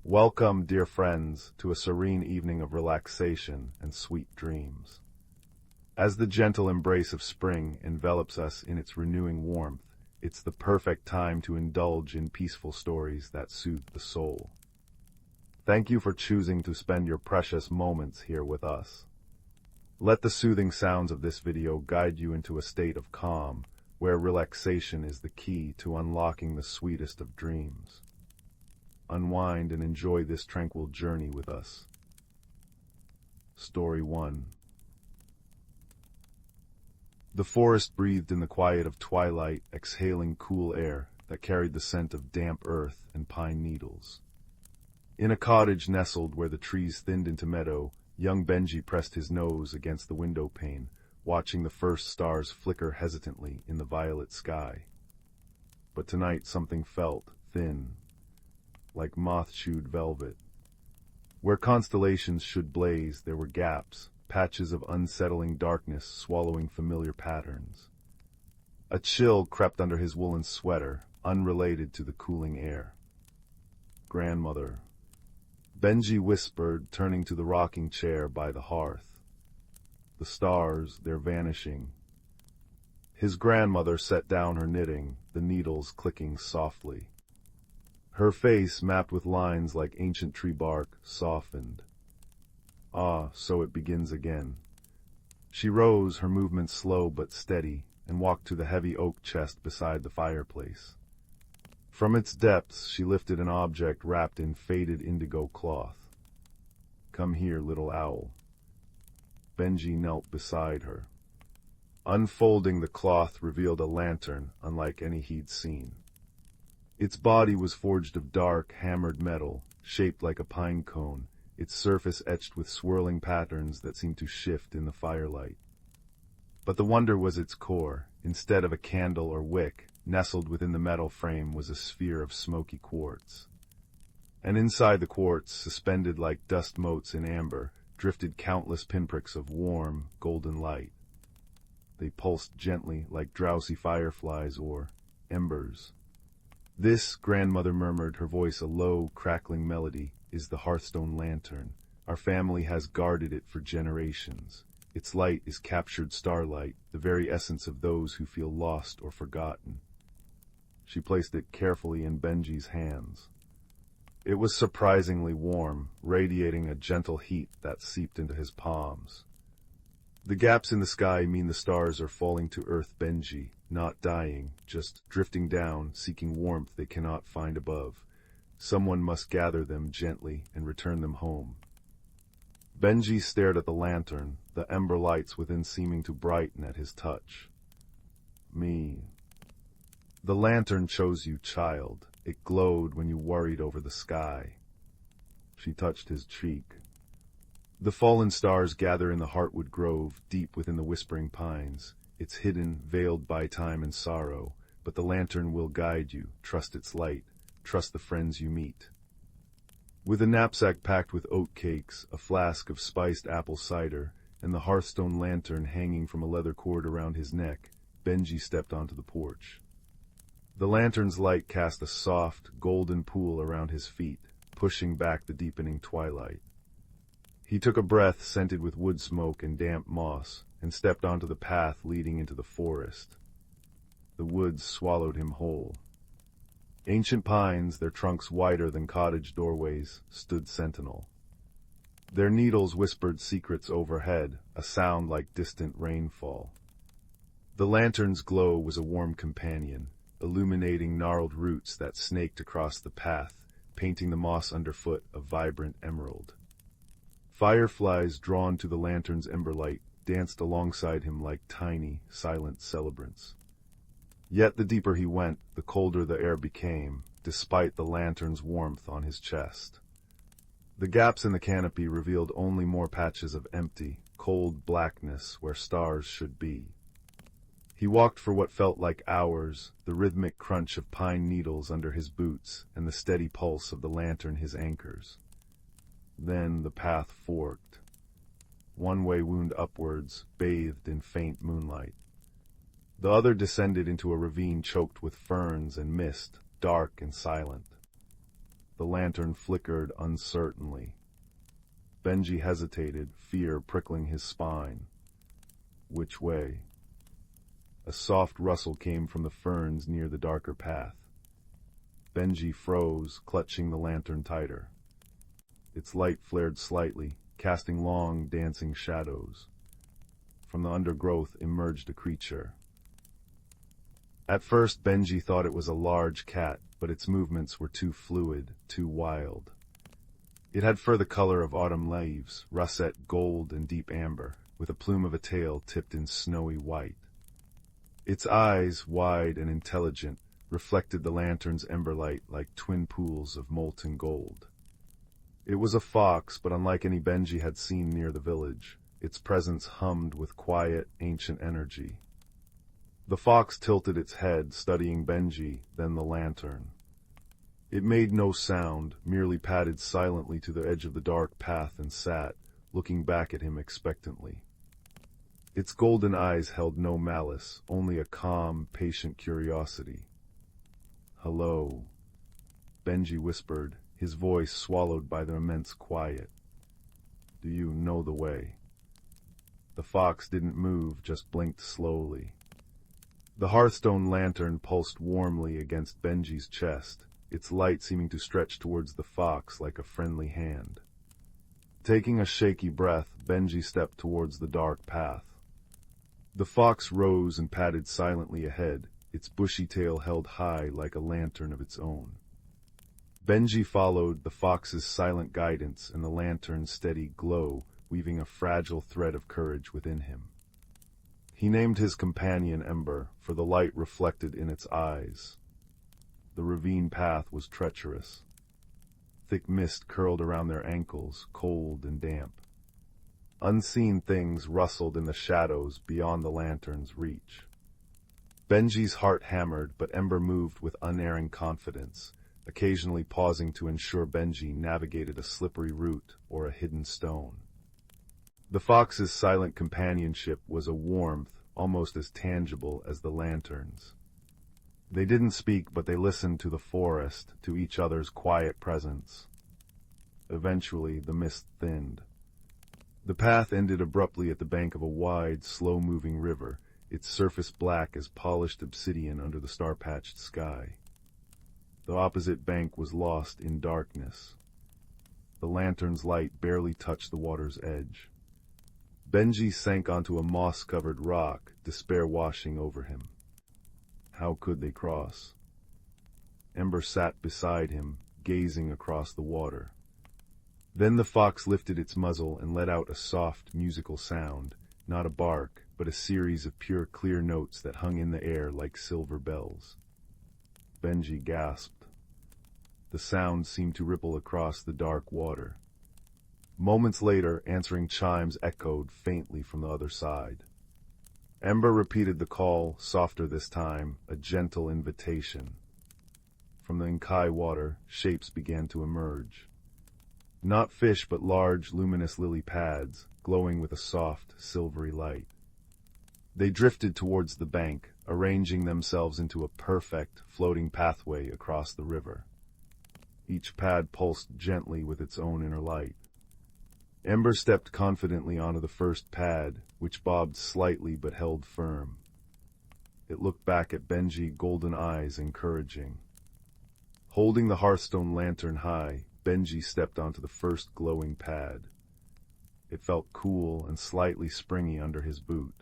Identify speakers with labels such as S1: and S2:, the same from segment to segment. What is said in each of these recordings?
S1: Welcome, dear friends, to a serene evening of relaxation and sweet dreams. As the gentle embrace of spring envelops us in its renewing warmth, it's the perfect time to indulge in peaceful stories that soothe the soul. Thank you for choosing to spend your precious moments here with us. Let the soothing sounds of this video guide you into a state of calm, where relaxation is the key to unlocking the sweetest of dreams. Unwind and enjoy this tranquil journey with us. Story 1. The forest breathed in the quiet of twilight, exhaling cool air that carried the scent of damp earth and pine needles. In a cottage nestled where the trees thinned into meadow, young Benji pressed his nose against the window pane, watching the first stars flicker hesitantly in the violet sky. But tonight something felt thin, like moth-chewed velvet. Where constellations should blaze, there were gaps, patches of unsettling darkness swallowing familiar patterns. A chill crept under his woolen sweater, unrelated to the cooling air. "Grandmother," Benji whispered, turning to the rocking chair by the hearth. "The stars, they're vanishing." His grandmother set down her knitting, the needles clicking softly. Her face, mapped with lines like ancient tree bark, softened. Ah, so it begins again. She rose, her movements slow but steady, and walked to the heavy oak chest beside the fireplace. From its depths she lifted an object wrapped in faded indigo cloth. "Come here, little owl." Benji knelt beside her. Unfolding the cloth revealed a lantern unlike any he'd seen. Its body was forged of dark, hammered metal, shaped like a pine cone, its surface etched with swirling patterns that seemed to shift in the firelight. But the wonder was its core. Instead of a candle or wick, nestled within the metal frame was a sphere of smoky quartz. And inside the quartz, suspended like dust motes in amber, drifted countless pinpricks of warm, golden light. They pulsed gently like drowsy fireflies or embers. "This," grandmother murmured, her voice a low, crackling melody, "is the Hearthstone Lantern. Our family has guarded it for generations. Its light is captured starlight, the very essence of those who feel lost or forgotten." She placed it carefully in Benji's hands. It was surprisingly warm, radiating a gentle heat that seeped into his palms. "The gaps in the sky mean the stars are falling to earth, Benji, not dying, just drifting down, seeking warmth they cannot find above. Someone must gather them gently and return them home." Benji stared at the lantern, the ember lights within seeming to brighten at his touch. "Me." "The lantern chose you, child. It glowed when you worried over the sky." She touched his cheek. "The fallen stars gather in the Heartwood Grove, deep within the whispering pines. It's hidden, veiled by time and sorrow, but the lantern will guide you. Trust its light. Trust the friends you meet." With a knapsack packed with oat cakes, a flask of spiced apple cider, and the Hearthstone Lantern hanging from a leather cord around his neck, Benji stepped onto the porch. The lantern's light cast a soft, golden pool around his feet, pushing back the deepening twilight. He took a breath scented with wood smoke and damp moss, and stepped onto the path leading into the forest. The woods swallowed him whole. Ancient pines, their trunks wider than cottage doorways, stood sentinel. Their needles whispered secrets overhead, a sound like distant rainfall. The lantern's glow was a warm companion, illuminating gnarled roots that snaked across the path, painting the moss underfoot a vibrant emerald. Fireflies, drawn to the lantern's emberlight, danced alongside him like tiny, silent celebrants. Yet the deeper he went, the colder the air became, despite the lantern's warmth on his chest. The gaps in the canopy revealed only more patches of empty, cold blackness where stars should be. He walked for what felt like hours, the rhythmic crunch of pine needles under his boots and the steady pulse of the lantern his anchors. Then the path forked. One way wound upwards, bathed in faint moonlight. The other descended into a ravine choked with ferns and mist, dark and silent. The lantern flickered uncertainly. Benji hesitated, fear prickling his spine. Which way? A soft rustle came from the ferns near the darker path. Benji froze, clutching the lantern tighter. Its light flared slightly, casting long, dancing shadows. From the undergrowth emerged a creature. At first, Benji thought it was a large cat, but its movements were too fluid, too wild. It had fur the color of autumn leaves, russet gold and deep amber, with a plume of a tail tipped in snowy white. Its eyes, wide and intelligent, reflected the lantern's emberlight like twin pools of molten gold. It was a fox, but unlike any Benji had seen near the village, its presence hummed with quiet, ancient energy. The fox tilted its head, studying Benji, then the lantern. It made no sound, merely padded silently to the edge of the dark path and sat, looking back at him expectantly. Its golden eyes held no malice, only a calm, patient curiosity. "Hello," Benji whispered, his voice swallowed by the immense quiet. "Do you know the way?" The fox didn't move, just blinked slowly. The Hearthstone Lantern pulsed warmly against Benji's chest, its light seeming to stretch towards the fox like a friendly hand. Taking a shaky breath, Benji stepped towards the dark path. The fox rose and padded silently ahead, its bushy tail held high like a lantern of its own. Benji followed the fox's silent guidance and the lantern's steady glow, weaving a fragile thread of courage within him. He named his companion Ember, for the light reflected in its eyes. The ravine path was treacherous. Thick mist curled around their ankles, cold and damp. Unseen things rustled in the shadows beyond the lantern's reach. Benji's heart hammered, but Ember moved with unerring confidence, occasionally pausing to ensure Benji navigated a slippery route or a hidden stone. The fox's silent companionship was a warmth almost as tangible as the lantern's. They didn't speak, but they listened to the forest, to each other's quiet presence. Eventually, the mist thinned. The path ended abruptly at the bank of a wide, slow-moving river, its surface black as polished obsidian under the star-patched sky. The opposite bank was lost in darkness. The lantern's light barely touched the water's edge. Benji sank onto a moss-covered rock, despair washing over him. How could they cross? Ember sat beside him, gazing across the water. Then the fox lifted its muzzle and let out a soft, musical sound, not a bark, but a series of pure, clear notes that hung in the air like silver bells. Benji gasped. The sound seemed to ripple across the dark water. Moments later, answering chimes echoed faintly from the other side. Ember repeated the call, softer this time, a gentle invitation. From the Inkai water, shapes began to emerge. Not fish, but large, luminous lily pads, glowing with a soft, silvery light. They drifted towards the bank, arranging themselves into a perfect, floating pathway across the river. Each pad pulsed gently with its own inner light. Ember stepped confidently onto the first pad, which bobbed slightly but held firm. It looked back at Benji, golden eyes encouraging. Holding the Hearthstone Lantern high, Benji stepped onto the first glowing pad. It felt cool and slightly springy under his boot.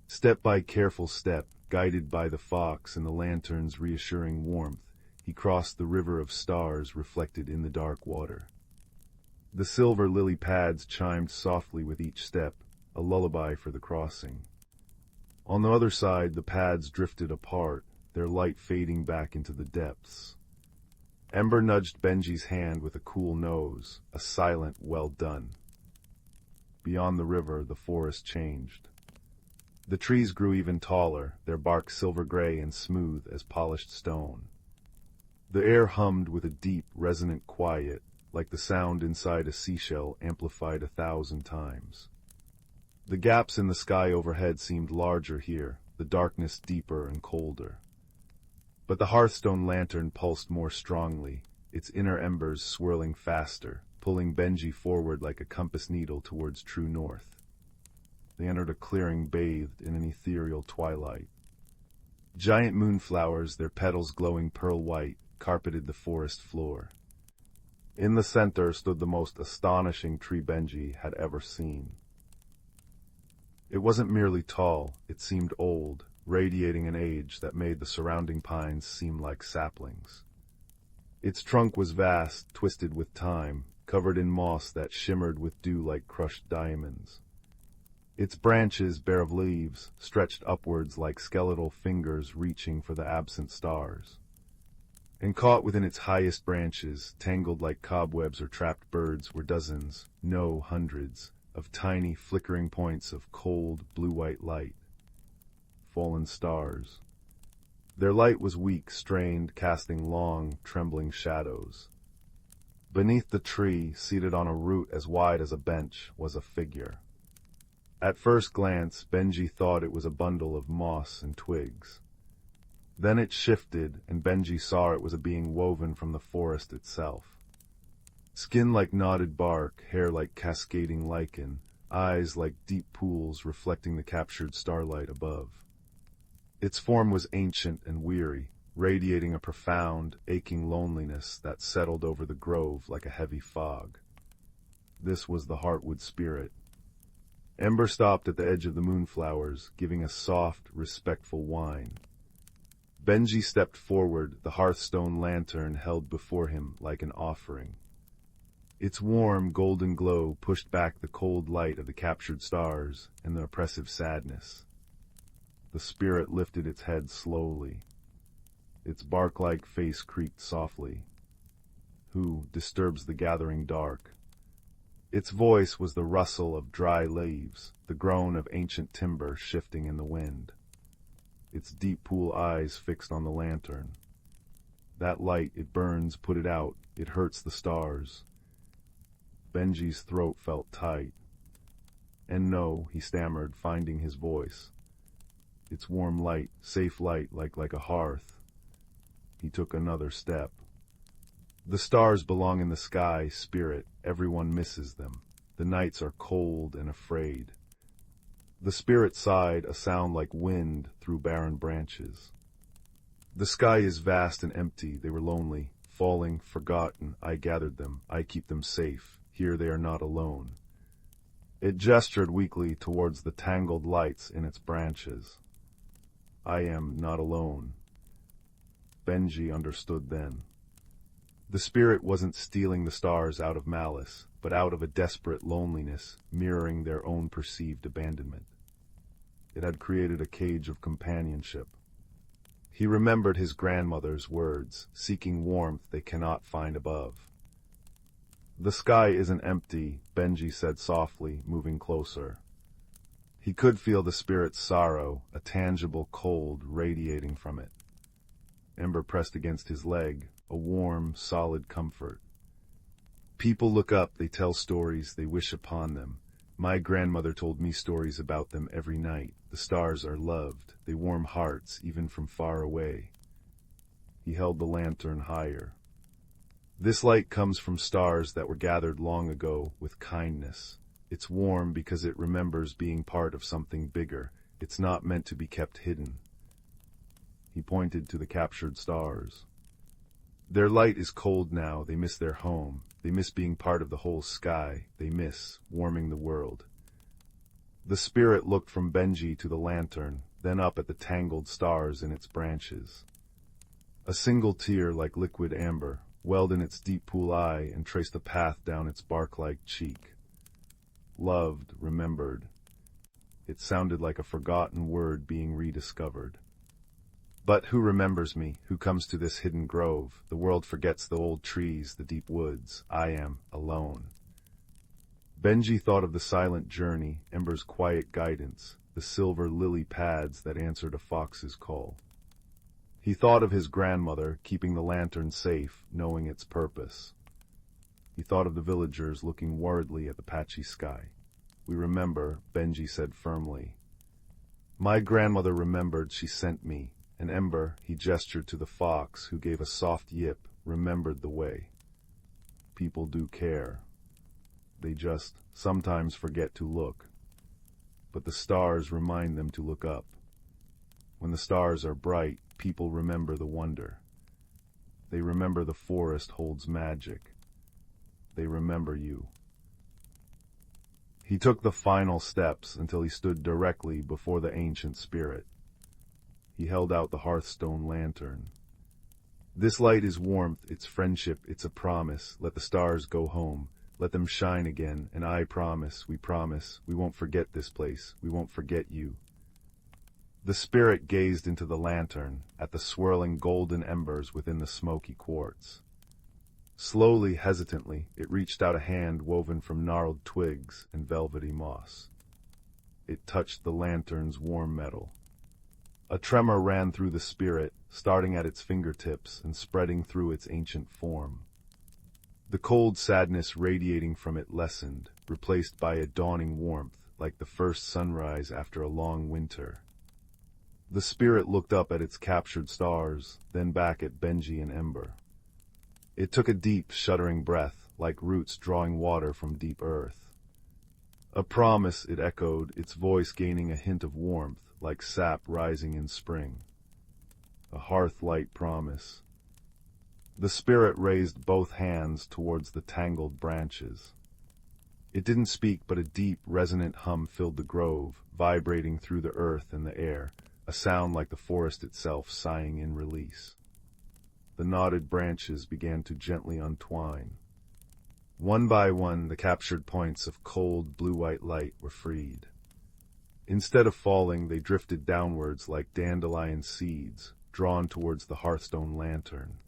S1: Step by careful step, guided by the fox and the lantern's reassuring warmth, he crossed the river of stars reflected in the dark water. The silver lily pads chimed softly with each step, a lullaby for the crossing. On the other side, the pads drifted apart, their light fading back into the depths. Ember nudged Benji's hand with a cool nose, a silent well done. Beyond the river, the forest changed. The trees grew even taller, their bark silver gray and smooth as polished stone. The air hummed with a deep, resonant quiet, like the sound inside a seashell amplified 1,000 times. The gaps in the sky overhead seemed larger here, the darkness deeper and colder. But the Hearthstone Lantern pulsed more strongly, its inner embers swirling faster, pulling Benji forward like a compass needle towards true north. They entered a clearing bathed in an ethereal twilight. Giant moonflowers, their petals glowing pearl white, carpeted the forest floor. In the center stood the most astonishing tree Benji had ever seen. It wasn't merely tall, it seemed old, radiating an age that made the surrounding pines seem like saplings. Its trunk was vast, twisted with time, covered in moss that shimmered with dew like crushed diamonds. Its branches, bare of leaves, stretched upwards like skeletal fingers reaching for the absent stars. And caught within its highest branches, tangled like cobwebs or trapped birds, were dozens, no hundreds, of tiny flickering points of cold, blue-white light. Fallen stars. Their light was weak, strained, casting long, trembling shadows. Beneath the tree, seated on a root as wide as a bench, was a figure. At first glance, Benji thought it was a bundle of moss and twigs. Then it shifted, and Benji saw it was a being woven from the forest itself. Skin like knotted bark, hair like cascading lichen, eyes like deep pools reflecting the captured starlight above. Its form was ancient and weary, radiating a profound, aching loneliness that settled over the grove like a heavy fog. This was the Heartwood spirit. Ember stopped at the edge of the moonflowers, giving a soft, respectful whine. Benji stepped forward, the Hearthstone Lantern held before him like an offering. Its warm, golden glow pushed back the cold light of the captured stars and the oppressive sadness. The spirit lifted its head slowly. Its bark-like face creaked softly. Who disturbs the gathering dark? Its voice was the rustle of dry leaves, the groan of ancient timber shifting in the wind. Its deep pool eyes fixed on the lantern. That light, it burns, put it out, it hurts the stars. Benji's throat felt tight. And no, he stammered, finding his voice. Its warm light, safe light, like a hearth. He took another step. The stars belong in the sky, spirit. Everyone misses them. The nights are cold and afraid. The spirit sighed, a sound like wind through barren branches. The sky is vast and empty. They were lonely, falling, forgotten. I gathered them. I keep them safe. Here they are not alone. It gestured weakly towards the tangled lights in its branches. I am not alone. Benji understood then. The spirit wasn't stealing the stars out of malice, but out of a desperate loneliness, mirroring their own perceived abandonment. It had created a cage of companionship. He remembered his grandmother's words, seeking warmth they cannot find above. The sky isn't empty, Benji said softly, moving closer. He could feel the spirit's sorrow, a tangible cold radiating from it. Ember pressed against his leg, a warm, solid comfort. People look up, they tell stories, they wish upon them. My grandmother told me stories about them every night. The stars are loved, they warm hearts, even from far away. He held the lantern higher. This light comes from stars that were gathered long ago with kindness. It's warm because it remembers being part of something bigger. It's not meant to be kept hidden. He pointed to the captured stars. Their light is cold now. They miss their home. They miss being part of the whole sky. They miss warming the world. The spirit looked from Benji to the lantern, then up at the tangled stars in its branches. A single tear, like liquid amber, welled in its deep pool eye and traced a path down its bark-like cheek. Loved, remembered. It sounded like a forgotten word being rediscovered. But who remembers me? Who comes to this hidden grove? The world forgets the old trees, the deep woods. I am alone. Benji thought of the silent journey, Ember's quiet guidance, the silver lily pads that answered a fox's call. He thought of his grandmother, keeping the lantern safe, knowing its purpose. He thought of the villagers looking worriedly at the patchy sky. We remember, Benji said firmly. My grandmother remembered, she sent me. And Ember, he gestured to the fox, who gave a soft yip, remembered the way. People do care. They just sometimes forget to look. But the stars remind them to look up. When the stars are bright, people remember the wonder. They remember the forest holds magic. They remember you. He took the final steps until he stood directly before the ancient spirit. He held out the Hearthstone Lantern. This light is warmth, it's friendship, it's a promise. Let the stars go home. Let them shine again, and I promise, we won't forget this place, we won't forget you. The spirit gazed into the lantern, at the swirling golden embers within the smoky quartz. Slowly, hesitantly, it reached out a hand woven from gnarled twigs and velvety moss. It touched the lantern's warm metal. A tremor ran through the spirit, starting at its fingertips and spreading through its ancient form. The cold sadness radiating from it lessened, replaced by a dawning warmth, like the first sunrise after a long winter. The spirit looked up at its captured stars, then back at Benji and Ember. It took a deep, shuddering breath, like roots drawing water from deep earth. A promise, it echoed, its voice gaining a hint of warmth, like sap rising in spring. A hearth-light promise. The spirit raised both hands towards the tangled branches. It didn't speak, but a deep, resonant hum filled the grove, vibrating through the earth and the air, a sound like the forest itself sighing in release. The knotted branches began to gently untwine. One by one, the captured points of cold, blue-white light were freed. Instead of falling, they drifted downwards like dandelion seeds, drawn towards the Hearthstone Lantern.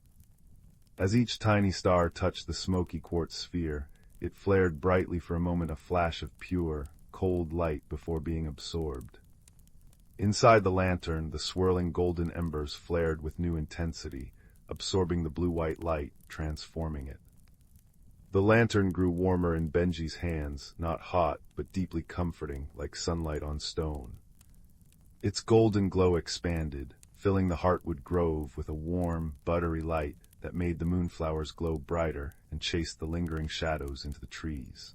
S1: As each tiny star touched the smoky quartz sphere, it flared brightly for a moment, a flash of pure, cold light before being absorbed. Inside the lantern, the swirling golden embers flared with new intensity, absorbing the blue-white light, transforming it. The lantern grew warmer in Benji's hands, not hot, but deeply comforting, like sunlight on stone. Its golden glow expanded, filling the Heartwood Grove with a warm, buttery light that made the moonflowers glow brighter and chased the lingering shadows into the trees.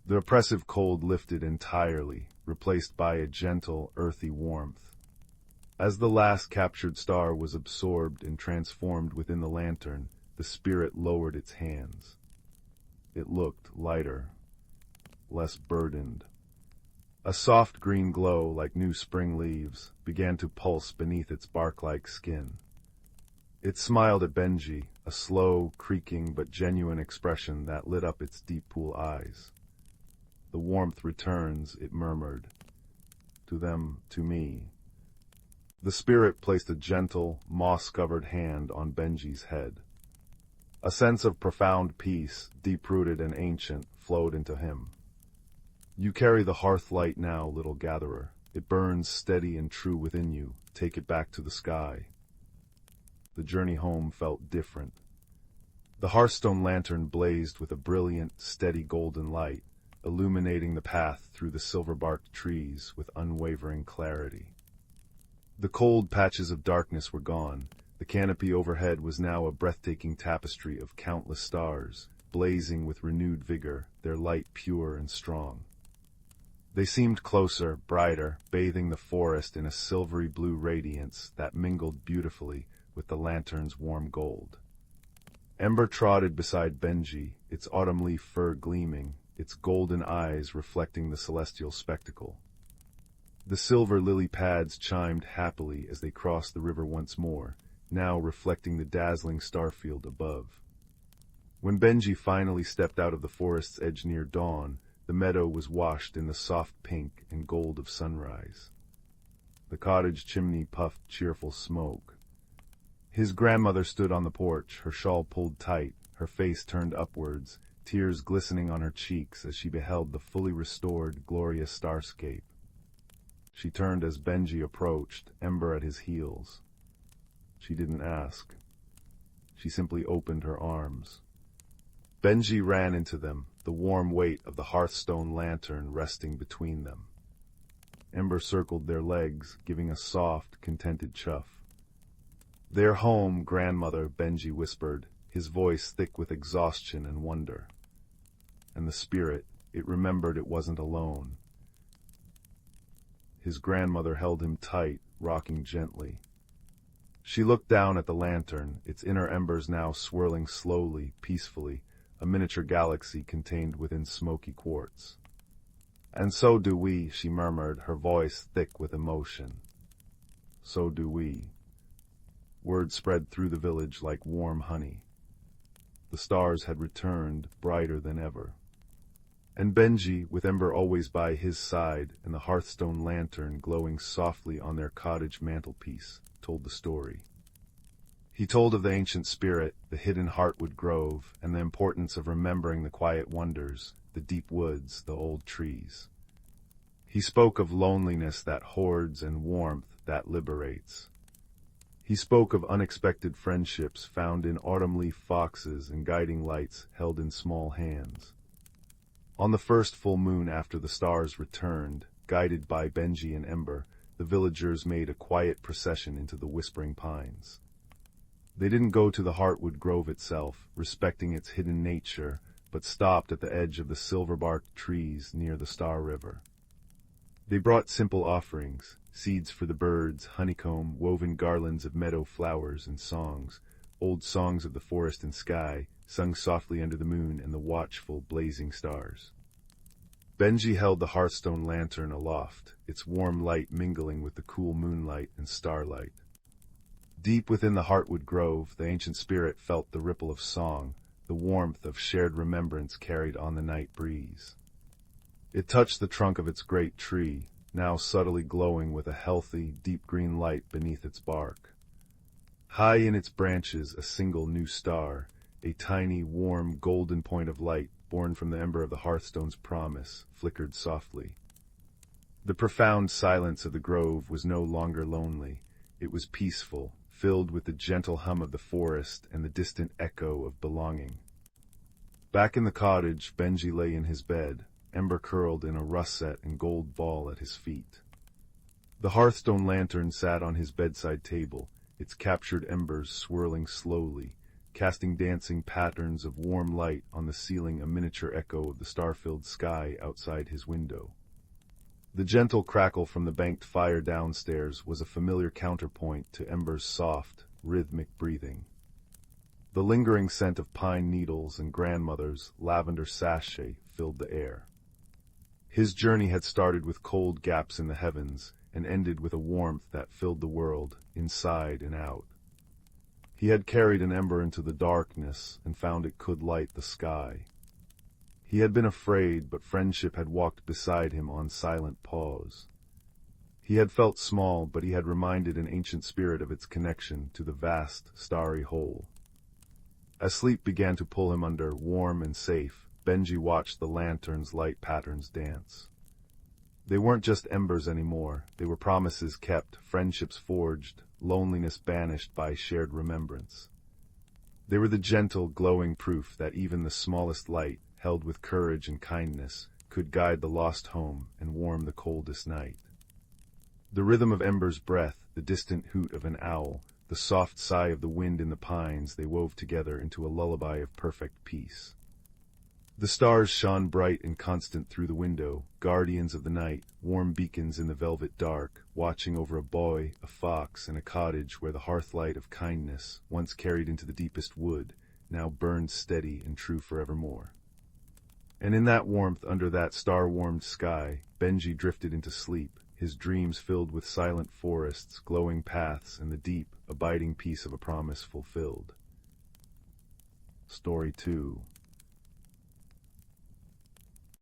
S1: The oppressive cold lifted entirely, replaced by a gentle, earthy warmth. As the last captured star was absorbed and transformed within the lantern, the spirit lowered its hands. It looked lighter, less burdened. A soft green glow, like new spring leaves, began to pulse beneath its bark-like skin. It smiled at Benji, a slow, creaking but genuine expression that lit up its deep pool eyes. The warmth returns, it murmured. To them, to me. The spirit placed a gentle, moss-covered hand on Benji's head. A sense of profound peace, deep-rooted and ancient, flowed into him. You carry the hearth light now, little gatherer. It burns steady and true within you. Take it back to the sky. The journey home felt different. The Hearthstone Lantern blazed with a brilliant, steady golden light, illuminating the path through the silver-barked trees with unwavering clarity. The cold patches of darkness were gone. The canopy overhead was now a breathtaking tapestry of countless stars, blazing with renewed vigor, their light pure and strong. They seemed closer, brighter, bathing the forest in a silvery blue radiance that mingled beautifully with the lantern's warm gold. Ember trotted beside Benji, its autumn leaf fur gleaming, its golden eyes reflecting the celestial spectacle. The silver lily pads chimed happily as they crossed the river once more, now reflecting the dazzling starfield above. When Benji finally stepped out of the forest's edge near dawn, the meadow was washed in the soft pink and gold of sunrise. The cottage chimney puffed cheerful smoke. His grandmother stood on the porch, her shawl pulled tight, her face turned upwards, tears glistening on her cheeks as she beheld the fully restored, glorious starscape. She turned as Benji approached, Ember at his heels. She didn't ask. She simply opened her arms. Benji ran into them, the warm weight of the Hearthstone Lantern resting between them. Ember circled their legs, giving a soft, contented chuff. "Their home, grandmother," Benji whispered, his voice thick with exhaustion and wonder. And the spirit, it remembered it wasn't alone. His grandmother held him tight, rocking gently. She looked down at the lantern, its inner embers now swirling slowly, peacefully, a miniature galaxy contained within smoky quartz. "And so do we," she murmured, her voice thick with emotion. "So do we." Word spread through the village like warm honey. The stars had returned, brighter than ever. And Benji, with Ember always by his side and the Hearthstone Lantern glowing softly on their cottage mantelpiece, told the story. He told of the ancient spirit, the hidden Heartwood Grove, and the importance of remembering the quiet wonders, the deep woods, the old trees. He spoke of loneliness that hoards and warmth that liberates. He spoke of unexpected friendships found in autumn leaf foxes and guiding lights held in small hands. On the first full moon after the stars returned, guided by Benji and Ember, the villagers made a quiet procession into the whispering pines. They didn't go to the Heartwood Grove itself, respecting its hidden nature, but stopped at the edge of the silver-barked trees near the Star River. They brought simple offerings, seeds for the birds, honeycomb, woven garlands of meadow flowers, and songs, old songs of the forest and sky, sung softly under the moon and the watchful, blazing stars. Benji held the Hearthstone Lantern aloft, its warm light mingling with the cool moonlight and starlight. Deep within the Heartwood Grove, the ancient spirit felt the ripple of song, the warmth of shared remembrance carried on the night breeze. It touched the trunk of its great tree, now subtly glowing with a healthy, deep green light beneath its bark. High in its branches, a single new star, a tiny, warm, golden point of light, born from the ember of the Hearthstone's promise, flickered softly. The profound silence of the grove was no longer lonely. It was peaceful, filled with the gentle hum of the forest and the distant echo of belonging. Back in the cottage, Benji lay in his bed, Ember curled in a russet and gold ball at his feet. The Hearthstone Lantern sat on his bedside table, its captured embers swirling slowly, casting dancing patterns of warm light on the ceiling, a miniature echo of the star-filled sky outside his window. The gentle crackle from the banked fire downstairs was a familiar counterpoint to Ember's soft, rhythmic breathing. The lingering scent of pine needles and grandmother's lavender sachet filled the air. His journey had started with cold gaps in the heavens and ended with a warmth that filled the world, inside and out. He had carried an ember into the darkness and found it could light the sky. He had been afraid, but friendship had walked beside him on silent paws. He had felt small, but he had reminded an ancient spirit of its connection to the vast, starry whole. As sleep began to pull him under, warm and safe, Benji watched the lantern's light patterns dance. They weren't just embers anymore. They were promises kept, friendships forged, loneliness banished by shared remembrance. They were the gentle, glowing proof that even the smallest light, held with courage and kindness, could guide the lost home and warm the coldest night. The rhythm of Ember's breath, the distant hoot of an owl, the soft sigh of the wind in the pines, they wove together into a lullaby of perfect peace. The stars shone bright and constant through the window, guardians of the night, warm beacons in the velvet dark, watching over a boy, a fox, and a cottage where the hearthlight of kindness, once carried into the deepest wood, now burned steady and true forevermore. And in that warmth, under that star-warmed sky, Benji drifted into sleep, his dreams filled with silent forests, glowing paths, and the deep, abiding peace of a promise fulfilled. Story 2.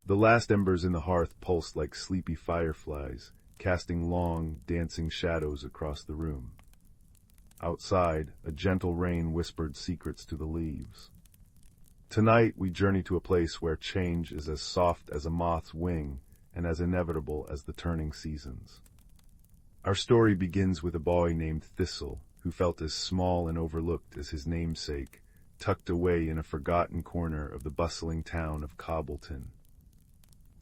S1: The last embers in the hearth pulsed like sleepy fireflies, casting long, dancing shadows across the room. Outside, a gentle rain whispered secrets to the leaves. Tonight we journey to a place where change is as soft as a moth's wing and as inevitable as the turning seasons. Our story begins with a boy named Thistle, who felt as small and overlooked as his namesake, tucked away in a forgotten corner of the bustling town of Cobbleton.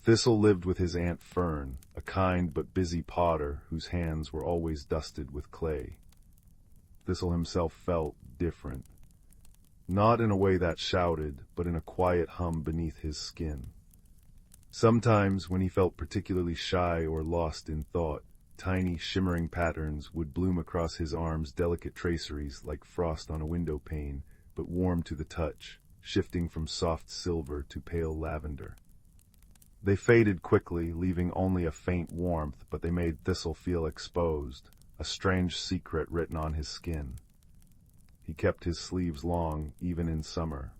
S1: Thistle lived with his Aunt Fern, a kind but busy potter whose hands were always dusted with clay. Thistle himself felt different. Not in a way that shouted, but in a quiet hum beneath his skin. Sometimes, when he felt particularly shy or lost in thought, tiny, shimmering patterns would bloom across his arms, delicate traceries like frost on a window pane, but warm to the touch, shifting from soft silver to pale lavender. They faded quickly, leaving only a faint warmth, but they made Thistle feel exposed, a strange secret written on his skin. He kept his sleeves long, even in summer.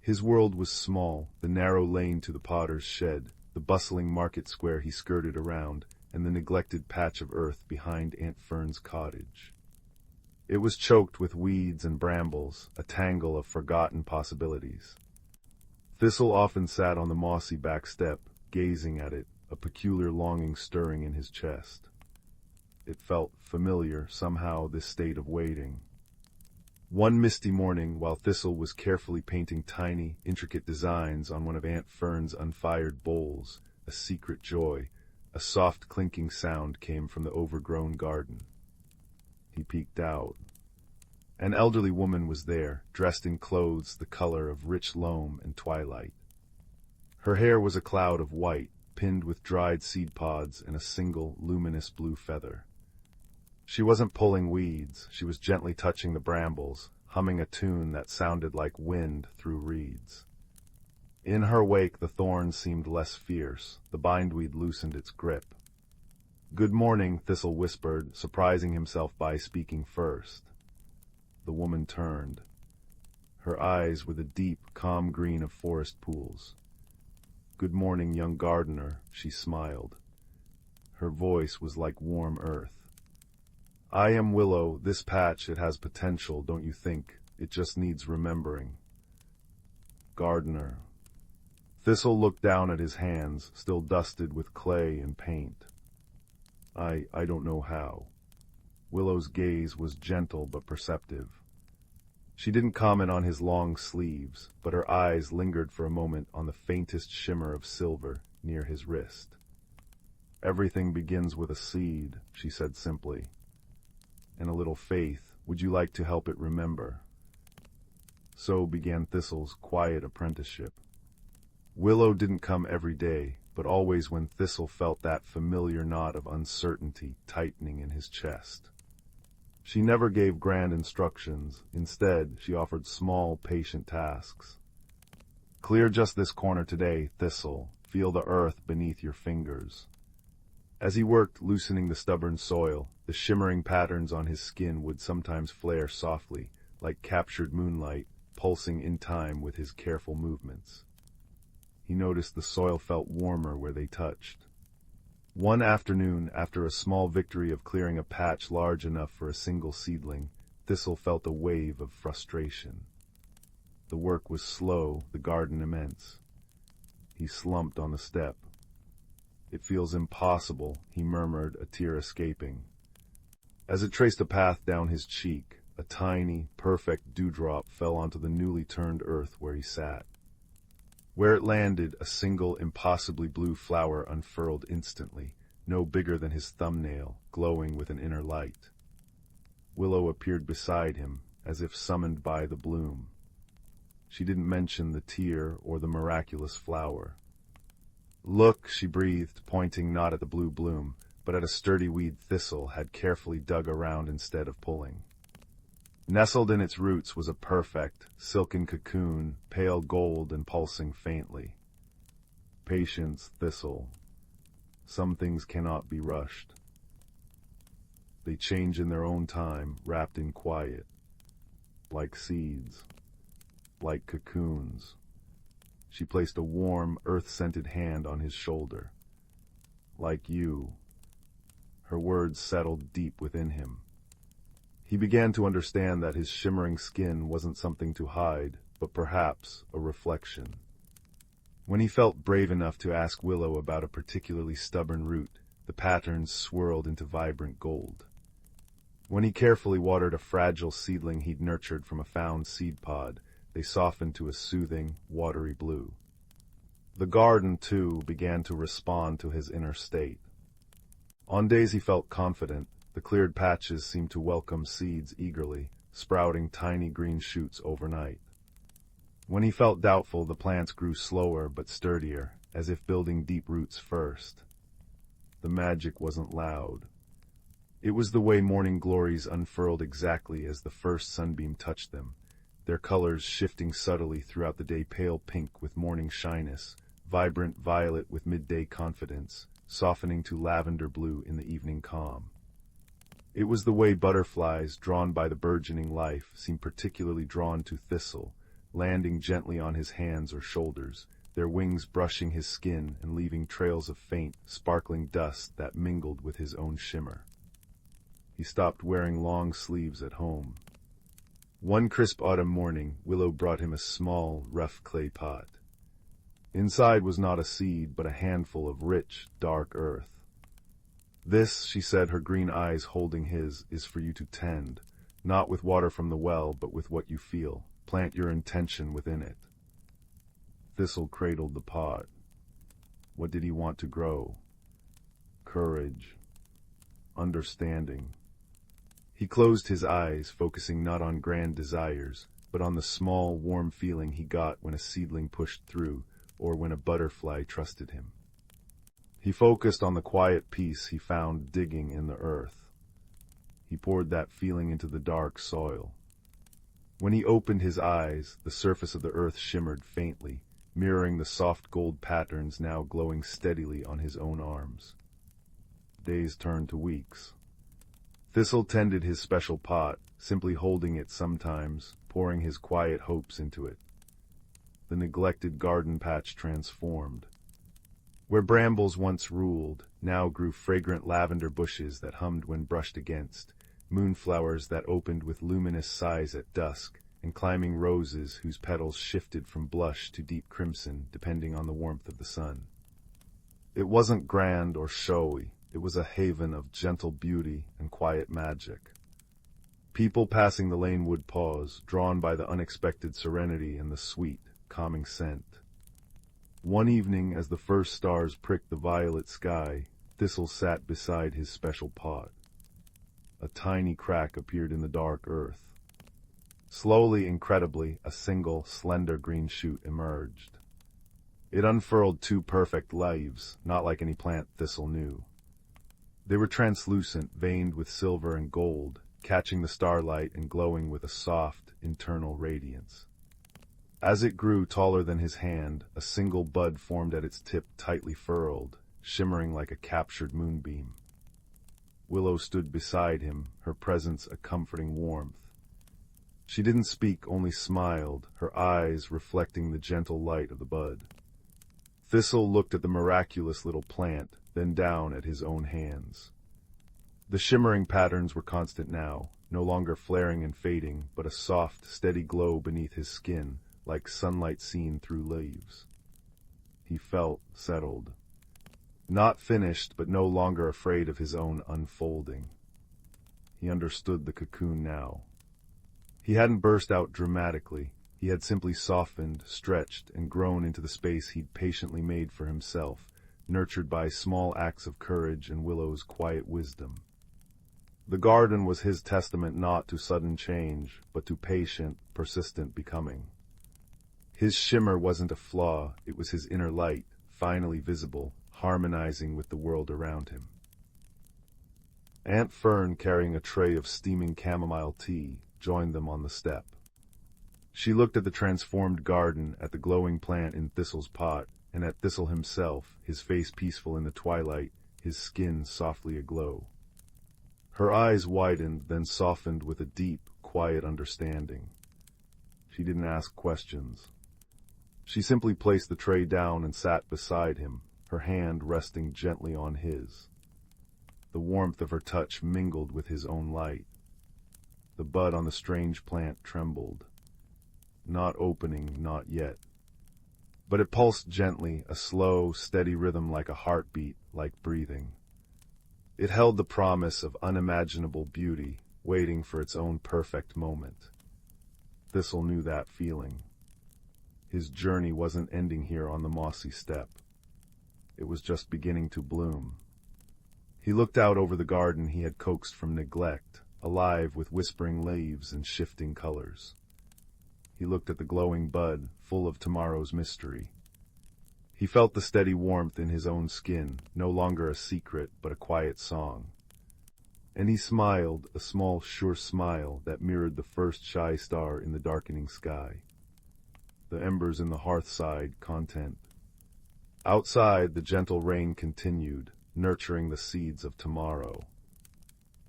S1: His world was small, the narrow lane to the potter's shed, the bustling market square he skirted around, and the neglected patch of earth behind Aunt Fern's cottage. It was choked with weeds and brambles, a tangle of forgotten possibilities. Thistle often sat on the mossy back step, gazing at it, a peculiar longing stirring in his chest. It felt familiar, somehow, this state of waiting. One misty morning, while Thistle was carefully painting tiny, intricate designs on one of Aunt Fern's unfired bowls, a secret joy, a soft clinking sound came from the overgrown garden. He peeked out. An elderly woman was there, dressed in clothes the color of rich loam and twilight. Her hair was a cloud of white, pinned with dried seed pods and a single, luminous blue feather. She wasn't pulling weeds, she was gently touching the brambles, humming a tune that sounded like wind through reeds. In her wake the thorns seemed less fierce, the bindweed loosened its grip. "Good morning," Thistle whispered, surprising himself by speaking first. The woman turned. Her eyes were the deep, calm green of forest pools. "Good morning, young gardener," she smiled. Her voice was like warm earth. "I am Willow. This patch, it has potential, don't you think? It just needs remembering." Gardener. Thistle looked down at his hands, still dusted with clay and paint. I don't know how." Willow's gaze was gentle but perceptive. She didn't comment on his long sleeves, but her eyes lingered for a moment on the faintest shimmer of silver near his wrist. "Everything begins with a seed," she said simply. "And a little faith. Would you like to help it remember?" So began Thistle's quiet apprenticeship. Willow didn't come every day, but always when Thistle felt that familiar knot of uncertainty tightening in his chest. She never gave grand instructions. Instead, she offered small, patient tasks. "Clear just this corner today, Thistle. Feel the earth beneath your fingers." As he worked, loosening the stubborn soil, the shimmering patterns on his skin would sometimes flare softly, like captured moonlight, pulsing in time with his careful movements. He noticed the soil felt warmer where they touched. One afternoon, after a small victory of clearing a patch large enough for a single seedling, Thistle felt a wave of frustration. The work was slow, the garden immense. He slumped on the step. "It feels impossible," he murmured, a tear escaping. As it traced a path down his cheek, a tiny, perfect dewdrop fell onto the newly turned earth where he sat. Where it landed, a single, impossibly blue flower unfurled instantly, no bigger than his thumbnail, glowing with an inner light. Willow appeared beside him, as if summoned by the bloom. She didn't mention the tear or the miraculous flower. "Look," she breathed, pointing not at the blue bloom, but at a sturdy weed Thistle had carefully dug around instead of pulling. Nestled in its roots was a perfect, silken cocoon, pale gold and pulsing faintly. "Patience, Thistle. Some things cannot be rushed. They change in their own time, wrapped in quiet. Like seeds. Like cocoons." She placed a warm, earth-scented hand on his shoulder. "Like you." Her words settled deep within him. He began to understand that his shimmering skin wasn't something to hide, but perhaps a reflection. When he felt brave enough to ask Willow about a particularly stubborn root, the patterns swirled into vibrant gold. When he carefully watered a fragile seedling he'd nurtured from a found seed pod, they softened to a soothing, watery blue. The garden, too, began to respond to his inner state. On days he felt confident, The cleared patches seemed to welcome seeds eagerly, sprouting tiny green shoots overnight. When he felt doubtful, the plants grew slower but sturdier, as if building deep roots first. The magic wasn't loud. It was the way morning glories unfurled exactly as the first sunbeam touched them, their colors shifting subtly throughout the day, pale pink with morning shyness, vibrant violet with midday confidence, softening to lavender blue in the evening calm. It was the way butterflies, drawn by the burgeoning life, seemed particularly drawn to Thistle, landing gently on his hands or shoulders, their wings brushing his skin and leaving trails of faint, sparkling dust that mingled with his own shimmer. He stopped wearing long sleeves at home. One crisp autumn morning, Willow brought him a small, rough clay pot. Inside was not a seed, but a handful of rich, dark earth. "This," she said, her green eyes holding his, "is for you to tend, not with water from the well, but with what you feel. Plant your intention within it." Thistle cradled the pot. What did he want to grow? Courage. Understanding. He closed his eyes, focusing not on grand desires, but on the small, warm feeling he got when a seedling pushed through, or when a butterfly trusted him. He focused on the quiet peace he found digging in the earth. He poured that feeling into the dark soil. When he opened his eyes, the surface of the earth shimmered faintly, mirroring the soft gold patterns now glowing steadily on his own arms. Days turned to weeks. Thistle tended his special pot, simply holding it sometimes, pouring his quiet hopes into it. The neglected garden patch transformed. Where brambles once ruled, now grew fragrant lavender bushes that hummed when brushed against, moonflowers that opened with luminous sighs at dusk, and climbing roses whose petals shifted from blush to deep crimson depending on the warmth of the sun. It wasn't grand or showy. It was a haven of gentle beauty and quiet magic. People passing the lane would pause, drawn by the unexpected serenity and the sweet, calming scent. One evening, as the first stars pricked the violet sky, Thistle sat beside his special pot. A tiny crack appeared in the dark earth. Slowly, incredibly, a single, slender green shoot emerged. It unfurled 2 perfect leaves, not like any plant Thistle knew. They were translucent, veined with silver and gold, catching the starlight and glowing with a soft, internal radiance. As it grew taller than his hand, a single bud formed at its tip, tightly furled, shimmering like a captured moonbeam. Willow stood beside him, her presence a comforting warmth. She didn't speak, only smiled, her eyes reflecting the gentle light of the bud. Thistle looked at the miraculous little plant, then down at his own hands. The shimmering patterns were constant now, no longer flaring and fading, but a soft, steady glow beneath his skin, like sunlight seen through leaves. He felt settled. Not finished, but no longer afraid of his own unfolding. He understood the cocoon now. He hadn't burst out dramatically. He had simply softened, stretched, and grown into the space he'd patiently made for himself, nurtured by small acts of courage and Willow's quiet wisdom. The garden was his testament not to sudden change, but to patient, persistent becoming. His shimmer wasn't a flaw, it was his inner light, finally visible, harmonizing with the world around him. Aunt Fern, carrying a tray of steaming chamomile tea, joined them on the step. She looked at the transformed garden, at the glowing plant in Thistle's pot, and at Thistle himself, his face peaceful in the twilight, his skin softly aglow. Her eyes widened, then softened with a deep, quiet understanding. She didn't ask questions. She simply placed the tray down and sat beside him, her hand resting gently on his. The warmth of her touch mingled with his own light. The bud on the strange plant trembled. Not opening, not yet. But it pulsed gently, a slow, steady rhythm like a heartbeat, like breathing. It held the promise of unimaginable beauty, waiting for its own perfect moment. Thistle knew that feeling. His journey wasn't ending here on the mossy step. It was just beginning to bloom. He looked out over the garden he had coaxed from neglect, alive with whispering leaves and shifting colors. He looked at the glowing bud, full of tomorrow's mystery. He felt the steady warmth in his own skin, no longer a secret, but a quiet song. And he smiled, a small, sure smile that mirrored the first shy star in the darkening sky. The embers in the hearth sighed, content. Outside, the gentle rain continued, nurturing the seeds of tomorrow.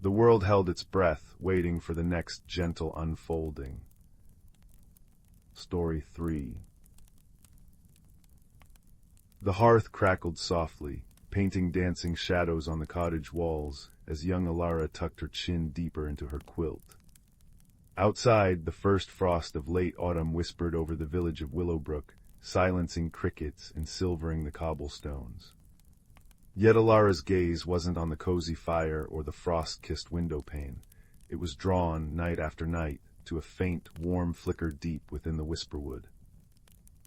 S1: The world held its breath, waiting for the next gentle unfolding. Story 3. The hearth crackled softly, painting dancing shadows on the cottage walls as young Alara tucked her chin deeper into her quilt. Outside, the first frost of late autumn whispered over the village of Willowbrook, silencing crickets and silvering the cobblestones. Yet Alara's gaze wasn't on the cozy fire or the frost-kissed windowpane. It was drawn, night after night, to a faint, warm flicker deep within the whisperwood.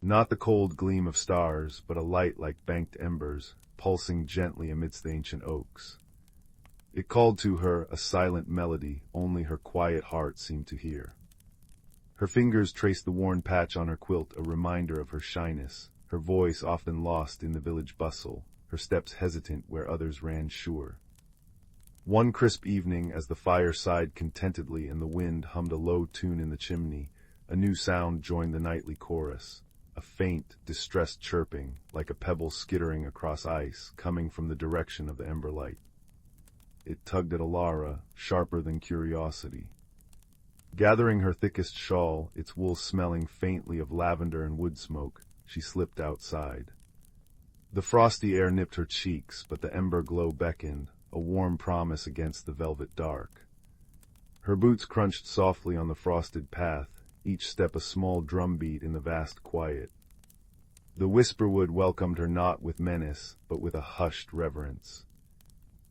S1: Not the cold gleam of stars, but a light like banked embers, pulsing gently amidst the ancient oaks. It called to her a silent melody only her quiet heart seemed to hear. Her fingers traced the worn patch on her quilt, a reminder of her shyness, her voice often lost in the village bustle, her steps hesitant where others ran sure. One crisp evening, as the fire sighed contentedly and the wind hummed a low tune in the chimney, a new sound joined the nightly chorus. A faint, distressed chirping, like a pebble skittering across ice, coming from the direction of the ember light. It tugged at Alara, sharper than curiosity. Gathering her thickest shawl, its wool smelling faintly of lavender and wood smoke, she slipped outside. The frosty air nipped her cheeks, but the ember glow beckoned, a warm promise against the velvet dark. Her boots crunched softly on the frosted path, each step a small drumbeat in the vast quiet. The whisperwood welcomed her not with menace, but with a hushed reverence.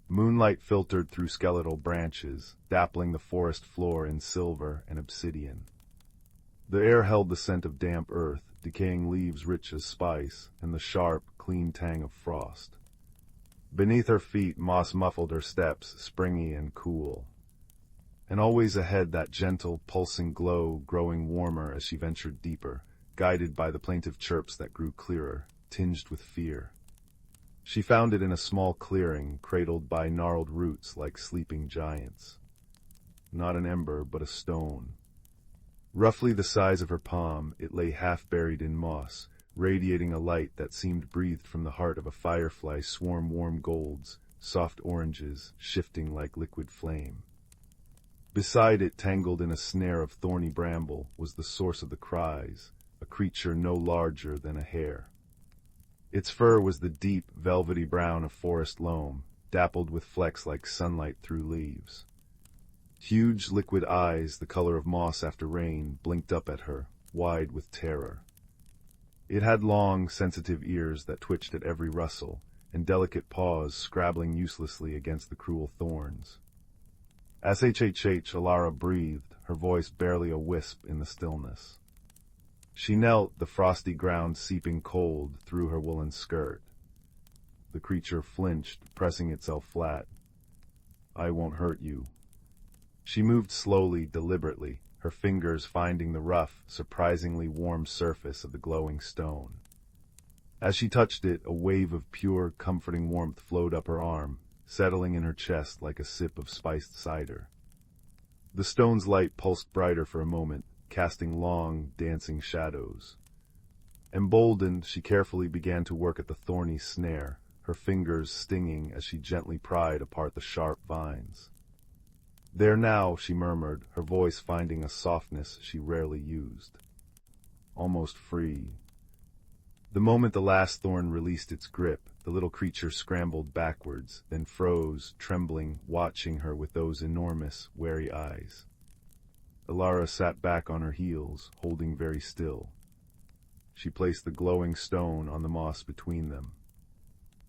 S1: Moonlight filtered through skeletal branches, dappling the forest floor in silver and obsidian. The air held the scent of damp earth, decaying leaves rich as spice, and the sharp, clean tang of frost. Beneath her feet, moss muffled her steps, springy and cool. And always ahead that gentle, pulsing glow, growing warmer as she ventured deeper, guided by the plaintive chirps that grew clearer, tinged with fear. She found it in a small clearing, cradled by gnarled roots like sleeping giants. Not an ember, but a stone. Roughly the size of her palm, it lay half buried in moss, radiating a light that seemed breathed from the heart of a firefly swarm warm golds, soft oranges, shifting like liquid flame. Beside it, tangled in a snare of thorny bramble, was the source of the cries, a creature no larger than a hare. Its fur was the deep, velvety brown of forest loam, dappled with flecks like sunlight through leaves. Huge liquid eyes, the color of moss after rain, blinked up at her, wide with terror. It had long, sensitive ears that twitched at every rustle, and delicate paws scrabbling uselessly against the cruel thorns. Alara breathed, her voice barely a wisp in the stillness. She knelt, the frosty ground seeping cold through her woolen skirt. The creature flinched, pressing itself flat. "I won't hurt you." She moved slowly, deliberately, her fingers finding the rough, surprisingly warm surface of the glowing stone. As she touched it, a wave of pure, comforting warmth flowed up her arm, settling in her chest like a sip of spiced cider. The stone's light pulsed brighter for a moment, casting long, dancing shadows. Emboldened, she carefully began to work at the thorny snare, her fingers stinging as she gently pried apart the sharp vines. "There now," she murmured, her voice finding a softness she rarely used. "Almost free." The moment the last thorn released its grip, the little creature scrambled backwards, then froze, trembling, watching her with those enormous, wary eyes. Alara sat back on her heels, holding very still. She placed the glowing stone on the moss between them.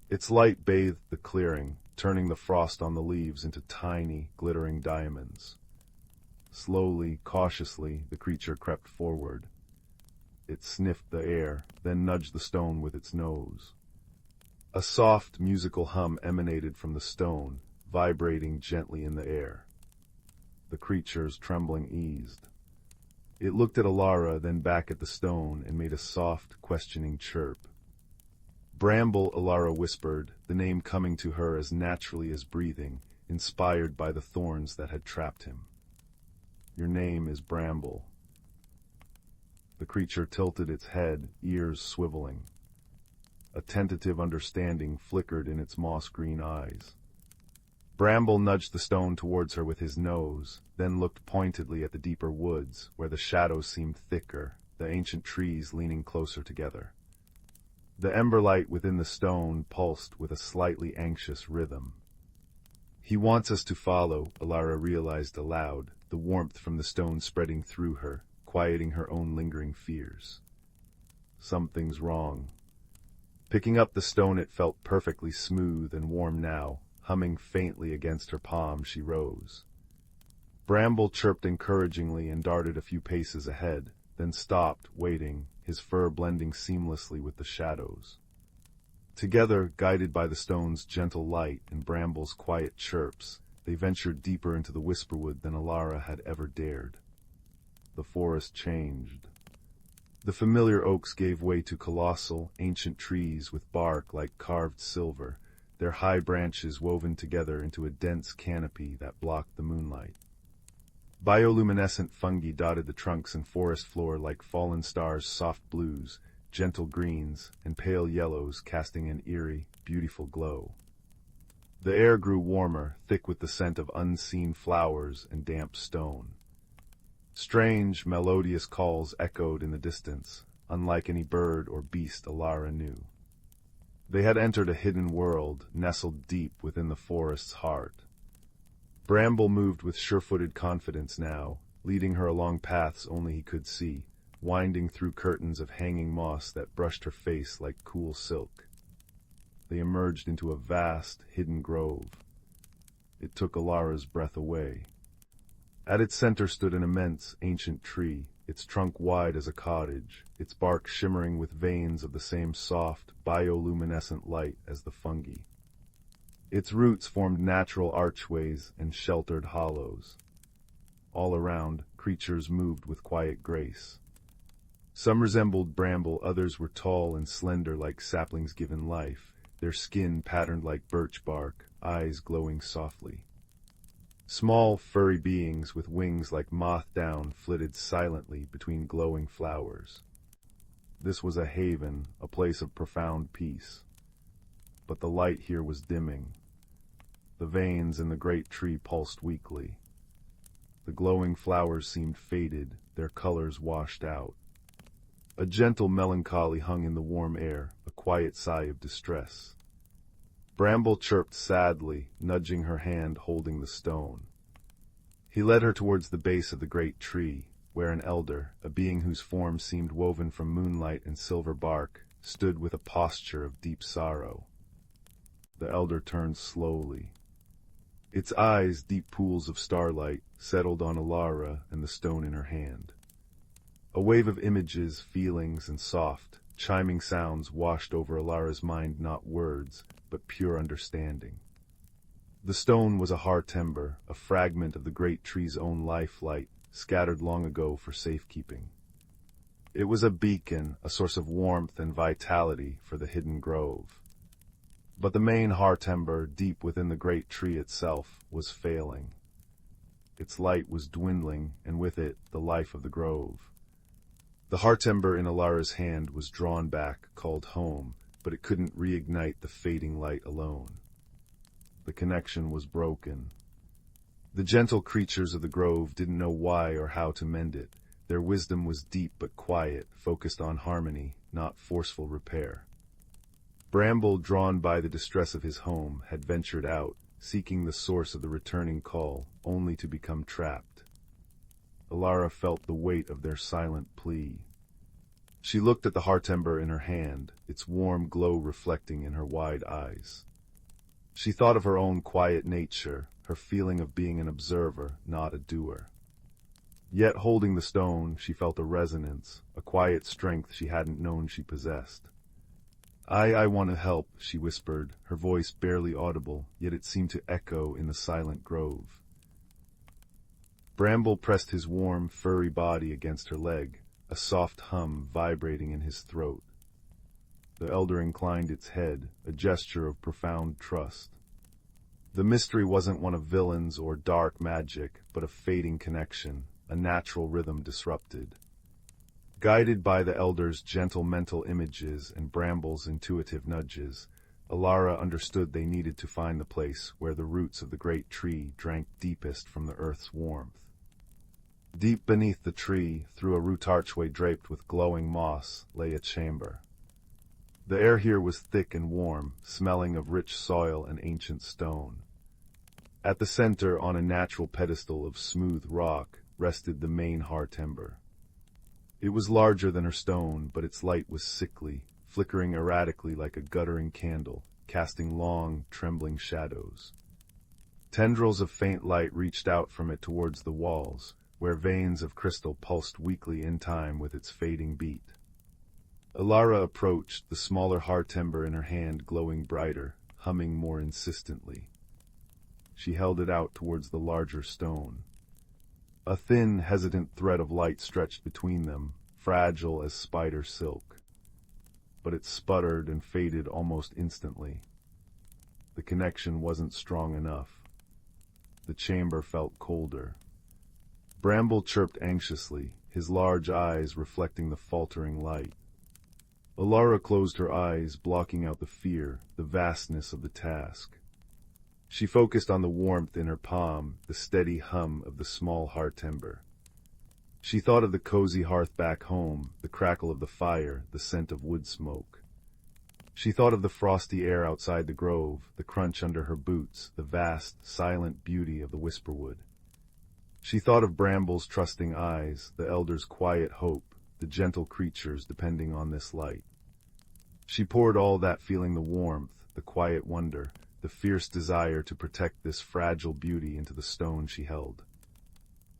S1: Its light bathed the clearing, turning the frost on the leaves into tiny, glittering diamonds. Slowly, cautiously, the creature crept forward. It sniffed the air, then nudged the stone with its nose. A soft, musical hum emanated from the stone, vibrating gently in the air. The creature's trembling eased. It looked at Alara, then back at the stone, and made a soft, questioning chirp. Bramble, Alara whispered, the name coming to her as naturally as breathing, inspired by the thorns that had trapped him. Your name is Bramble. The creature tilted its head, ears swiveling. A tentative understanding flickered in its moss-green eyes. Bramble nudged the stone towards her with his nose, then looked pointedly at the deeper woods, where the shadows seemed thicker, the ancient trees leaning closer together. The ember light within the stone pulsed with a slightly anxious rhythm. He wants us to follow, Alara realized aloud, the warmth from the stone spreading through her, quieting her own lingering fears. Something's wrong. Picking up the stone, it felt perfectly smooth and warm now. Humming faintly against her palm, she rose. Bramble chirped encouragingly and darted a few paces ahead, then stopped, waiting, his fur blending seamlessly with the shadows. Together, guided by the stone's gentle light and Bramble's quiet chirps, they ventured deeper into the whisperwood than Alara had ever dared. The forest changed. The familiar oaks gave way to colossal, ancient trees with bark like carved silver, their high branches woven together into a dense canopy that blocked the moonlight. Bioluminescent fungi dotted the trunks and forest floor like fallen stars' soft blues, gentle greens, and pale yellows casting an eerie, beautiful glow. The air grew warmer, thick with the scent of unseen flowers and damp stone. Strange, melodious calls echoed in the distance, unlike any bird or beast Alara knew. They had entered a hidden world, nestled deep within the forest's heart. Bramble moved with sure-footed confidence now, leading her along paths only he could see, winding through curtains of hanging moss that brushed her face like cool silk. They emerged into a vast, hidden grove. It took Alara's breath away. At its center stood an immense, ancient tree, its trunk wide as a cottage, its bark shimmering with veins of the same soft, bioluminescent light as the fungi. Its roots formed natural archways and sheltered hollows. All around, creatures moved with quiet grace. Some resembled Bramble, others were tall and slender like saplings given life, their skin patterned like birch bark, eyes glowing softly. Small, furry beings with wings like moth down flitted silently between glowing flowers. This was a haven, a place of profound peace. But the light here was dimming. The veins in the great tree pulsed weakly. The glowing flowers seemed faded, their colors washed out. A gentle melancholy hung in the warm air, a quiet sigh of distress. Bramble chirped sadly, nudging her hand holding the stone. He led her towards the base of the great tree, where an elder, a being whose form seemed woven from moonlight and silver bark, stood with a posture of deep sorrow. The elder turned slowly. Its eyes, deep pools of starlight, settled on Alara and the stone in her hand. A wave of images, feelings, and soft, chiming sounds washed over Alara's mind, not words, but pure understanding. The stone was a heartember, a fragment of the great tree's own life-light, scattered long ago for safekeeping. It was a beacon, a source of warmth and vitality for the hidden grove. But the main heartember, deep within the great tree itself, was failing. Its light was dwindling, and with it, the life of the grove. The heartember in Alara's hand was drawn back, called home, but it couldn't reignite the fading light alone. The connection was broken. The gentle creatures of the grove didn't know why or how to mend it. Their wisdom was deep but quiet, focused on harmony, not forceful repair. Bramble, drawn by the distress of his home, had ventured out, seeking the source of the returning call, only to become trapped. Alara felt the weight of their silent plea. She looked at the heartember in her hand, its warm glow reflecting in her wide eyes. She thought of her own quiet nature, her feeling of being an observer, not a doer. Yet holding the stone, she felt a resonance, a quiet strength she hadn't known she possessed. I want to help, she whispered, her voice barely audible, yet it seemed to echo in the silent grove. Bramble pressed his warm, furry body against her leg, a soft hum vibrating in his throat. The elder inclined its head, a gesture of profound trust. The mystery wasn't one of villains or dark magic, but a fading connection, a natural rhythm disrupted. Guided by the elder's gentle mental images and Bramble's intuitive nudges, Alara understood they needed to find the place where the roots of the great tree drank deepest from the earth's warmth. Deep beneath the tree, through a root archway draped with glowing moss, lay a chamber. The air here was thick and warm, smelling of rich soil and ancient stone. At the center, on a natural pedestal of smooth rock, rested the main hearth ember. It was larger than her stone, but its light was sickly, flickering erratically like a guttering candle, casting long, trembling shadows. Tendrils of faint light reached out from it towards the walls, where veins of crystal pulsed weakly in time with its fading beat. Alara approached, the smaller hearth ember in her hand glowing brighter, humming more insistently. She held it out towards the larger stone. A thin, hesitant thread of light stretched between them, fragile as spider silk. But it sputtered and faded almost instantly. The connection wasn't strong enough. The chamber felt colder. Bramble chirped anxiously, his large eyes reflecting the faltering light. Alara closed her eyes, blocking out the fear, the vastness of the task. She focused on the warmth in her palm, the steady hum of the small hearth ember. She thought of the cozy hearth back home, the crackle of the fire, the scent of wood smoke. She thought of the frosty air outside the grove, the crunch under her boots, the vast, silent beauty of the whisperwood. She thought of Bramble's trusting eyes, the elder's quiet hope, the gentle creatures depending on this light. She poured all that, feeling the warmth, the quiet wonder, the fierce desire to protect this fragile beauty into the stone she held.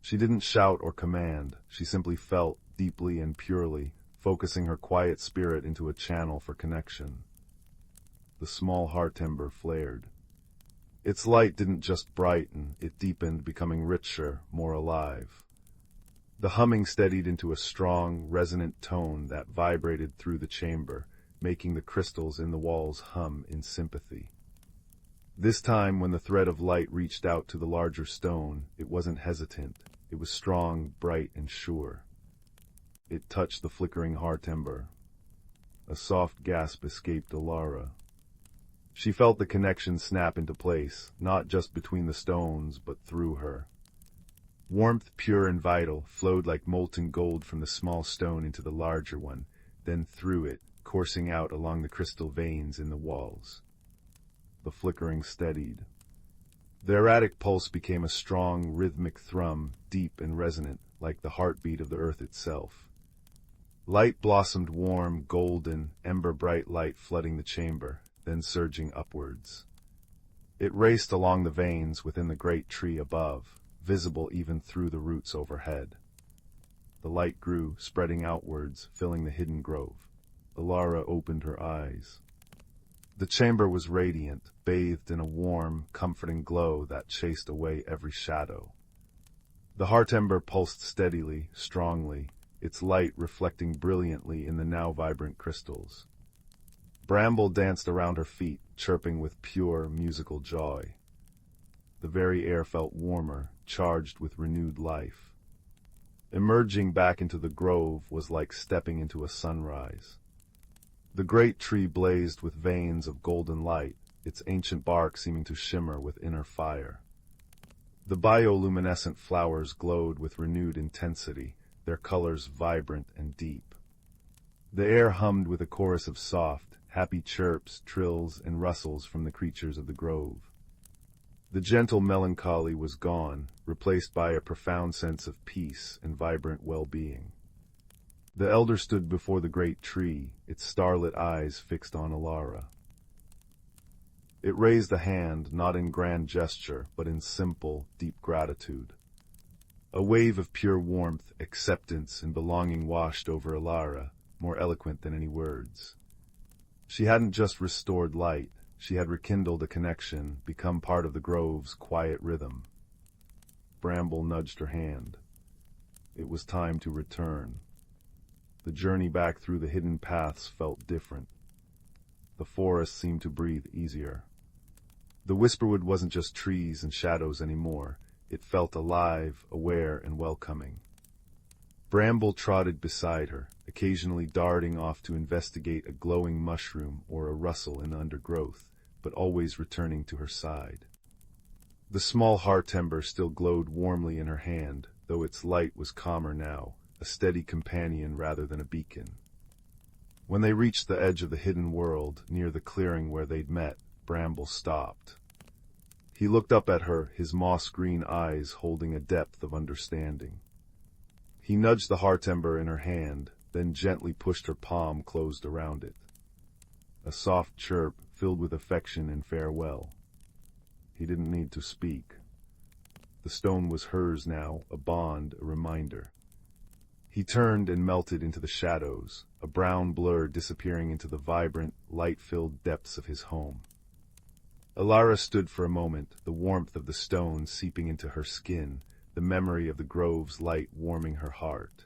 S1: She didn't shout or command, she simply felt, deeply and purely, focusing her quiet spirit into a channel for connection. The small hearth ember flared. Its light didn't just brighten, it deepened, becoming richer, more alive. The humming steadied into a strong, resonant tone that vibrated through the chamber, making the crystals in the walls hum in sympathy. This time, when the thread of light reached out to the larger stone, it wasn't hesitant. It was strong, bright, and sure. It touched the flickering hearth ember. A soft gasp escaped Alara. She felt the connection snap into place, not just between the stones, but through her. Warmth, pure and vital, flowed like molten gold from the small stone into the larger one, then through it, coursing out along the crystal veins in the walls. The flickering steadied. The erratic pulse became a strong, rhythmic thrum, deep and resonant, like the heartbeat of the earth itself. Light blossomed warm, golden, ember-bright light flooding the chamber, then surging upwards. It raced along the veins within the great tree above, visible even through the roots overhead. The light grew, spreading outwards, filling the hidden grove. Alara opened her eyes. The chamber was radiant, bathed in a warm, comforting glow that chased away every shadow. The hearth ember pulsed steadily, strongly, its light reflecting brilliantly in the now vibrant crystals. Bramble danced around her feet, chirping with pure, musical joy. The very air felt warmer, charged with renewed life. Emerging back into the grove was like stepping into a sunrise. The great tree blazed with veins of golden light, its ancient bark seeming to shimmer with inner fire. The bioluminescent flowers glowed with renewed intensity, their colors vibrant and deep. The air hummed with a chorus of soft, happy chirps, trills, and rustles from the creatures of the grove. The gentle melancholy was gone, replaced by a profound sense of peace and vibrant well-being. The elder stood before the great tree, its starlit eyes fixed on Alara. It raised a hand, not in grand gesture, but in simple, deep gratitude. A wave of pure warmth, acceptance, and belonging washed over Alara, more eloquent than any words. She hadn't just restored light, she had rekindled a connection, become part of the grove's quiet rhythm. Bramble nudged her hand. It was time to return. The journey back through the hidden paths felt different. The forest seemed to breathe easier. The Whisperwood wasn't just trees and shadows anymore. It felt alive, aware, and welcoming. Bramble trotted beside her, occasionally darting off to investigate a glowing mushroom or a rustle in the undergrowth, but always returning to her side. The small heart ember still glowed warmly in her hand, though its light was calmer now, a steady companion rather than a beacon. When they reached the edge of the hidden world, near the clearing where they'd met, Bramble stopped. He looked up at her, his moss-green eyes holding a depth of understanding. He nudged the heart ember in her hand, then gently pushed her palm closed around it. A soft chirp filled with affection and farewell. He didn't need to speak. The stone was hers now, a bond, a reminder. He turned and melted into the shadows, a brown blur disappearing into the vibrant, light-filled depths of his home. Alara stood for a moment, the warmth of the stone seeping into her skin, the memory of the grove's light warming her heart.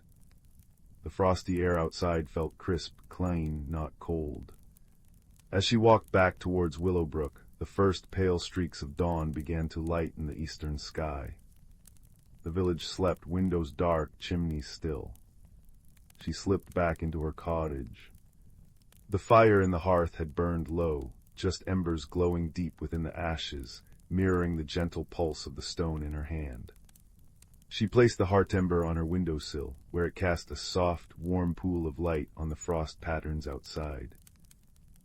S1: The frosty air outside felt crisp, clean, not cold. As she walked back towards Willowbrook, the first pale streaks of dawn began to lighten the eastern sky. The village slept, windows dark, chimneys still. She slipped back into her cottage. The fire in the hearth had burned low, just embers glowing deep within the ashes, mirroring the gentle pulse of the stone in her hand. She placed the heart ember on her windowsill, where it cast a soft, warm pool of light on the frost patterns outside.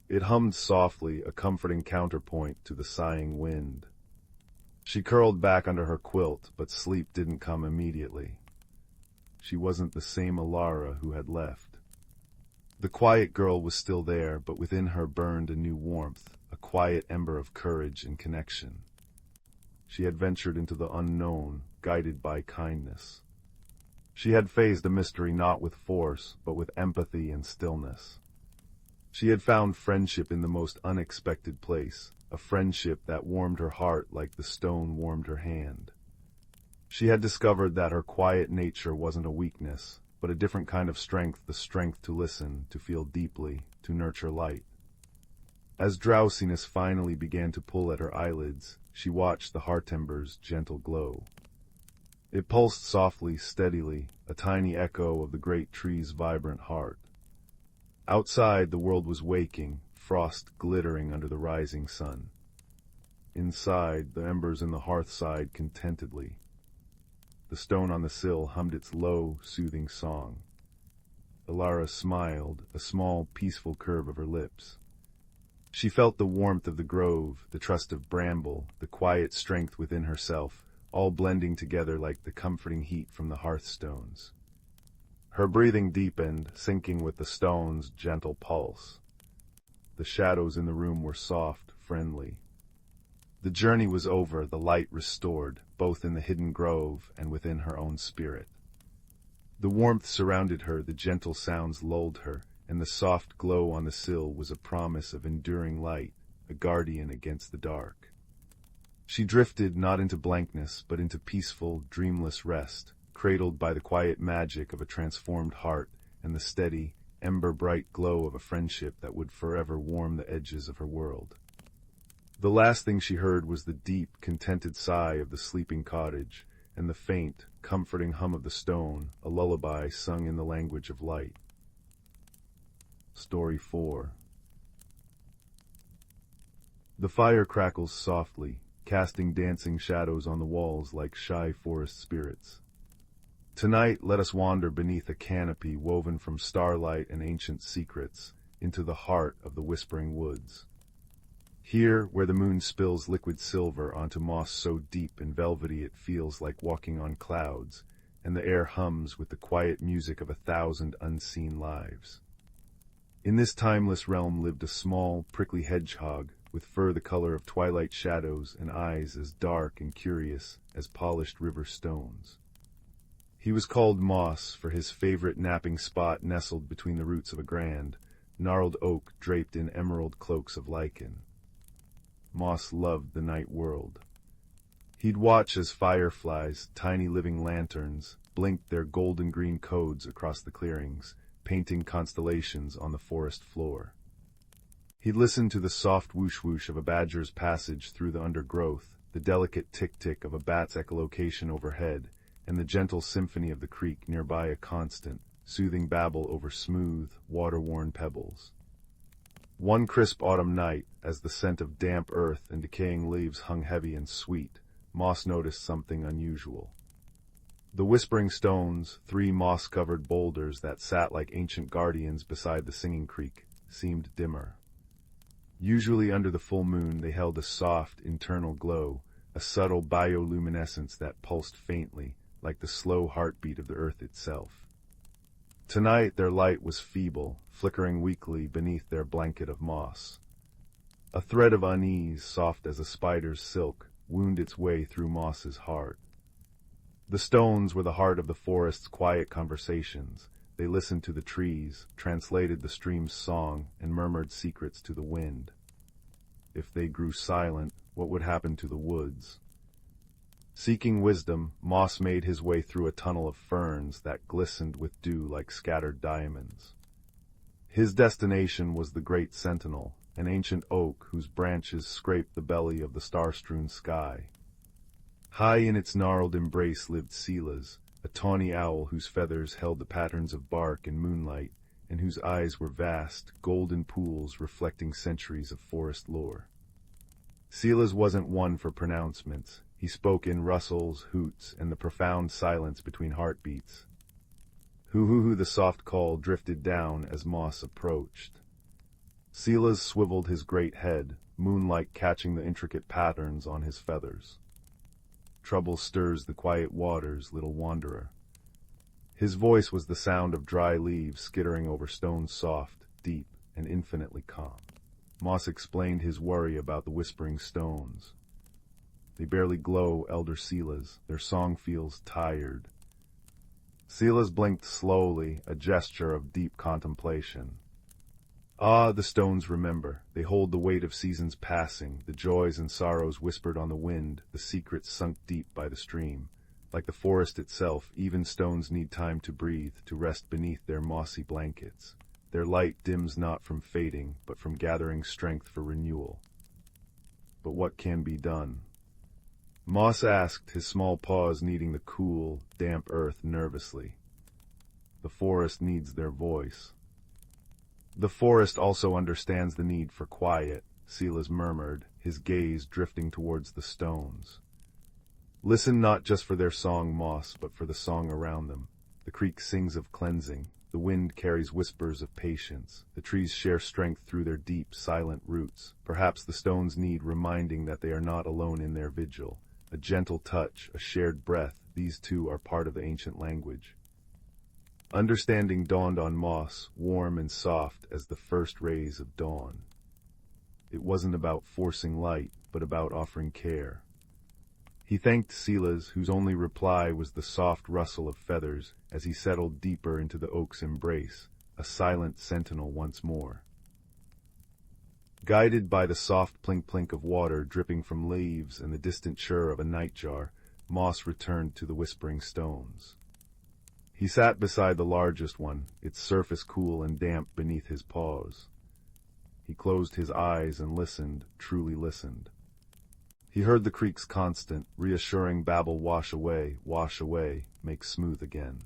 S1: It hummed softly, a comforting counterpoint to the sighing wind. She curled back under her quilt, but sleep didn't come immediately. She wasn't the same Alara who had left. The quiet girl was still there, but within her burned a new warmth, a quiet ember of courage and connection. She had ventured into the unknown, guided by kindness. She had faced the mystery not with force, but with empathy and stillness. She had found friendship in the most unexpected place, a friendship that warmed her heart like the stone warmed her hand. She had discovered that her quiet nature wasn't a weakness, but a different kind of strength, the strength to listen, to feel deeply, to nurture light. As drowsiness finally began to pull at her eyelids, she watched the heart ember's gentle glow. It pulsed softly, steadily, a tiny echo of the great tree's vibrant heart. Outside, the world was waking, frost glittering under the rising sun. Inside, the embers in the hearth sighed contentedly. The stone on the sill hummed its low, soothing song. Alara smiled, a small, peaceful curve of her lips. She felt the warmth of the grove, the trust of Bramble, the quiet strength within herself, all blending together like the comforting heat from the hearthstones. Her breathing deepened, syncing with the stone's gentle pulse. The shadows in the room were soft, friendly. The journey was over, the light restored, both in the hidden grove and within her own spirit. The warmth surrounded her, the gentle sounds lulled her, and the soft glow on the sill was a promise of enduring light, a guardian against the dark. She drifted not into blankness, but into peaceful, dreamless rest, cradled by the quiet magic of a transformed heart and the steady, ember-bright glow of a friendship that would forever warm the edges of her world. The last thing she heard was the deep, contented sigh of the sleeping cottage, and the faint, comforting hum of the stone, a lullaby sung in the language of light. Story 4. The fire crackles softly, casting dancing shadows on the walls like shy forest spirits. Tonight, let us wander beneath a canopy woven from starlight and ancient secrets, into the heart of the whispering woods. Here, where the moon spills liquid silver onto moss so deep and velvety it feels like walking on clouds, and the air hums with the quiet music of 1,000 unseen lives. In this timeless realm lived a small, prickly hedgehog, with fur the color of twilight shadows and eyes as dark and curious as polished river stones. He was called Moss for his favorite napping spot nestled between the roots of a grand, gnarled oak draped in emerald cloaks of lichen. Moss loved the night world. He'd watch as fireflies, tiny living lanterns, blinked their golden-green codes across the clearings, painting constellations on the forest floor. He'd listen to the soft whoosh-whoosh of a badger's passage through the undergrowth, the delicate tick-tick of a bat's echolocation overhead, and the gentle symphony of the creek nearby, a constant, soothing babble over smooth, water-worn pebbles. One crisp autumn night, as the scent of damp earth and decaying leaves hung heavy and sweet, Moss noticed something unusual. The whispering stones, 3 moss-covered boulders that sat like ancient guardians beside the singing creek, seemed dimmer. Usually under the full moon they held a soft, internal glow, a subtle bioluminescence that pulsed faintly, like the slow heartbeat of the earth itself. Tonight their light was feeble, flickering weakly beneath their blanket of moss. A thread of unease, soft as a spider's silk, wound its way through Moss's heart. The stones were the heart of the forest's quiet conversations. They listened to the trees, translated the stream's song, and murmured secrets to the wind. If they grew silent, what would happen to the woods? Seeking wisdom, Moss made his way through a tunnel of ferns that glistened with dew like scattered diamonds. His destination was the Great Sentinel, an ancient oak whose branches scraped the belly of the star-strewn sky. High in its gnarled embrace lived Silas, a tawny owl whose feathers held the patterns of bark and moonlight, and whose eyes were vast, golden pools reflecting centuries of forest lore. Silas wasn't one for pronouncements. He spoke in rustles, hoots, and the profound silence between heartbeats. Hoo-hoo-hoo, the soft call drifted down as Moss approached. Silas swiveled his great head, moonlight catching the intricate patterns on his feathers. Trouble stirs the quiet waters, little wanderer. His voice was the sound of dry leaves skittering over stones, soft, deep, and infinitely calm. Moss explained his worry about the whispering stones. They barely glow, Elder Silas. Their song feels tired. Silas blinked slowly, a gesture of deep contemplation. Ah, the stones remember. They hold the weight of seasons passing, the joys and sorrows whispered on the wind, the secrets sunk deep by the stream. Like the forest itself, even stones need time to breathe, to rest beneath their mossy blankets. Their light dims not from fading, but from gathering strength for renewal. But what can be done? Moss asked, his small paws kneading the cool, damp earth nervously. The forest needs their voice. The forest also understands the need for quiet, Silas murmured, his gaze drifting towards the stones. Listen not just for their song, Moss, but for the song around them. The creek sings of cleansing. The wind carries whispers of patience. The trees share strength through their deep, silent roots. Perhaps the stones need reminding that they are not alone in their vigil. A gentle touch, a shared breath, these two are part of the ancient language. Understanding dawned on Moss, warm and soft as the first rays of dawn. It wasn't about forcing light, but about offering care. He thanked Silas, whose only reply was the soft rustle of feathers as he settled deeper into the oak's embrace, a silent sentinel once more. Guided by the soft plink-plink of water dripping from leaves and the distant chirr of a nightjar, Moss returned to the whispering stones. He sat beside the largest one, its surface cool and damp beneath his paws. He closed his eyes and listened, truly listened. He heard the creek's constant, reassuring babble wash away, make smooth again.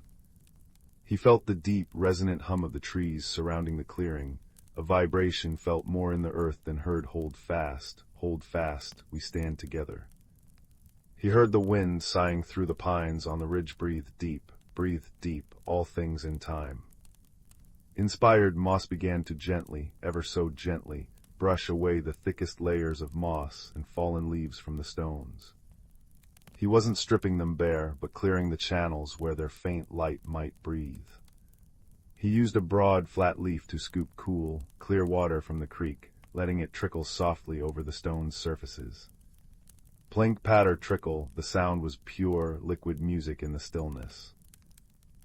S1: He felt the deep, resonant hum of the trees surrounding the clearing, a vibration felt more in the earth than heard hold fast, we stand together. He heard the wind sighing through the pines on the ridge, breathe deep, all things in time. Inspired, Moss began to gently, ever so gently, brush away the thickest layers of moss and fallen leaves from the stones. He wasn't stripping them bare, but clearing the channels where their faint light might breathe. He used a broad, flat leaf to scoop cool, clear water from the creek, letting it trickle softly over the stone's surfaces. Plink, patter, trickle, the sound was pure, liquid music in the stillness.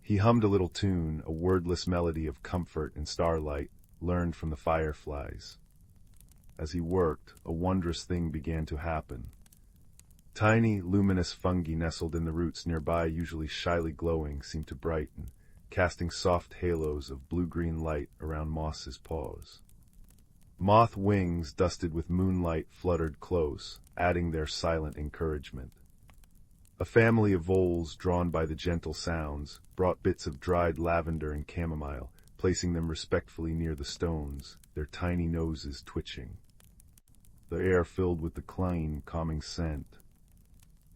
S1: He hummed a little tune, a wordless melody of comfort and starlight, learned from the fireflies. As he worked, a wondrous thing began to happen. Tiny, luminous fungi nestled in the roots nearby, usually shyly glowing, seemed to brighten, casting soft halos of blue-green light around Moss's paws. Moth wings dusted with moonlight fluttered close, adding their silent encouragement. A family of voles, drawn by the gentle sounds, brought bits of dried lavender and chamomile, placing them respectfully near the stones, their tiny noses twitching. The air filled with the clean, calming scent.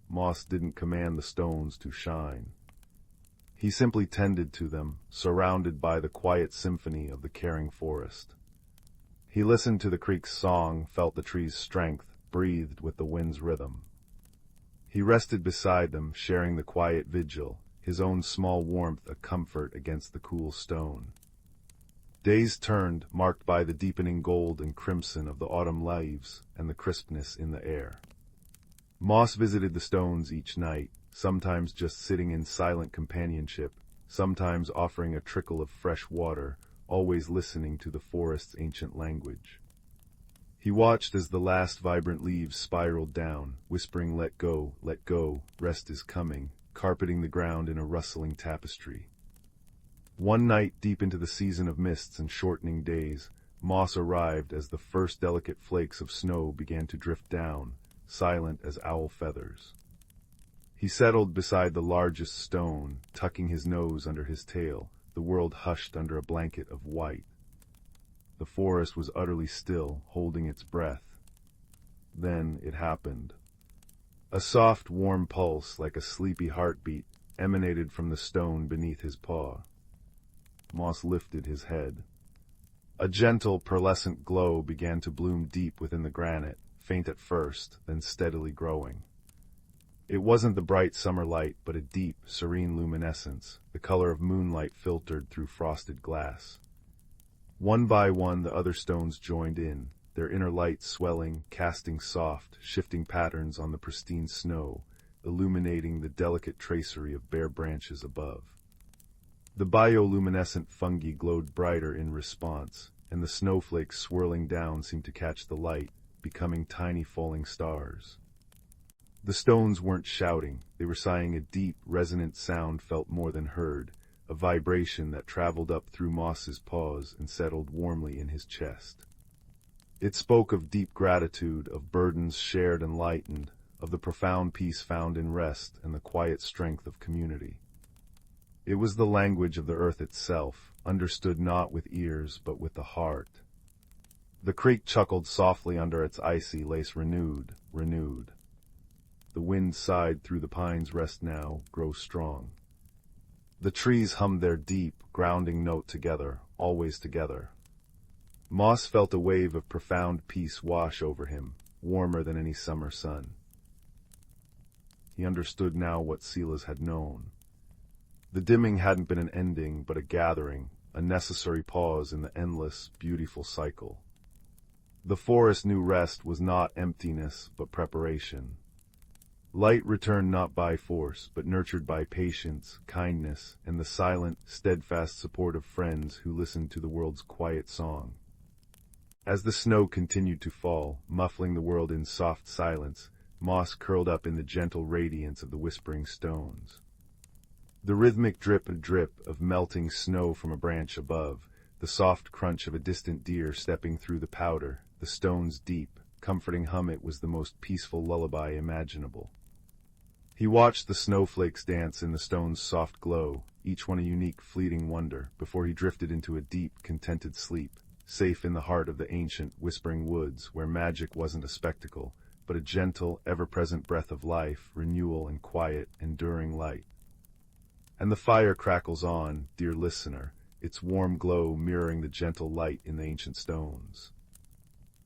S1: Moss didn't command the stones to shine. He simply tended to them, surrounded by the quiet symphony of the caring forest. He listened to the creek's song, felt the tree's strength, breathed with the wind's rhythm. He rested beside them, sharing the quiet vigil, his own small warmth a comfort against the cool stone. Days turned, marked by the deepening gold and crimson of the autumn leaves and the crispness in the air. Moss visited the stones each night, sometimes just sitting in silent companionship, sometimes offering a trickle of fresh water, always listening to the forest's ancient language. He watched as the last vibrant leaves spiraled down, whispering, let go, rest is coming," carpeting the ground in a rustling tapestry. One night, deep into the season of mists and shortening days, Moss arrived as the first delicate flakes of snow began to drift down, silent as owl feathers. He settled beside the largest stone, tucking his nose under his tail, the world hushed under a blanket of white. The forest was utterly still, holding its breath. Then it happened. A soft, warm pulse, like a sleepy heartbeat, emanated from the stone beneath his paw. Moss lifted his head. A gentle, pearlescent glow began to bloom deep within the granite, faint at first, then steadily growing. It wasn't the bright summer light, but a deep, serene luminescence, the color of moonlight filtered through frosted glass. One by one, the other stones joined in, their inner lights swelling, casting soft, shifting patterns on the pristine snow, illuminating the delicate tracery of bare branches above. The bioluminescent fungi glowed brighter in response, and the snowflakes swirling down seemed to catch the light, becoming tiny falling stars. The stones weren't shouting, they were sighing a deep, resonant sound felt more than heard, a vibration that traveled up through Moss's paws and settled warmly in his chest. It spoke of deep gratitude, of burdens shared and lightened, of the profound peace found in rest and the quiet strength of community. It was the language of the earth itself, understood not with ears but with the heart. The creek chuckled softly under its icy lace, renewed. The wind sighed through the pines, rest now, grow strong. The trees hummed their deep, grounding note together, always together. Moss felt a wave of profound peace wash over him, warmer than any summer sun. He understood now what Silas had known. The dimming hadn't been an ending, but a gathering, a necessary pause in the endless, beautiful cycle. The forest knew rest was not emptiness, but preparation. Light returned not by force, but nurtured by patience, kindness, and the silent, steadfast support of friends who listened to the world's quiet song. As the snow continued to fall, muffling the world in soft silence, Moss curled up in the gentle radiance of the whispering stones. The rhythmic drip and drip of melting snow from a branch above, the soft crunch of a distant deer stepping through the powder, the stone's deep, comforting hum, it was the most peaceful lullaby imaginable. He watched the snowflakes dance in the stone's soft glow, each one a unique, fleeting wonder, before he drifted into a deep, contented sleep, safe in the heart of the ancient, whispering woods, where magic wasn't a spectacle, but a gentle, ever-present breath of life, renewal and quiet, enduring light. And the fire crackles on, dear listener, its warm glow mirroring the gentle light in the ancient stones.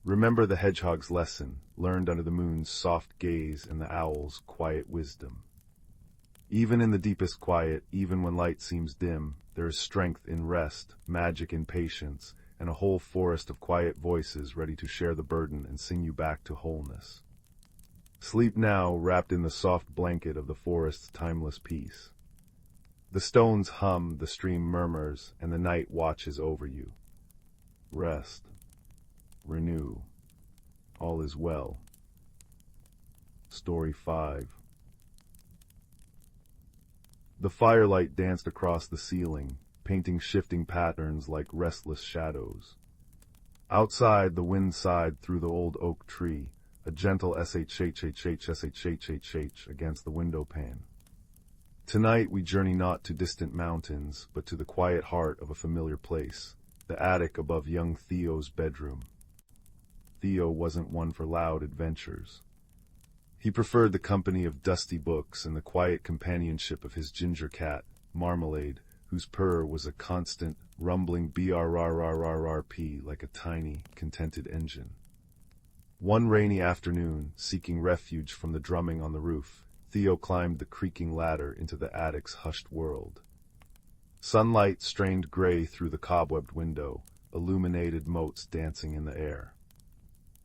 S1: Remember the hedgehog's lesson, learned under the moon's soft gaze and the owl's quiet wisdom. Even in the deepest quiet, even when light seems dim, there is strength in rest, magic in patience, and a whole forest of quiet voices ready to share the burden and sing you back to wholeness. Sleep now, wrapped in the soft blanket of the forest's timeless peace. The stones hum, the stream murmurs, and the night watches over you. rest, renew. All is well. Story 5. The firelight danced across the ceiling, painting shifting patterns like restless shadows. Outside, the wind sighed through the old oak tree, a gentle shhhhshhhh against the window pane. Tonight we journey not to distant mountains, but to the quiet heart of a familiar place, the attic above young Theo's bedroom. Theo wasn't one for loud adventures. He preferred the company of dusty books and the quiet companionship of his ginger cat, Marmalade, whose purr was a constant, rumbling brrrrrrp like a tiny, contented engine. One rainy afternoon, seeking refuge from the drumming on the roof, Theo climbed the creaking ladder into the attic's hushed world. Sunlight strained gray through the cobwebbed window, illuminated motes dancing in the air.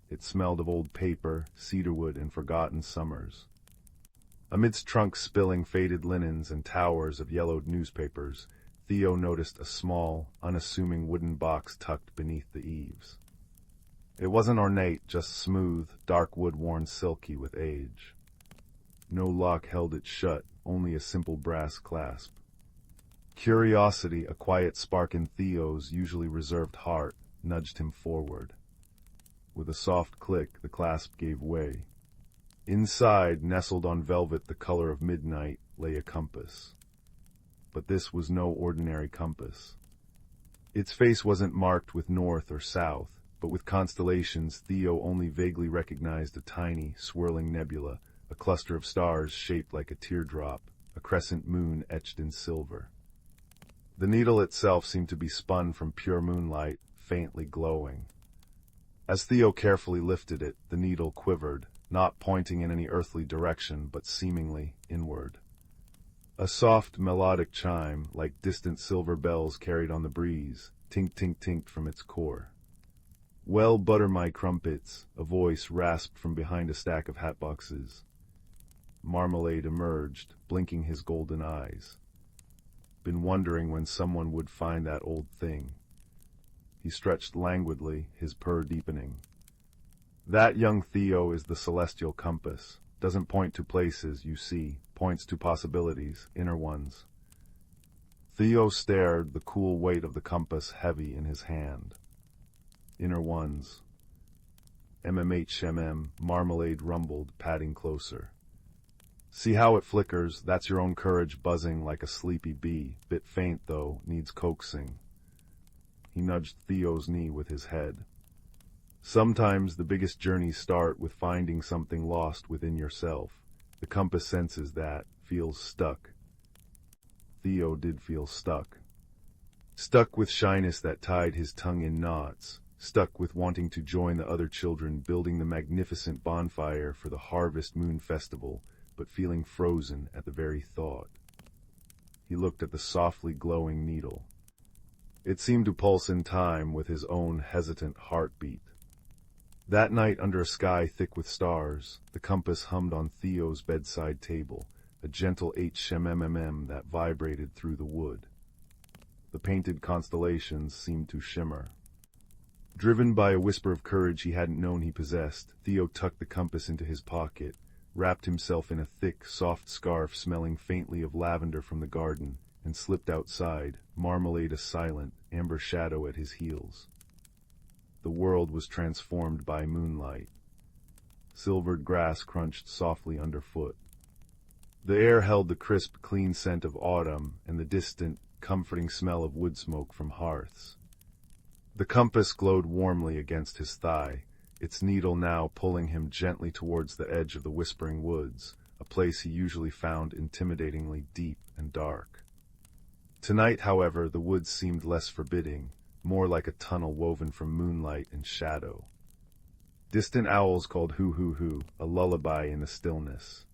S1: It smelled of old paper, cedarwood, and forgotten summers. Amidst trunks spilling faded linens and towers of yellowed newspapers, Theo noticed a small, unassuming wooden box tucked beneath the eaves. It wasn't ornate, just smooth, dark wood worn silky with age. No lock held it shut, only a simple brass clasp. Curiosity, a quiet spark in Theo's usually reserved heart, nudged him forward. With a soft click, the clasp gave way. Inside, nestled on velvet the color of midnight, lay a compass. But this was no ordinary compass. Its face wasn't marked with north or south, but with constellations Theo only vaguely recognized a tiny, swirling nebula, a cluster of stars shaped like a teardrop, a crescent moon etched in silver. The needle itself seemed to be spun from pure moonlight, faintly glowing. As Theo carefully lifted it, the needle quivered, not pointing in any earthly direction, but seemingly inward. A soft, melodic chime, like distant silver bells carried on the breeze, tink-tink-tinked from its core. "Well, butter my crumpets," a voice rasped from behind a stack of hatboxes. Marmalade emerged, blinking his golden eyes. Been wondering when someone would find that old thing. He stretched languidly, his purr deepening. That, young Theo, is the celestial compass. Doesn't point to places, you see, points to possibilities, inner ones. Theo stared, the cool weight of the compass heavy in his hand. Inner ones. Marmalade rumbled, padding closer. See how it flickers, that's your own courage buzzing like a sleepy bee, bit faint though, needs coaxing. He nudged Theo's knee with his head. Sometimes the biggest journeys start with finding something lost within yourself. The compass senses that, feels stuck. Theo did feel stuck. Stuck with shyness that tied his tongue in knots, stuck with wanting to join the other children building the magnificent bonfire for the Harvest Moon Festival, but feeling frozen at the very thought. He looked at the softly glowing needle. It seemed to pulse in time with his own hesitant heartbeat. That night under a sky thick with stars, the compass hummed on Theo's bedside table, a gentle HMMM that vibrated through the wood. The painted constellations seemed to shimmer. Driven by a whisper of courage he hadn't known he possessed, Theo tucked the compass into his pocket, wrapped himself in a thick, soft scarf smelling faintly of lavender from the garden, and slipped outside, Marmalade a silent, amber shadow at his heels. The world was transformed by moonlight. Silvered grass crunched softly underfoot. The air held the crisp, clean scent of autumn and the distant, comforting smell of wood smoke from hearths. The compass glowed warmly against his thigh, its needle now pulling him gently towards the edge of the whispering woods, a place he usually found intimidatingly deep and dark. Tonight, however, the woods seemed less forbidding, more like a tunnel woven from moonlight and shadow. Distant owls called hoo-hoo-hoo, a lullaby in the stillness.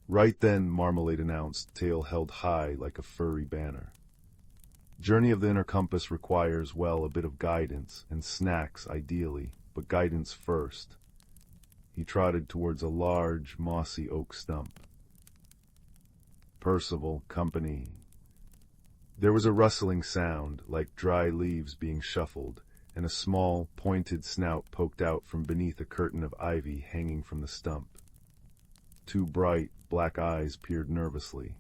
S1: Right then, Marmalade announced, tail held high like a furry banner. Journey of the inner compass requires, well, a bit of guidance, and snacks ideally, but guidance first. He trotted towards a large, mossy oak stump. Percival, company. There was a rustling sound, like dry leaves being shuffled, and a small, pointed snout poked out from beneath a curtain of ivy hanging from the stump. Two bright, black eyes peered nervously.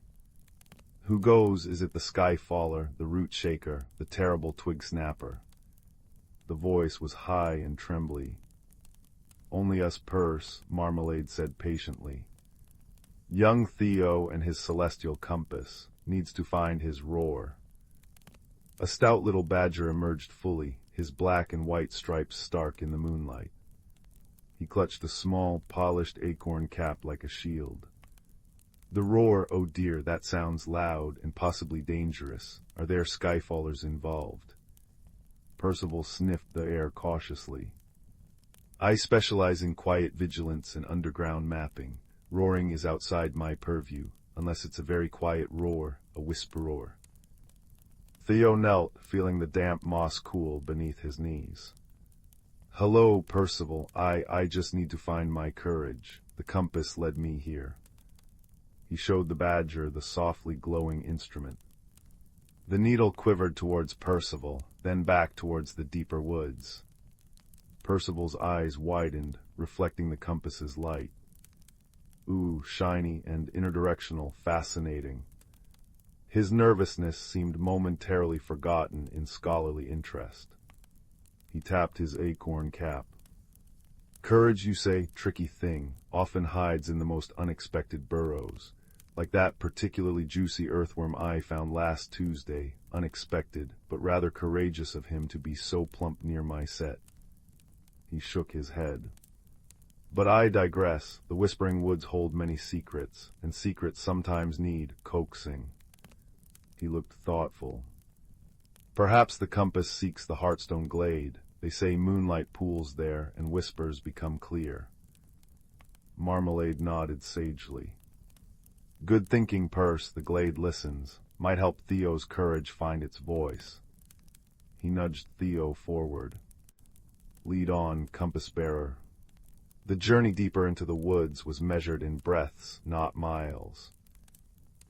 S1: "Who goes? Is it the sky-faller, the root-shaker, the terrible twig-snapper?" The voice was high and trembly. "Only us Purse," Marmalade said patiently. "Young Theo and his celestial compass needs to find his roar." A stout little badger emerged fully, his black and white stripes stark in the moonlight. He clutched a small, polished acorn cap like a shield. "The roar, oh dear, that sounds loud and possibly dangerous. Are there skyfallers involved?" Percival sniffed the air cautiously. "I specialize in quiet vigilance and underground mapping. Roaring is outside my purview, unless it's a very quiet roar, a whisper roar." Theo knelt, feeling the damp moss cool beneath his knees. "Hello, Percival. I just need to find my courage. The compass led me here." He showed the badger the softly glowing instrument. The needle quivered towards Percival, then back towards the deeper woods. Percival's eyes widened, reflecting the compass's light. Ooh, shiny and interdirectional, fascinating. His nervousness seemed momentarily forgotten in scholarly interest. He tapped his acorn cap. "Courage, you say? Tricky thing. Often hides in the most unexpected burrows. Like that particularly juicy earthworm I found last Tuesday. Unexpected, but rather courageous of him to be so plump near my set." He shook his head. "But I digress. The Whispering Woods hold many secrets, and secrets sometimes need coaxing." He looked thoughtful. "Perhaps the compass seeks the Hearthstone glade. They say moonlight pools there, and whispers become clear." Marmalade nodded sagely. "Good thinking, Purse. The glade listens. Might help Theo's courage find its voice." He nudged Theo forward. "Lead on, compass-bearer." The journey deeper into the woods was measured in breaths, not miles.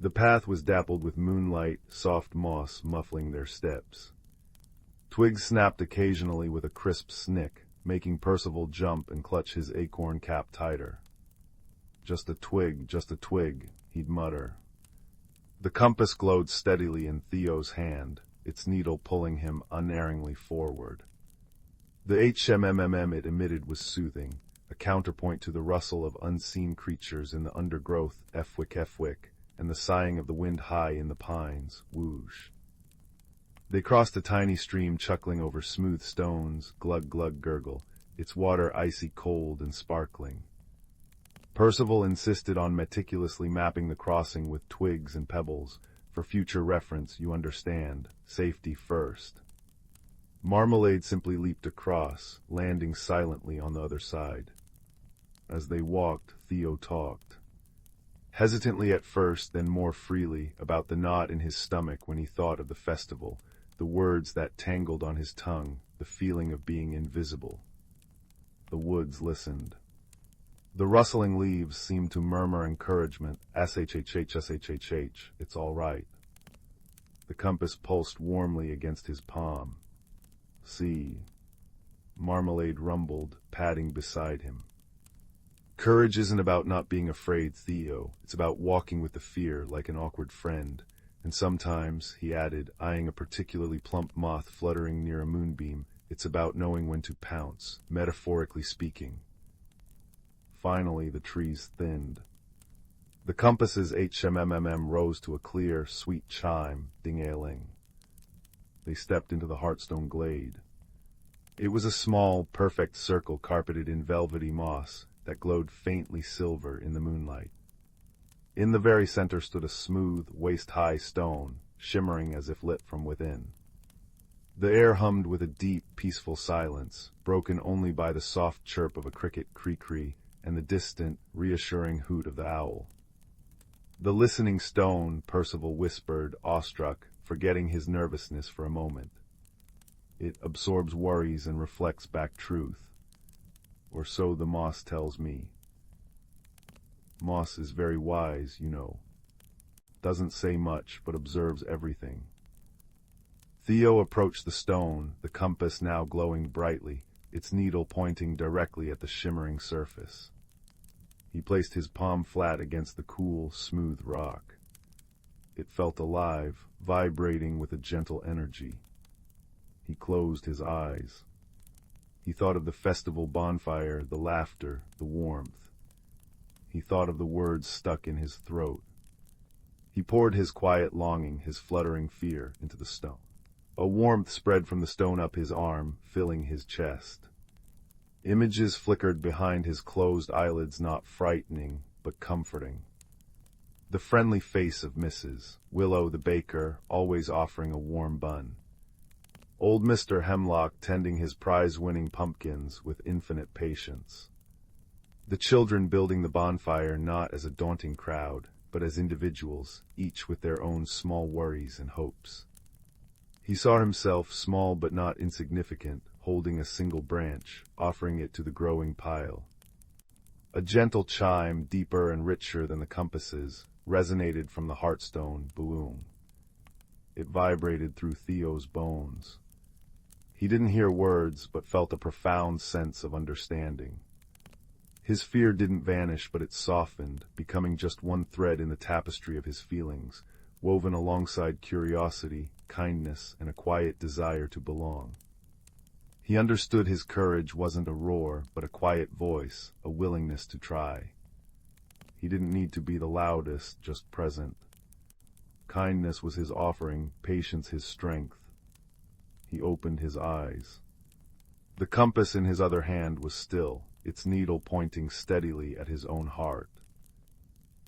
S1: The path was dappled with moonlight, soft moss muffling their steps. Twigs snapped occasionally with a crisp snick, making Percival jump and clutch his acorn cap tighter. Just a twig," he'd mutter. The compass glowed steadily in Theo's hand, its needle pulling him unerringly forward. The HMMM it emitted was soothing, a counterpoint to the rustle of unseen creatures in the undergrowth, efwick, and the sighing of the wind high in the pines, whoosh. They crossed a tiny stream chuckling over smooth stones, glug gurgle, its water icy cold and sparkling. Percival insisted on meticulously mapping the crossing with twigs and pebbles. For future reference, you understand, safety first. Marmalade simply leaped across, landing silently on the other side. As they walked, Theo talked. Hesitantly at first, then more freely, about the knot in his stomach when he thought of the festival, the words that tangled on his tongue, the feeling of being invisible. The woods listened. The rustling leaves seemed to murmur encouragement, "SHHH, it's all right." The compass pulsed warmly against his palm. "See," Marmalade rumbled, padding beside him. "Courage isn't about not being afraid, Theo. It's about walking with the fear like an awkward friend. And sometimes," he added, eyeing a particularly plump moth fluttering near a moonbeam, "it's about knowing when to pounce, metaphorically speaking." Finally, the trees thinned. The compass's HMMM rose to a clear, sweet chime, ding-a-ling. They stepped into the Hearthstone glade. It was a small, perfect circle carpeted in velvety moss that glowed faintly silver in the moonlight. In the very center stood a smooth, waist-high stone, shimmering as if lit from within. The air hummed with a deep, peaceful silence, broken only by the soft chirp of a cricket cree-cree and the distant, reassuring hoot of the owl. "The listening stone," Percival whispered, awestruck, forgetting his nervousness for a moment. "It absorbs worries and reflects back truth. Or so the moss tells me. Moss is very wise, you know. Doesn't say much, but observes everything." Theo approached the stone, the compass now glowing brightly, its needle pointing directly at the shimmering surface. He placed his palm flat against the cool, smooth rock. It felt alive, vibrating with a gentle energy. He closed his eyes. He thought of the festival bonfire, the laughter, the warmth. He thought of the words stuck in his throat. He poured his quiet longing, his fluttering fear, into the stone. A warmth spread from the stone up his arm, filling his chest. Images flickered behind his closed eyelids, not frightening, but comforting. The friendly face of Mrs. Willow the baker, always offering a warm bun. Old Mr. Hemlock tending his prize-winning pumpkins with infinite patience. The children building the bonfire not as a daunting crowd, but as individuals, each with their own small worries and hopes. He saw himself, small but not insignificant, holding a single branch, offering it to the growing pile. A gentle chime, deeper and richer than the compasses, resonated from the Hearthstone boom. It vibrated through Theo's bones. He didn't hear words, but felt a profound sense of understanding. His fear didn't vanish, but it softened, becoming just one thread in the tapestry of his feelings, woven alongside curiosity, kindness, and a quiet desire to belong. He understood his courage wasn't a roar, but a quiet voice, a willingness to try. He didn't need to be the loudest, just present. Kindness was his offering, patience his strength. He opened his eyes. The compass in his other hand was still, its needle pointing steadily at his own heart.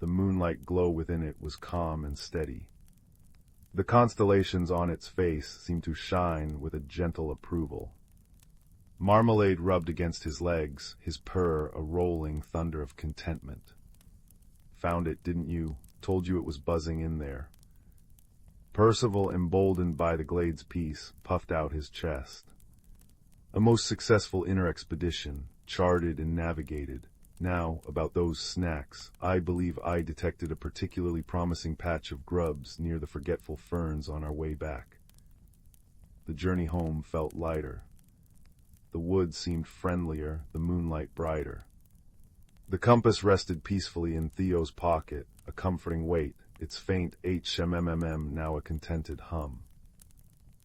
S1: The moonlight glow within it was calm and steady. The constellations on its face seemed to shine with a gentle approval. Marmalade rubbed against his legs, his purr a rolling thunder of contentment. Found it, didn't you? Told you it was buzzing in there. Percival, emboldened by the glade's peace, puffed out his chest. A most successful inner expedition, charted and navigated. Now, about those snacks, I believe I detected a particularly promising patch of grubs near the forgetful ferns on our way back. The journey home felt lighter. The woods seemed friendlier, the moonlight brighter. The compass rested peacefully in Theo's pocket, a comforting weight, its faint HMMM now a contented hum.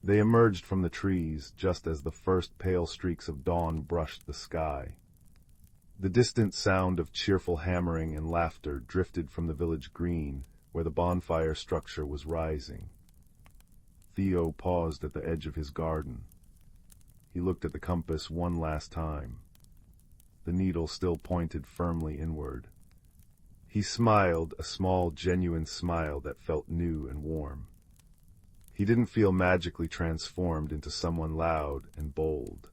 S1: They emerged from the trees just as the first pale streaks of dawn brushed the sky. The distant sound of cheerful hammering and laughter drifted from the village green, where the bonfire structure was rising. Theo paused at the edge of his garden. He looked at the compass one last time. The needle still pointed firmly inward. He smiled, a small, genuine smile that felt new and warm. He didn't feel magically transformed into someone loud and bold.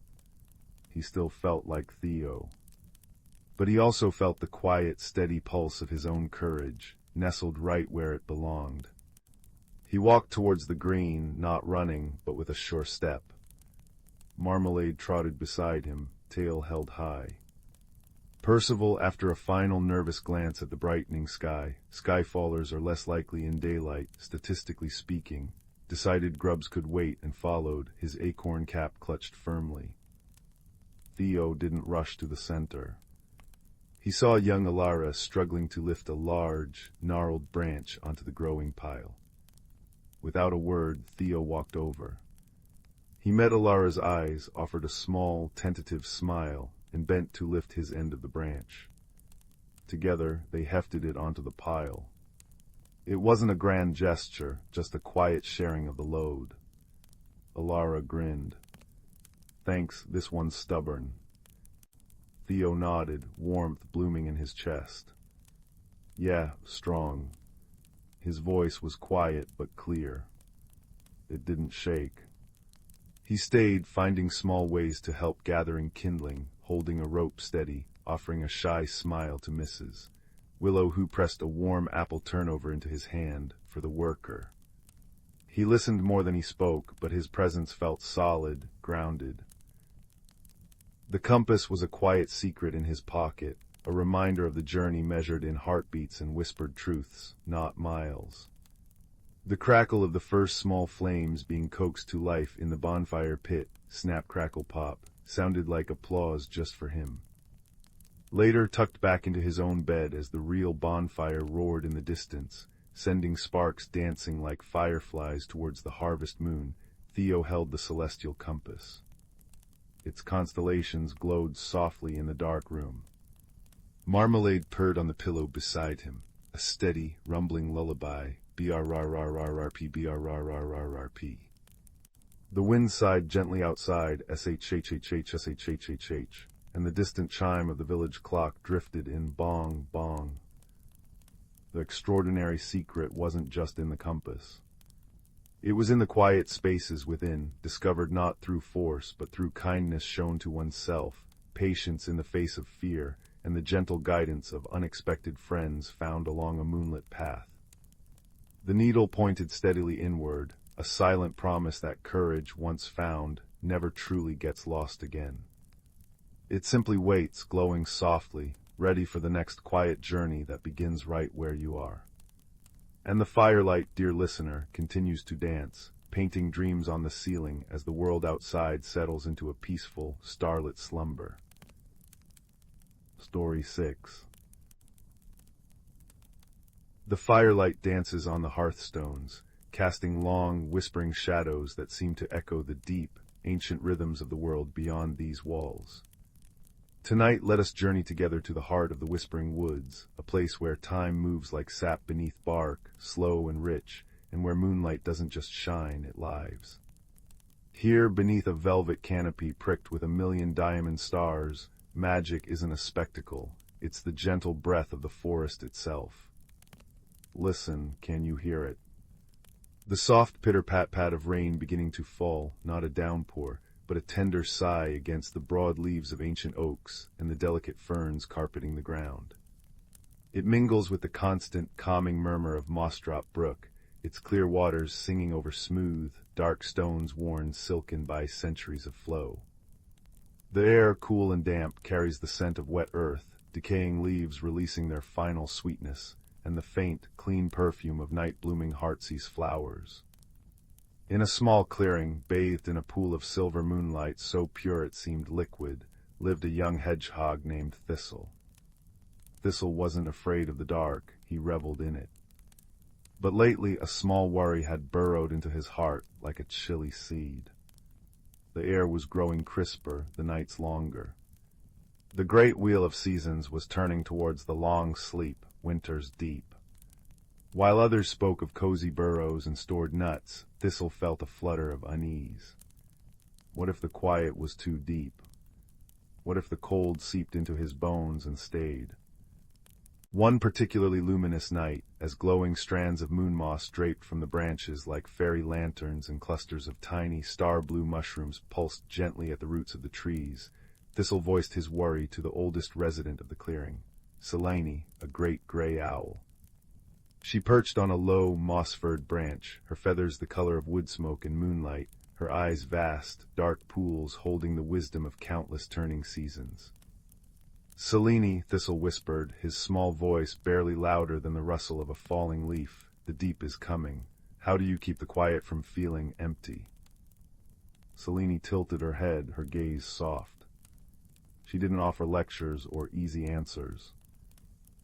S1: He still felt like Theo. But he also felt the quiet, steady pulse of his own courage, nestled right where it belonged. He walked towards the green, not running, but with a sure step. Marmalade trotted beside him, tail held high. Percival, after a final nervous glance at the brightening sky, skyfallers are less likely in daylight, statistically speaking, decided grubs could wait and followed, his acorn cap clutched firmly. Theo didn't rush to the center. He saw young Alara struggling to lift a large, gnarled branch onto the growing pile. Without a word, Theo walked over. He met Alara's eyes, offered a small, tentative smile, and bent to lift his end of the branch. Together, they hefted it onto the pile. It wasn't a grand gesture, just a quiet sharing of the load. Alara grinned. Thanks, this one's stubborn. Theo nodded, warmth blooming in his chest. Yeah, strong. His voice was quiet but clear. It didn't shake. He stayed, finding small ways to help gathering kindling, holding a rope steady, offering a shy smile to Mrs. Willow, who pressed a warm apple turnover into his hand for the worker. He listened more than he spoke, but his presence felt solid, grounded. The compass was a quiet secret in his pocket, a reminder of the journey measured in heartbeats and whispered truths, not miles. The crackle of the first small flames being coaxed to life in the bonfire pit, snap crackle pop, sounded like applause just for him. Later tucked back into his own bed as the real bonfire roared in the distance, sending sparks dancing like fireflies towards the harvest moon, Theo held the celestial compass. Its constellations glowed softly in the dark room. Marmalade purred on the pillow beside him, a steady, rumbling lullaby, brrrrrrrp brrrrrrrp. The wind sighed gently outside, shhhhshhhh, and the distant chime of the village clock drifted in bong, bong. The extraordinary secret wasn't just in the compass. It was in the quiet spaces within, discovered not through force but through kindness shown to oneself, patience in the face of fear, and the gentle guidance of unexpected friends found along a moonlit path. The needle pointed steadily inward, a silent promise that courage, once found, never truly gets lost again. It simply waits, glowing softly, ready for the next quiet journey that begins right where you are. And the firelight, dear listener, continues to dance, painting dreams on the ceiling as the world outside settles into a peaceful, starlit slumber. Story 6. The firelight dances on the hearthstones, casting long, whispering shadows that seem to echo the deep, ancient rhythms of the world beyond these walls. Tonight let us journey together to the heart of the Whispering Woods, a place where time moves like sap beneath bark, slow and rich, and where moonlight doesn't just shine, it lives. Here, beneath a velvet canopy pricked with 1,000,000 diamond stars, magic isn't a spectacle, it's the gentle breath of the forest itself. Listen, can you hear it? The soft pitter-pat-pat of rain beginning to fall, not a downpour, but a tender sigh against the broad leaves of ancient oaks and the delicate ferns carpeting the ground. It mingles with the constant, calming murmur of Mossdrop Brook, its clear waters singing over smooth, dark stones worn silken by centuries of flow. The air, cool and damp, carries the scent of wet earth, decaying leaves releasing their final sweetness, and the faint, clean perfume of night-blooming heartsease flowers. In a small clearing, bathed in a pool of silver moonlight so pure it seemed liquid, lived a young hedgehog named Thistle. Thistle wasn't afraid of the dark, he reveled in it. But lately a small worry had burrowed into his heart like a chilly seed. The air was growing crisper, the nights longer. The great wheel of seasons was turning towards the long sleep, winter's deep. While others spoke of cozy burrows and stored nuts, Thistle felt a flutter of unease. What if the quiet was too deep? What if the cold seeped into his bones and stayed? One particularly luminous night, as glowing strands of moon moss draped from the branches like fairy lanterns and clusters of tiny star-blue mushrooms pulsed gently at the roots of the trees, Thistle voiced his worry to the oldest resident of the clearing, Selene, a great gray owl. She perched on a low, moss-furred branch, her feathers the color of wood smoke in moonlight, her eyes vast, dark pools holding the wisdom of countless turning seasons. Selene, Thistle whispered, his small voice barely louder than the rustle of a falling leaf, the deep is coming. How do you keep the quiet from feeling empty? Selene tilted her head, her gaze soft. She didn't offer lectures or easy answers.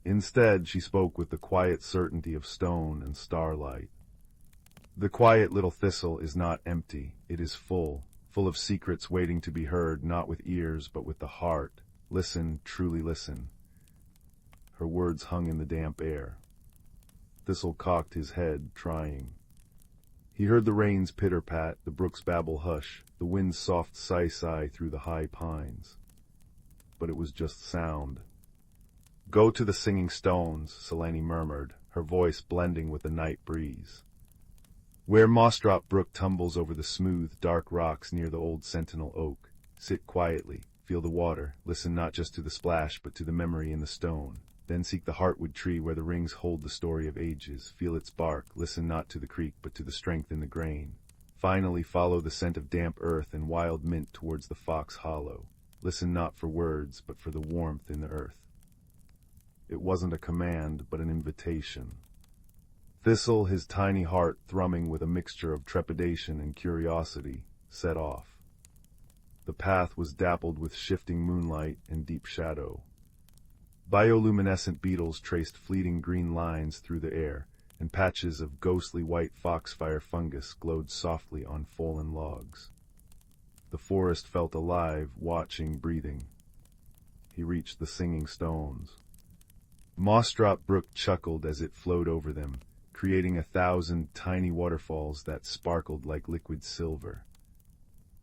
S1: Instead, she spoke with the quiet certainty of stone and starlight. The quiet little Thistle is not empty, it is full of secrets waiting to be heard, not with ears but with the heart. Listen, truly listen. Her words hung in the damp air. Thistle cocked his head, trying. He heard the rain's pitter-pat, the brook's babble hush, the wind's soft sigh-sigh through the high pines. But it was just sound. Go to the singing stones, Selene murmured, her voice blending with the night breeze. Where Mossdrop Brook tumbles over the smooth, dark rocks near the old sentinel oak, sit quietly, feel the water, listen not just to the splash but to the memory in the stone. Then seek the heartwood tree where the rings hold the story of ages, feel its bark, listen not to the creak but to the strength in the grain. Finally follow the scent of damp earth and wild mint towards the fox hollow. Listen not for words but for the warmth in the earth. It wasn't a command, but an invitation. Thistle, his tiny heart thrumming with a mixture of trepidation and curiosity, set off. The path was dappled with shifting moonlight and deep shadow. Bioluminescent beetles traced fleeting green lines through the air, and patches of ghostly white foxfire fungus glowed softly on fallen logs. The forest felt alive, watching, breathing. He reached the singing stones. Mossdrop Brook chuckled as it flowed over them, creating 1,000 tiny waterfalls that sparkled like liquid silver.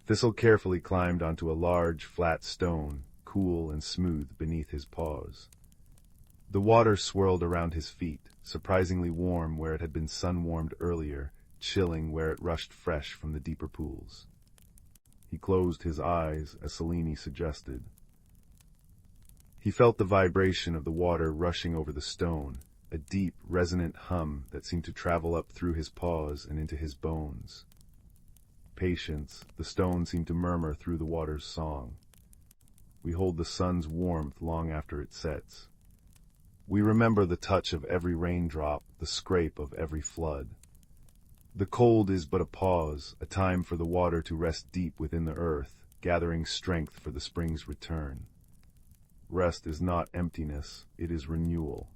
S1: Thistle carefully climbed onto a large, flat stone, cool and smooth beneath his paws. The water swirled around his feet, surprisingly warm where it had been sun-warmed earlier, chilling where it rushed fresh from the deeper pools. He closed his eyes, as Selene suggested. He felt the vibration of the water rushing over the stone, a deep, resonant hum that seemed to travel up through his paws and into his bones. Patience, the stone seemed to murmur through the water's song. We hold the sun's warmth long after it sets. We remember the touch of every raindrop, the scrape of every flood. The cold is but a pause, a time for the water to rest deep within the earth, gathering strength for the spring's return. Rest is not emptiness, it is renewal.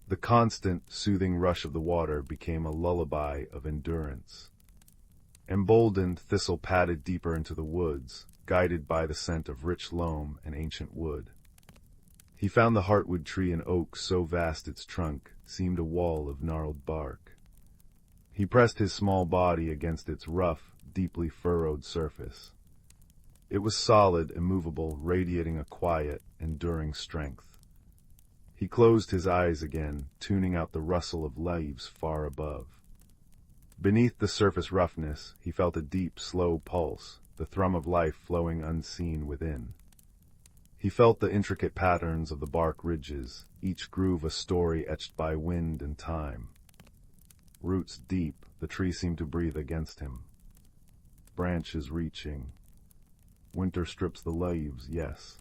S1: The constant, soothing rush of the water became a lullaby of endurance. Emboldened, Thistle padded deeper into the woods, guided by the scent of rich loam and ancient wood. He found the heartwood tree and oak so vast its trunk seemed a wall of gnarled bark. He pressed his small body against its rough, deeply furrowed surface. It was solid, immovable, radiating a quiet, enduring strength. He closed his eyes again, tuning out the rustle of leaves far above. Beneath the surface roughness, he felt a deep, slow pulse, the thrum of life flowing unseen within. He felt the intricate patterns of the bark ridges, each groove a story etched by wind and time. Roots deep, the tree seemed to breathe against him. Branches reaching. Winter strips the leaves, yes,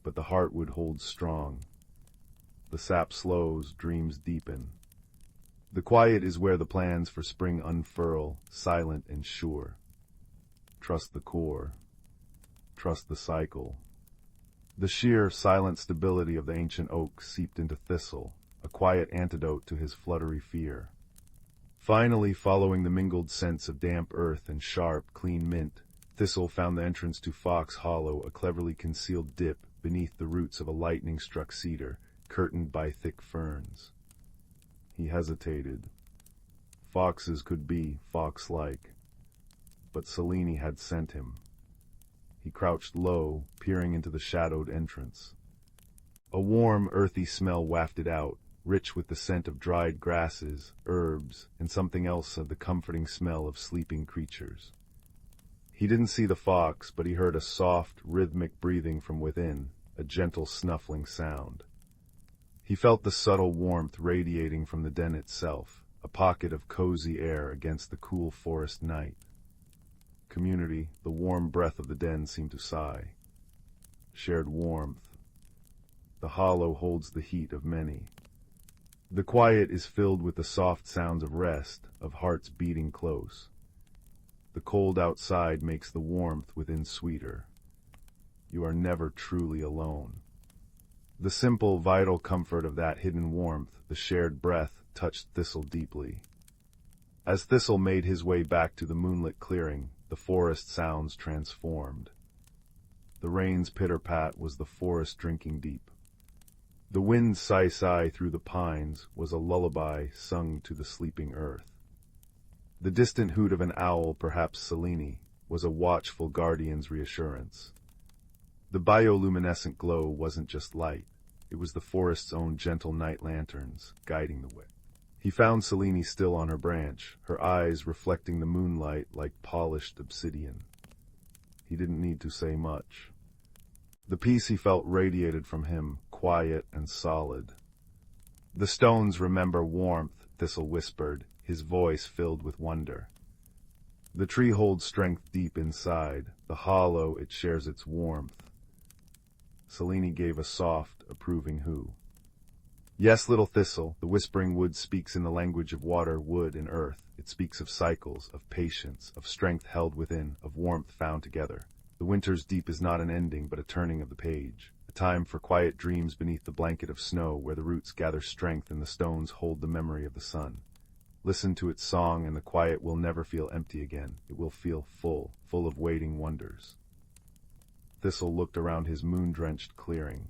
S1: but the heartwood holds strong. The sap slows, dreams deepen. The quiet is where the plans for spring unfurl, silent and sure. Trust the core. Trust the cycle. The sheer, silent stability of the ancient oak seeped into Thistle, a quiet antidote to his fluttery fear. Finally, following the mingled scents of damp earth and sharp, clean mint, Thistle found the entrance to Fox Hollow, a cleverly concealed dip beneath the roots of a lightning-struck cedar, curtained by thick ferns. He hesitated. Foxes could be fox-like, but Selene had sent him. He crouched low, peering into the shadowed entrance. A warm, earthy smell wafted out, rich with the scent of dried grasses, herbs, and something else of the comforting smell of sleeping creatures. He didn't see the fox, but he heard a soft, rhythmic breathing from within, a gentle snuffling sound. He felt the subtle warmth radiating from the den itself, a pocket of cozy air against the cool forest night. Community, the warm breath of the den seemed to sigh. Shared warmth. The hollow holds the heat of many. The quiet is filled with the soft sounds of rest, of hearts beating close. The cold outside makes the warmth within sweeter. You are never truly alone. The simple, vital comfort of that hidden warmth, the shared breath, touched Thistle deeply. As Thistle made his way back to the moonlit clearing, the forest sounds transformed. The rain's pitter-pat was the forest drinking deep. The wind's sigh-sigh through the pines was a lullaby sung to the sleeping earth. The distant hoot of an owl, perhaps Selene, was a watchful guardian's reassurance. The bioluminescent glow wasn't just light, it was the forest's own gentle night lanterns, guiding the way. He found Selene still on her branch, her eyes reflecting the moonlight like polished obsidian. He didn't need to say much. The peace he felt radiated from him, quiet and solid. "The stones remember warmth," Thistle whispered, his voice filled with wonder. "The tree holds strength deep inside, the hollow it shares its warmth." Selene gave a soft, approving hoo. Yes, little thistle, the whispering wood speaks in the language of water, wood, and earth. It speaks of cycles, of patience, of strength held within, of warmth found together. The winter's deep is not an ending, but a turning of the page. A time for quiet dreams beneath the blanket of snow, where the roots gather strength and the stones hold the memory of the sun. Listen to its song, and the quiet will never feel empty again. It will feel full, full of waiting wonders. Thistle looked around his moon-drenched clearing.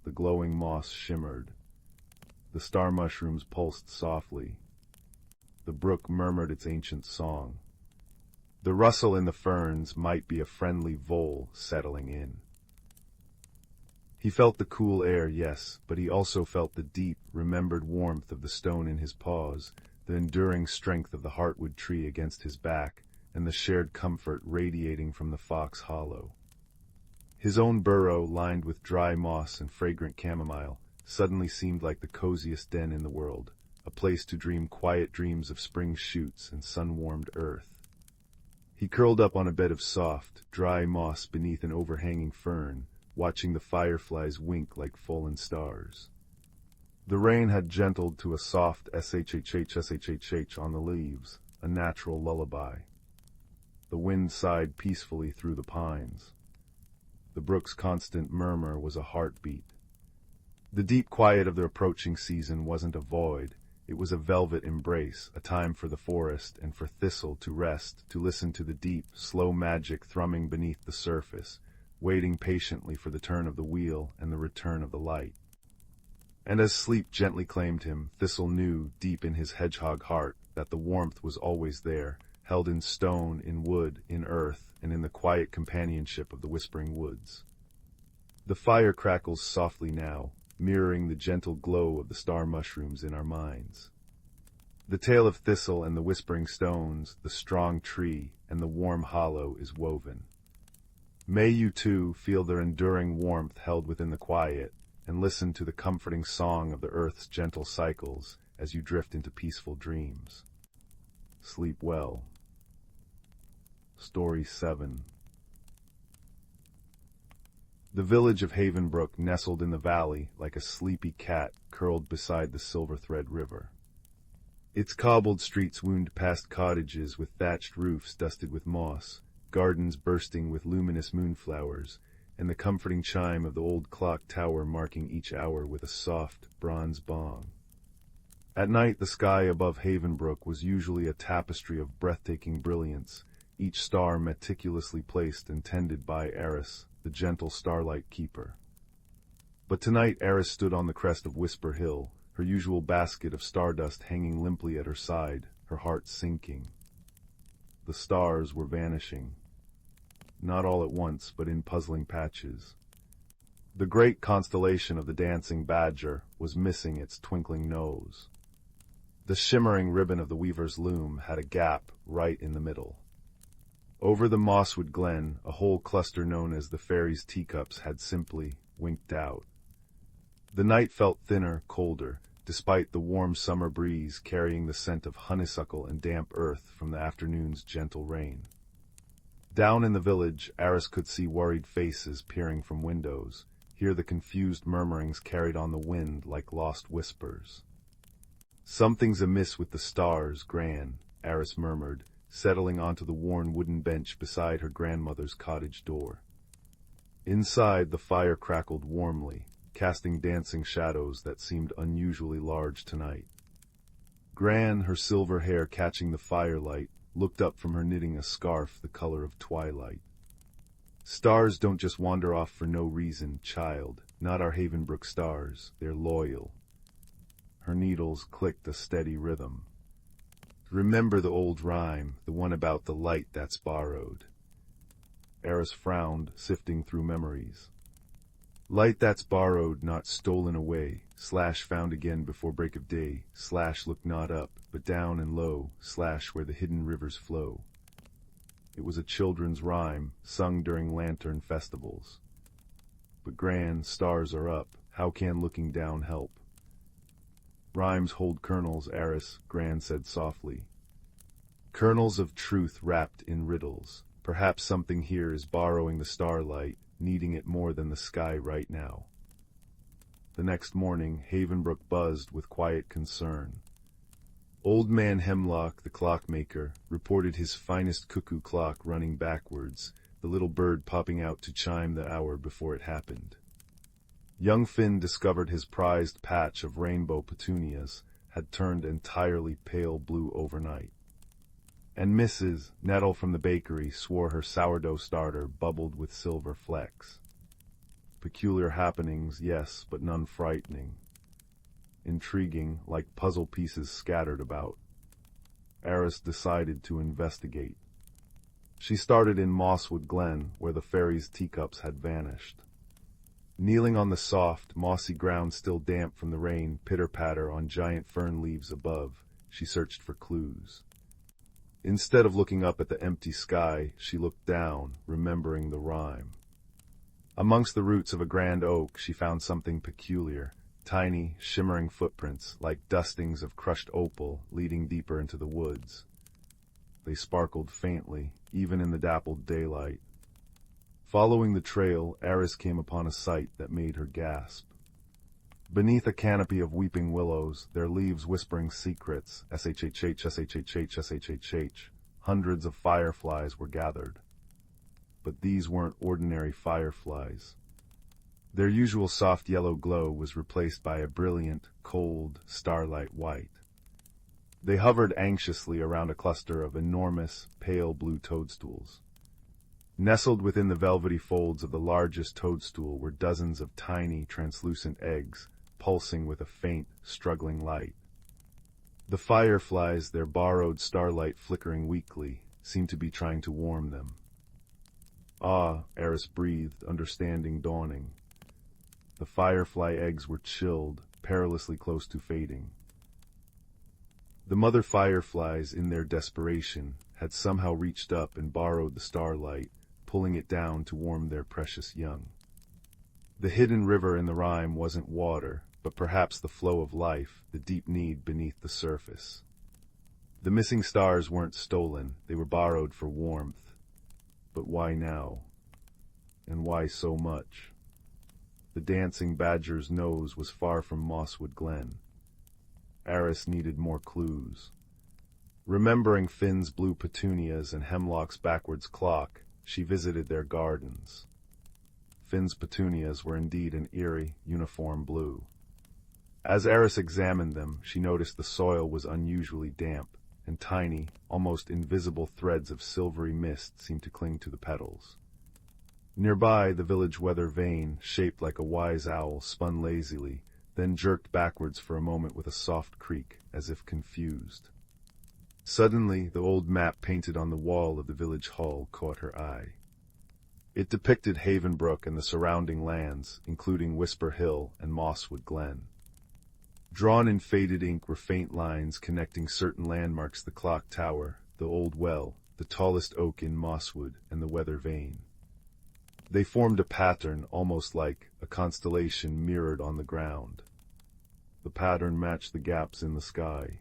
S1: The glowing moss shimmered. The star mushrooms pulsed softly. The brook murmured its ancient song. The rustle in the ferns might be a friendly vole settling in. He felt the cool air, yes, but he also felt the deep, remembered warmth of the stone in his paws, the enduring strength of the heartwood tree against his back, and the shared comfort radiating from the fox hollow. His own burrow, lined with dry moss and fragrant chamomile, suddenly seemed like the coziest den in the world, a place to dream quiet dreams of spring shoots and sun-warmed earth. He curled up on a bed of soft, dry moss beneath an overhanging fern, watching the fireflies wink like fallen stars. The rain had gentled to a soft shhh on the leaves, a natural lullaby. The wind sighed peacefully through the pines. The brook's constant murmur was a heartbeat. The deep quiet of the approaching season wasn't a void. It was a velvet embrace, a time for the forest and for Thistle to rest, to listen to the deep, slow magic thrumming beneath the surface, waiting patiently for the turn of the wheel and the return of the light. And as sleep gently claimed him, Thistle knew, deep in his hedgehog heart, that the warmth was always there, held in stone, in wood, in earth, and in the quiet companionship of the whispering woods. The fire crackles softly now, mirroring the gentle glow of the star mushrooms in our minds. The tale of Thistle and the whispering stones, the strong tree, and the warm hollow is woven. May you, too, feel their enduring warmth held within the quiet, and listen to the comforting song of the earth's gentle cycles as you drift into peaceful dreams. Sleep well. Story 7. The village of Havenbrook nestled in the valley like a sleepy cat curled beside the Silver Thread River. Its cobbled streets wound past cottages with thatched roofs dusted with moss, gardens bursting with luminous moonflowers, and the comforting chime of the old clock tower marking each hour with a soft, bronze bong. At night, the sky above Havenbrook was usually a tapestry of breathtaking brilliance, each star meticulously placed and tended by Eris, the gentle starlight keeper. But tonight Eris stood on the crest of Whisper Hill, her usual basket of stardust hanging limply at her side, her heart sinking. The stars were vanishing. Not all at once, but in puzzling patches. The great constellation of the Dancing Badger was missing its twinkling nose. The shimmering ribbon of the Weaver's Loom had a gap right in the middle. Over the mosswood glen, a whole cluster known as the Fairies' Teacups had simply winked out. The night felt thinner, colder, despite the warm summer breeze carrying the scent of honeysuckle and damp earth from the afternoon's gentle rain. Down in the village, Eris could see worried faces peering from windows, hear the confused murmurings carried on the wind like lost whispers. "Something's amiss with the stars, Gran," Eris murmured, settling onto the worn wooden bench beside her grandmother's cottage door. Inside, the fire crackled warmly, casting dancing shadows that seemed unusually large tonight. Gran, her silver hair catching the firelight, looked up from her knitting a scarf the color of twilight. "Stars don't just wander off for no reason, child, not our Havenbrook stars, they're loyal." Her needles clicked a steady rhythm. "Remember the old rhyme, the one about the light that's borrowed?" Eris frowned, sifting through memories. "Light that's borrowed, not stolen away, slash found again before break of day, slash look not up, but down and low, slash where the hidden rivers flow." It was a children's rhyme, sung during lantern festivals. "But Gran, stars are up, how can looking down help?" "Rhymes hold kernels, Eris," Gran said softly. "Kernels of truth wrapped in riddles. Perhaps something here is borrowing the starlight, needing it more than the sky right now." The next morning, Havenbrook buzzed with quiet concern. Old Man Hemlock, the clockmaker, reported his finest cuckoo clock running backwards, the little bird popping out to chime the hour before it happened. Young Finn discovered his prized patch of rainbow petunias had turned entirely pale blue overnight. And Mrs. Nettle from the bakery swore her sourdough starter bubbled with silver flecks. Peculiar happenings, yes, but none frightening. Intriguing, like puzzle pieces scattered about. Eris decided to investigate. She started in Mosswood Glen, where the fairies' teacups had vanished. Kneeling on the soft, mossy ground still damp from the rain pitter-patter on giant fern leaves above, she searched for clues. Instead of looking up at the empty sky, she looked down, remembering the rhyme. Amongst the roots of a grand oak she found something peculiar, tiny, shimmering footprints like dustings of crushed opal leading deeper into the woods. They sparkled faintly, even in the dappled daylight. Following the trail, Eris came upon a sight that made her gasp. Beneath a canopy of weeping willows, their leaves whispering secrets, shhh, hundreds of fireflies were gathered. But these weren't ordinary fireflies. Their usual soft yellow glow was replaced by a brilliant, cold, starlight white. They hovered anxiously around a cluster of enormous, pale blue toadstools. Nestled within the velvety folds of the largest toadstool were dozens of tiny, translucent eggs, pulsing with a faint, struggling light. The fireflies, their borrowed starlight flickering weakly, seemed to be trying to warm them. Ah, Eris breathed, understanding dawning. The firefly eggs were chilled, perilously close to fading. The mother fireflies, in their desperation, had somehow reached up and borrowed the starlight, pulling it down to warm their precious young. The hidden river in the rhyme wasn't water, but perhaps the flow of life, the deep need beneath the surface. The missing stars weren't stolen, they were borrowed for warmth. But why now? And why so much? The dancing badger's nose was far from Mosswood Glen. Eris needed more clues. Remembering Finn's blue petunias and Hemlock's backwards clock, she visited their gardens. Finn's petunias were indeed an eerie, uniform blue. As Eris examined them, she noticed the soil was unusually damp, and tiny, almost invisible threads of silvery mist seemed to cling to the petals. Nearby, the village weather vane, shaped like a wise owl, spun lazily, then jerked backwards for a moment with a soft creak, as if confused. Suddenly, the old map painted on the wall of the village hall caught her eye. It depicted Havenbrook and the surrounding lands, including Whisper Hill and Mosswood Glen. Drawn in faded ink were faint lines connecting certain landmarks: the clock tower, the old well, the tallest oak in Mosswood, and the weather vane. They formed a pattern almost like a constellation mirrored on the ground. The pattern matched the gaps in the sky.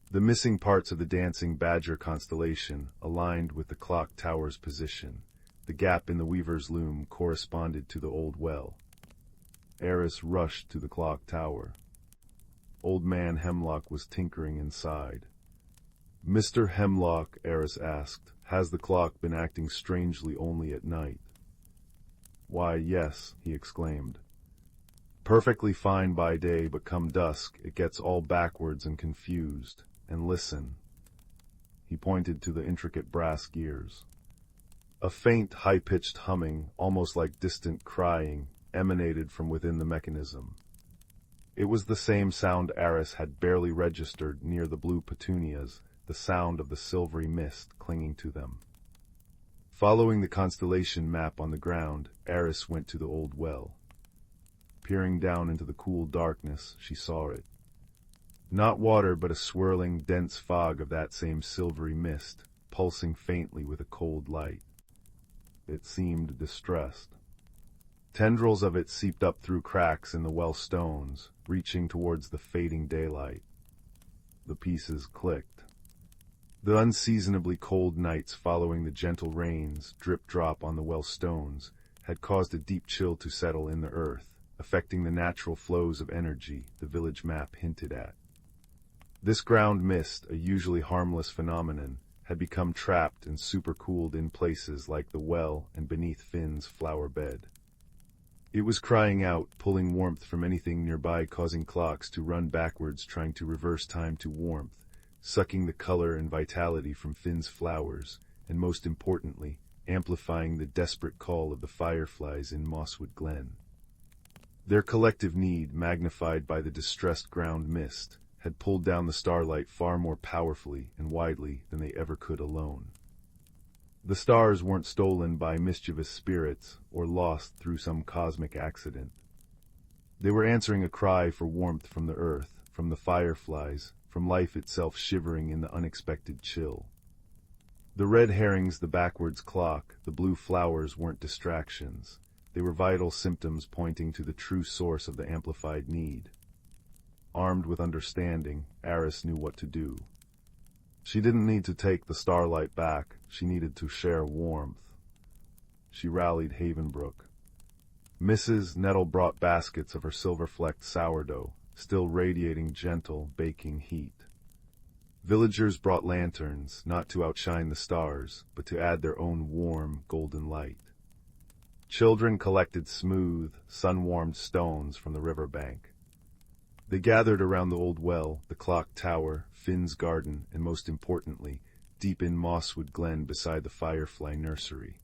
S1: The missing parts of the dancing badger constellation aligned with the clock tower's position. The gap in the weaver's loom corresponded to the old well. Eris rushed to the clock tower. Old Man Hemlock was tinkering inside. "Mr. Hemlock," Eris asked, "has the clock been acting strangely only at night?" "Why, yes," he exclaimed. "Perfectly fine by day, but come dusk, it gets all backwards and confused. And listen." He pointed to the intricate brass gears. A faint, high-pitched humming, almost like distant crying, emanated from within the mechanism. It was the same sound Eris had barely registered near the blue petunias, the sound of the silvery mist clinging to them. Following the constellation map on the ground, Eris went to the old well. Peering down into the cool darkness, she saw it. Not water, but a swirling, dense fog of that same silvery mist, pulsing faintly with a cold light. It seemed distressed. Tendrils of it seeped up through cracks in the well stones, reaching towards the fading daylight. The pieces clicked. The unseasonably cold nights following the gentle rains, drip-drop on the well stones, had caused a deep chill to settle in the earth, affecting the natural flows of energy the village map hinted at. This ground mist, a usually harmless phenomenon, had become trapped and supercooled in places like the well and beneath Finn's flower bed. It was crying out, pulling warmth from anything nearby, causing clocks to run backwards, trying to reverse time to warmth, sucking the color and vitality from Finn's flowers, and most importantly, amplifying the desperate call of the fireflies in Mosswood Glen. Their collective need, magnified by the distressed ground mist, had pulled down the starlight far more powerfully and widely than they ever could alone. The stars weren't stolen by mischievous spirits or lost through some cosmic accident. They were answering a cry for warmth from the earth, from the fireflies, from life itself shivering in the unexpected chill. The red herrings, the backwards clock, the blue flowers weren't distractions. They were vital symptoms pointing to the true source of the amplified need. Armed with understanding, Eris knew what to do. She didn't need to take the starlight back, she needed to share warmth. She rallied Havenbrook. Mrs. Nettle brought baskets of her silver-flecked sourdough, still radiating gentle, baking heat. Villagers brought lanterns, not to outshine the stars, but to add their own warm, golden light. Children collected smooth, sun-warmed stones from the riverbank. They gathered around the old well, the clock tower, Finn's garden, and most importantly, deep in Mosswood Glen beside the firefly nursery.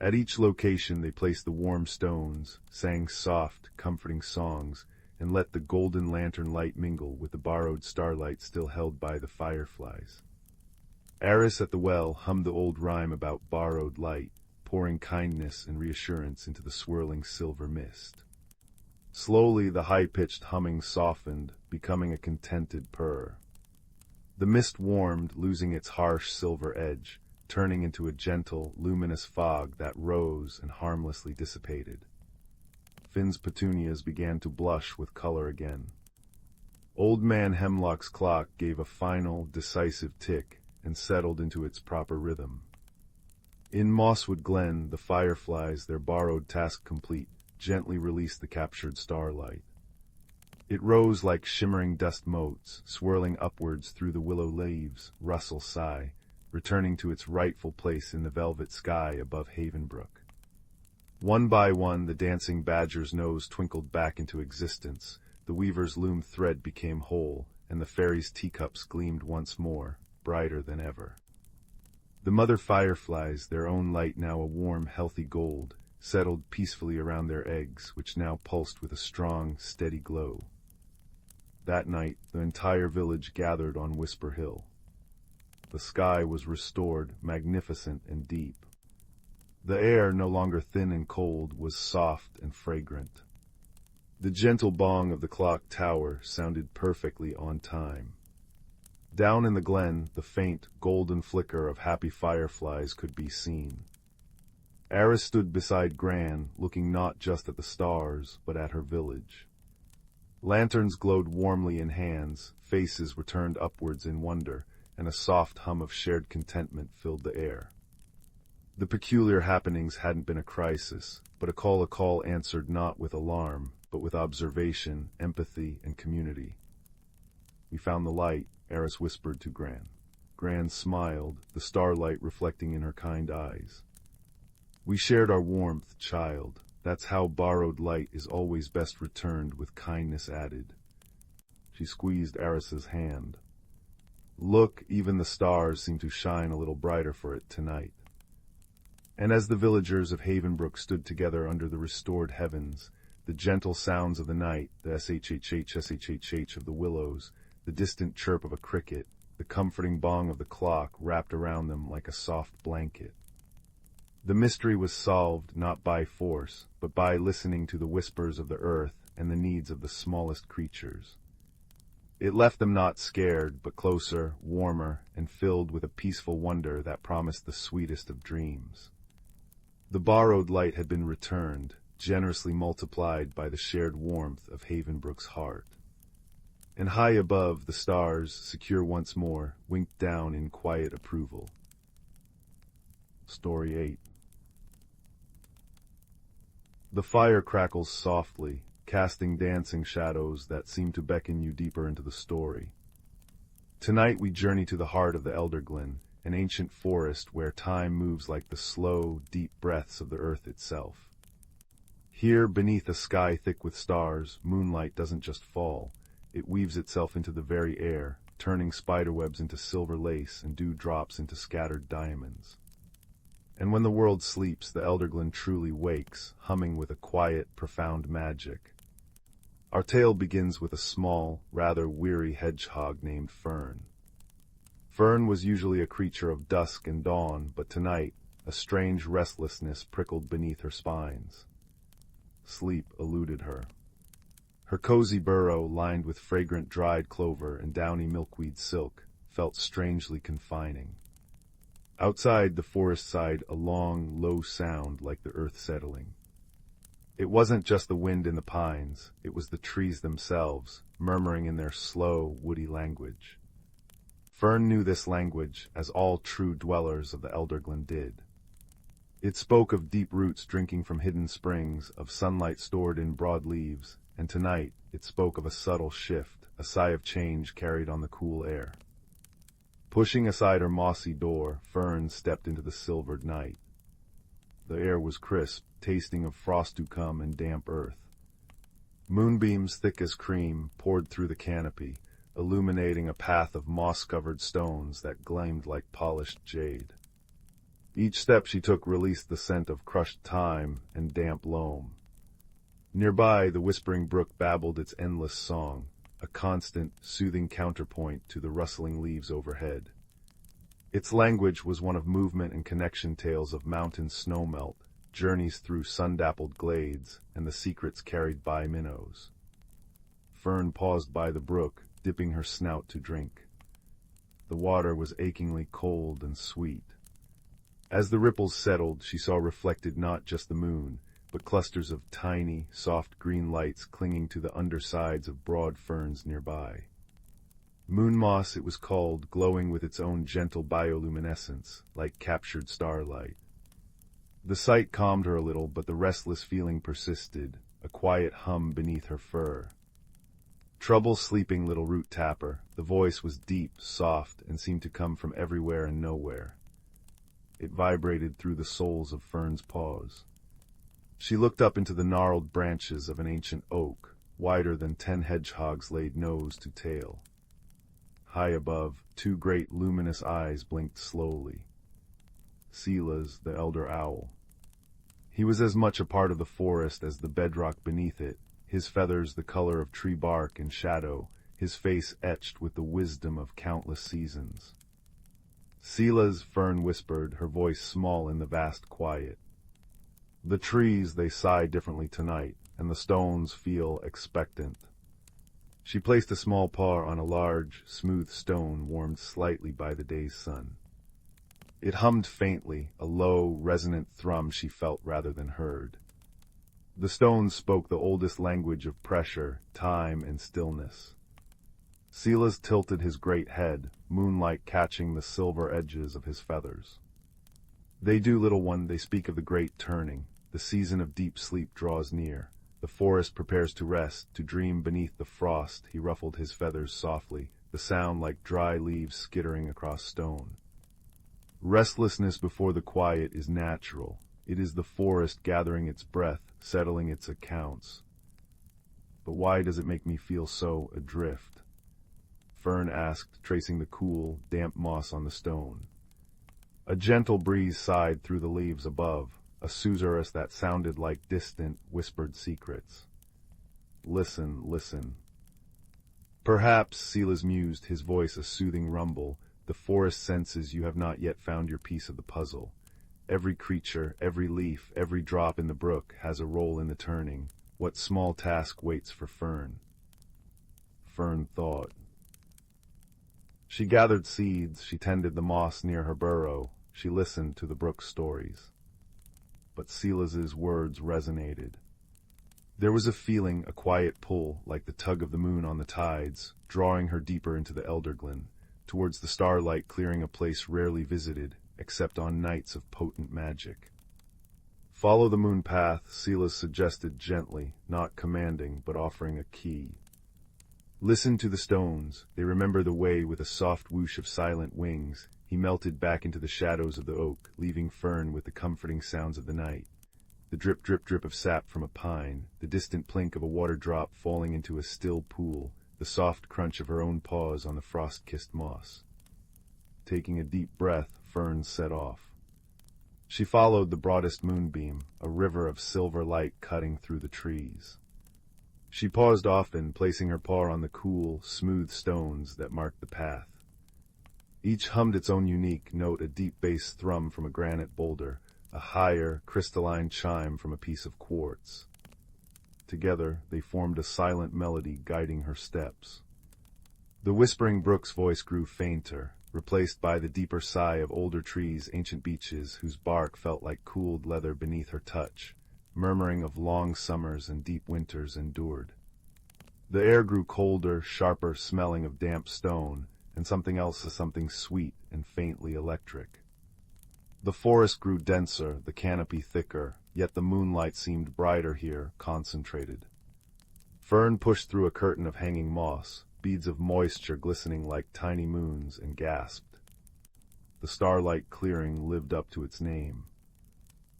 S1: At each location they placed the warm stones, sang soft, comforting songs, and let the golden lantern light mingle with the borrowed starlight still held by the fireflies. Eris at the well hummed the old rhyme about borrowed light, pouring kindness and reassurance into the swirling silver mist. Slowly the high-pitched humming softened, becoming a contented purr. The mist warmed, losing its harsh silver edge, turning into a gentle, luminous fog that rose and harmlessly dissipated. Finn's petunias began to blush with color again. Old Man Hemlock's clock gave a final, decisive tick and settled into its proper rhythm. In Mosswood Glen, the fireflies, their borrowed task complete, gently released the captured starlight. It rose like shimmering dust motes, swirling upwards through the willow leaves, rustle sigh, returning to its rightful place in the velvet sky above Havenbrook. One by one, the dancing badger's nose twinkled back into existence, the weaver's loom thread became whole, and the fairy's teacups gleamed once more, brighter than ever. The mother fireflies, their own light now a warm, healthy gold, settled peacefully around their eggs, which now pulsed with a strong, steady glow. That night, the entire village gathered on Whisper Hill. The sky was restored, magnificent and deep. The air, no longer thin and cold, was soft and fragrant. The gentle bong of the clock tower sounded perfectly on time. Down in the glen, the faint, golden flicker of happy fireflies could be seen. Eris stood beside Gran, looking not just at the stars, but at her village. Lanterns glowed warmly in hands, faces were turned upwards in wonder, and a soft hum of shared contentment filled the air. The peculiar happenings hadn't been a crisis, but a call answered not with alarm, but with observation, empathy, and community. "We found the light," Eris whispered to Gran. Gran smiled, the starlight reflecting in her kind eyes. "We shared our warmth, child. That's how borrowed light is always best returned with kindness added." She squeezed Eris's hand. "Look, even the stars seem to shine a little brighter for it tonight." And as the villagers of Havenbrook stood together under the restored heavens, the gentle sounds of the night, the shhh of the willows, the distant chirp of a cricket, the comforting bong of the clock wrapped around them like a soft blanket. The mystery was solved not by force, but by listening to the whispers of the earth and the needs of the smallest creatures. It left them not scared, but closer, warmer, and filled with a peaceful wonder that promised the sweetest of dreams. The borrowed light had been returned, generously multiplied by the shared warmth of Havenbrook's heart. And high above, the stars, secure once more, winked down in quiet approval. Story 8. The fire crackles softly, casting dancing shadows that seem to beckon you deeper into the story. Tonight we journey to the heart of the Elderglen, an ancient forest where time moves like the slow, deep breaths of the earth itself. Here, beneath a sky thick with stars, moonlight doesn't just fall, it weaves itself into the very air, turning spiderwebs into silver lace and dewdrops into scattered diamonds. And when the world sleeps, the Elderglen truly wakes, humming with a quiet, profound magic. Our tale begins with a small, rather weary hedgehog named Fern. Fern was usually a creature of dusk and dawn, but tonight, a strange restlessness prickled beneath her spines. Sleep eluded her. Her cozy burrow, lined with fragrant dried clover and downy milkweed silk, felt strangely confining. Outside the forest sighed a long, low sound like the earth settling. It wasn't just the wind in the pines, it was the trees themselves, murmuring in their slow, woody language. Fern knew this language, as all true dwellers of the Elderglen did. It spoke of deep roots drinking from hidden springs, of sunlight stored in broad leaves, and tonight it spoke of a subtle shift, a sigh of change carried on the cool air. Pushing aside her mossy door, Fern stepped into the silvered night. The air was crisp, tasting of frost to come and damp earth. Moonbeams thick as cream poured through the canopy, illuminating a path of moss-covered stones that gleamed like polished jade. Each step she took released the scent of crushed thyme and damp loam. Nearby, the whispering brook babbled its endless song, a constant, soothing counterpoint to the rustling leaves overhead. Its language was one of movement and connection, tales of mountain snowmelt, journeys through sun-dappled glades, and the secrets carried by minnows. Fern paused by the brook, dipping her snout to drink. The water was achingly cold and sweet. As the ripples settled, she saw reflected not just the moon, but clusters of tiny, soft green lights clinging to the undersides of broad ferns nearby. Moon moss, it was called, glowing with its own gentle bioluminescence, like captured starlight. The sight calmed her a little, but the restless feeling persisted, a quiet hum beneath her fur. Trouble sleeping, little root tapper. The voice was deep, soft, and seemed to come from everywhere and nowhere. It vibrated through the soles of Fern's paws. She looked up into the gnarled branches of an ancient oak, wider than 10 hedgehogs laid nose to tail. High above, 2 great luminous eyes blinked slowly. Silas, the elder owl. He was as much a part of the forest as the bedrock beneath it, his feathers the color of tree bark and shadow, his face etched with the wisdom of countless seasons. Silas, Fern whispered, her voice small in the vast quiet. The trees, they sigh differently tonight, and the stones feel expectant. She placed a small paw on a large, smooth stone warmed slightly by the day's sun. It hummed faintly, a low, resonant thrum she felt rather than heard. The stone spoke the oldest language of pressure, time, and stillness. Silas tilted his great head, moonlight catching the silver edges of his feathers. They do, little one, they speak of the great turning. The season of deep sleep draws near. The forest prepares to rest, to dream beneath the frost. He ruffled his feathers softly, the sound like dry leaves skittering across stone. Restlessness before the quiet is natural. It is the forest gathering its breath, settling its accounts. But why does it make me feel so adrift? Fern asked, tracing the cool, damp moss on the stone. A gentle breeze sighed through the leaves above, a susurrus that sounded like distant, whispered secrets. Listen, listen. Perhaps, Silas mused, his voice a soothing rumble, the forest senses you have not yet found your piece of the puzzle. Every creature, every leaf, every drop in the brook has a role in the turning. What small task waits for Fern? Fern thought. She gathered seeds, she tended the moss near her burrow, she listened to the brook's stories. But Silas's words resonated. There was a feeling, a quiet pull, like the tug of the moon on the tides, drawing her deeper into the Elderglen, towards the starlight clearing a place rarely visited, except on nights of potent magic. Follow the moon path, Silas suggested gently, not commanding, but offering a key. Listen to the stones. They remember the way. With a soft whoosh of silent wings, he melted back into the shadows of the oak, leaving Fern with the comforting sounds of the night. The drip, drip, drip of sap from a pine, the distant plink of a water drop falling into a still pool, the soft crunch of her own paws on the frost-kissed moss. Taking a deep breath, Fern set off. She followed the broadest moonbeam, a river of silver light cutting through the trees. She paused often, placing her paw on the cool, smooth stones that marked the path. Each hummed its own unique note, a deep bass thrum from a granite boulder, a higher, crystalline chime from a piece of quartz. Together, they formed a silent melody guiding her steps. The whispering brook's voice grew fainter, replaced by the deeper sigh of older trees, ancient beeches whose bark felt like cooled leather beneath her touch, murmuring of long summers and deep winters endured. The air grew colder, sharper, smelling of damp stone, and something else, something sweet and faintly electric. The forest grew denser, the canopy thicker, yet the moonlight seemed brighter here, concentrated. Fern pushed through a curtain of hanging moss, beads of moisture glistening like tiny moons, and gasped. The starlight clearing lived up to its name.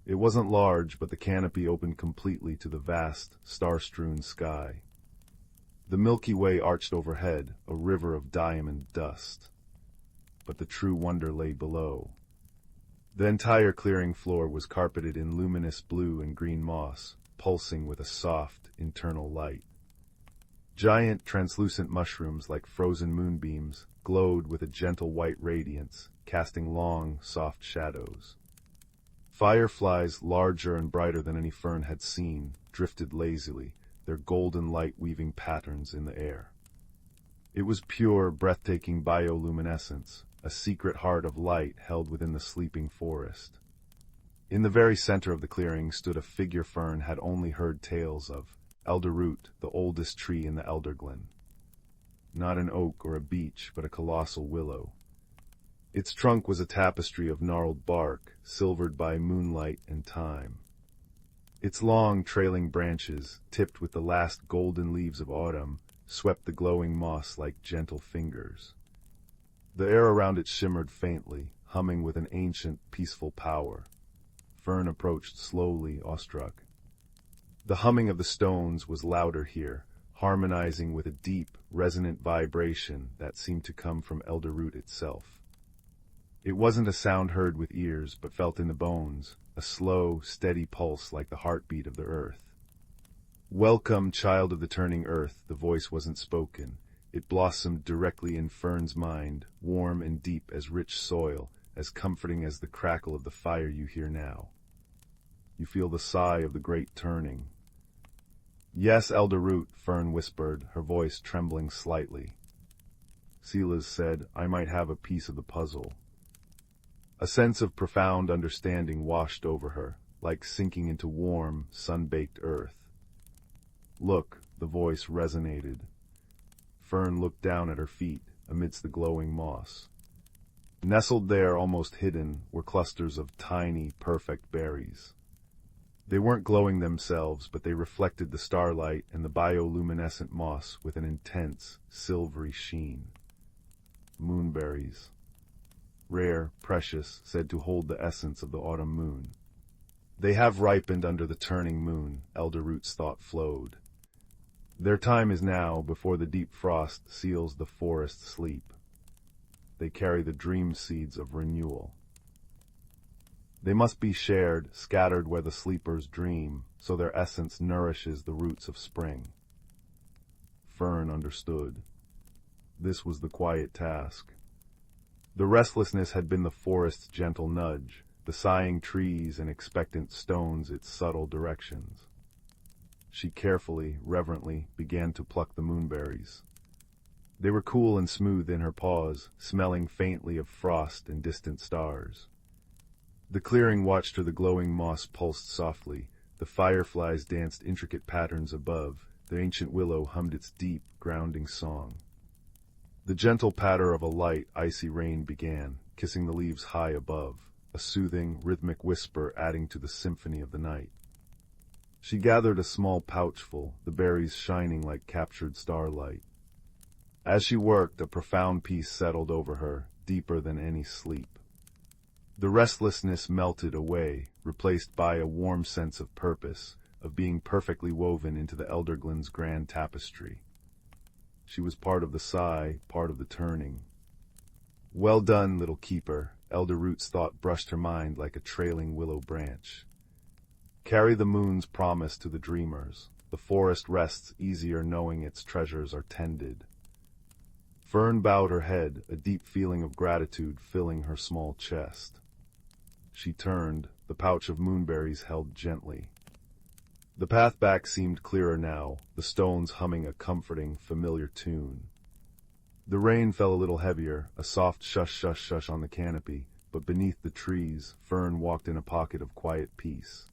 S1: It wasn't large, but the canopy opened completely to the vast, star-strewn sky. The Milky Way arched overhead, a river of diamond dust. But the true wonder lay below. The entire clearing floor was carpeted in luminous blue and green moss, pulsing with a soft, internal light. Giant, translucent mushrooms like frozen moonbeams glowed with a gentle white radiance, casting long, soft shadows. Fireflies, larger and brighter than any Fern had seen, drifted lazily, their golden light weaving patterns in the air. It was pure, breathtaking bioluminescence, a secret heart of light held within the sleeping forest. In the very center of the clearing stood a figure Fern had only heard tales of, Elderroot, the oldest tree in the Elderglen. Not an oak or a beech, but a colossal willow. Its trunk was a tapestry of gnarled bark, silvered by moonlight and time. Its long, trailing branches, tipped with the last golden leaves of autumn, swept the glowing moss like gentle fingers. The air around it shimmered faintly, humming with an ancient, peaceful power. Fern approached slowly, awestruck. The humming of the stones was louder here, harmonizing with a deep, resonant vibration that seemed to come from Elderroot itself. It wasn't a sound heard with ears, but felt in the bones, a slow, steady pulse like the heartbeat of the earth. Welcome, child of the turning earth, the voice wasn't spoken. It blossomed directly in Fern's mind, warm and deep as rich soil, as comforting as the crackle of the fire you hear now. You feel the sigh of the great turning. Yes, Elderroot, Fern whispered, her voice trembling slightly. Silas said, I might have a piece of the puzzle. A sense of profound understanding washed over her, like sinking into warm, sun-baked earth. Look, the voice resonated. Fern looked down at her feet, amidst the glowing moss. Nestled there, almost hidden, were clusters of tiny, perfect berries. They weren't glowing themselves, but they reflected the starlight and the bioluminescent moss with an intense, silvery sheen. Moonberries. Rare, precious, said to hold the essence of the autumn moon. They have ripened under the turning moon, Elderroot's thought flowed. Their time is now, before the deep frost seals the forest sleep. They carry the dream seeds of renewal. They must be shared, scattered where the sleepers dream, so their essence nourishes the roots of spring. Fern understood. This was the quiet task. The restlessness had been the forest's gentle nudge, the sighing trees and expectant stones its subtle directions. She carefully, reverently, began to pluck the moonberries. They were cool and smooth in her paws, smelling faintly of frost and distant stars. The clearing watched her, the glowing moss pulsed softly, the fireflies danced intricate patterns above, the ancient willow hummed its deep, grounding song. The gentle patter of a light, icy rain began, kissing the leaves high above. a soothing, rhythmic whisper adding to the symphony of the night. She gathered a small pouchful, the berries shining like captured starlight. As she worked, a profound peace settled over her, deeper than any sleep. The restlessness melted away, replaced by a warm sense of purpose, of being perfectly woven into the Elderglen's grand tapestry. She was part of the sigh, part of the turning. "Well done, little keeper," Elder Root's thought brushed her mind like a trailing willow branch. "Carry the moon's promise to the dreamers. The forest rests easier knowing its treasures are tended." Fern bowed her head, a deep feeling of gratitude filling her small chest. She turned, the pouch of moonberries held gently. The path back seemed clearer now, the stones humming a comforting, familiar tune. The rain fell a little heavier, a soft shush-shush-shush on the canopy, but beneath the trees, Fern walked in a pocket of quiet peace.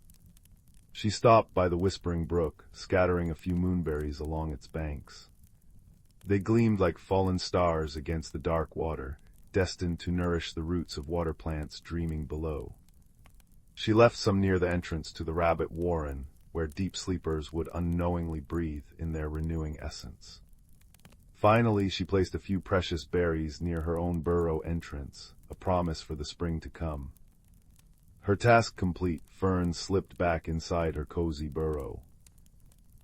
S1: She stopped by the whispering brook, scattering a few moonberries along its banks. They gleamed like fallen stars against the dark water, destined to nourish the roots of water plants dreaming below. She left some near the entrance to the rabbit warren, where deep sleepers would unknowingly breathe in their renewing essence. Finally, she placed a few precious berries near her own burrow entrance, a promise for the spring to come. Her task complete, Fern slipped back inside her cozy burrow.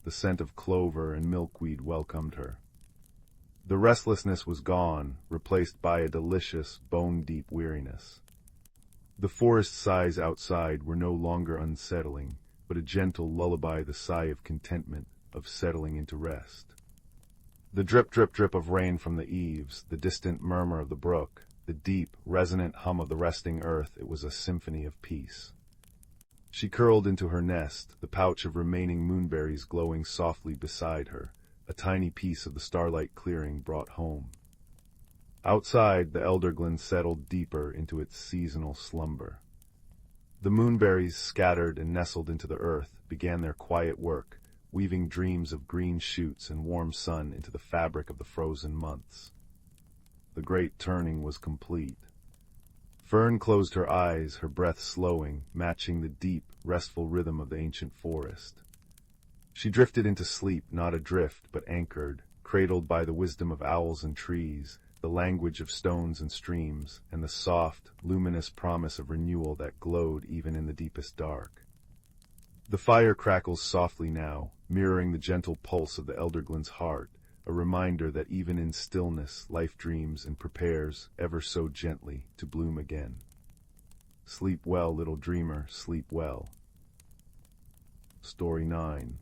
S1: The scent of clover and milkweed welcomed her. The restlessness was gone, replaced by a delicious, bone-deep weariness. The forest sighs outside were no longer unsettling, but a gentle lullaby, the sigh of contentment, of settling into rest. The drip-drip-drip of rain from the eaves, the distant murmur of the brook, the deep, resonant hum of the resting earth, it was a symphony of peace. She curled into her nest, the pouch of remaining moonberries glowing softly beside her, a tiny piece of the starlight clearing brought home. Outside, the Elderglen settled deeper into its seasonal slumber. The moonberries, scattered and nestled into the earth, began their quiet work, weaving dreams of green shoots and warm sun into the fabric of the frozen months. The great turning was complete. Fern closed her eyes, her breath slowing, matching the deep, restful rhythm of the ancient forest. She drifted into sleep, not adrift, but anchored, cradled by the wisdom of owls and trees, the language of stones and streams, and the soft, luminous promise of renewal that glowed even in the deepest dark. The fire crackles softly now, mirroring the gentle pulse of the Elderglen's heart, a reminder that even in stillness life dreams and prepares, ever so gently, to bloom again. Sleep well, little dreamer, sleep well. Story 9.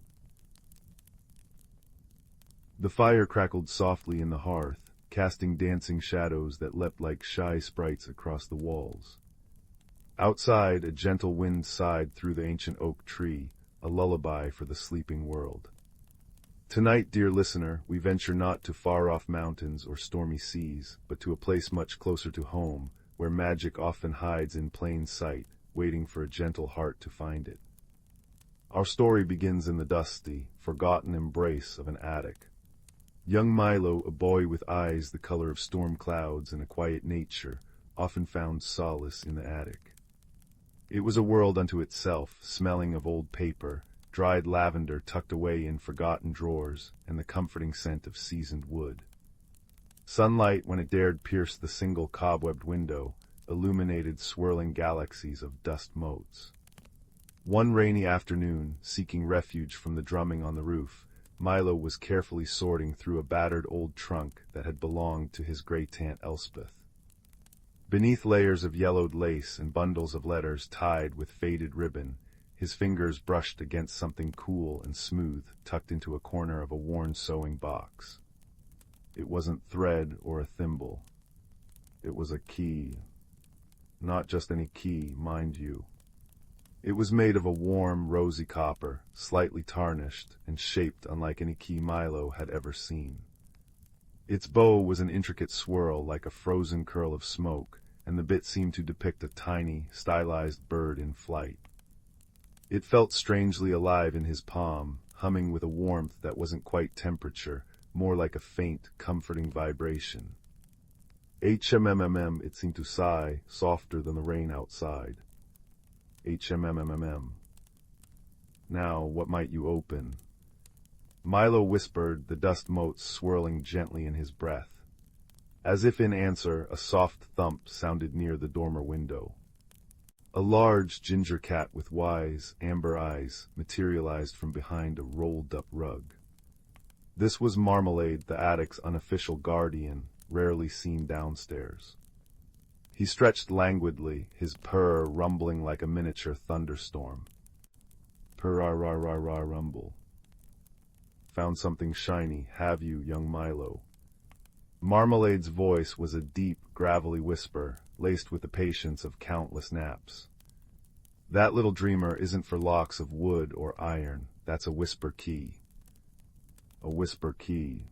S1: The fire crackled softly in the hearth, casting dancing shadows that leapt like shy sprites across the walls. Outside, a gentle wind sighed through the ancient oak tree, a lullaby for the sleeping world. Tonight, dear listener, we venture not to far-off mountains or stormy seas, but to a place much closer to home, where magic often hides in plain sight, waiting for a gentle heart to find it. Our story begins in the dusty, forgotten embrace of an attic. Young Milo, a boy with eyes the color of storm clouds and a quiet nature, often found solace in the attic. It was a world unto itself, smelling of old paper, dried lavender tucked away in forgotten drawers, and the comforting scent of seasoned wood. Sunlight, when it dared pierce the single cobwebbed window, illuminated swirling galaxies of dust motes. One rainy afternoon, seeking refuge from the drumming on the roof, Milo was carefully sorting through a battered old trunk that had belonged to his great aunt Elspeth. Beneath layers of yellowed lace and bundles of letters tied with faded ribbon, his fingers brushed against something cool and smooth tucked into a corner of a worn sewing box. It wasn't thread or a thimble. It was a key. Not just any key, mind you. It was made of a warm, rosy copper, slightly tarnished, and shaped unlike any key Milo had ever seen. Its bow was an intricate swirl like a frozen curl of smoke, and the bit seemed to depict a tiny, stylized bird in flight. It felt strangely alive in his palm, humming with a warmth that wasn't quite temperature, more like a faint, comforting vibration. HMMMM, it seemed to sigh, softer than the rain outside. HMMMM. Now, what might you open? Milo whispered, the dust motes swirling gently in his breath. As if in answer, a soft thump sounded near the dormer window. A large ginger cat with wise, amber eyes materialized from behind a rolled-up rug. This was Marmalade, the attic's unofficial guardian, rarely seen downstairs. He stretched languidly, his purr rumbling like a miniature thunderstorm. Purr-ra-ra-ra-ra rumble. Found something shiny, have you, young Milo? Marmalade's voice was a deep, gravelly whisper, laced with the patience of countless naps. That little dreamer isn't for locks of wood or iron, that's a whisper key. A whisper key.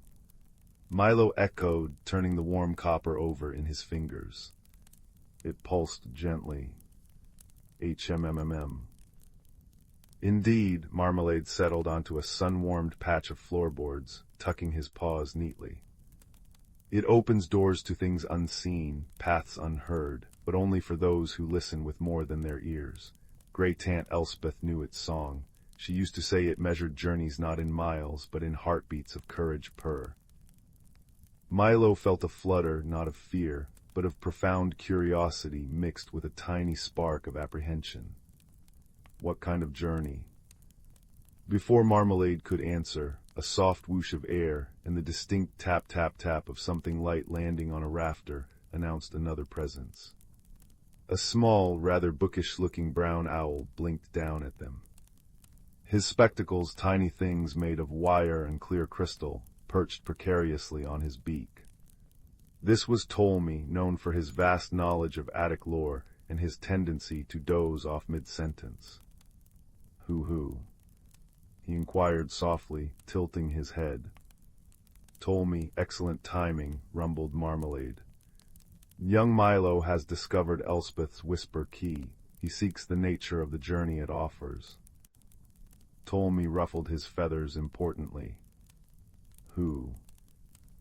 S1: Milo echoed, turning the warm copper over in his fingers. It pulsed gently. HMMMM. Indeed, Marmalade settled onto a sun-warmed patch of floorboards, tucking his paws neatly. It opens doors to things unseen, paths unheard, but only for those who listen with more than their ears. Great Aunt Elspeth knew its song. She used to say it measured journeys not in miles, but in heartbeats of courage purr. Milo felt a flutter, not of fear, but of profound curiosity mixed with a tiny spark of apprehension. What kind of journey? Before Marmalade could answer, a soft whoosh of air and the distinct tap-tap-tap of something light landing on a rafter announced another presence. A small, rather bookish-looking brown owl blinked down at them. His spectacles, tiny things made of wire and clear crystal, perched precariously on his beak. This was Ptolemy, known for his vast knowledge of attic lore and his tendency to doze off mid-sentence. Who? He inquired softly, tilting his head. Ptolemy, excellent timing, rumbled Marmalade. Young Milo has discovered Elspeth's whisper key. He seeks the nature of the journey it offers. Ptolemy ruffled his feathers importantly. Who?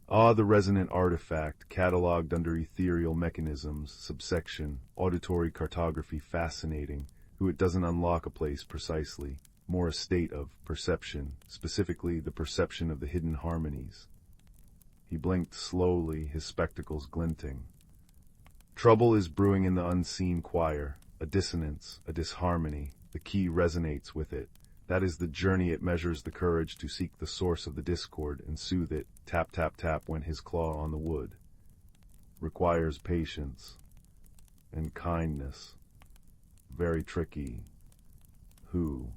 S1: Ah, the resonant artifact, catalogued under ethereal mechanisms, subsection, auditory cartography fascinating, who it doesn't unlock a place precisely, more a state of perception, specifically the perception of the hidden harmonies. He blinked slowly, his spectacles glinting. Trouble is brewing in the unseen choir, a dissonance, a disharmony, the key resonates with it. That is the journey it measures the courage to seek the source of the discord and soothe it, tap tap tap went his claw on the wood. Requires patience and kindness. Very tricky. Who?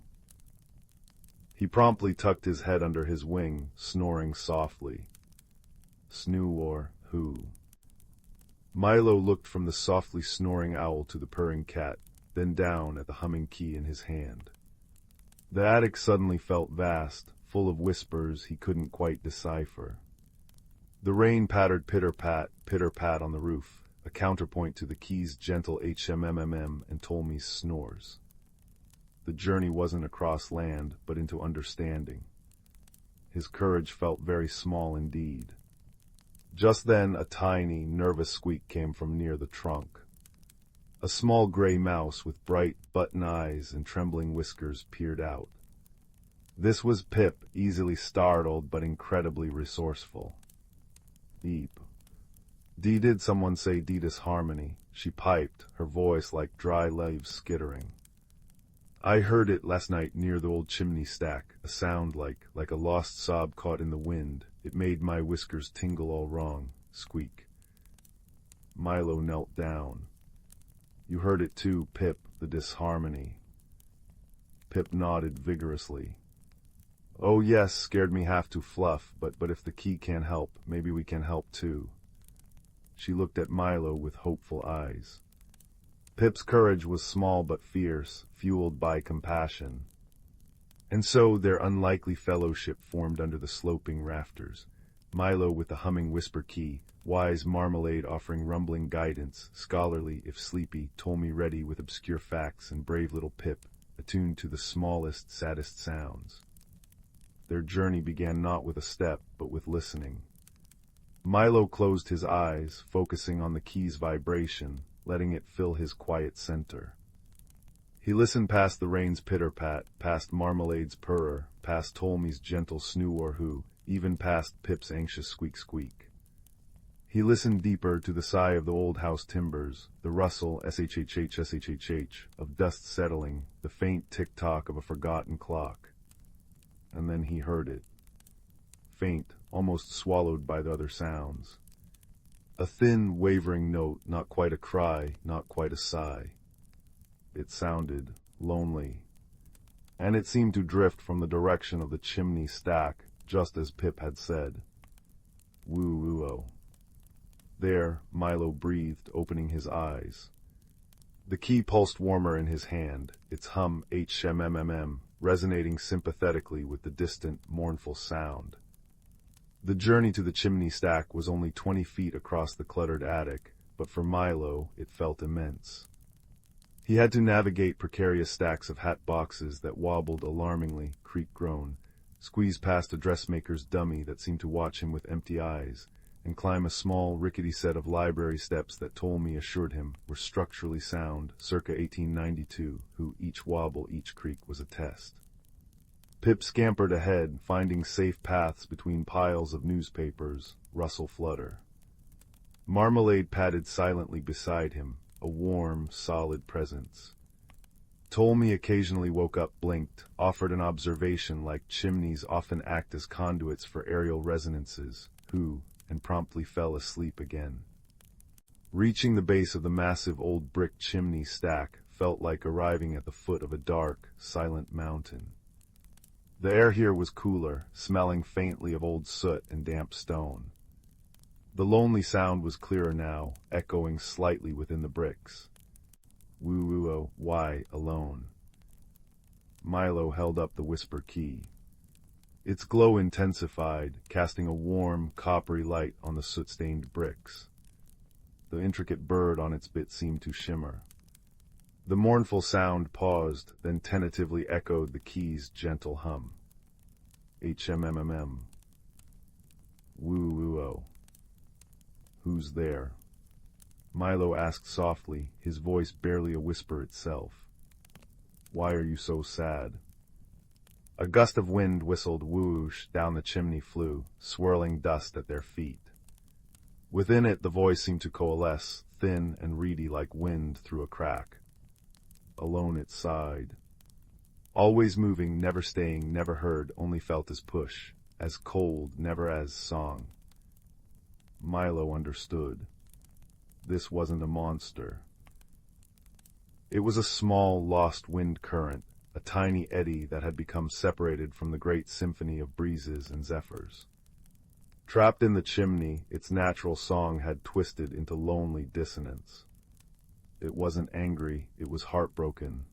S1: He promptly tucked his head under his wing, snoring softly. Snoo or who? Milo looked from the softly snoring owl to the purring cat, then down at the humming key in his hand. The attic suddenly felt vast, full of whispers he couldn't quite decipher. The rain pattered pitter-pat on the roof, a counterpoint to the key's gentle HMMMM and Ptolemy's snores. The journey wasn't across land, but into understanding. His courage felt very small indeed. Just then, a tiny, nervous squeak came from near the trunk. A small gray mouse with bright, button eyes and trembling whiskers peered out. This was Pip, easily startled but incredibly resourceful. Eep. Did someone say Deedus Harmony? She piped, her voice like dry leaves skittering. I heard it last night near the old chimney stack, a sound like a lost sob caught in the wind. It made my whiskers tingle all wrong. Squeak. Milo knelt down. You heard it too, Pip, the disharmony. Pip nodded vigorously. Oh yes, scared me half to fluff, but if the key can't help, maybe we can help too. She looked at Milo with hopeful eyes. Pip's courage was small but fierce, fueled by compassion. And so their unlikely fellowship formed under the sloping rafters. Milo with the humming whisper key, wise Marmalade offering rumbling guidance, scholarly if sleepy, Ptolemy ready with obscure facts, and brave little Pip, attuned to the smallest, saddest sounds. Their journey began not with a step, but with listening. Milo closed his eyes, focusing on the key's vibration, letting it fill his quiet center. He listened past the rain's pitter-pat, past Marmalade's purr, past Ptolemy's gentle snoo-or-hoo, even past Pip's anxious squeak-squeak. He listened deeper to the sigh of the old house timbers, the rustle shhh of dust settling, the faint tick-tock of a forgotten clock. And then he heard it. Faint, almost swallowed by the other sounds. A thin, wavering note, not quite a cry, not quite a sigh. It sounded lonely, and it seemed to drift from the direction of the chimney stack, just as Pip had said. Woo-woo-oh. There, Milo breathed, opening his eyes. The key pulsed warmer in his hand, its hum HMMM, resonating sympathetically with the distant, mournful sound. The journey to the chimney stack was only 20 feet across the cluttered attic, but for Milo, it felt immense. He had to navigate precarious stacks of hat boxes that wobbled alarmingly, creak-groan, squeeze past a dressmaker's dummy that seemed to watch him with empty eyes, and climb a small, rickety set of library steps that Ptolemy assured him were structurally sound, circa 1892, who each wobble, each creak was a test. Pip scampered ahead, finding safe paths between piles of newspapers, rustle flutter. Marmalade padded silently beside him, a warm, solid presence. Ptolemy occasionally woke up, blinked, offered an observation like chimneys often act as conduits for aerial resonances, and promptly fell asleep again. Reaching the base of the massive old brick chimney stack felt like arriving at the foot of a dark, silent mountain. The air here was cooler, smelling faintly of old soot and damp stone. The lonely sound was clearer now, echoing slightly within the bricks. Woo-woo-oh, why alone? Milo held up the whisper key. Its glow intensified, casting a warm, coppery light on the soot-stained bricks. The intricate bird on its bit seemed to shimmer. The mournful sound paused, then tentatively echoed the key's gentle hum. HMMM. Woo-woo-oh. Who's there? Milo asked softly, his voice barely a whisper itself. Why are you so sad? A gust of wind whistled whoosh down the chimney flue, swirling dust at their feet. Within it the voice seemed to coalesce, thin and reedy like wind through a crack. Alone it sighed. Always moving, never staying, never heard, only felt as push, as cold, never as song. Milo understood. This wasn't a monster. It was a small, lost wind current, a tiny eddy that had become separated from the great symphony of breezes and zephyrs. Trapped in the chimney, its natural song had twisted into lonely dissonance. It wasn't angry, it was heartbroken.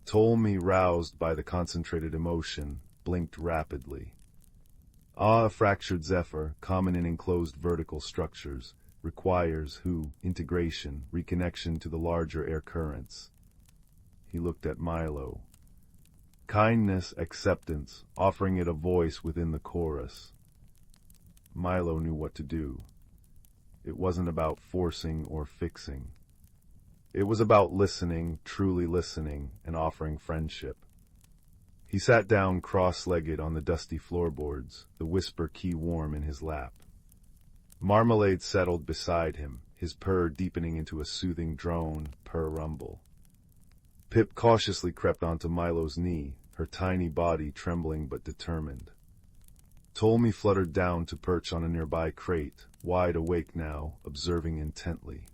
S1: Ptolemy, roused by the concentrated emotion, blinked rapidly. A fractured zephyr, common in enclosed vertical structures, requires integration, reconnection to the larger air currents. He looked at Milo. Kindness, acceptance, offering it a voice within the chorus. Milo knew what to do. It wasn't about forcing or fixing. It was about listening, truly listening, and offering friendship. He sat down cross-legged on the dusty floorboards, the whisper key warm in his lap. Marmalade settled beside him, his purr deepening into a soothing drone, purr rumble. Pip cautiously crept onto Milo's knee, her tiny body trembling but determined. Ptolemy fluttered down to perch on a nearby crate, wide awake now, observing intently.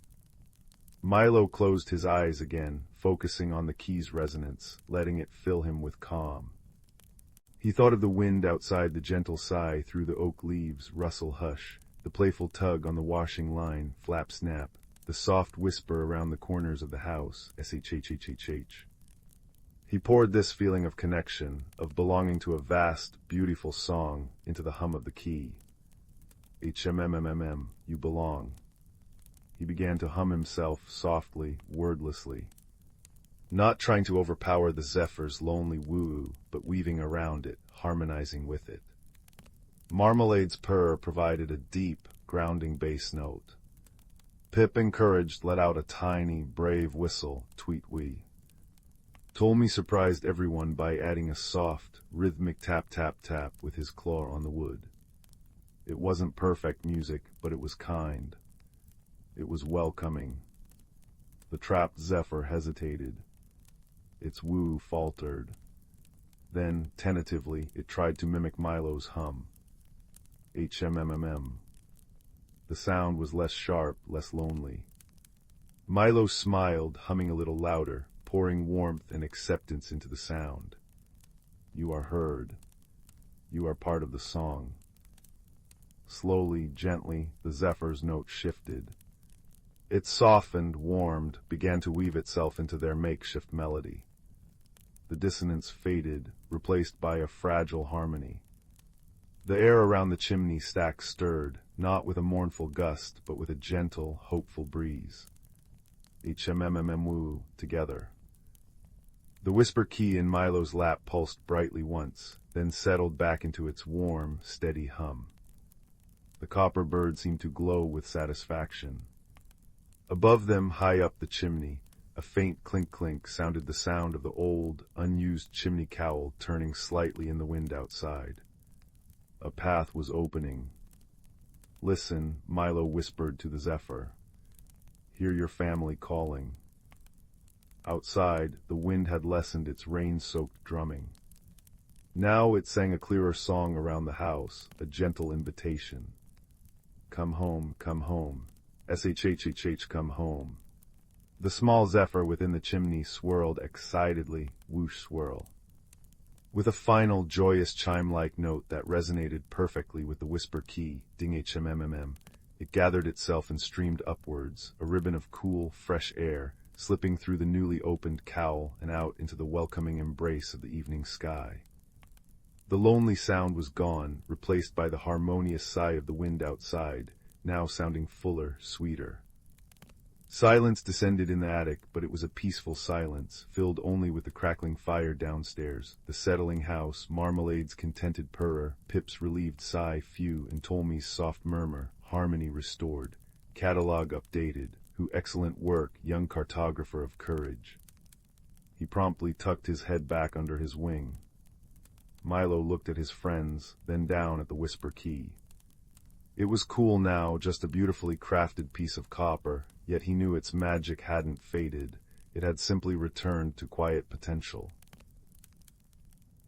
S1: Milo closed his eyes again, focusing on the key's resonance, letting it fill him with calm. He thought of the wind outside, the gentle sigh through the oak leaves, rustle hush, the playful tug on the washing line, flap snap, the soft whisper around the corners of the house, shhhhh. He poured this feeling of connection, of belonging to a vast, beautiful song, into the hum of the key. HMMMM, you belong. He began to hum himself softly, wordlessly. Not trying to overpower the zephyr's lonely woo, but weaving around it, harmonizing with it. Marmalade's purr provided a deep, grounding bass note. Pip, encouraged, let out a tiny, brave whistle, tweet-wee. Ptolemy surprised everyone by adding a soft, rhythmic tap-tap-tap with his claw on the wood. It wasn't perfect music, but it was kind. It was welcoming. The trapped zephyr hesitated. Its woo faltered. Then, tentatively, it tried to mimic Milo's hum. HMMMM. The sound was less sharp, less lonely. Milo smiled, humming a little louder, pouring warmth and acceptance into the sound. You are heard. You are part of the song. Slowly, gently, the zephyr's note shifted. It softened, warmed, began to weave itself into their makeshift melody. The dissonance faded, replaced by a fragile harmony. The air around the chimney stack stirred, not with a mournful gust, but with a gentle, hopeful breeze. HMMMMWoo, together. The whisper key in Milo's lap pulsed brightly once, then settled back into its warm, steady hum. The copper bird seemed to glow with satisfaction. Above them, high up the chimney, a faint clink-clink sounded the sound of the old, unused chimney cowl turning slightly in the wind outside. A path was opening. Listen, Milo whispered to the zephyr. Hear your family calling. Outside, the wind had lessened its rain-soaked drumming. Now it sang a clearer song around the house, a gentle invitation. Come home, SHHHH, come home. The small zephyr within the chimney swirled excitedly, whoosh swirl. With a final, joyous chime-like note that resonated perfectly with the whisper key, ding HMMMM, it gathered itself and streamed upwards, a ribbon of cool, fresh air, slipping through the newly opened cowl and out into the welcoming embrace of the evening sky. The lonely sound was gone, replaced by the harmonious sigh of the wind outside, now sounding fuller, sweeter. Silence descended in the attic, but it was a peaceful silence, filled only with the crackling fire downstairs, the settling house, Marmalade's contented purr, Pip's relieved sigh, few, and Ptolemy's soft murmur, harmony restored, catalogue updated, who excellent work, young cartographer of courage. He promptly tucked his head back under his wing. Milo looked at his friends, then down at the whisper key. It was cool now, just a beautifully crafted piece of copper, yet he knew its magic hadn't faded. It had simply returned to quiet potential.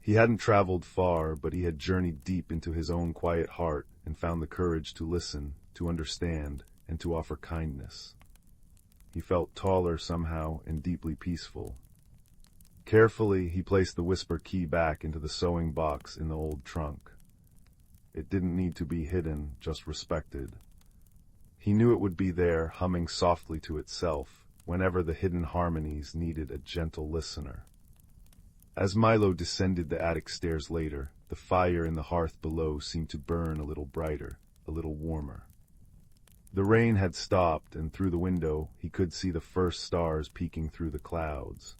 S1: He hadn't traveled far, but he had journeyed deep into his own quiet heart and found the courage to listen, to understand, and to offer kindness. He felt taller somehow and deeply peaceful. Carefully, he placed the whisper key back into the sewing box in the old trunk. It didn't need to be hidden, just respected. He knew it would be there, humming softly to itself, whenever the hidden harmonies needed a gentle listener. As Milo descended the attic stairs later, the fire in the hearth below seemed to burn a little brighter, a little warmer. The rain had stopped, and through the window he could see the first stars peeking through the clouds.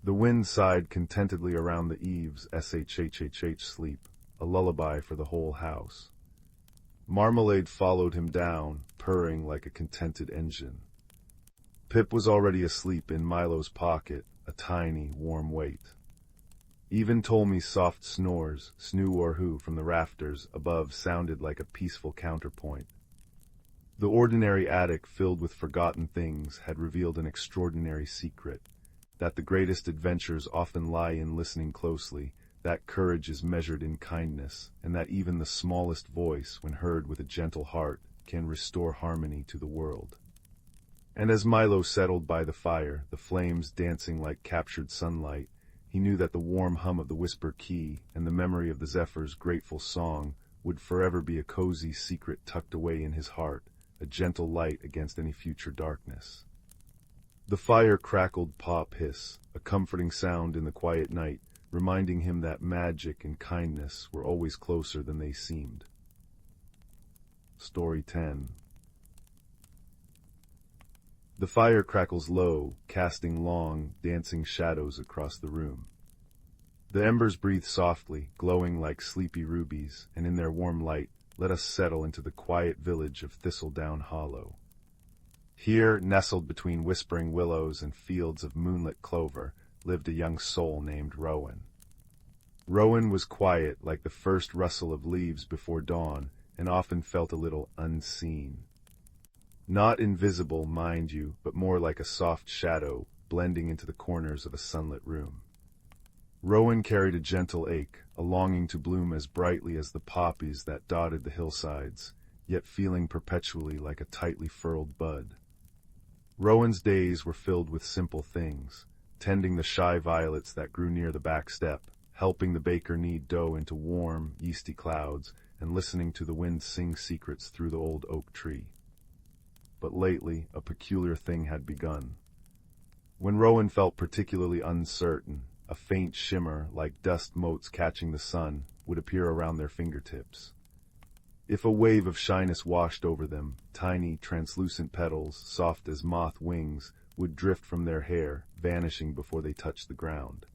S1: The wind sighed contentedly around the eaves, SHHHH sleep, a lullaby for the whole house. Marmalade followed him down, purring like a contented engine. Pip was already asleep in Milo's pocket, a tiny, warm weight. Even Ptolemy's soft snores, snoo or who, from the rafters above sounded like a peaceful counterpoint. The ordinary attic filled with forgotten things had revealed an extraordinary secret, that the greatest adventures often lie in listening closely, that courage is measured in kindness, and that even the smallest voice, when heard with a gentle heart, can restore harmony to the world. And as Milo settled by the fire, the flames dancing like captured sunlight, he knew that the warm hum of the whisper key and the memory of the zephyr's grateful song would forever be a cozy secret tucked away in his heart, a gentle light against any future darkness. The fire crackled pop hiss, a comforting sound in the quiet night, reminding him that magic and kindness were always closer than they seemed. Story 10. The fire crackles low, casting long, dancing shadows across the room. The embers breathe softly, glowing like sleepy rubies, and in their warm light, let us settle into the quiet village of Thistledown Hollow. Here, nestled between whispering willows and fields of moonlit clover, lived a young soul named Rowan. Rowan was quiet like the first rustle of leaves before dawn, and often felt a little unseen. Not invisible, mind you, but more like a soft shadow blending into the corners of a sunlit room. Rowan carried a gentle ache, a longing to bloom as brightly as the poppies that dotted the hillsides, yet feeling perpetually like a tightly furled bud. Rowan's days were filled with simple things, tending the shy violets that grew near the back step, helping the baker knead dough into warm, yeasty clouds, and listening to the wind sing secrets through the old oak tree. But lately, a peculiar thing had begun. When Rowan felt particularly uncertain, a faint shimmer, like dust motes catching the sun, would appear around their fingertips. If a wave of shyness washed over them, tiny, translucent petals, soft as moth wings, would drift from their hair, vanishing before they touched the ground.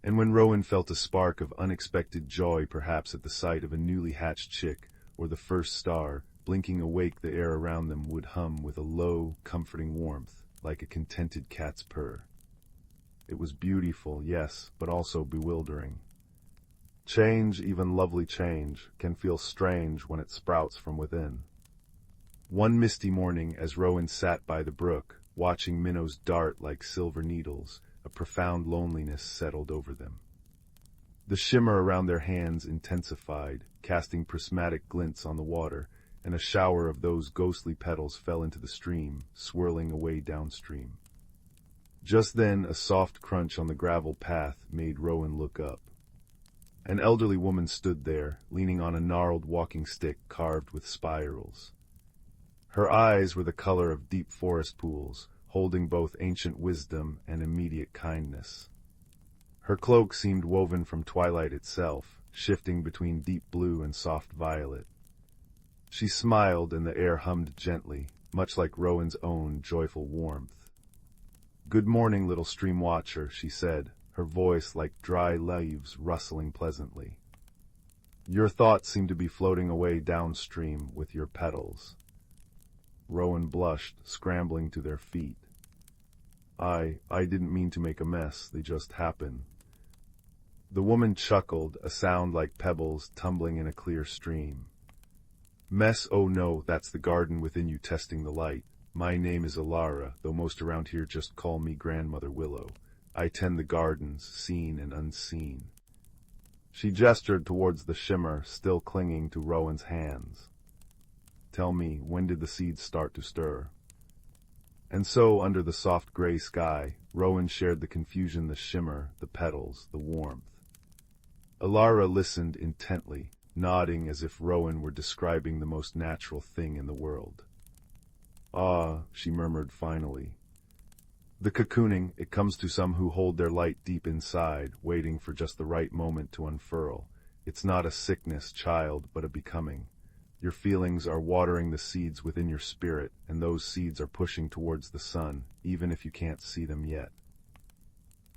S1: And when Rowan felt a spark of unexpected joy, perhaps at the sight of a newly hatched chick, or the first star, blinking awake, the air around them would hum with a low, comforting warmth, like a contented cat's purr. It was beautiful, yes, but also bewildering. Change, even lovely change, can feel strange when it sprouts from within. One misty morning, as Rowan sat by the brook, watching minnows dart like silver needles, a profound loneliness settled over them. The shimmer around their hands intensified, casting prismatic glints on the water, and a shower of those ghostly petals fell into the stream, swirling away downstream. Just then, a soft crunch on the gravel path made Rowan look up. An elderly woman stood there, leaning on a gnarled walking stick carved with spirals. Her eyes were the color of deep forest pools, holding both ancient wisdom and immediate kindness. Her cloak seemed woven from twilight itself, shifting between deep blue and soft violet. She smiled, and the air hummed gently, much like Rowan's own joyful warmth. "Good morning, little stream watcher," she said, her voice like dry leaves rustling pleasantly. "Your thoughts seem to be floating away downstream with your petals." Rowan blushed, scrambling to their feet. I didn't mean to make a mess, they just happened." The woman chuckled, a sound like pebbles tumbling in a clear stream. "Mess, oh no, that's the garden within you testing the light. My name is Alara, though most around here just call me Grandmother Willow. I tend the gardens, seen and unseen." She gestured towards the shimmer, still clinging to Rowan's hands. "Tell me, when did the seeds start to stir?" And so, under the soft gray sky, Rowan shared the confusion, the shimmer, the petals, the warmth. Alara listened intently, nodding as if Rowan were describing the most natural thing in the world. "Ah," she murmured finally. "The cocooning, it comes to some who hold their light deep inside, waiting for just the right moment to unfurl. It's not a sickness, child, but a becoming. Your feelings are watering the seeds within your spirit, and those seeds are pushing towards the sun, even if you can't see them yet."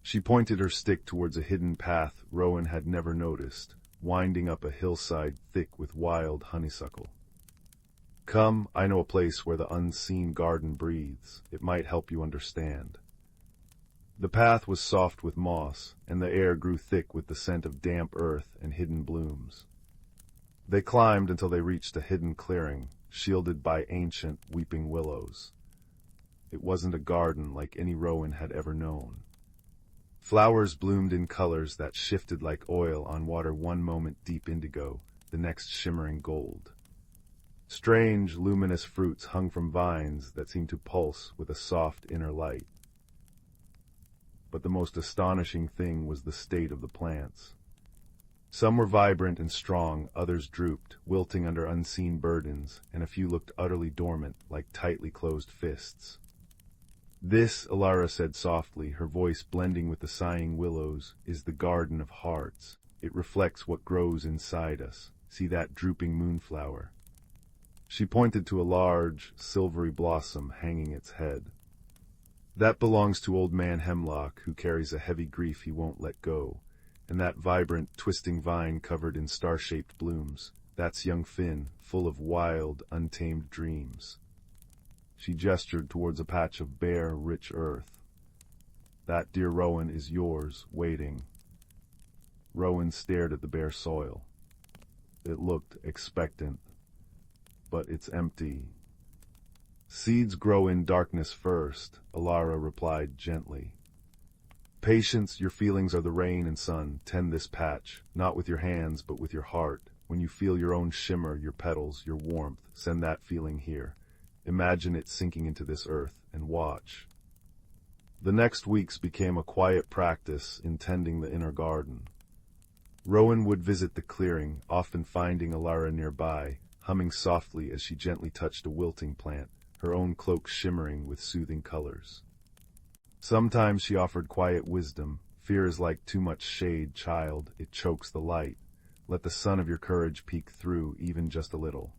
S1: She pointed her stick towards a hidden path Rowan had never noticed, winding up a hillside thick with wild honeysuckle. "Come, I know a place where the unseen garden breathes. It might help you understand." The path was soft with moss, and the air grew thick with the scent of damp earth and hidden blooms. They climbed until they reached a hidden clearing, shielded by ancient, weeping willows. It wasn't a garden like any Rowan had ever known. Flowers bloomed in colors that shifted like oil on water, one moment deep indigo, the next shimmering gold. Strange, luminous fruits hung from vines that seemed to pulse with a soft inner light. But the most astonishing thing was the state of the plants. Some were vibrant and strong, others drooped, wilting under unseen burdens, and a few looked utterly dormant, like tightly closed fists. "This," Alara said softly, her voice blending with the sighing willows, "is the garden of hearts. It reflects what grows inside us. See that drooping moonflower?" She pointed to a large, silvery blossom hanging its head. "That belongs to Old Man Hemlock, who carries a heavy grief he won't let go. And that vibrant, twisting vine covered in star-shaped blooms, That's young Finn, full of wild, untamed dreams. She gestured towards a patch of bare, rich earth. That, dear Rowan, is yours, waiting. Rowan stared at the bare soil. It looked expectant, but it's empty. Seeds grow in darkness first, Alara replied gently. Patience, your feelings are the rain and sun. Tend this patch, not with your hands, but with your heart. When you feel your own shimmer, your petals, your warmth, send that feeling here. Imagine it sinking into this earth, and watch. The next weeks became a quiet practice in tending the inner garden. Rowan would visit the clearing, often finding Alara nearby, humming softly as she gently touched a wilting plant, her own cloak shimmering with soothing colors. Sometimes she offered quiet wisdom. Fear is like too much shade, child. It chokes the light. Let the sun of your courage peek through, even just a little.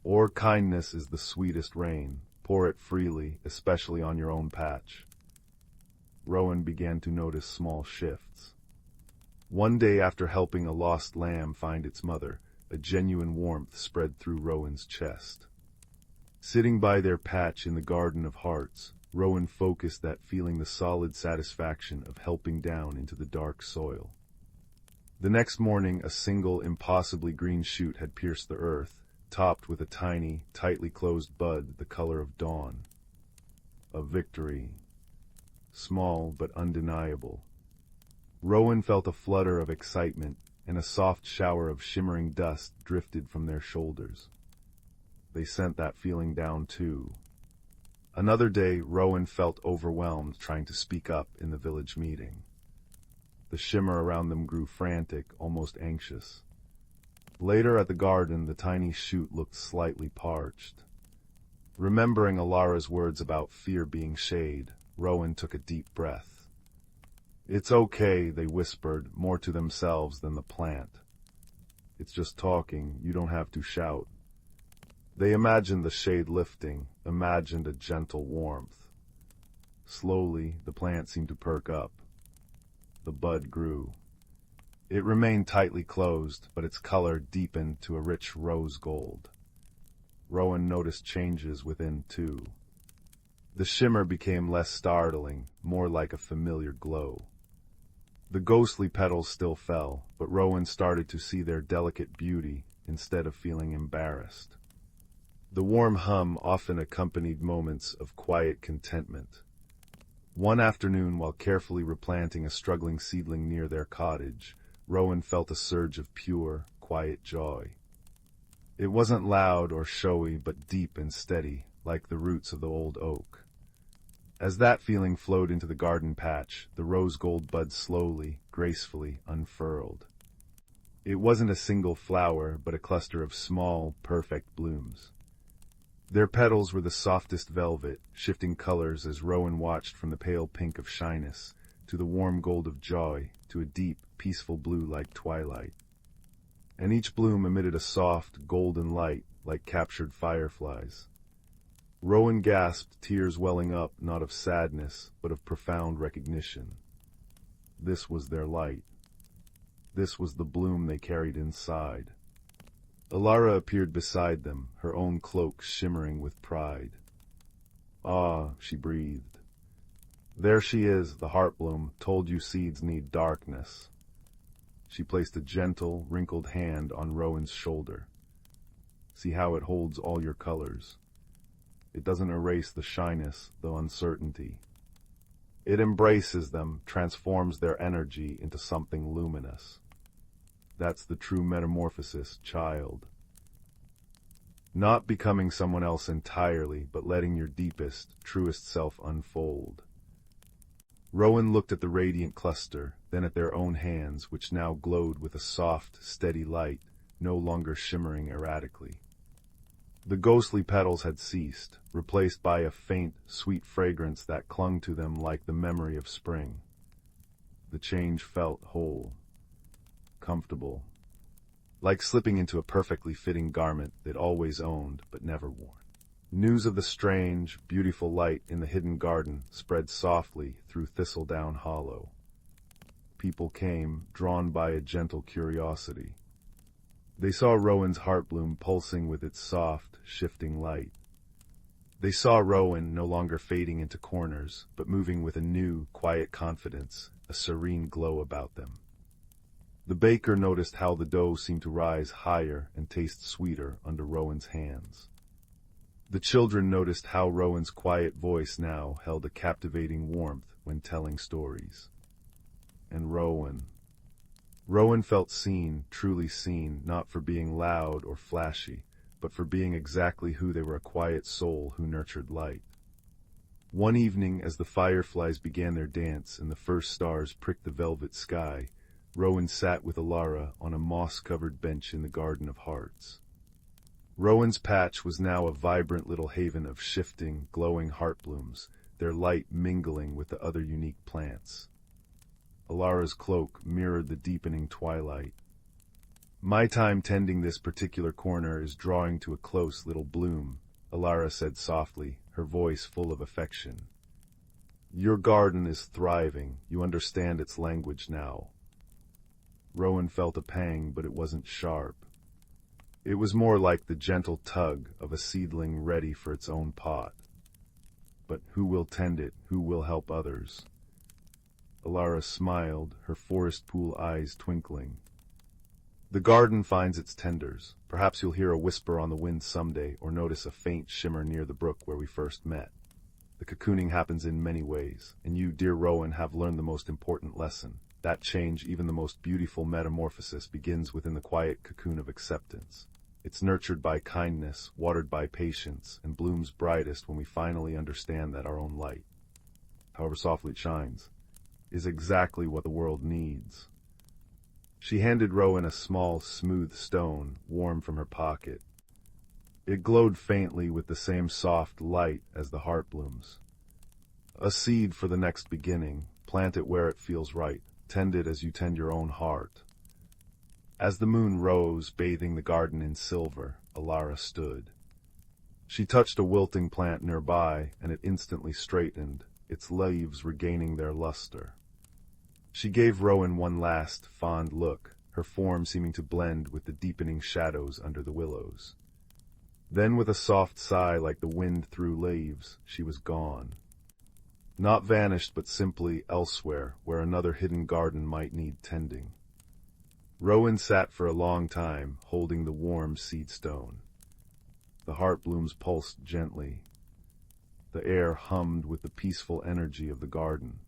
S1: Or kindness is the sweetest rain. Pour it freely, especially on your own patch. Rowan began to notice small shifts. One day, after helping a lost lamb find its mother, a genuine warmth spread through Rowan's chest. Sitting by their patch in the Garden of Hearts, Rowan focused that feeling the solid satisfaction of helping down into the dark soil. The next morning, a single, impossibly green shoot had pierced the earth, topped with a tiny, tightly closed bud the color of dawn. A victory. Small but undeniable. Rowan felt a flutter of excitement, and a soft shower of shimmering dust drifted from their shoulders. They sent that feeling down too. Another day, Rowan felt overwhelmed trying to speak up in the village meeting. The shimmer around them grew frantic, almost anxious. Later at the garden, the tiny shoot looked slightly parched. Remembering Alara's words about fear being shade, Rowan took a deep breath. It's okay, they whispered, more to themselves than the plant. It's just talking, you don't have to shout. They imagined the shade lifting, imagined a gentle warmth. Slowly, the plant seemed to perk up. The bud grew. It remained tightly closed, but its color deepened to a rich rose gold. Rowan noticed changes within, too. The shimmer became less startling, more like a familiar glow. The ghostly petals still fell, but Rowan started to see their delicate beauty instead of feeling embarrassed. The warm hum often accompanied moments of quiet contentment. One afternoon, while carefully replanting a struggling seedling near their cottage, Rowan felt a surge of pure, quiet joy. It wasn't loud or showy, but deep and steady, like the roots of the old oak. As that feeling flowed into the garden patch, the rose gold buds slowly, gracefully unfurled. It wasn't a single flower, but a cluster of small, perfect blooms. Their petals were the softest velvet, shifting colors as Rowan watched from the pale pink of shyness, to the warm gold of joy, to a deep, peaceful blue like twilight. And each bloom emitted a soft, golden light, like captured fireflies. Rowan gasped, tears welling up, not of sadness, but of profound recognition. This was their light. This was the bloom they carried inside. Alara appeared beside them, her own cloak shimmering with pride. Ah, she breathed. There she is, the heartbloom, told you seeds need darkness. She placed a gentle, wrinkled hand on Rowan's shoulder. See how it holds all your colors. It doesn't erase the shyness, the uncertainty. It embraces them, transforms their energy into something luminous. That's the true metamorphosis, child. Not becoming someone else entirely, but letting your deepest, truest self unfold. Rowan looked at the radiant cluster, then at their own hands, which now glowed with a soft, steady light, no longer shimmering erratically. The ghostly petals had ceased, replaced by a faint, sweet fragrance that clung to them like the memory of spring. The change felt whole, comfortable, like slipping into a perfectly fitting garment they'd always owned but never worn. News of the strange, beautiful light in the hidden garden spread softly through Thistledown Hollow. People came, drawn by a gentle curiosity. They saw Rowan's heart bloom pulsing with its soft, shifting light. They saw Rowan no longer fading into corners, but moving with a new, quiet confidence, a serene glow about them. The baker noticed how the dough seemed to rise higher and taste sweeter under Rowan's hands. The children noticed how Rowan's quiet voice now held a captivating warmth when telling stories. And Rowan felt seen, truly seen, not for being loud or flashy, but for being exactly who they were, a quiet soul who nurtured light. One evening, as the fireflies began their dance and the first stars pricked the velvet sky, Rowan sat with Alara on a moss-covered bench in the Garden of Hearts. Rowan's patch was now a vibrant little haven of shifting, glowing heart blooms, their light mingling with the other unique plants. Alara's cloak mirrored the deepening twilight. "My time tending this particular corner is drawing to a close, little bloom," Alara said softly, her voice full of affection. "Your garden is thriving. You understand its language now." Rowan felt a pang, but it wasn't sharp. It was more like the gentle tug of a seedling ready for its own pot. But who will tend it? Who will help others? Alara smiled, her forest pool eyes twinkling. "The garden finds its tenders. Perhaps you'll hear a whisper on the wind someday, or notice a faint shimmer near the brook where we first met. The cocooning happens in many ways, and you, dear Rowan, have learned the most important lesson. That change, even the most beautiful metamorphosis, begins within the quiet cocoon of acceptance. It's nurtured by kindness, watered by patience, and blooms brightest when we finally understand that our own light, however softly it shines, is exactly what the world needs." She handed Rowan a small, smooth stone, warm from her pocket. It glowed faintly with the same soft light as the heart blooms. "A seed for the next beginning. Plant it where it feels right. Tend it as you tend your own heart." As the moon rose, bathing the garden in silver, Alara stood. She touched a wilting plant nearby, and it instantly straightened, its leaves regaining their luster. She gave Rowan one last, fond look, her form seeming to blend with the deepening shadows under the willows. Then, with a soft sigh like the wind through leaves, she was gone. Not vanished, but simply elsewhere, where another hidden garden might need tending. Rowan sat for a long time, holding the warm seed stone. The heart blooms pulsed gently. The air hummed with the peaceful energy of the garden.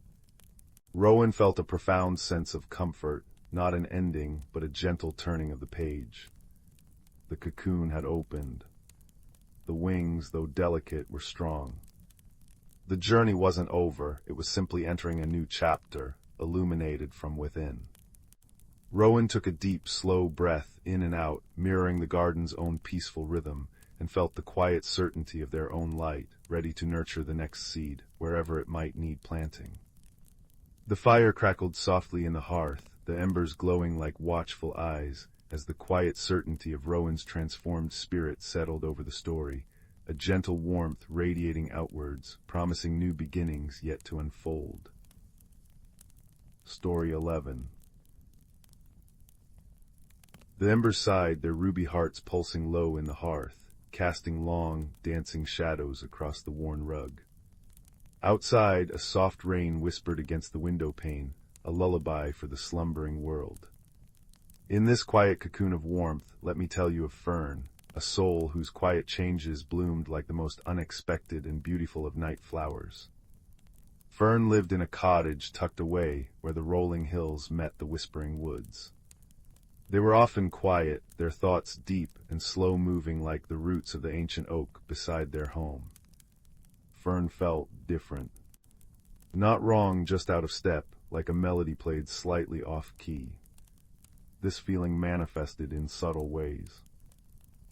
S1: Rowan felt a profound sense of comfort, not an ending, but a gentle turning of the page. The cocoon had opened. The wings, though delicate, were strong. The journey wasn't over, it was simply entering a new chapter, illuminated from within. Rowan took a deep, slow breath in and out, mirroring the garden's own peaceful rhythm, and felt the quiet certainty of their own light, ready to nurture the next seed, wherever it might need planting. The fire crackled softly in the hearth, the embers glowing like watchful eyes, as the quiet certainty of Rowan's transformed spirit settled over the story, a gentle warmth radiating outwards, promising new beginnings yet to unfold. Story 11. The embers sighed, their ruby hearts pulsing low in the hearth, casting long, dancing shadows across the worn rug. Outside, a soft rain whispered against the window pane, a lullaby for the slumbering world. In this quiet cocoon of warmth, let me tell you of Fern, a soul whose quiet changes bloomed like the most unexpected and beautiful of night flowers. Fern lived in a cottage tucked away where the rolling hills met the whispering woods. They were often quiet, their thoughts deep and slow-moving like the roots of the ancient oak beside their home. Fern felt different. Not wrong, just out of step, like a melody played slightly off-key. This feeling manifested in subtle ways.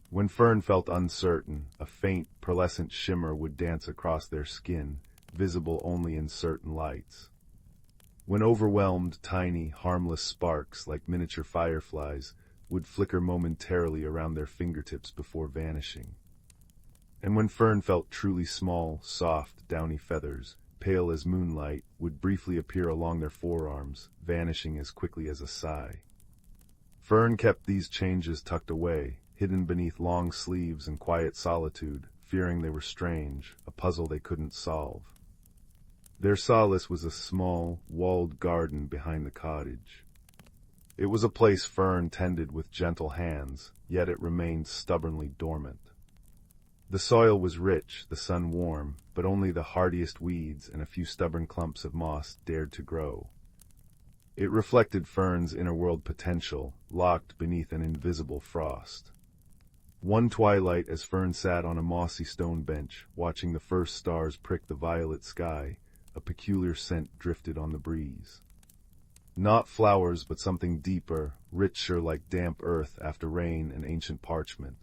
S1: When Fern felt uncertain, a faint, pearlescent shimmer would dance across their skin, visible only in certain lights. When overwhelmed, tiny, harmless sparks, like miniature fireflies, would flicker momentarily around their fingertips before vanishing. And when Fern felt truly small, soft, downy feathers, pale as moonlight, would briefly appear along their forearms, vanishing as quickly as a sigh. Fern kept these changes tucked away, hidden beneath long sleeves and quiet solitude, fearing they were strange, a puzzle they couldn't solve. Their solace was a small, walled garden behind the cottage. It was a place Fern tended with gentle hands, yet it remained stubbornly dormant. The soil was rich, the sun warm, but only the hardiest weeds and a few stubborn clumps of moss dared to grow. It reflected Fern's inner-world potential, locked beneath an invisible frost. One twilight, as Fern sat on a mossy stone bench, watching the first stars prick the violet sky, a peculiar scent drifted on the breeze. Not flowers, but something deeper, richer, like damp earth after rain and ancient parchment.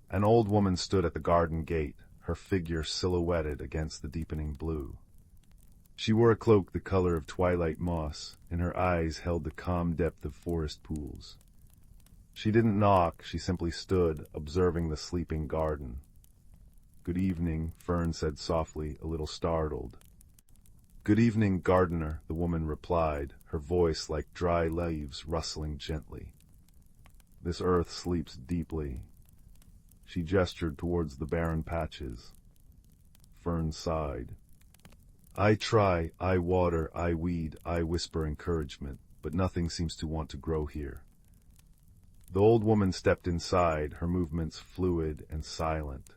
S1: An old woman stood at the garden gate, her figure silhouetted against the deepening blue. She wore a cloak the color of twilight moss, and her eyes held the calm depth of forest pools. She didn't knock, she simply stood, observing the sleeping garden. "Good evening," Fern said softly, a little startled. "Good evening, gardener," the woman replied, her voice like dry leaves rustling gently. "This earth sleeps deeply." She gestured towards the barren patches. Fern sighed. "I try, I water, I weed, I whisper encouragement, but nothing seems to want to grow here." The old woman stepped inside, her movements fluid and silent.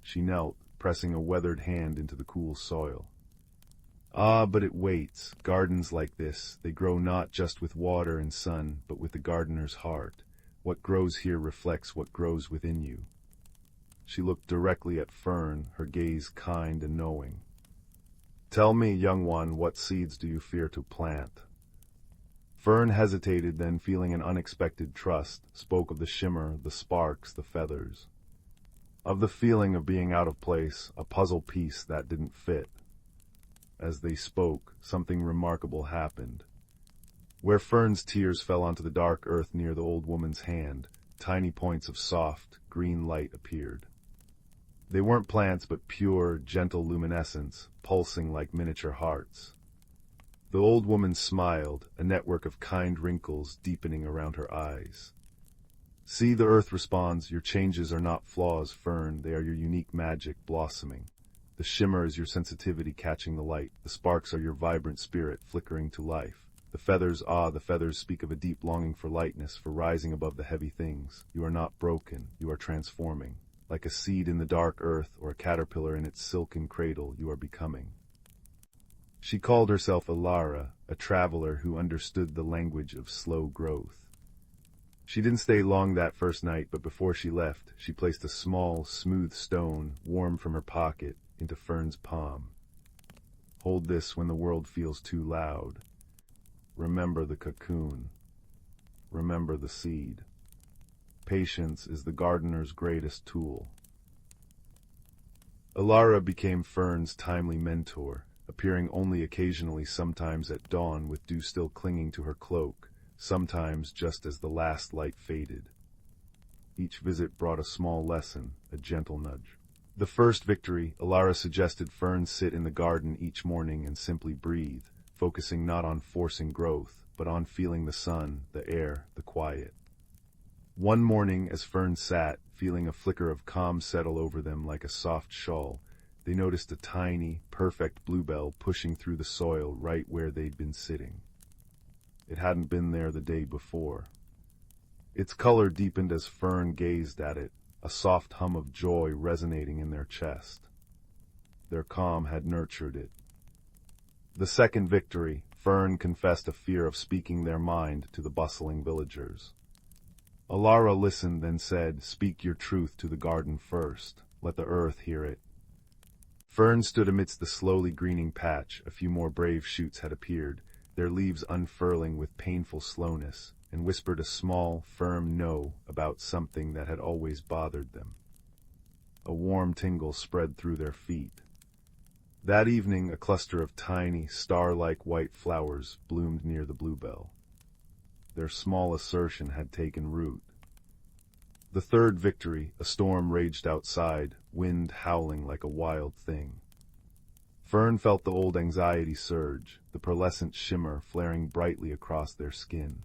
S1: She knelt, pressing a weathered hand into the cool soil. "Ah, but it waits. Gardens like this, they grow not just with water and sun, but with the gardener's heart. What grows here reflects what grows within you." She looked directly at Fern, her gaze kind and knowing. "Tell me, young one, what seeds do you fear to plant?" Fern hesitated, then, feeling an unexpected trust, spoke of the shimmer, the sparks, the feathers. Of the feeling of being out of place, a puzzle piece that didn't fit. As they spoke, something remarkable happened. Where Fern's tears fell onto the dark earth near the old woman's hand, tiny points of soft, green light appeared. They weren't plants, but pure, gentle luminescence, pulsing like miniature hearts. The old woman smiled, a network of kind wrinkles deepening around her eyes. "See, the earth responds. Your changes are not flaws, Fern. They are your unique magic blossoming. The shimmer is your sensitivity catching the light. The sparks are your vibrant spirit flickering to life. The feathers speak of a deep longing for lightness, for rising above the heavy things. You are not broken. You are transforming. Like a seed in the dark earth or a caterpillar in its silken cradle, you are becoming." She called herself Alara, a traveler who understood the language of slow growth. She didn't stay long that first night, but before she left, she placed a small, smooth stone, warm from her pocket, into Fern's palm. "Hold this when the world feels too loud. Remember the cocoon. Remember the seed. Patience is the gardener's greatest tool." Alara became Fern's timely mentor, appearing only occasionally, sometimes at dawn with dew still clinging to her cloak, sometimes just as the last light faded. Each visit brought a small lesson, a gentle nudge. The first victory, Alara suggested Fern sit in the garden each morning and simply breathe, focusing not on forcing growth, but on feeling the sun, the air, the quiet. One morning, as Fern sat, feeling a flicker of calm settle over them like a soft shawl, they noticed a tiny, perfect bluebell pushing through the soil right where they'd been sitting. It hadn't been there the day before. Its color deepened as Fern gazed at it, a soft hum of joy resonating in their chest. Their calm had nurtured it. The second victory, Fern confessed a fear of speaking their mind to the bustling villagers. Alara listened, then said, "Speak your truth to the garden first. Let the earth hear it." Fern stood amidst the slowly greening patch. A few more brave shoots had appeared, their leaves unfurling with painful slowness, and whispered a small, firm no about something that had always bothered them. A warm tingle spread through their feet. That evening, a cluster of tiny, star-like white flowers bloomed near the bluebell. Their small assertion had taken root. The third victory, a storm raged outside, wind howling like a wild thing. Fern felt the old anxiety surge, the pearlescent shimmer flaring brightly across their skin.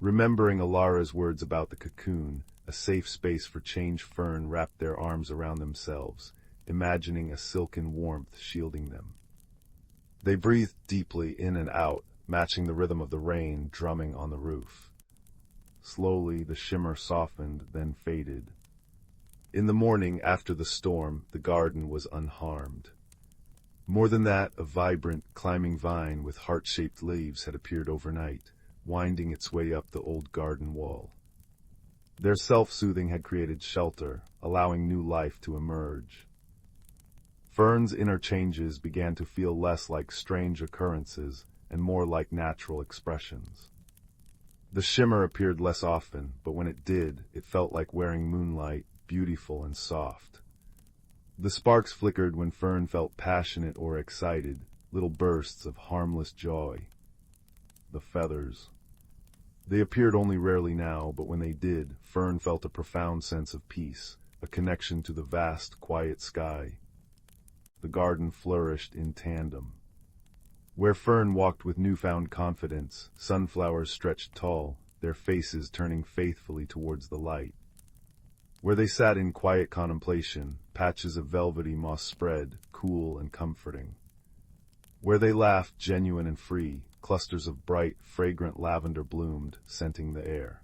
S1: Remembering Alara's words about the cocoon, a safe space for change, Fern wrapped their arms around themselves, imagining a silken warmth shielding them. They breathed deeply in and out, matching the rhythm of the rain drumming on the roof. Slowly, the shimmer softened, then faded. In the morning after the storm, the garden was unharmed. More than that, a vibrant, climbing vine with heart-shaped leaves had appeared overnight, winding its way up the old garden wall. Their self-soothing had created shelter, allowing new life to emerge. Fern's inner changes began to feel less like strange occurrences and more like natural expressions. The shimmer appeared less often, but when it did, it felt like wearing moonlight, beautiful and soft. The sparks flickered when Fern felt passionate or excited, little bursts of harmless joy. The feathers. They appeared only rarely now, but when they did, Fern felt a profound sense of peace, a connection to the vast, quiet sky. The garden flourished in tandem. Where Fern walked with newfound confidence, sunflowers stretched tall, their faces turning faithfully towards the light. Where they sat in quiet contemplation, patches of velvety moss spread, cool and comforting. Where they laughed, genuine and free, clusters of bright, fragrant lavender bloomed, scenting the air.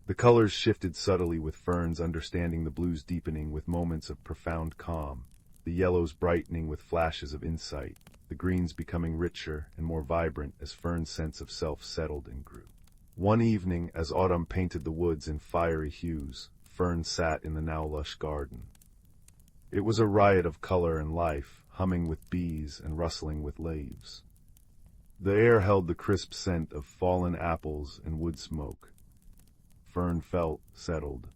S1: The colors shifted subtly with Fern's understanding, the blues deepening with moments of profound calm, the yellows brightening with flashes of insight, the greens becoming richer and more vibrant as Fern's sense of self settled and grew. One evening, as autumn painted the woods in fiery hues, Fern sat in the now lush garden. It was a riot of color and life, humming with bees and rustling with leaves. The air held the crisp scent of fallen apples and wood smoke. Fern felt settled,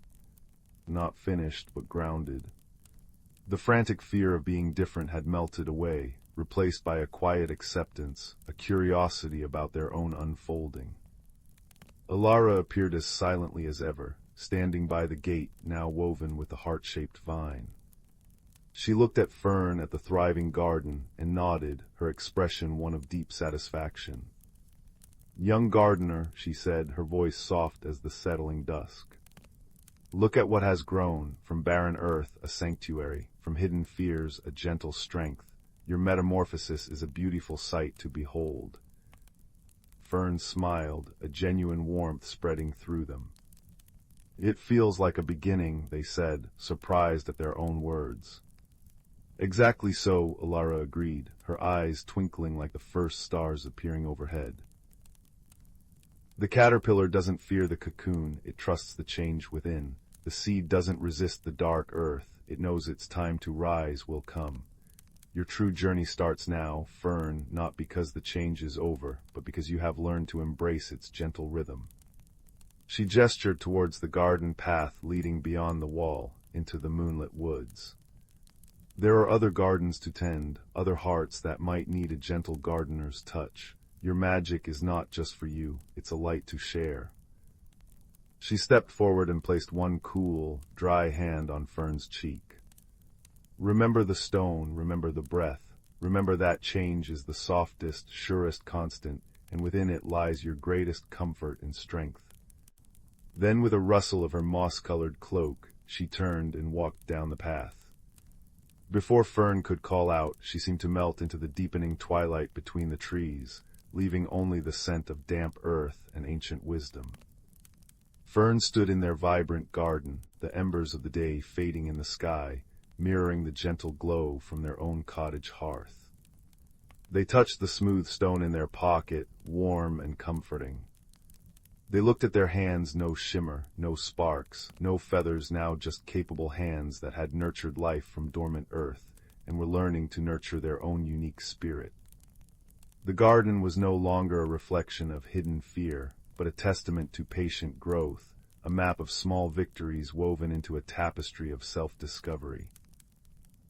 S1: not finished but grounded. The frantic fear of being different had melted away, replaced by a quiet acceptance, a curiosity about their own unfolding. Alara appeared as silently as ever, standing by the gate now woven with the heart-shaped vine. She looked at Fern, at the thriving garden, and nodded, her expression one of deep satisfaction. "Young gardener," she said, her voice soft as the settling dusk. "Look at what has grown, from barren earth a sanctuary, from hidden fears a gentle strength. Your metamorphosis is a beautiful sight to behold." Fern smiled, a genuine warmth spreading through them. "It feels like a beginning," they said, surprised at their own words. "Exactly so," Alara agreed, her eyes twinkling like the first stars appearing overhead. "The caterpillar doesn't fear the cocoon, it trusts the change within. The seed doesn't resist the dark earth, it knows its time to rise will come. Your true journey starts now, Fern, not because the change is over, but because you have learned to embrace its gentle rhythm." She gestured towards the garden path leading beyond the wall, into the moonlit woods. "There are other gardens to tend, other hearts that might need a gentle gardener's touch. Your magic is not just for you, it's a light to share." She stepped forward and placed one cool, dry hand on Fern's cheek. "Remember the stone, remember the breath, remember that change is the softest, surest constant, and within it lies your greatest comfort and strength." Then with a rustle of her moss-colored cloak, she turned and walked down the path. Before Fern could call out, she seemed to melt into the deepening twilight between the trees, leaving only the scent of damp earth and ancient wisdom. Fern stood in their vibrant garden, the embers of the day fading in the sky, mirroring the gentle glow from their own cottage hearth. They touched the smooth stone in their pocket, warm and comforting. They looked at their hands, no shimmer, no sparks, no feathers, now just capable hands that had nurtured life from dormant earth, and were learning to nurture their own unique spirit. The garden was no longer a reflection of hidden fear, but a testament to patient growth, a map of small victories woven into a tapestry of self-discovery.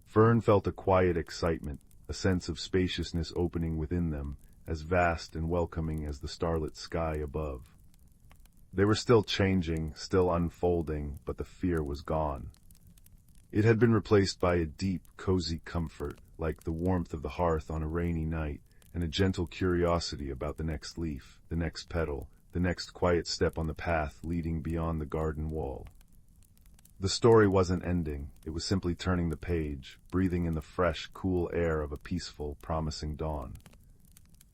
S1: Fern felt a quiet excitement, a sense of spaciousness opening within them, as vast and welcoming as the starlit sky above. They were still changing, still unfolding, but the fear was gone. It had been replaced by a deep, cozy comfort, like the warmth of the hearth on a rainy night, and a gentle curiosity about the next leaf, the next petal, the next quiet step on the path leading beyond the garden wall. The story wasn't ending, it was simply turning the page, breathing in the fresh, cool air of a peaceful, promising dawn.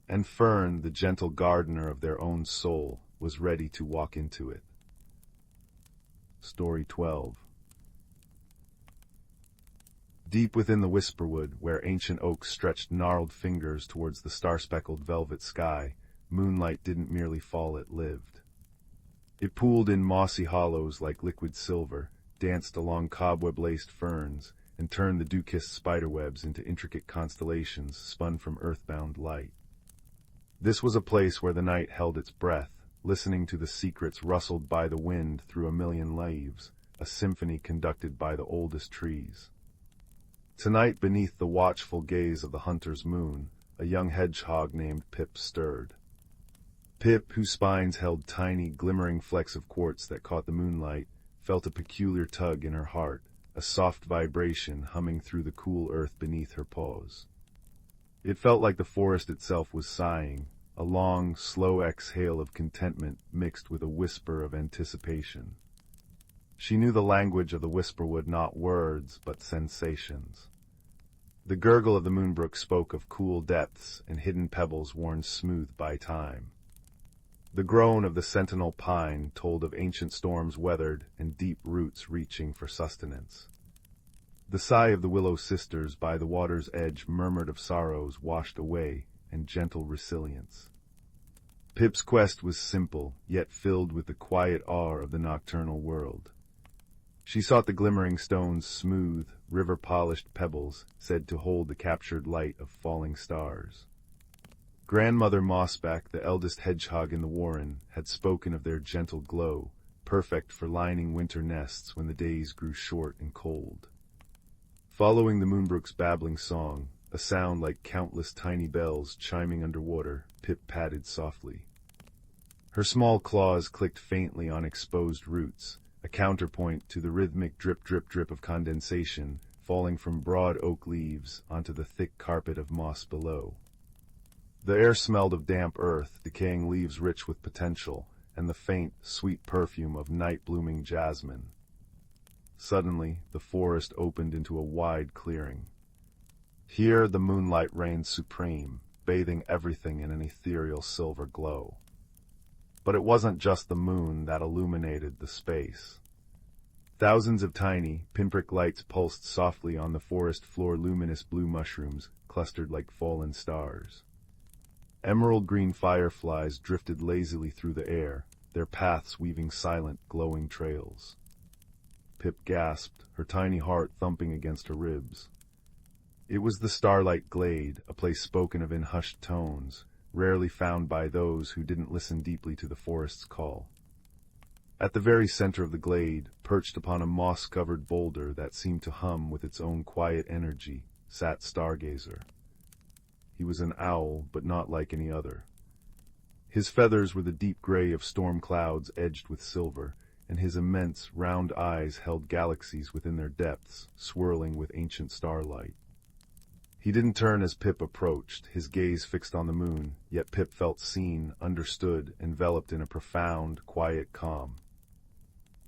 S1: And Fern, the gentle gardener of their own soul, was ready to walk into it. Story 12. Deep within the whisperwood, where ancient oaks stretched gnarled fingers towards the star-speckled velvet sky, moonlight didn't merely fall, it lived. It pooled in mossy hollows like liquid silver, danced along cobweb-laced ferns, and turned the dew-kissed spiderwebs into intricate constellations spun from earthbound light. This was a place where the night held its breath, listening to the secrets rustled by the wind through a million leaves, a symphony conducted by the oldest trees. Tonight, beneath the watchful gaze of the hunter's moon, a young hedgehog named Pip stirred. Pip, whose spines held tiny, glimmering flecks of quartz that caught the moonlight, felt a peculiar tug in her heart, a soft vibration humming through the cool earth beneath her paws. It felt like the forest itself was sighing, a long, slow exhale of contentment mixed with a whisper of anticipation. She knew the language of the whisperwood, not words, but sensations. The gurgle of the moonbrook spoke of cool depths and hidden pebbles worn smooth by time. The groan of the sentinel pine told of ancient storms weathered and deep roots reaching for sustenance. The sigh of the willow sisters by the water's edge murmured of sorrows washed away and gentle resilience. Pip's quest was simple, yet filled with the quiet awe of the nocturnal world. She sought the glimmering stone's smooth, river-polished pebbles, said to hold the captured light of falling stars. Grandmother Mossback, the eldest hedgehog in the warren, had spoken of their gentle glow, perfect for lining winter nests when the days grew short and cold. Following the moonbrook's babbling song, a sound like countless tiny bells chiming underwater, Pip padded softly. Her small claws clicked faintly on exposed roots, a counterpoint to the rhythmic drip-drip-drip of condensation falling from broad oak leaves onto the thick carpet of moss below. The air smelled of damp earth, decaying leaves rich with potential, and the faint, sweet perfume of night-blooming jasmine. Suddenly, the forest opened into a wide clearing. Here the moonlight reigned supreme, bathing everything in an ethereal silver glow. But it wasn't just the moon that illuminated the space. Thousands of tiny, pinprick lights pulsed softly on the forest floor, luminous blue mushrooms clustered like fallen stars. Emerald-green fireflies drifted lazily through the air, their paths weaving silent, glowing trails. Pip gasped, her tiny heart thumping against her ribs. It was the Starlight Glade, a place spoken of in hushed tones, rarely found by those who didn't listen deeply to the forest's call. At the very center of the glade, perched upon a moss-covered boulder that seemed to hum with its own quiet energy, sat Stargazer. He was an owl, but not like any other. His feathers were the deep gray of storm clouds edged with silver, and his immense, round eyes held galaxies within their depths, swirling with ancient starlight. He didn't turn as Pip approached, his gaze fixed on the moon, yet Pip felt seen, understood, enveloped in a profound, quiet calm.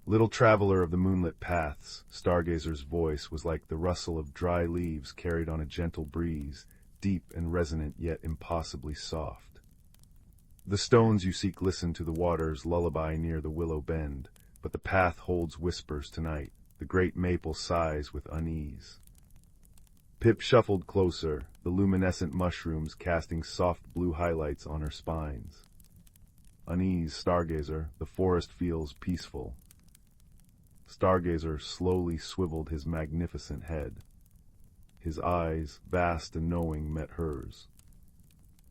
S1: Little traveler of the moonlit paths, Stargazer's voice was like the rustle of dry leaves carried on a gentle breeze, deep and resonant yet impossibly soft. The stones you seek listen to the water's lullaby near the willow bend, but the path holds whispers tonight, the great maple sighs with unease. Pip shuffled closer, the luminescent mushrooms casting soft blue highlights on her spines. Unease, Stargazer, the forest feels peaceful. Stargazer slowly swiveled his magnificent head. His eyes, vast and knowing, met hers.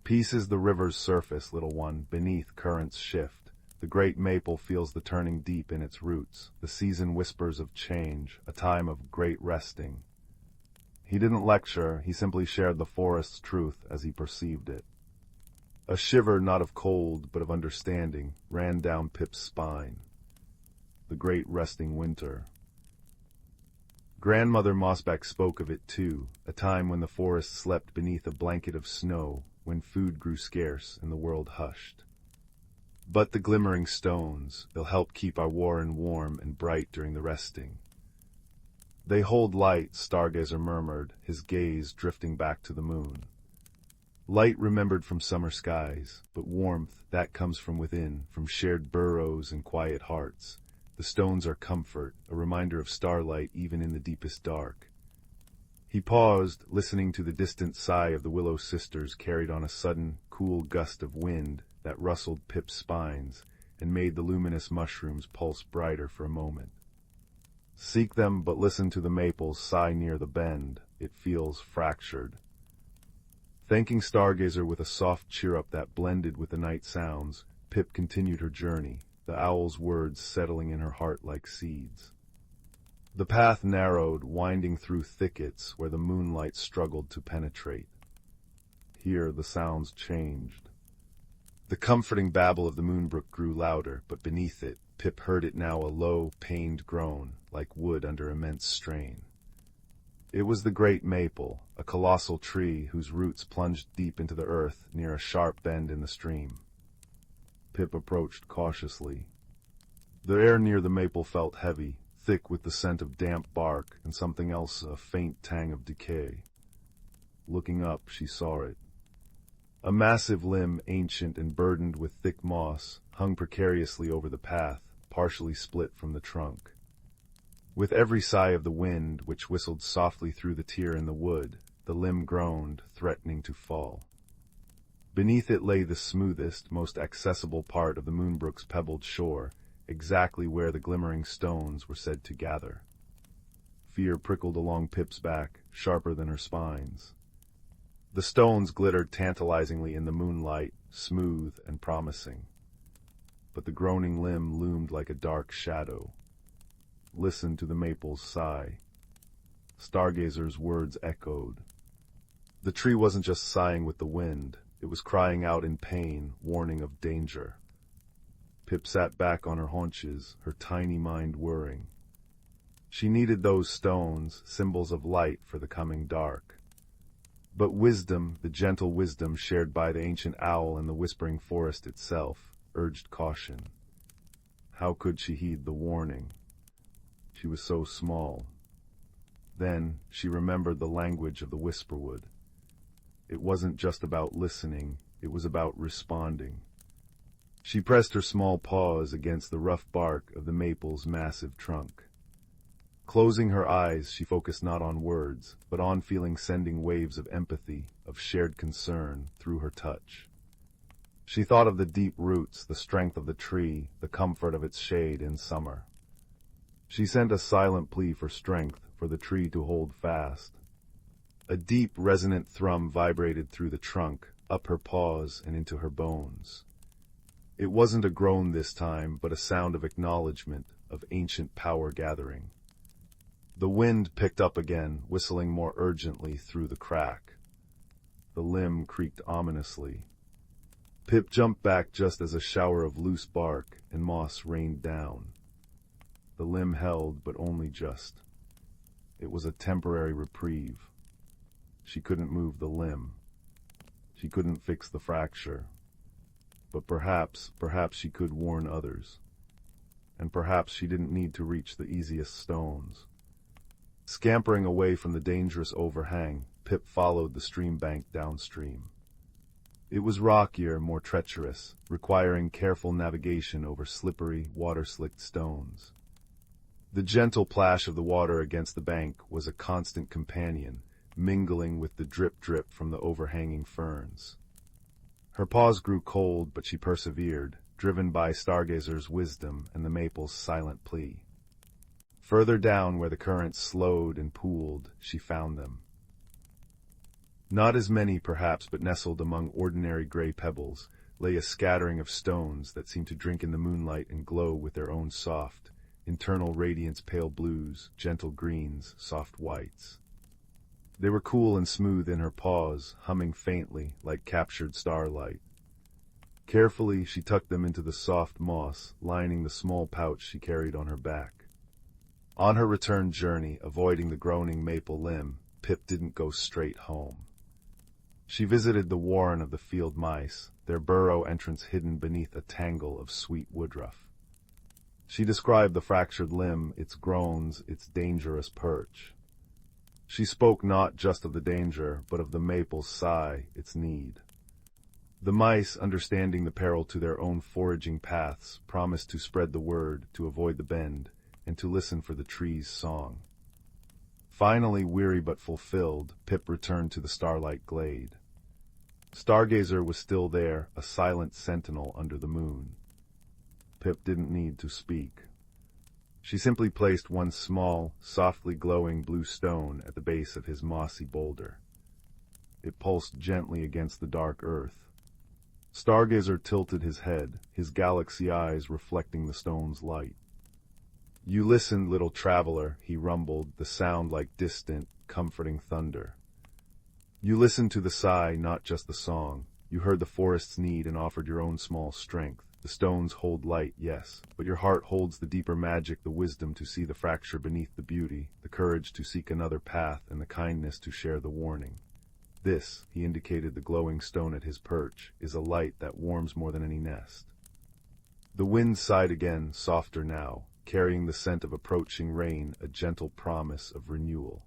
S1: Peace is the river's surface, little one, beneath currents shift. The great maple feels the turning deep in its roots. The season whispers of change, a time of great resting. He didn't lecture, he simply shared the forest's truth as he perceived it. A shiver, not of cold, but of understanding, ran down Pip's spine. The great resting winter. Grandmother Mossback spoke of it too, a time when the forest slept beneath a blanket of snow, when food grew scarce and the world hushed. But the glimmering stones, they'll help keep our warren warm and bright during the resting. They hold light, Stargazer murmured, his gaze drifting back to the moon. Light remembered from summer skies, but warmth, that comes from within, from shared burrows and quiet hearts. The stones are comfort, a reminder of starlight even in the deepest dark. He paused, listening to the distant sigh of the willow sisters carried on a sudden, cool gust of wind that rustled Pip's spines and made the luminous mushrooms pulse brighter for a moment. Seek them, but listen to the maples sigh near the bend. It feels fractured. Thanking Stargazer with a soft cheer-up that blended with the night sounds, Pip continued her journey, the owl's words settling in her heart like seeds. The path narrowed, winding through thickets where the moonlight struggled to penetrate. Here the sounds changed. The comforting babble of the moonbrook grew louder, but beneath it, Pip heard it now a low, pained groan, like wood under immense strain. It was the great maple, a colossal tree whose roots plunged deep into the earth near a sharp bend in the stream. Pip approached cautiously. The air near the maple felt heavy, thick with the scent of damp bark and something else, a faint tang of decay. Looking up, she saw it. A massive limb, ancient and burdened with thick moss, hung precariously over the path, partially split from the trunk. With every sigh of the wind, which whistled softly through the tear in the wood, the limb groaned, threatening to fall. Beneath it lay the smoothest, most accessible part of the Moonbrook's pebbled shore, exactly where the glimmering stones were said to gather. Fear prickled along Pip's back, sharper than her spines. The stones glittered tantalizingly in the moonlight, smooth and promising. But the groaning limb loomed like a dark shadow. Listen to the maples sigh. Stargazer's words echoed. The tree wasn't just sighing with the wind, it was crying out in pain, warning of danger. Pip sat back on her haunches, her tiny mind whirring. She needed those stones, symbols of light for the coming dark. But wisdom, the gentle wisdom shared by the ancient owl and the whispering forest itself, urged caution. How could she heed the warning? She was so small. Then she remembered the language of the whisperwood. It wasn't just about listening, it was about responding. She pressed her small paws against the rough bark of the maple's massive trunk. Closing her eyes, she focused not on words, but on feeling sending waves of empathy, of shared concern, through her touch. She thought of the deep roots, the strength of the tree, the comfort of its shade in summer. She sent a silent plea for strength, for the tree to hold fast. A deep, resonant thrum vibrated through the trunk, up her paws and into her bones. It wasn't a groan this time, but a sound of acknowledgement, of ancient power gathering. The wind picked up again, whistling more urgently through the crack. The limb creaked ominously. Pip jumped back just as a shower of loose bark and moss rained down. The limb held, but only just. It was a temporary reprieve. She couldn't move the limb. She couldn't fix the fracture. But perhaps she could warn others. And perhaps she didn't need to reach the easiest stones. Scampering away from the dangerous overhang, Pip followed the stream bank downstream. It was rockier, more treacherous, requiring careful navigation over slippery, water-slicked stones. The gentle plash of the water against the bank was a constant companion, mingling with the drip-drip from the overhanging ferns. Her paws grew cold, but she persevered, driven by Stargazer's wisdom and the maple's silent plea. Further down, where the current slowed and pooled, she found them. Not as many, perhaps, but nestled among ordinary gray pebbles, lay a scattering of stones that seemed to drink in the moonlight and glow with their own soft, internal radiance, pale blues, gentle greens, soft whites. They were cool and smooth in her paws, humming faintly, like captured starlight. Carefully, she tucked them into the soft moss, lining the small pouch she carried on her back. On her return journey, avoiding the groaning maple limb, Pip didn't go straight home. She visited the warren of the field mice, their burrow entrance hidden beneath a tangle of sweet woodruff. She described the fractured limb, its groans, its dangerous perch. She spoke not just of the danger, but of the maple's sigh, its need. The mice, understanding the peril to their own foraging paths, promised to spread the word, to avoid the bend, and to listen for the tree's song. Finally, weary but fulfilled, Pip returned to the starlight glade. Stargazer was still there, a silent sentinel under the moon. Pip didn't need to speak. She simply placed one small, softly glowing blue stone at the base of his mossy boulder. It pulsed gently against the dark earth. Stargazer tilted his head, his galaxy eyes reflecting the stone's light. "You listened, little traveler," he rumbled, the sound like distant, comforting thunder. "You listened to the sigh, not just the song. You heard the forest's need and offered your own small strength. The stones hold light, yes, but your heart holds the deeper magic, the wisdom to see the fracture beneath the beauty, the courage to seek another path, and the kindness to share the warning. This," he indicated the glowing stone at his perch, "is a light that warms more than any nest." The wind sighed again, softer now, carrying the scent of approaching rain, a gentle promise of renewal.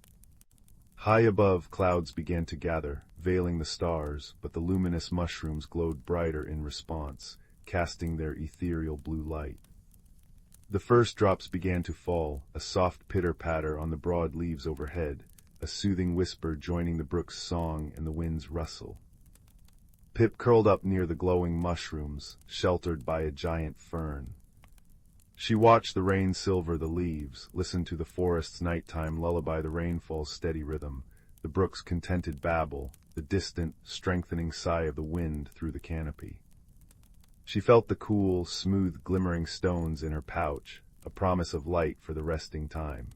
S1: High above, clouds began to gather, veiling the stars, but the luminous mushrooms glowed brighter in response, casting their ethereal blue light. The first drops began to fall, a soft pitter-patter on the broad leaves overhead, a soothing whisper joining the brook's song and the wind's rustle. Pip curled up near the glowing mushrooms, sheltered by a giant fern. She watched the rain silver the leaves, listened to the forest's nighttime lullaby, the rainfall's steady rhythm, the brook's contented babble, the distant, strengthening sigh of the wind through the canopy. She felt the cool, smooth, glimmering stones in her pouch, a promise of light for the resting time.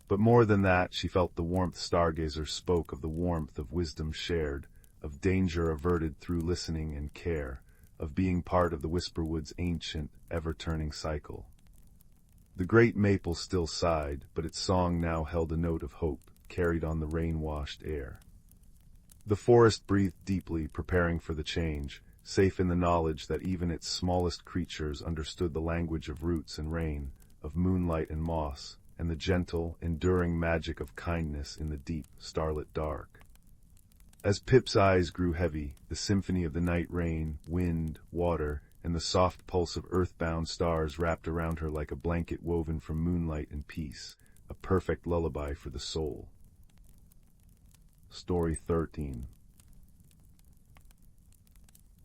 S1: But more than that, she felt the warmth. Stargazer spoke of the warmth of wisdom shared, of danger averted through listening and care, of being part of the Whisperwood's ancient, ever-turning cycle. The great maple still sighed, but its song now held a note of hope, carried on the rain-washed air. The forest breathed deeply, preparing for the change, safe in the knowledge that even its smallest creatures understood the language of roots and rain, of moonlight and moss, and the gentle, enduring magic of kindness in the deep, starlit dark. As Pip's eyes grew heavy, the symphony of the night rain, wind, water, and the soft pulse of earthbound stars wrapped around her like a blanket woven from moonlight and peace, a perfect lullaby for the soul. Story 13.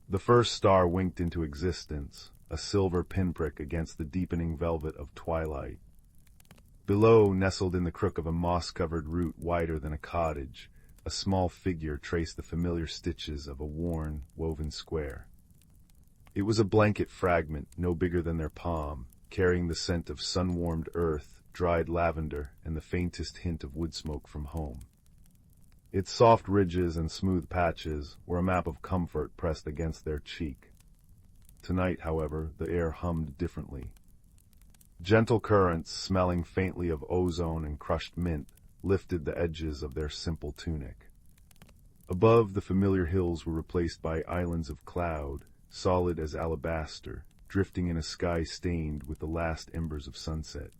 S1: The first star winked into existence, a silver pinprick against the deepening velvet of twilight. Below, nestled in the crook of a moss-covered root wider than a cottage, a small figure traced the familiar stitches of a worn, woven square. It was a blanket fragment, no bigger than their palm, carrying the scent of sun-warmed earth, dried lavender, and the faintest hint of wood smoke from home. Its soft ridges and smooth patches were a map of comfort pressed against their cheek. Tonight, however, the air hummed differently. Gentle currents, smelling faintly of ozone and crushed mint, lifted the edges of their simple tunic. Above, the familiar hills were replaced by islands of cloud, solid as alabaster, drifting in a sky stained with the last embers of sunset.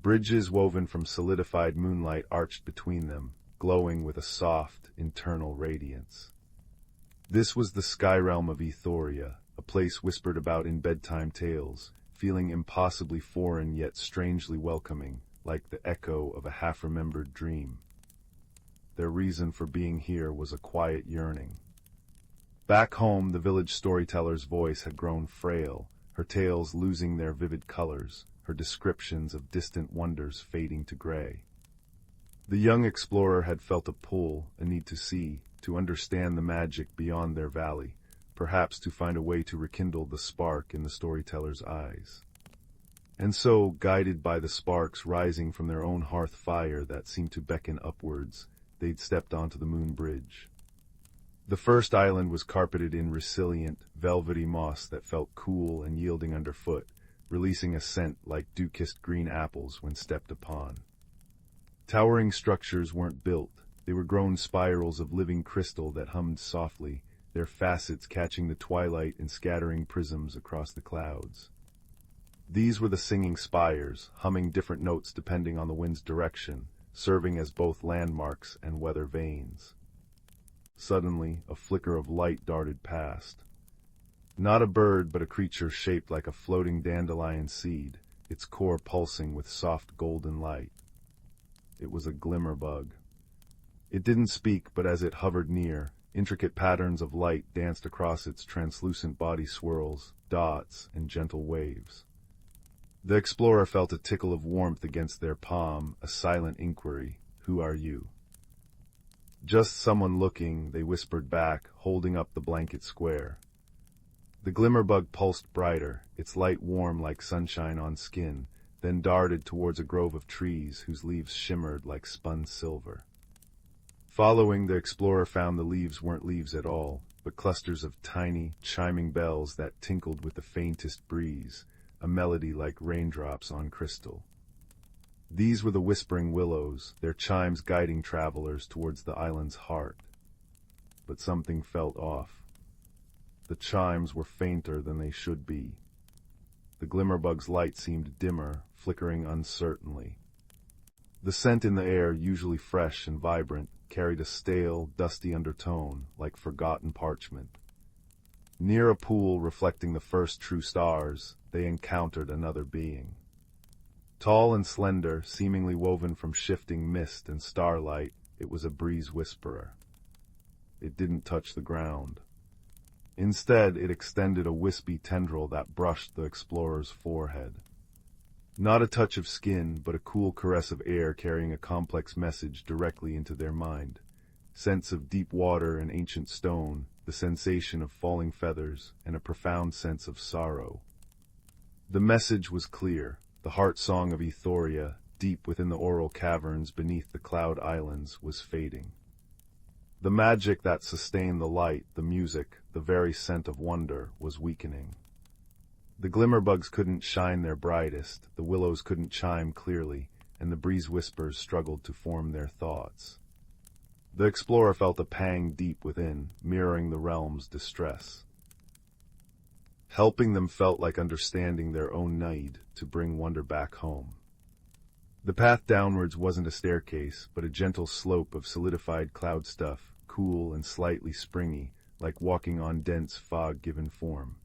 S1: Bridges woven from solidified moonlight arched between them, glowing with a soft, internal radiance. This was the sky realm of Ethoria, a place whispered about in bedtime tales, feeling impossibly foreign yet strangely welcoming, like the echo of a half-remembered dream. Their reason for being here was a quiet yearning. Back home, the village storyteller's voice had grown frail, her tales losing their vivid colors, her descriptions of distant wonders fading to gray. The young explorer had felt a pull, a need to see, to understand the magic beyond their valley, perhaps to find a way to rekindle the spark in the storyteller's eyes. And so, guided by the sparks rising from their own hearth fire that seemed to beckon upwards, they'd stepped onto the moon bridge. The first island was carpeted in resilient, velvety moss that felt cool and yielding underfoot, releasing a scent like dew-kissed green apples when stepped upon. Towering structures weren't built, they were grown spirals of living crystal that hummed softly, their facets catching the twilight in scattering prisms across the clouds. These were the singing spires, humming different notes depending on the wind's direction, serving as both landmarks and weather vanes. Suddenly, a flicker of light darted past. Not a bird, but a creature shaped like a floating dandelion seed, its core pulsing with soft golden light. It was a glimmer bug. It didn't speak, but as it hovered near, intricate patterns of light danced across its translucent body, swirls, dots, and gentle waves. The explorer felt a tickle of warmth against their palm, a silent inquiry, "Who are you?" "Just someone looking," they whispered back, holding up the blanket square. The glimmerbug pulsed brighter, its light warm like sunshine on skin, then darted towards a grove of trees whose leaves shimmered like spun silver. Following, the explorer found the leaves weren't leaves at all, but clusters of tiny, chiming bells that tinkled with the faintest breeze, a melody like raindrops on crystal. These were the whispering willows, their chimes guiding travelers towards the island's heart. But something felt off. The chimes were fainter than they should be. The glimmerbug's light seemed dimmer, flickering uncertainly. The scent in the air, usually fresh and vibrant, carried a stale, dusty undertone, like forgotten parchment. Near a pool reflecting the first true stars, they encountered another being. Tall and slender, seemingly woven from shifting mist and starlight, it was a breeze whisperer. It didn't touch the ground. Instead, it extended a wispy tendril that brushed the explorer's forehead. Not a touch of skin, but a cool caress of air carrying a complex message directly into their mind. Scents of deep water and ancient stone, the sensation of falling feathers, and a profound sense of sorrow. The message was clear, the heart song of Ethoria, deep within the aural caverns beneath the cloud islands, was fading. The magic that sustained the light, the music, the very scent of wonder, was weakening. The glimmerbugs couldn't shine their brightest, the willows couldn't chime clearly, and the breeze whispers struggled to form their thoughts. The explorer felt a pang deep within, mirroring the realm's distress. Helping them felt like understanding their own need to bring wonder back home. The path downwards wasn't a staircase, but a gentle slope of solidified cloud stuff, cool and slightly springy, like walking on dense fog given form.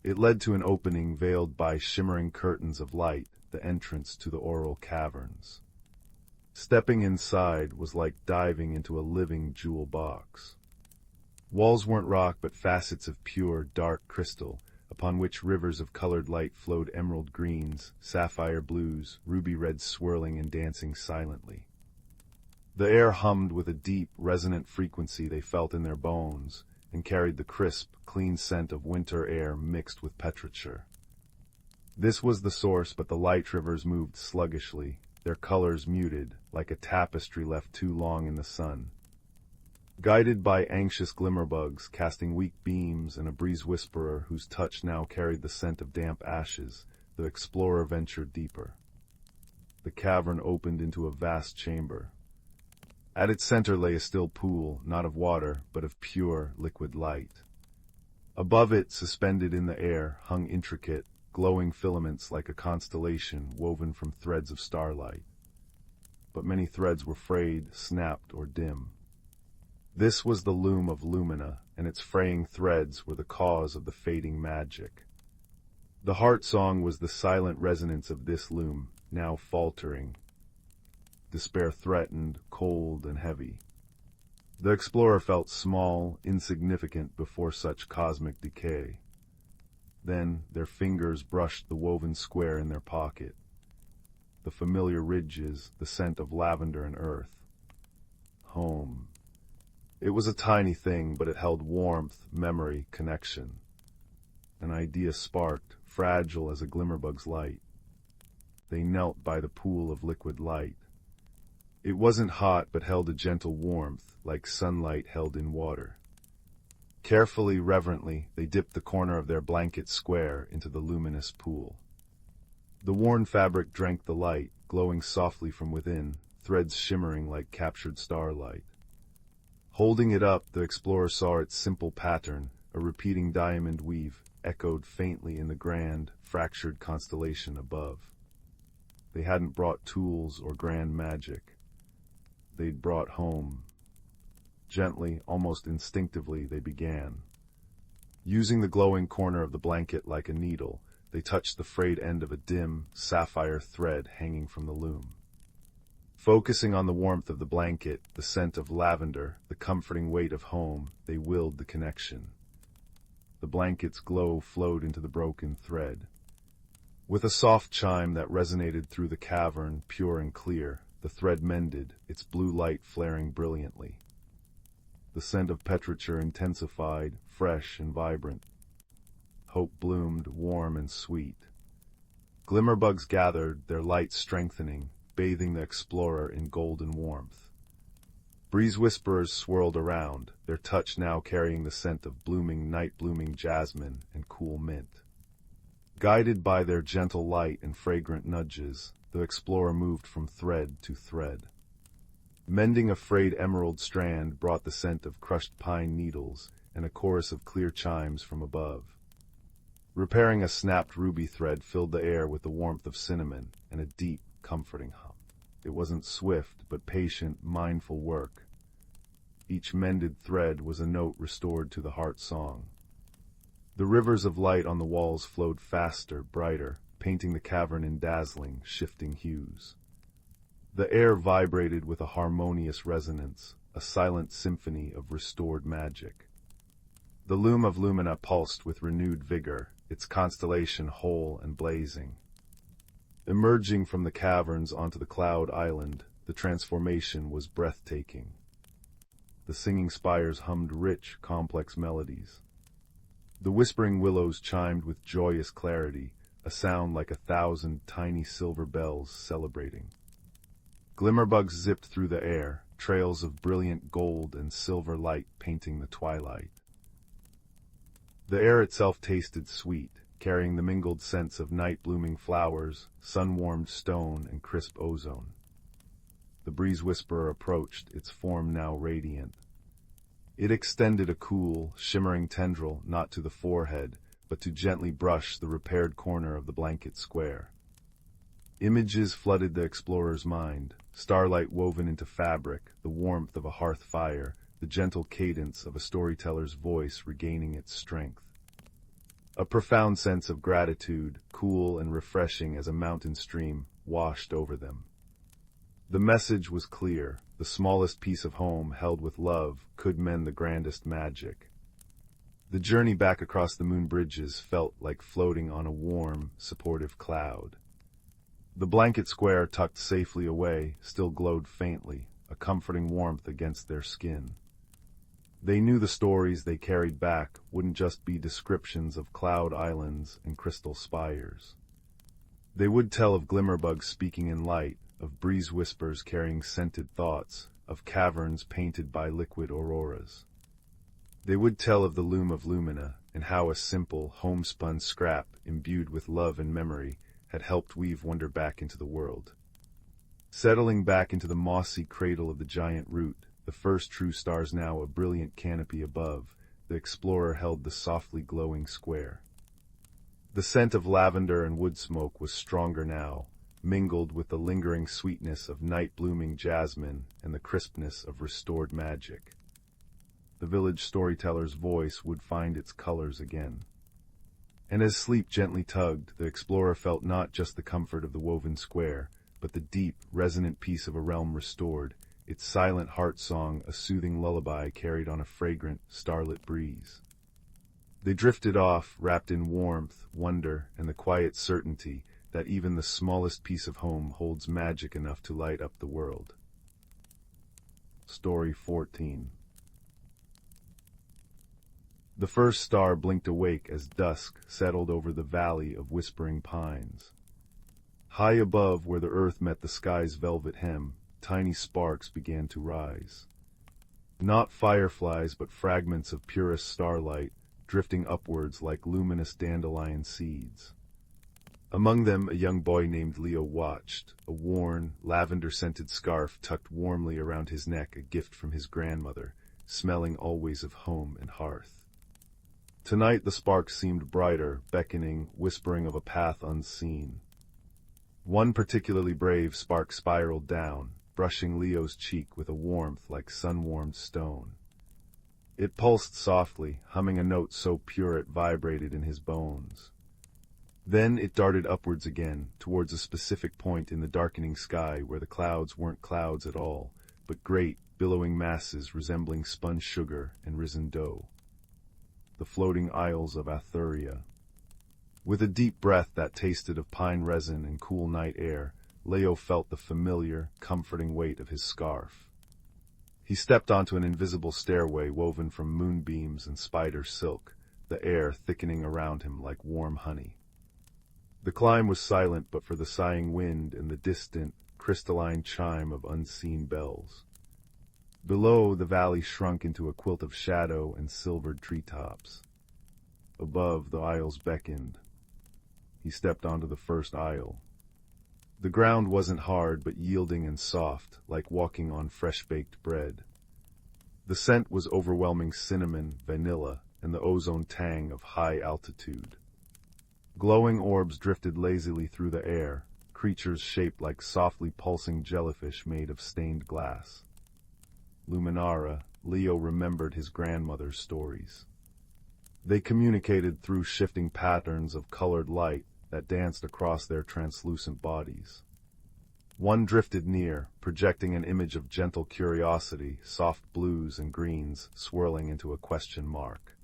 S1: It led to an opening veiled by shimmering curtains of light, the entrance to the aural caverns. Stepping inside was like diving into a living jewel box. Walls weren't rock but facets of pure, dark crystal, upon which rivers of colored light flowed, emerald greens, sapphire blues, ruby reds swirling and dancing silently. The air hummed with a deep, resonant frequency they felt in their bones, and carried the crisp, clean scent of winter air mixed with petrichor. This was the source, but the light rivers moved sluggishly, their colors muted, like a tapestry left too long in the sun. Guided by anxious glimmerbugs casting weak beams and a breeze whisperer whose touch now carried the scent of damp ashes, the explorer ventured deeper. The cavern opened into a vast chamber. At its center lay a still pool, not of water, but of pure, liquid light. Above it, suspended in the air, hung intricate, glowing filaments like a constellation woven from threads of starlight. But many threads were frayed, snapped, or dim. This was the loom of Lumina, and its fraying threads were the cause of the fading magic. The heart song was the silent resonance of this loom, now faltering. Despair threatened, cold and heavy. The explorer felt small, insignificant before such cosmic decay. Then their fingers brushed the woven square in their pocket. The familiar ridges, the scent of lavender and earth. Home. It was a tiny thing, but it held warmth, memory, connection. An idea sparked, fragile as a glimmerbug's light. They knelt by the pool of liquid light. It wasn't hot, but held a gentle warmth, like sunlight held in water. Carefully, reverently, they dipped the corner of their blanket square into the luminous pool. The worn fabric drank the light, glowing softly from within, threads shimmering like captured starlight. Holding it up, the explorer saw its simple pattern, a repeating diamond weave, echoed faintly in the grand, fractured constellation above. They hadn't brought tools or grand magic. They'd brought home. Gently, almost instinctively, they began. Using the glowing corner of the blanket like a needle, they touched the frayed end of a dim, sapphire thread hanging from the loom. Focusing on the warmth of the blanket, the scent of lavender, the comforting weight of home, they willed the connection. The blanket's glow flowed into the broken thread. With a soft chime that resonated through the cavern, pure and clear, the thread mended, its blue light flaring brilliantly. The scent of petrichor intensified, fresh and vibrant. Hope bloomed, warm and sweet. Glimmerbugs gathered, their light strengthening, bathing the explorer in golden warmth. Breeze whisperers swirled around, their touch now carrying the scent of blooming night-blooming jasmine and cool mint. Guided by their gentle light and fragrant nudges, the explorer moved from thread to thread. Mending a frayed emerald strand brought the scent of crushed pine needles and a chorus of clear chimes from above. Repairing a snapped ruby thread filled the air with the warmth of cinnamon and a deep, comforting hum. It wasn't swift, but patient, mindful work. Each mended thread was a note restored to the heart song. The rivers of light on the walls flowed faster, brighter, painting the cavern in dazzling, shifting hues. The air vibrated with a harmonious resonance, a silent symphony of restored magic. The loom of lumina pulsed with renewed vigor, its constellation whole and blazing. Emerging from the caverns onto the cloud island, the transformation was breathtaking. The singing spires hummed rich, complex melodies. The whispering willows chimed with joyous clarity, a sound like 1,000 tiny silver bells celebrating. Glimmerbugs zipped through the air, trails of brilliant gold and silver light painting the twilight. The air itself tasted sweet, carrying the mingled scents of night-blooming flowers, sun-warmed stone, and crisp ozone. The breeze whisperer approached, its form now radiant. It extended a cool, shimmering tendril not to the forehead, but to gently brush the repaired corner of the blanket square. Images flooded the explorer's mind, starlight woven into fabric, the warmth of a hearth fire, the gentle cadence of a storyteller's voice regaining its strength. A profound sense of gratitude, cool and refreshing as a mountain stream, washed over them. The message was clear: the smallest piece of home held with love could mend the grandest magic. The journey back across the moon bridges felt like floating on a warm, supportive cloud. The blanket square tucked safely away still glowed faintly, a comforting warmth against their skin. They knew the stories they carried back wouldn't just be descriptions of cloud islands and crystal spires. They would tell of glimmerbugs speaking in light, of breeze whispers carrying scented thoughts, of caverns painted by liquid auroras. They would tell of the loom of lumina and how a simple, homespun scrap imbued with love and memory had helped weave wonder back into the world. Settling back into the mossy cradle of the giant root, the first true stars now a brilliant canopy above, the explorer held the softly glowing square. The scent of lavender and wood smoke was stronger now, mingled with the lingering sweetness of night-blooming jasmine and the crispness of restored magic. The village storyteller's voice would find its colors again. And as sleep gently tugged, the explorer felt not just the comfort of the woven square, but the deep, resonant peace of a realm restored, its silent heart song a soothing lullaby carried on a fragrant, starlit breeze. They drifted off, wrapped in warmth, wonder, and the quiet certainty that even the smallest piece of home holds magic enough to light up the world. Story 14. The first star blinked awake as dusk settled over the valley of whispering pines. High above, where the earth met the sky's velvet hem, tiny sparks began to rise. Not fireflies, but fragments of purest starlight, drifting upwards like luminous dandelion seeds. Among them, a young boy named Leo watched, a worn, lavender-scented scarf tucked warmly around his neck, a gift from his grandmother, smelling always of home and hearth. Tonight the sparks seemed brighter, beckoning, whispering of a path unseen. One particularly brave spark spiraled down, brushing Leo's cheek with a warmth like sun-warmed stone. It pulsed softly, humming a note so pure it vibrated in his bones. Then it darted upwards again, towards a specific point in the darkening sky where the clouds weren't clouds at all, but great, billowing masses resembling spun sugar and risen dough. The floating isles of Athuria. With a deep breath that tasted of pine resin and cool night air, Leo felt the familiar, comforting weight of his scarf. He stepped onto an invisible stairway woven from moonbeams and spider silk, the air thickening around him like warm honey. The climb was silent but for the sighing wind and the distant, crystalline chime of unseen bells. Below, the valley shrunk into a quilt of shadow and silvered treetops. Above, the aisles beckoned. He stepped onto the first aisle. The ground wasn't hard but yielding and soft, like walking on fresh-baked bread. The scent was overwhelming cinnamon, vanilla, and the ozone tang of high altitude. Glowing orbs drifted lazily through the air, creatures shaped like softly pulsing jellyfish made of stained glass. Luminara, Leo remembered his grandmother's stories. They communicated through shifting patterns of colored light that danced across their translucent bodies. One drifted near, projecting an image of gentle curiosity, soft blues and greens swirling into a question mark.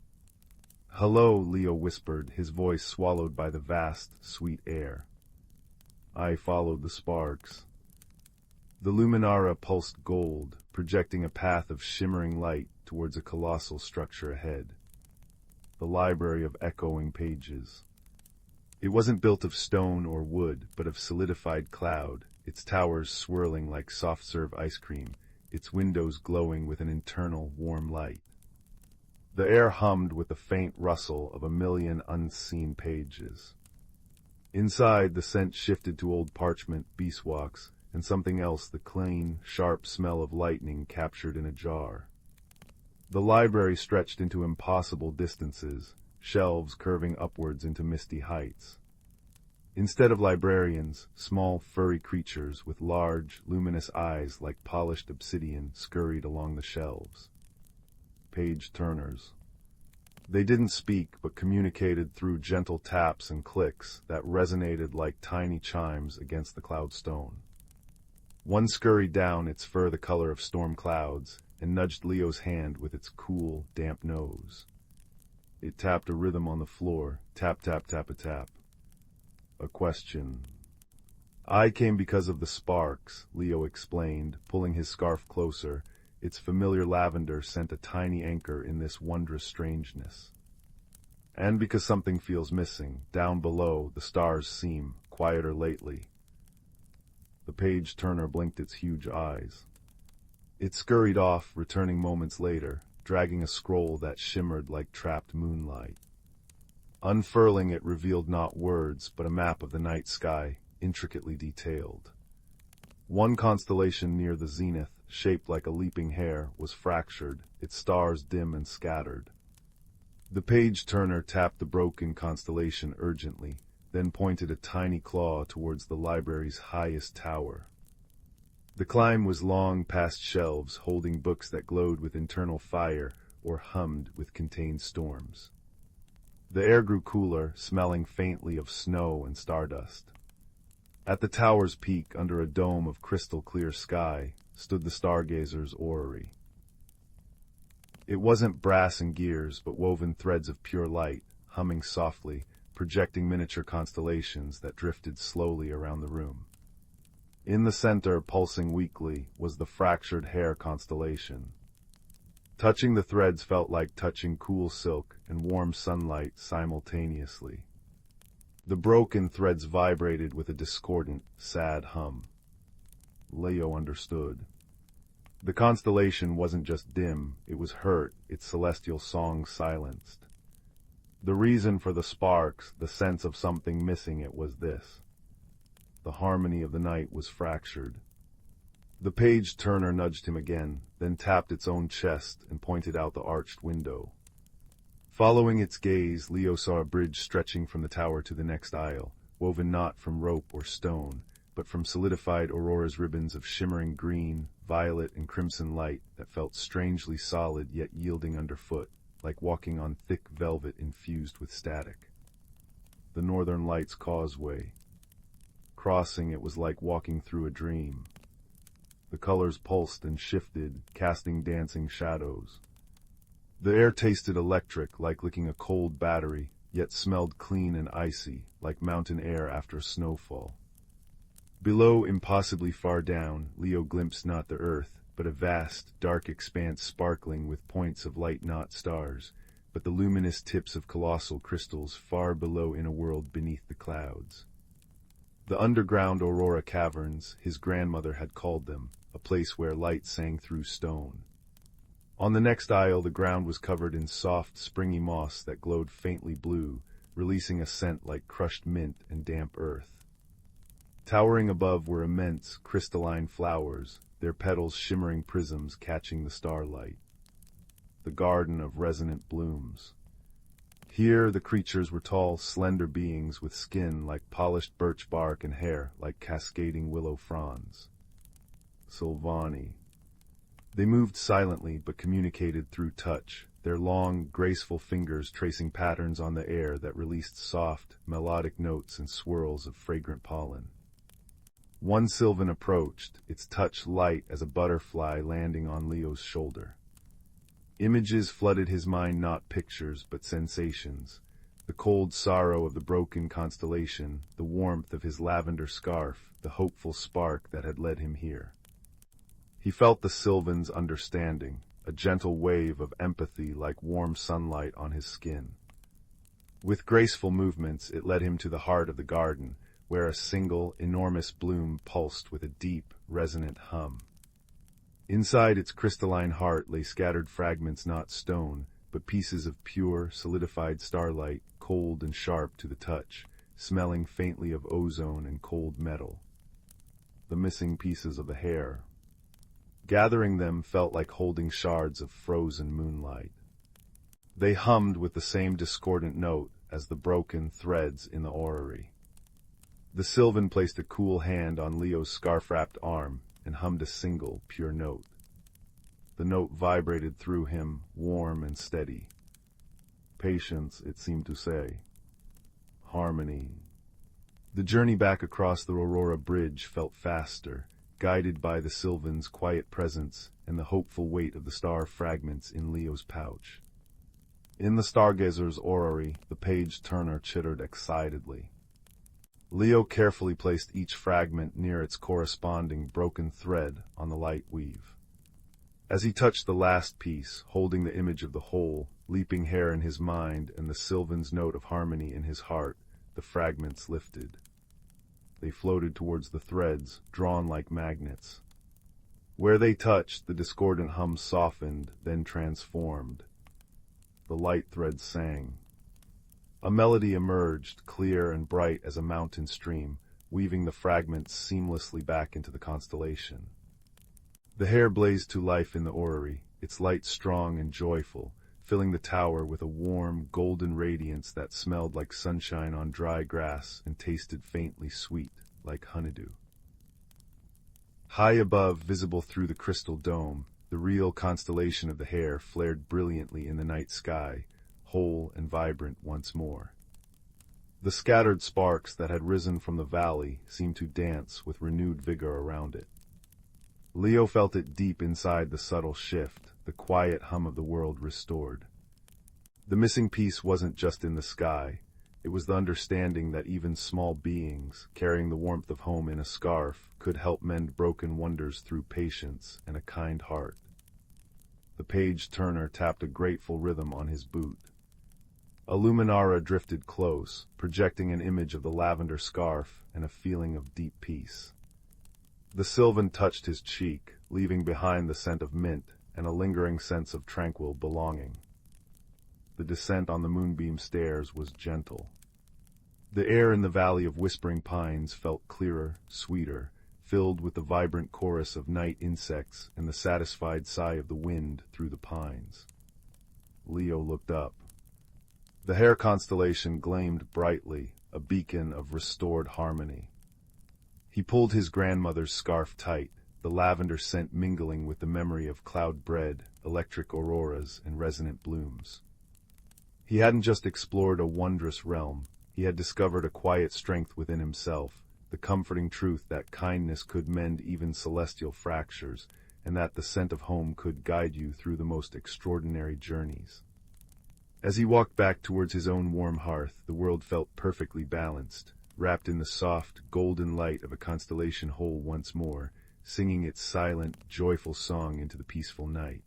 S1: "Hello," Leo whispered, his voice swallowed by the vast, sweet air. I followed the sparks. The Luminara pulsed gold, projecting a path of shimmering light towards a colossal structure ahead. The library of echoing pages. It wasn't built of stone or wood, but of solidified cloud, its towers swirling like soft-serve ice cream, its windows glowing with an internal, warm light. The air hummed with the faint rustle of a million unseen pages. Inside, the scent shifted to old parchment, beeswax, and something else, the clean, sharp smell of lightning captured in a jar. The library stretched into impossible distances, shelves curving upwards into misty heights. Instead of librarians, small furry creatures with large, luminous eyes like polished obsidian scurried along the shelves. Page-turners. They didn't speak but communicated through gentle taps and clicks that resonated like tiny chimes against the cloud stone. One scurried down, its fur the color of storm clouds, and nudged Leo's hand with its cool, damp nose. It tapped a rhythm on the floor, tap, tap, tap, a tap. A question. "I came because of the sparks," Leo explained, pulling his scarf closer. Its familiar lavender sent a tiny anchor in this wondrous strangeness. "And because something feels missing. Down below, the stars seem quieter lately." The page-turner blinked its huge eyes. It scurried off, returning moments later, dragging a scroll that shimmered like trapped moonlight. Unfurling it revealed not words, but a map of the night sky, intricately detailed. One constellation near the zenith, shaped like a leaping hare, was fractured, its stars dim and scattered. The page-turner tapped the broken constellation urgently, then pointed a tiny claw towards the library's highest tower. The climb was long past shelves holding books that glowed with internal fire or hummed with contained storms. The air grew cooler, smelling faintly of snow and stardust. At the tower's peak, under a dome of crystal-clear sky, stood the stargazer's orrery. It wasn't brass and gears, but woven threads of pure light, humming softly, projecting miniature constellations that drifted slowly around the room. In the center, pulsing weakly, was the fractured hare constellation. Touching the threads felt like touching cool silk and warm sunlight simultaneously. The broken threads vibrated with a discordant, sad hum. Leo understood. The constellation wasn't just dim, it was hurt, its celestial song silenced. The reason for the sparks, the sense of something missing it, was this. The harmony of the night was fractured. The page turner nudged him again, then tapped its own chest and pointed out the arched window. Following its gaze, Leo saw a bridge stretching from the tower to the next aisle, woven not from rope or stone, but from solidified aurora's ribbons of shimmering green, violet, and crimson light that felt strangely solid yet yielding underfoot, like walking on thick velvet infused with static. The Northern Lights Causeway. Crossing it was like walking through a dream. The colors pulsed and shifted, casting dancing shadows. The air tasted electric, like licking a cold battery, yet smelled clean and icy, like mountain air after a snowfall. Below, impossibly far down, Leo glimpsed not the earth, but a vast, dark expanse sparkling with points of light not stars, but the luminous tips of colossal crystals far below in a world beneath the clouds. The underground Aurora Caverns, his grandmother had called them, a place where light sang through stone. On the next aisle, the ground was covered in soft, springy moss that glowed faintly blue, releasing a scent like crushed mint and damp earth. Towering above were immense, crystalline flowers, their petals shimmering prisms catching the starlight. The garden of resonant blooms. Here the creatures were tall, slender beings with skin like polished birch bark and hair like cascading willow fronds. Sylvani. They moved silently but communicated through touch, their long, graceful fingers tracing patterns on the air that released soft, melodic notes and swirls of fragrant pollen. One sylvan approached, its touch light as a butterfly landing on Leo's shoulder. Images flooded his mind, not pictures, but sensations. The cold sorrow of the broken constellation, the warmth of his lavender scarf, the hopeful spark that had led him here. He felt the sylvan's understanding, a gentle wave of empathy like warm sunlight on his skin. With graceful movements, it led him to the heart of the garden, where a single, enormous bloom pulsed with a deep, resonant hum. Inside its crystalline heart lay scattered fragments not stone, but pieces of pure, solidified starlight, cold and sharp to the touch, smelling faintly of ozone and cold metal. The missing pieces of the hair. Gathering them felt like holding shards of frozen moonlight. They hummed with the same discordant note as the broken threads in the orrery. The sylvan placed a cool hand on Leo's scarf-wrapped arm and hummed a single, pure note. The note vibrated through him, warm and steady. Patience, it seemed to say. Harmony. The journey back across the Aurora Bridge felt faster, guided by the sylvan's quiet presence and the hopeful weight of the star fragments in Leo's pouch. In the stargazer's orrery, the page turner chittered excitedly. Leo carefully placed each fragment near its corresponding broken thread on the light weave. As he touched the last piece, holding the image of the whole, leaping hair in his mind and the sylvan's note of harmony in his heart, the fragments lifted. They floated towards the threads, drawn like magnets. Where they touched, the discordant hum softened, then transformed. The light threads sang. A melody emerged, clear and bright as a mountain stream, weaving the fragments seamlessly back into the constellation. The hair blazed to life in the orrery, its light strong and joyful, filling the tower with a warm, golden radiance that smelled like sunshine on dry grass and tasted faintly sweet, like honeydew. High above, visible through the crystal dome, the real constellation of the hair flared brilliantly in the night sky, whole and vibrant once more. The scattered sparks that had risen from the valley seemed to dance with renewed vigor around it. Leo felt it deep inside, the subtle shift, the quiet hum of the world restored. The missing piece wasn't just in the sky. It was the understanding that even small beings, carrying the warmth of home in a scarf, could help mend broken wonders through patience and a kind heart. The page turner tapped a grateful rhythm on his boot. A luminara drifted close, projecting an image of the lavender scarf and a feeling of deep peace. The sylvan touched his cheek, leaving behind the scent of mint and a lingering sense of tranquil belonging. The descent on the moonbeam stairs was gentle. The air in the valley of whispering pines felt clearer, sweeter, filled with the vibrant chorus of night insects and the satisfied sigh of the wind through the pines. Leo looked up. The Hare constellation gleamed brightly, a beacon of restored harmony. He pulled his grandmother's scarf tight, the lavender scent mingling with the memory of cloud bread, electric auroras, and resonant blooms. He hadn't just explored a wondrous realm, he had discovered a quiet strength within himself, the comforting truth that kindness could mend even celestial fractures, and that the scent of home could guide you through the most extraordinary journeys. As he walked back towards his own warm hearth, the world felt perfectly balanced, wrapped in the soft, golden light of a constellation whole once more, singing its silent, joyful song into the peaceful night.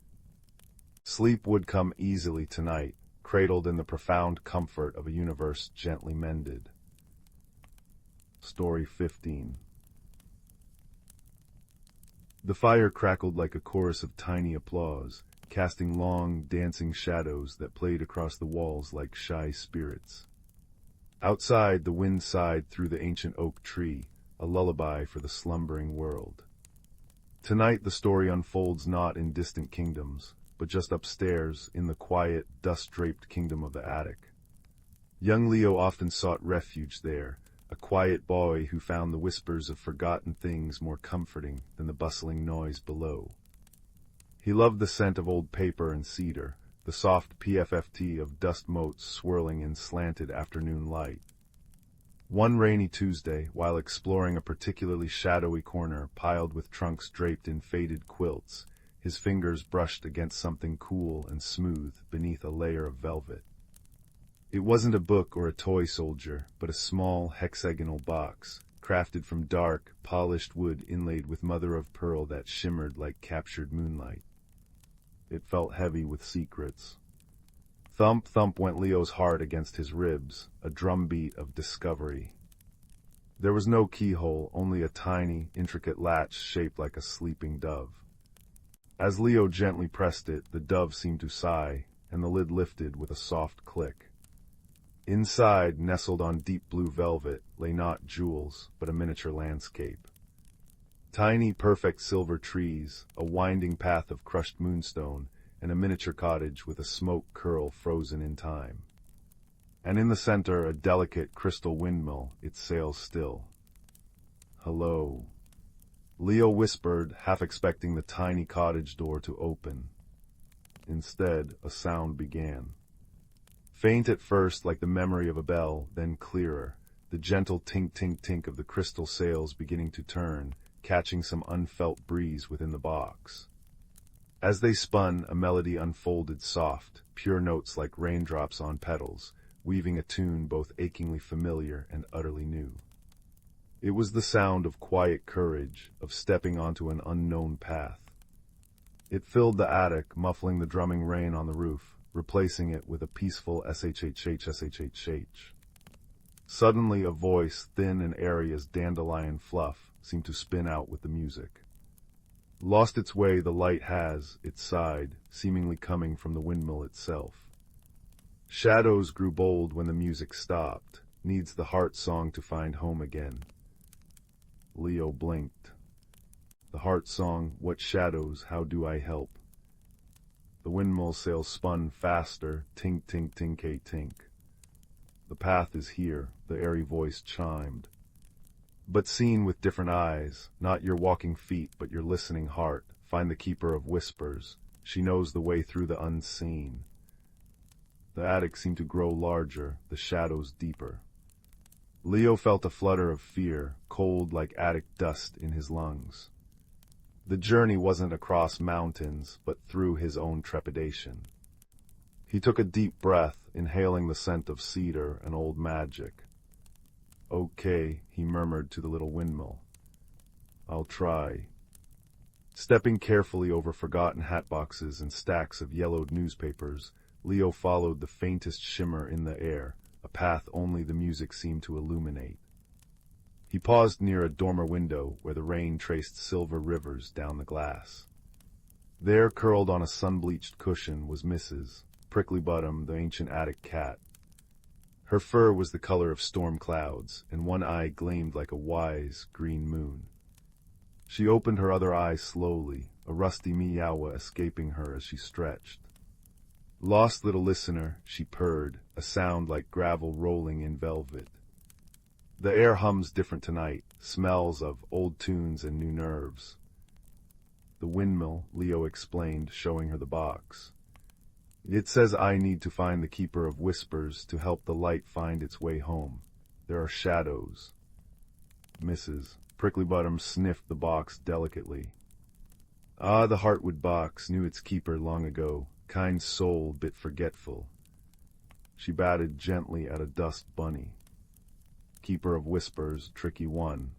S1: Sleep would come easily tonight, cradled in the profound comfort of a universe gently mended. Story 15. The fire crackled like a chorus of tiny applause, casting long, dancing shadows that played across the walls like shy spirits. Outside, the wind sighed through the ancient oak tree, a lullaby for the slumbering world. Tonight the story unfolds not in distant kingdoms, but just upstairs in the quiet, dust-draped kingdom of the attic. Young Leo often sought refuge there, a quiet boy who found the whispers of forgotten things more comforting than the bustling noise below. He loved the scent of old paper and cedar, the soft PFFT of dust motes swirling in slanted afternoon light. One rainy Tuesday, while exploring a particularly shadowy corner piled with trunks draped in faded quilts, his fingers brushed against something cool and smooth beneath a layer of velvet. It wasn't a book or a toy soldier, but a small hexagonal box, crafted from dark, polished wood inlaid with mother-of-pearl that shimmered like captured moonlight. It felt heavy with secrets. Thump, thump went Leo's heart against his ribs, a drumbeat of discovery. There was no keyhole, only a tiny, intricate latch shaped like a sleeping dove. As Leo gently pressed it, the dove seemed to sigh, and the lid lifted with a soft click. Inside, nestled on deep blue velvet, lay not jewels, but a miniature landscape. Tiny, perfect silver trees, a winding path of crushed moonstone, and a miniature cottage with a smoke curl frozen in time. And in the center, a delicate crystal windmill, its sails still. "Hello," Leo whispered, half expecting the tiny cottage door to open. Instead, a sound began. Faint at first, like the memory of a bell, then clearer, the gentle tink-tink-tink of the crystal sails beginning to turn, catching some unfelt breeze within the box. As they spun, a melody unfolded soft, pure notes like raindrops on petals, weaving a tune both achingly familiar and utterly new. It was the sound of quiet courage, of stepping onto an unknown path. It filled the attic, muffling the drumming rain on the roof, replacing it with a peaceful shhh. Suddenly a voice, thin and airy as dandelion fluff, seemed to spin out with the music. Lost its way the light has, it sighed, seemingly coming from the windmill itself. Shadows grew bold when the music stopped, needs the heart song to find home again. Leo blinked. The heart song, what shadows, how do I help? The windmill sails spun faster, tink, tink, tink, tink. The path is here, the airy voice chimed. But seen with different eyes, not your walking feet, but your listening heart, find the keeper of whispers. She knows the way through the unseen. The attic seemed to grow larger, the shadows deeper. Leo felt a flutter of fear, cold like attic dust in his lungs. The journey wasn't across mountains, but through his own trepidation. He took a deep breath, inhaling the scent of cedar and old magic. "Okay," he murmured to the little windmill. "I'll try." Stepping carefully over forgotten hatboxes and stacks of yellowed newspapers, Leo followed the faintest shimmer in the air, a path only the music seemed to illuminate. He paused near a dormer window where the rain traced silver rivers down the glass. There, curled on a sun-bleached cushion, was Mrs. Prickly-Bottom, the ancient attic cat. Her fur was the color of storm clouds, and one eye gleamed like a wise, green moon. She opened her other eye slowly, a rusty meow escaping her as she stretched. Lost little listener, she purred, a sound like gravel rolling in velvet. The air hums different tonight, smells of old tunes and new nerves. The windmill, Leo explained, showing her the box. It says I need to find the Keeper of Whispers to help the light find its way home. There are shadows. Mrs. Pricklybottom sniffed the box delicately. Ah, the Heartwood box knew its keeper long ago, kind soul bit forgetful. She batted gently at a dust bunny. Keeper of Whispers, tricky one.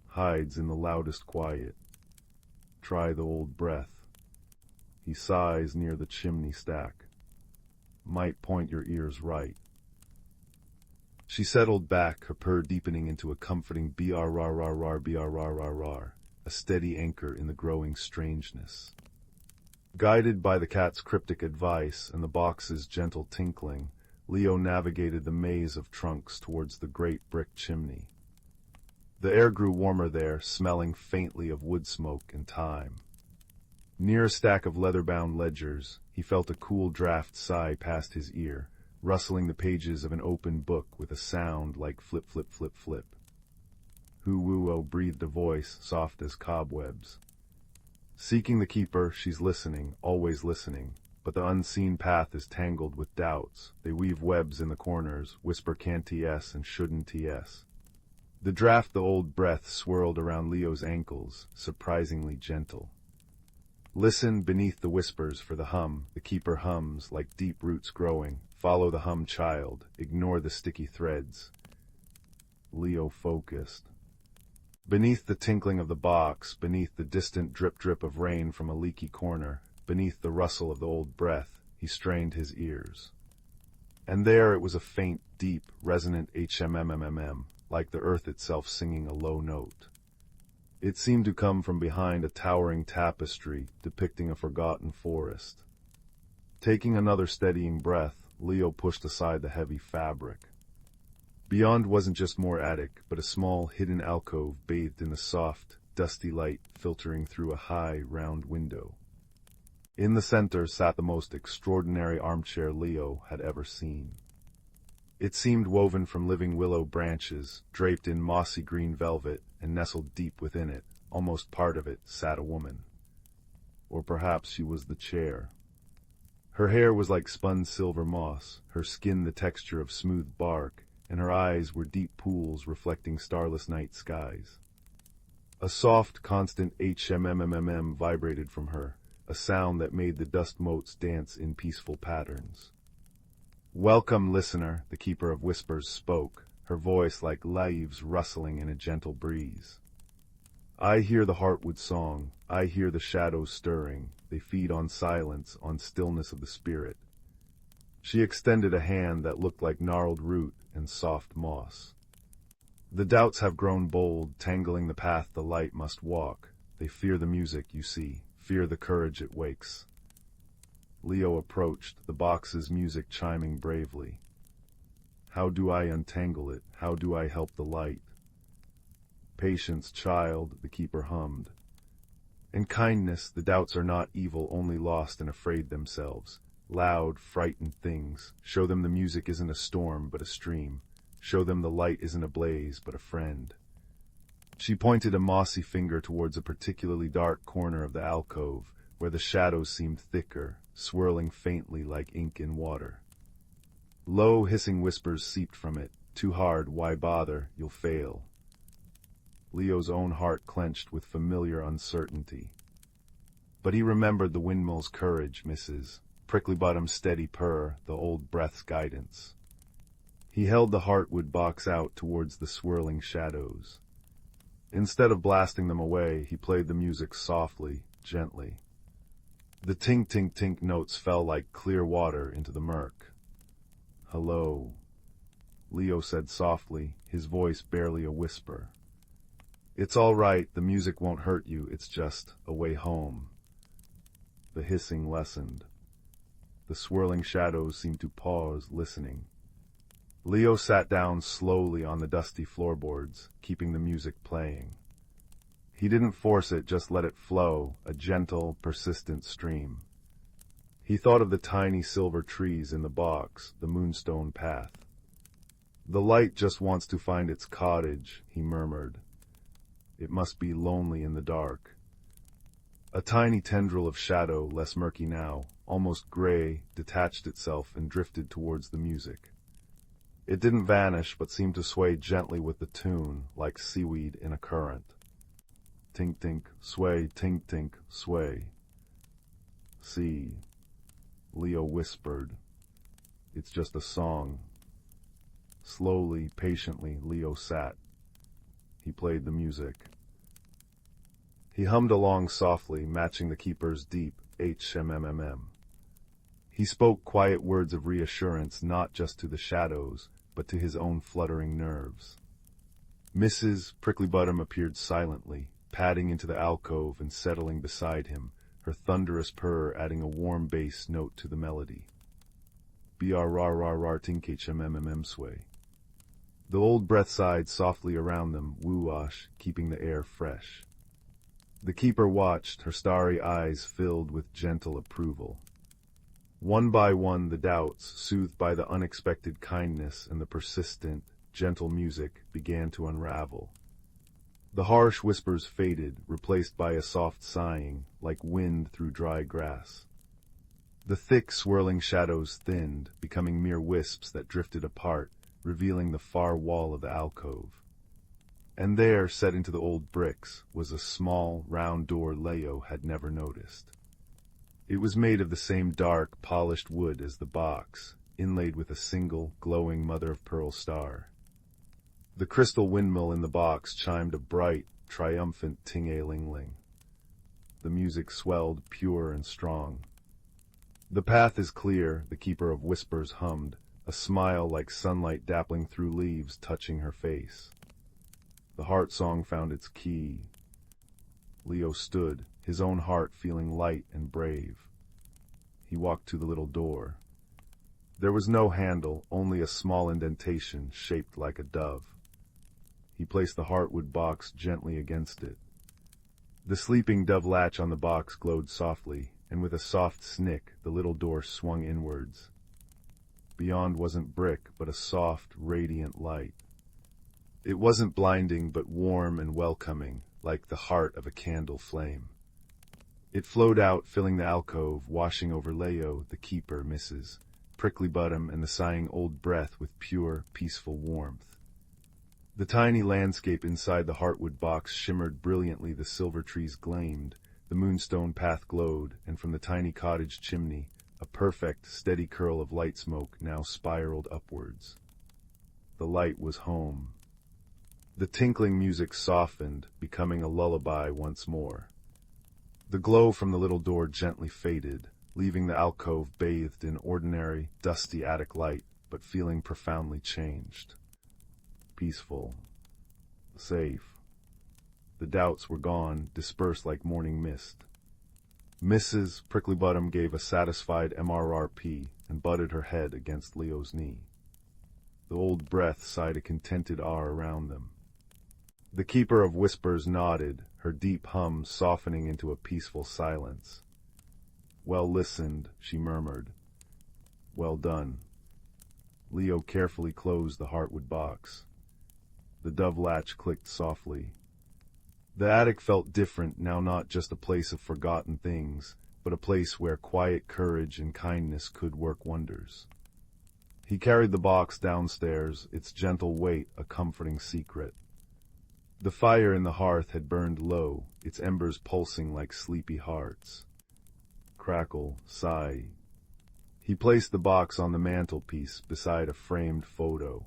S1: Hides in the loudest quiet. Try the old breath. He sighs near the chimney stack. Might point your ears right. She settled back, her purr deepening into a comforting brrrrr, a steady anchor in the growing strangeness. Guided by the cat's cryptic advice and the box's gentle tinkling, Leo navigated the maze of trunks towards the great brick chimney. The air grew warmer there, smelling faintly of wood smoke and thyme. Near a stack of leather-bound ledgers, he felt a cool draft sigh past his ear, rustling the pages of an open book with a sound like flip, flip, flip, flip. Hoo-woo-oh breathed a voice, soft as cobwebs. Seeking the keeper, she's listening, always listening, but the unseen path is tangled with doubts. They weave webs in the corners, whisper can't TS and shouldn't TS. The draft, the old breath swirled around Leo's ankles, surprisingly gentle. Listen beneath the whispers for the hum, the keeper hums like deep roots growing. Follow the hum, child, ignore the sticky threads. Leo focused. Beneath the tinkling of the box, beneath the distant drip-drip of rain from a leaky corner, beneath the rustle of the old breath, he strained his ears. And there it was a faint, deep, resonant HMMMM, like the earth itself singing a low note. It seemed to come from behind a towering tapestry depicting a forgotten forest. Taking another steadying breath, Leo pushed aside the heavy fabric. Beyond wasn't just more attic, but a small, hidden alcove bathed in the soft, dusty light filtering through a high, round window. In the center sat the most extraordinary armchair Leo had ever seen. It seemed woven from living willow branches, draped in mossy green velvet, and nestled deep within it, almost part of it, sat a woman. Or perhaps she was the chair. Her hair was like spun silver moss, her skin the texture of smooth bark, and her eyes were deep pools reflecting starless night skies. A soft, constant HMMMM vibrated from her, a sound that made the dust motes dance in peaceful patterns. Welcome, listener, the Keeper of Whispers spoke, her voice like leaves rustling in a gentle breeze. I hear the heartwood song, I hear the shadows stirring, they feed on silence, on stillness of the spirit. She extended a hand that looked like gnarled root and soft moss. The doubts have grown bold, tangling the path the light must walk. They fear the music, you see, fear the courage it wakes. Leo approached, the box's music chiming bravely. How do I untangle it? How do I help the light? Patience, child, the keeper hummed. And kindness, the doubts are not evil, only lost and afraid themselves. Loud, frightened things. Show them the music isn't a storm, but a stream. Show them the light isn't a blaze, but a friend. She pointed a mossy finger towards a particularly dark corner of the alcove, where the shadows seemed thicker, swirling faintly like ink in water. Low, hissing whispers seeped from it. Too hard, why bother, you'll fail. Leo's own heart clenched with familiar uncertainty. But he remembered the windmill's courage, Mrs. Pricklybottom's steady purr, the old breath's guidance. He held the heartwood box out towards the swirling shadows. Instead of blasting them away, he played the music softly, gently. The tink-tink-tink notes fell like clear water into the murk. Hello, Leo said softly, his voice barely a whisper. It's all right, the music won't hurt you, it's just a way home. The hissing lessened. The swirling shadows seemed to pause, listening. Leo sat down slowly on the dusty floorboards, keeping the music playing. He didn't force it, just let it flow, a gentle, persistent stream. He thought of the tiny silver trees in the box, the moonstone path. The light just wants to find its cottage, he murmured. It must be lonely in the dark. A tiny tendril of shadow, less murky now, almost gray, detached itself and drifted towards the music. It didn't vanish, but seemed to sway gently with the tune, like seaweed in a current. Tink-tink, sway, tink-tink, sway. See, Leo whispered. It's just a song. Slowly, patiently, Leo sat. He played the music. He hummed along softly, matching the keeper's deep HMMM. He spoke quiet words of reassurance, not just to the shadows, but to his own fluttering nerves. Mrs. Pricklybottom appeared silently, padding into the alcove and settling beside him, her thunderous purr adding a warm bass note to the melody. Br-rar-rar-rar tinkHMMM sway. The old breath sighed softly around them, woo-wash, keeping the air fresh. The keeper watched, her starry eyes filled with gentle approval. One by one the doubts, soothed by the unexpected kindness and the persistent, gentle music, began to unravel. The harsh whispers faded, replaced by a soft sighing, like wind through dry grass. The thick, swirling shadows thinned, becoming mere wisps that drifted apart, revealing the far wall of the alcove. And there, set into the old bricks, was a small, round door Leo had never noticed. It was made of the same dark, polished wood as the box, inlaid with a single, glowing mother-of-pearl star. The crystal windmill in the box chimed a bright, triumphant ting-a-ling-ling. The music swelled pure and strong. The path is clear, the keeper of whispers hummed, a smile like sunlight dappling through leaves touching her face. The heart song found its key. Leo stood, his own heart feeling light and brave. He walked to the little door. There was no handle, only a small indentation shaped like a dove. He placed the heartwood box gently against it. The sleeping dove latch on the box glowed softly, and with a soft snick the little door swung inwards. Beyond wasn't brick, but a soft, radiant light. It wasn't blinding, but warm and welcoming, like the heart of a candle flame. It flowed out, filling the alcove, washing over Leo, the keeper, Mrs. Pricklybottom, and the sighing old breath with pure, peaceful warmth. The tiny landscape inside the heartwood box shimmered brilliantly, the silver trees gleamed, the moonstone path glowed, and from the tiny cottage chimney, a perfect, steady curl of light smoke now spiraled upwards. The light was home. The tinkling music softened, becoming a lullaby once more. The glow from the little door gently faded, leaving the alcove bathed in ordinary, dusty attic light, but feeling profoundly changed. Peaceful. Safe. The doubts were gone, dispersed like morning mist. Mrs. Pricklybottom gave a satisfied MRRP and butted her head against Leo's knee. The old breath sighed a contented R around them. The keeper of whispers nodded, her deep hum softening into a peaceful silence. Well listened, she murmured. Well done. Leo carefully closed the heartwood box. The dove latch clicked softly. The attic felt different now, not just a place of forgotten things, but a place where quiet courage and kindness could work wonders. He carried the box downstairs, its gentle weight a comforting secret. The fire in the hearth had burned low, its embers pulsing like sleepy hearts. Crackle, sigh. He placed the box on the mantelpiece beside a framed photo.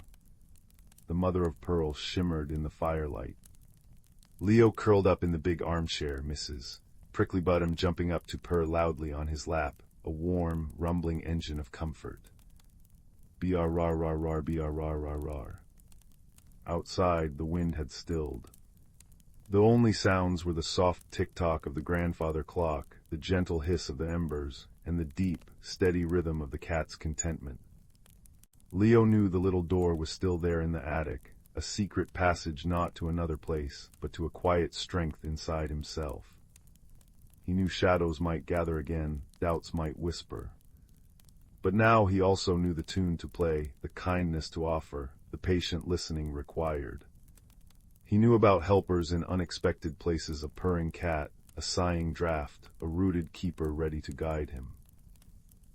S1: The mother-of-pearl shimmered in the firelight. Leo curled up in the big armchair, Mrs. Pricklybottom jumping up to purr loudly on his lap, a warm, rumbling engine of comfort. Br-rar-rar-rar, br-rar-rar-rar. Outside, the wind had stilled. The only sounds were the soft tick-tock of the grandfather clock, the gentle hiss of the embers, and the deep, steady rhythm of the cat's contentment. Leo knew the little door was still there in the attic, a secret passage not to another place, but to a quiet strength inside himself. He knew shadows might gather again, doubts might whisper. But now he also knew the tune to play, the kindness to offer, the patient listening required. He knew about helpers in unexpected places, a purring cat, a sighing draft, a rooted keeper ready to guide him.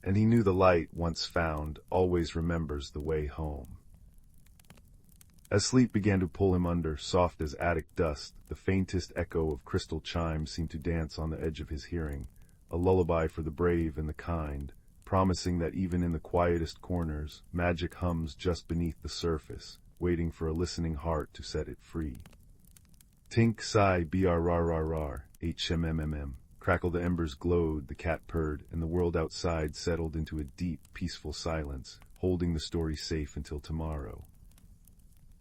S1: And he knew the light, once found, always remembers the way home. As sleep began to pull him under, soft as attic dust, the faintest echo of crystal chimes seemed to dance on the edge of his hearing, a lullaby for the brave and the kind, promising that even in the quietest corners, magic hums just beneath the surface, waiting for a listening heart to set it free. Tink, sigh, br-rar-rar-rar, HMMM. Crackle the embers glowed, the cat purred, and the world outside settled into a deep, peaceful silence, holding the story safe until tomorrow.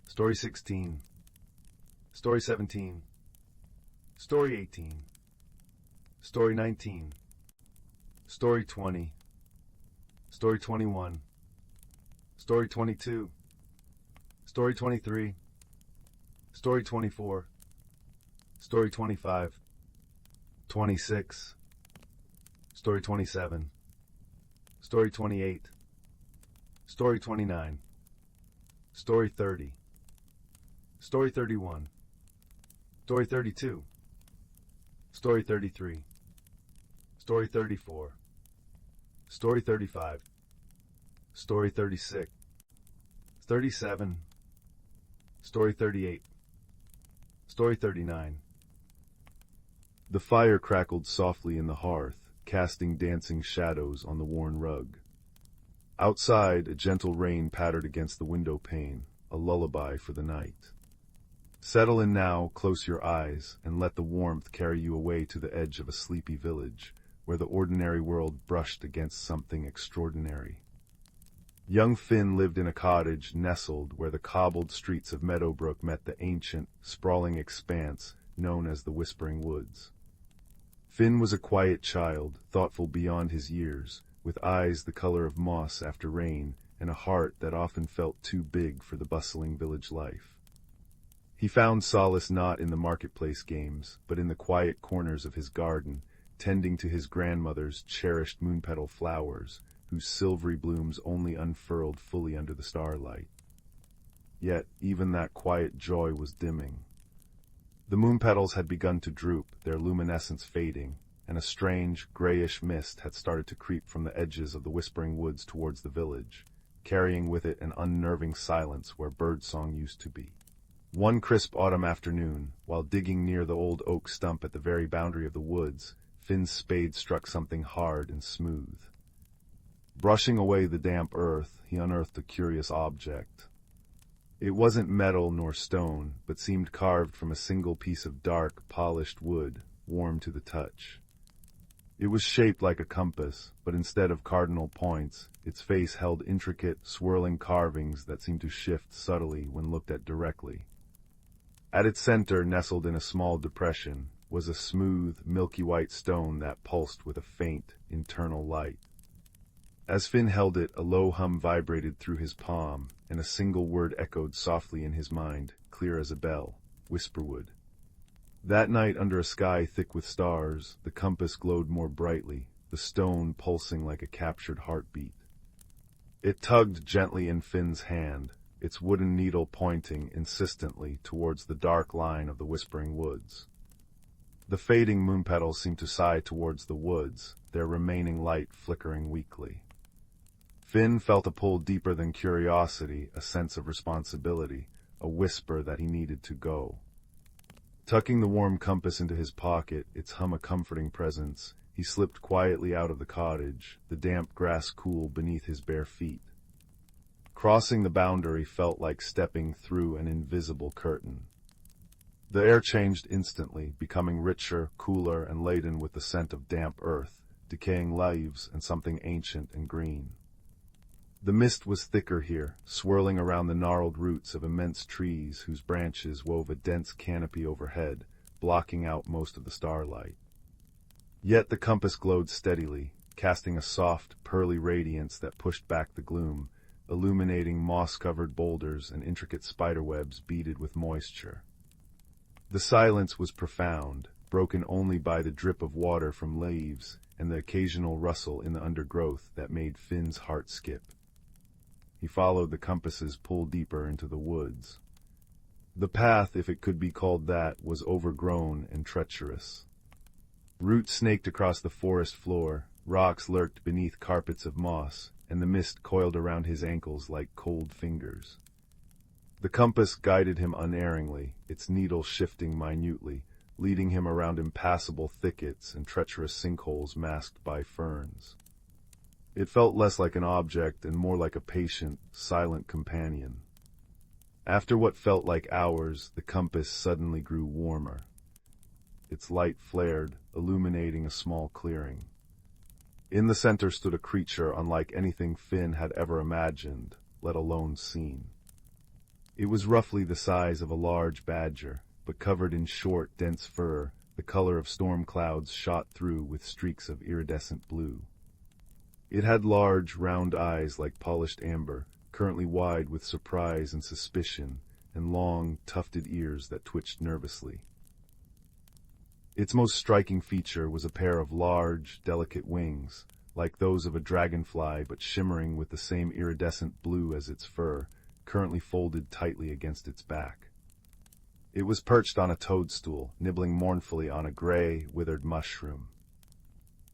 S1: Story 16. Story 17. Story 18. Story 19. Story 20. Story 21. Story 22. Story 23. Story 24. Story 25. 26. Story 27. Story 28. Story 29. Story 30. Story 31. Story 32. Story 33. Story 34. Story 35. Story 36. 37. Story 38. Story 39. The fire crackled softly in the hearth, casting dancing shadows on the worn rug. Outside, a gentle rain pattered against the window pane, a lullaby for the night. Settle in now, close your eyes, and let the warmth carry you away to the edge of a sleepy village, where the ordinary world brushed against something extraordinary. Young Finn lived in a cottage nestled where the cobbled streets of Meadowbrook met the ancient, sprawling expanse known as the Whispering Woods. Finn was a quiet child, thoughtful beyond his years, with eyes the color of moss after rain, and a heart that often felt too big for the bustling village life. He found solace not in the marketplace games, but in the quiet corners of his garden, tending to his grandmother's cherished moonpetal flowers, whose silvery blooms only unfurled fully under the starlight. Yet even that quiet joy was dimming. The moonpetals had begun to droop, their luminescence fading, and a strange, grayish mist had started to creep from the edges of the Whispering Woods towards the village, carrying with it an unnerving silence where birdsong used to be. One crisp autumn afternoon, while digging near the old oak stump at the very boundary of the woods, Finn's spade struck something hard and smooth. Brushing away the damp earth, he unearthed a curious object. It wasn't metal nor stone, but seemed carved from a single piece of dark, polished wood, warm to the touch. It was shaped like a compass, but instead of cardinal points, its face held intricate, swirling carvings that seemed to shift subtly when looked at directly. At its center, nestled in a small depression, was a smooth, milky white stone that pulsed with a faint, internal light. As Finn held it, a low hum vibrated through his palm, and a single word echoed softly in his mind, clear as a bell: Whisperwood. That night, under a sky thick with stars, the compass glowed more brightly, the stone pulsing like a captured heartbeat. It tugged gently in Finn's hand, its wooden needle pointing insistently towards the dark line of the Whispering Woods. The fading moonpetals seemed to sigh towards the woods, their remaining light flickering weakly. Finn felt a pull deeper than curiosity, a sense of responsibility, a whisper that he needed to go. Tucking the warm compass into his pocket, its hum a comforting presence, he slipped quietly out of the cottage, the damp grass cool beneath his bare feet. Crossing the boundary felt like stepping through an invisible curtain. The air changed instantly, becoming richer, cooler, and laden with the scent of damp earth, decaying leaves, and something ancient and green. The mist was thicker here, swirling around the gnarled roots of immense trees whose branches wove a dense canopy overhead, blocking out most of the starlight. Yet the compass glowed steadily, casting a soft, pearly radiance that pushed back the gloom, illuminating moss-covered boulders and intricate spiderwebs beaded with moisture. The silence was profound, broken only by the drip of water from leaves and the occasional rustle in the undergrowth that made Finn's heart skip. He followed the compass's pull deeper into the woods. The path, if it could be called that, was overgrown and treacherous. Roots snaked across the forest floor, rocks lurked beneath carpets of moss, and the mist coiled around his ankles like cold fingers. The compass guided him unerringly, its needle shifting minutely, leading him around impassable thickets and treacherous sinkholes masked by ferns. It felt less like an object and more like a patient, silent companion. After what felt like hours, the compass suddenly grew warmer. Its light flared, illuminating a small clearing. In the center stood a creature unlike anything Finn had ever imagined, let alone seen. It was roughly the size of a large badger, but covered in short, dense fur, the color of storm clouds shot through with streaks of iridescent blue. It had large, round eyes like polished amber, currently wide with surprise and suspicion, and long, tufted ears that twitched nervously. Its most striking feature was a pair of large, delicate wings, like those of a dragonfly but shimmering with the same iridescent blue as its fur, currently folded tightly against its back. It was perched on a toadstool, nibbling mournfully on a gray, withered mushroom.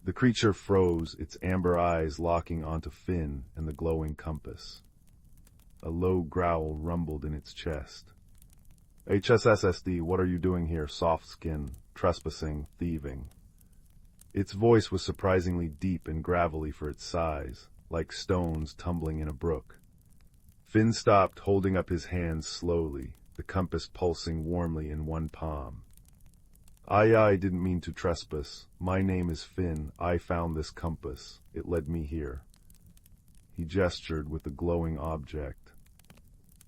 S1: The creature froze, its amber eyes locking onto Finn and the glowing compass. A low growl rumbled in its chest. "HSSSD, what are you doing here, soft skin, trespassing, thieving?" Its voice was surprisingly deep and gravelly for its size, like stones tumbling in a brook. Finn stopped, holding up his hands slowly, the compass pulsing warmly in one palm. I didn't mean to trespass. My name is Finn. I found this compass. It led me here." He gestured with the glowing object.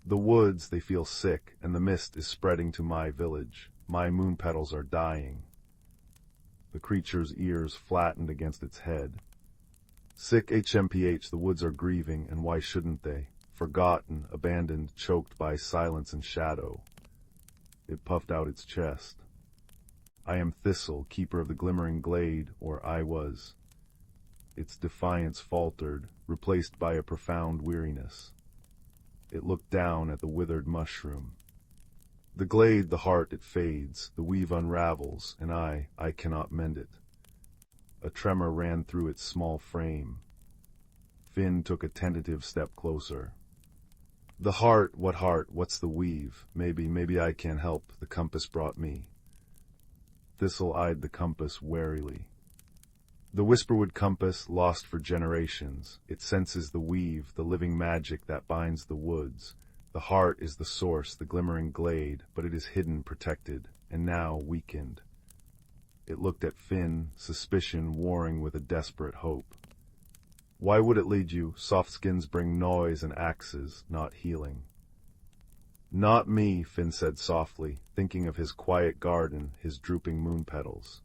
S1: "The woods, they feel sick, and the mist is spreading to my village. My moon petals are dying." The creature's ears flattened against its head. "Sick HMPH, the woods are grieving, and why shouldn't they? Forgotten, abandoned, choked by silence and shadow." It puffed out its chest. "I am Thistle, keeper of the glimmering glade, or I was." Its defiance faltered, replaced by a profound weariness. It looked down at the withered mushroom. "The glade, the heart, it fades, the weave unravels, and I cannot mend it." A tremor ran through its small frame. Finn took a tentative step closer. "The heart, what heart, what's the weave? Maybe I can help, the compass brought me." Thistle eyed the compass warily. "The Whisperwood compass, lost for generations. It senses the weave, the living magic that binds the woods. The heart is the source, the glimmering glade, but it is hidden, protected, and now weakened." It looked at Finn, suspicion warring with a desperate hope. "Why would it lead you? Soft skins bring noise and axes, not healing." "Not me," Finn said softly, thinking of his quiet garden, his drooping moon petals.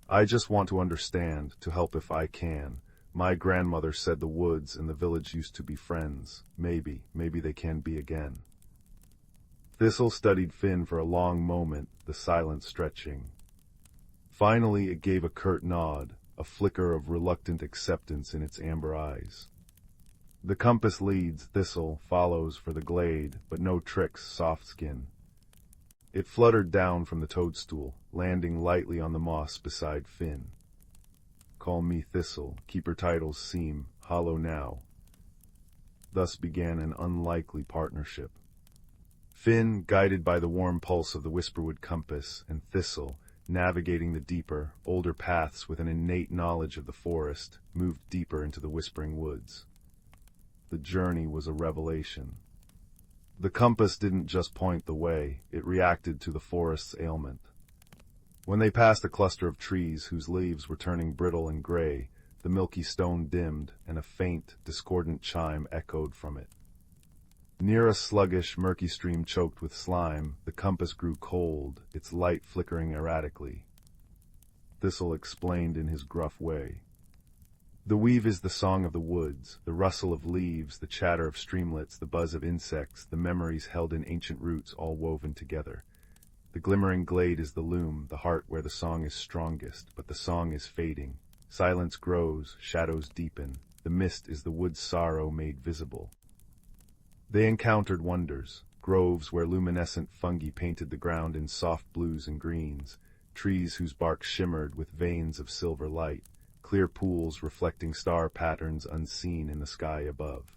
S1: "I just want to understand, to help if I can. My grandmother said the woods and the village used to be friends. Maybe they can be again." Thistle studied Finn for a long moment, the silence stretching. Finally it gave a curt nod, a flicker of reluctant acceptance in its amber eyes. "The compass leads, Thistle follows for the glade, but no tricks, soft skin." It fluttered down from the toadstool, landing lightly on the moss beside Finn. "Call me Thistle, keeper titles seem hollow now." Thus began an unlikely partnership. Finn, guided by the warm pulse of the Whisperwood compass, and Thistle, navigating the deeper, older paths with an innate knowledge of the forest, moved deeper into the whispering woods. The journey was a revelation. The compass didn't just point the way, it reacted to the forest's ailment. When they passed a cluster of trees whose leaves were turning brittle and gray, the milky stone dimmed, and a faint, discordant chime echoed from it. Near a sluggish, murky stream choked with slime, the compass grew cold, its light flickering erratically. Thistle explained in his gruff way. The weave is the song of the woods, the rustle of leaves, the chatter of streamlets, the buzz of insects, the memories held in ancient roots all woven together. The glimmering glade is the loom, the heart where the song is strongest, but the song is fading. Silence grows, shadows deepen. The mist is the wood's sorrow made visible. They encountered wonders, groves where luminescent fungi painted the ground in soft blues and greens, trees whose bark shimmered with veins of silver light, clear pools reflecting star patterns unseen in the sky above.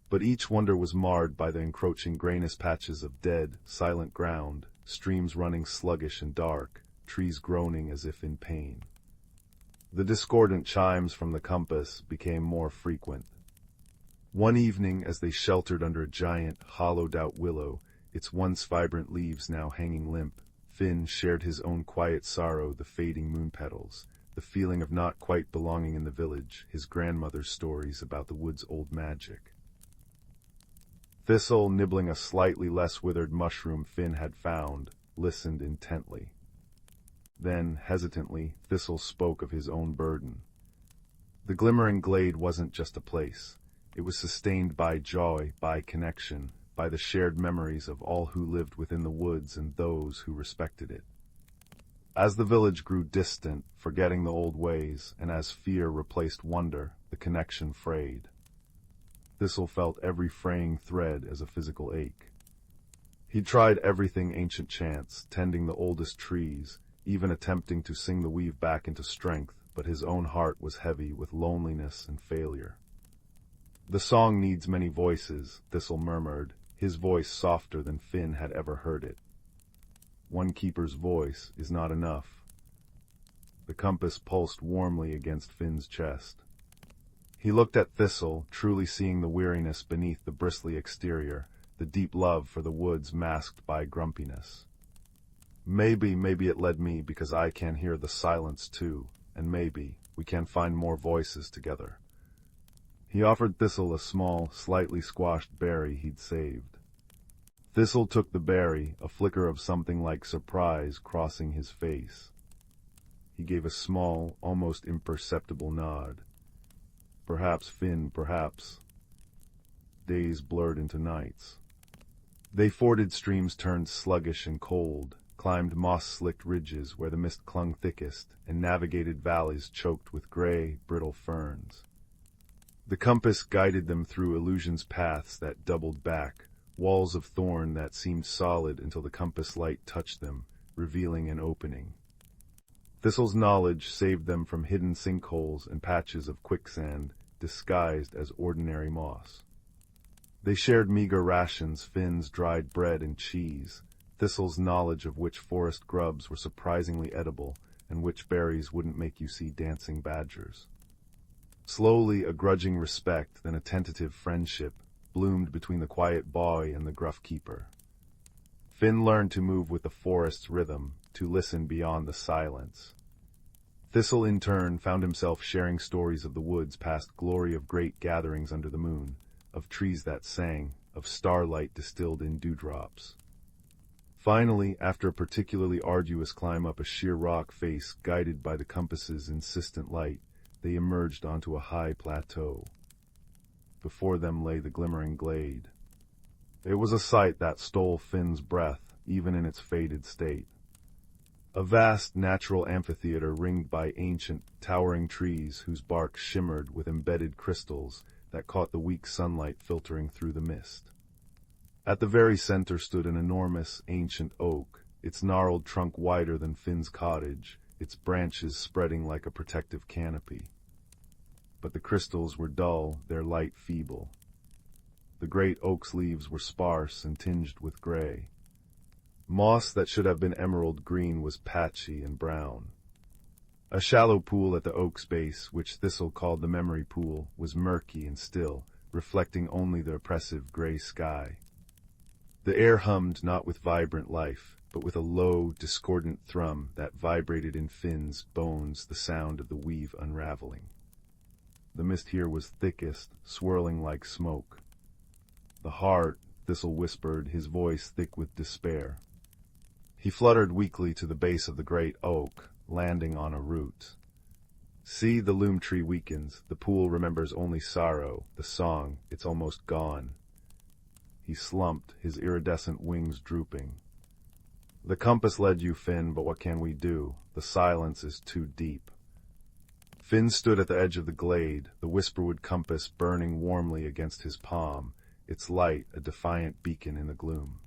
S1: But each wonder was marred by the encroaching grayness patches of dead, silent ground, streams running sluggish and dark, trees groaning as if in pain. The discordant chimes from the compass became more frequent. One evening, as they sheltered under a giant, hollowed-out willow, its once vibrant leaves now hanging limp, Finn shared his own quiet sorrow, the fading moon petals, the feeling of not quite belonging in the village, his grandmother's stories about the wood's old magic. Thistle, nibbling a slightly less withered mushroom Finn had found, listened intently. Then, hesitantly, Thistle spoke of his own burden. The glimmering glade wasn't just a place. It was sustained by joy, by connection, by the shared memories of all who lived within the woods and those who respected it. As the village grew distant, forgetting the old ways, and as fear replaced wonder, the connection frayed. Thistle felt every fraying thread as a physical ache. He'd tried everything ancient chance, tending the oldest trees, even attempting to sing the weave back into strength, but his own heart was heavy with loneliness and failure. "The song needs many voices," Thistle murmured, his voice softer than Finn had ever heard it. "One keeper's voice is not enough." The compass pulsed warmly against Finn's chest. He looked at Thistle, truly seeing the weariness beneath the bristly exterior, the deep love for the woods masked by grumpiness. Maybe it led me because I can hear the silence too, and maybe we can find more voices together." He offered Thistle a small, slightly squashed berry he'd saved. Thistle took the berry, a flicker of something like surprise crossing his face. He gave a small, almost imperceptible nod. Perhaps Finn, perhaps. Days blurred into nights. They forded streams turned sluggish and cold, climbed moss-slicked ridges where the mist clung thickest, and navigated valleys choked with gray, brittle ferns. The compass guided them through illusion's paths that doubled back, walls of thorn that seemed solid until the compass light touched them, revealing an opening. Thistle's knowledge saved them from hidden sinkholes and patches of quicksand, disguised as ordinary moss. They shared meager rations, Finn's dried bread and cheese, Thistle's knowledge of which forest grubs were surprisingly edible and which berries wouldn't make you see dancing badgers. Slowly, a grudging respect, then a tentative friendship, bloomed between the quiet boy and the gruff keeper. Finn learned to move with the forest's rhythm, to listen beyond the silence. Thistle, in turn, found himself sharing stories of the woods past glory of great gatherings under the moon, of trees that sang, of starlight distilled in dewdrops. Finally, after a particularly arduous climb up a sheer rock face guided by the compass's insistent light, they emerged onto a high plateau. Before them lay the glimmering glade. It was a sight that stole Finn's breath, even in its faded state. A vast natural amphitheater ringed by ancient, towering trees whose bark shimmered with embedded crystals that caught the weak sunlight filtering through the mist. At the very center stood an enormous, ancient oak, its gnarled trunk wider than Finn's cottage, its branches spreading like a protective canopy. But the crystals were dull, their light feeble. The great oak's leaves were sparse and tinged with gray. Moss that should have been emerald green was patchy and brown. A shallow pool at the oak's base, which Thistle called the memory pool, was murky and still, reflecting only the oppressive gray sky. The air hummed not with vibrant life, but with a low, discordant thrum that vibrated in Finn's bones, the sound of the weave unraveling. The mist here was thickest, swirling like smoke. "The heart," Thistle whispered, his voice thick with despair. He fluttered weakly to the base of the great oak, landing on a root. See, the loom tree weakens. The pool remembers only sorrow. The song, it's almost gone. He slumped, his iridescent wings drooping. The compass led you, Finn, but what can we do? The silence is too deep. Finn stood at the edge of the glade, the whisperwood compass burning warmly against his palm, its light a defiant beacon in the gloom.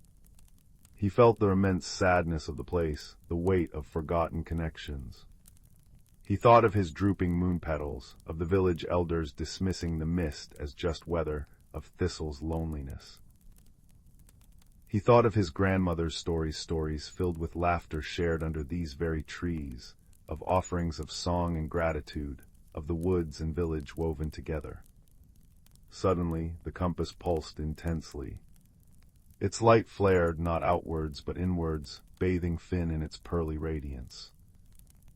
S1: He felt the immense sadness of the place, the weight of forgotten connections. He thought of his drooping moon petals, of the village elders dismissing the mist as just weather, of Thistle's loneliness. He thought of his grandmother's stories filled with laughter shared under these very trees, of offerings of song and gratitude, of the woods and village woven together. Suddenly, the compass pulsed intensely. Its light flared not outwards but inwards, bathing Finn in its pearly radiance.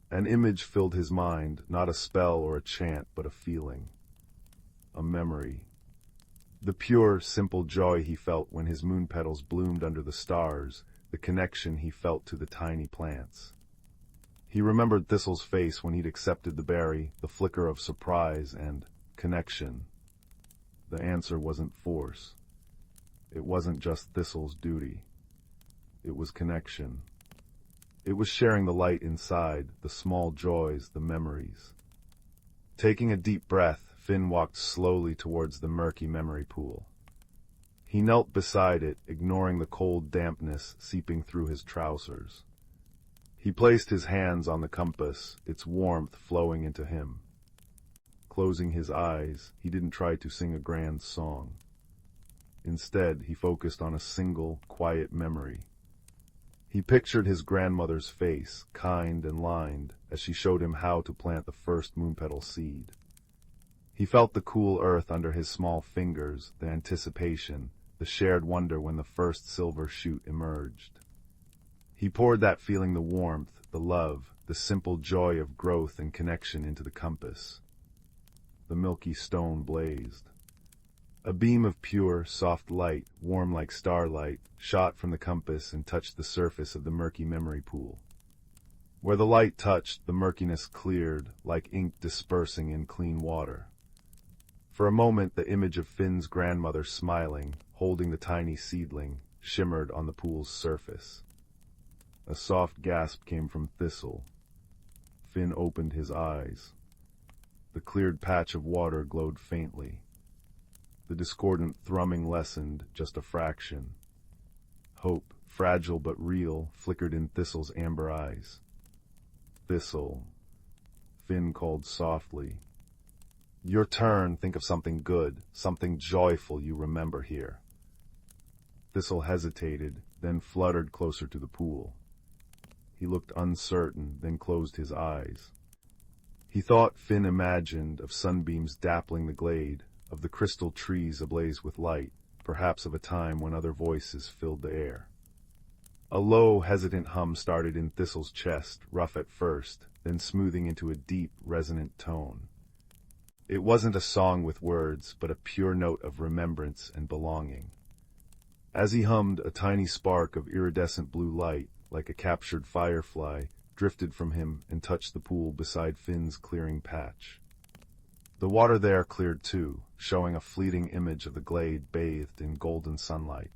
S1: An image filled his mind, not a spell or a chant, but a feeling. A memory. The pure, simple joy he felt when his moon petals bloomed under the stars, the connection he felt to the tiny plants. He remembered Thistle's face when he'd accepted the berry, the flicker of surprise and connection. The answer wasn't force. It wasn't just Thistle's duty. It was connection. It was sharing the light inside, the small joys, the memories. Taking a deep breath, Finn walked slowly towards the murky memory pool. He knelt beside it, ignoring the cold dampness seeping through his trousers. He placed his hands on the compass, its warmth flowing into him. Closing his eyes, he didn't try to sing a grand song. Instead, he focused on a single, quiet memory. He pictured his grandmother's face, kind and lined, as she showed him how to plant the first moonpetal seed. He felt the cool earth under his small fingers, the anticipation, the shared wonder when the first silver shoot emerged. He poured that feeling, the warmth, the love, the simple joy of growth and connection into the compass. The milky stone blazed. A beam of pure, soft light, warm like starlight, shot from the compass and touched the surface of the murky memory pool. Where the light touched, the murkiness cleared, like ink dispersing in clean water. For a moment, the image of Finn's grandmother smiling, holding the tiny seedling, shimmered on the pool's surface. A soft gasp came from Thistle. Finn opened his eyes. The cleared patch of water glowed faintly. The discordant thrumming lessened, just a fraction. Hope, fragile but real, flickered in Thistle's amber eyes. Thistle, Finn called softly. Your turn, think of something good, something joyful you remember here. Thistle hesitated, then fluttered closer to the pool. He looked uncertain, then closed his eyes. He thought, Finn imagined, of sunbeams dappling the glade, of the crystal trees ablaze with light, perhaps of a time when other voices filled the air. A low, hesitant hum started in Thistle's chest, rough at first, then smoothing into a deep, resonant tone. It wasn't a song with words, but a pure note of remembrance and belonging. As he hummed, a tiny spark of iridescent blue light, like a captured firefly, drifted from him and touched the pool beside Finn's clearing patch. The water there cleared too, showing a fleeting image of the glade bathed in golden sunlight.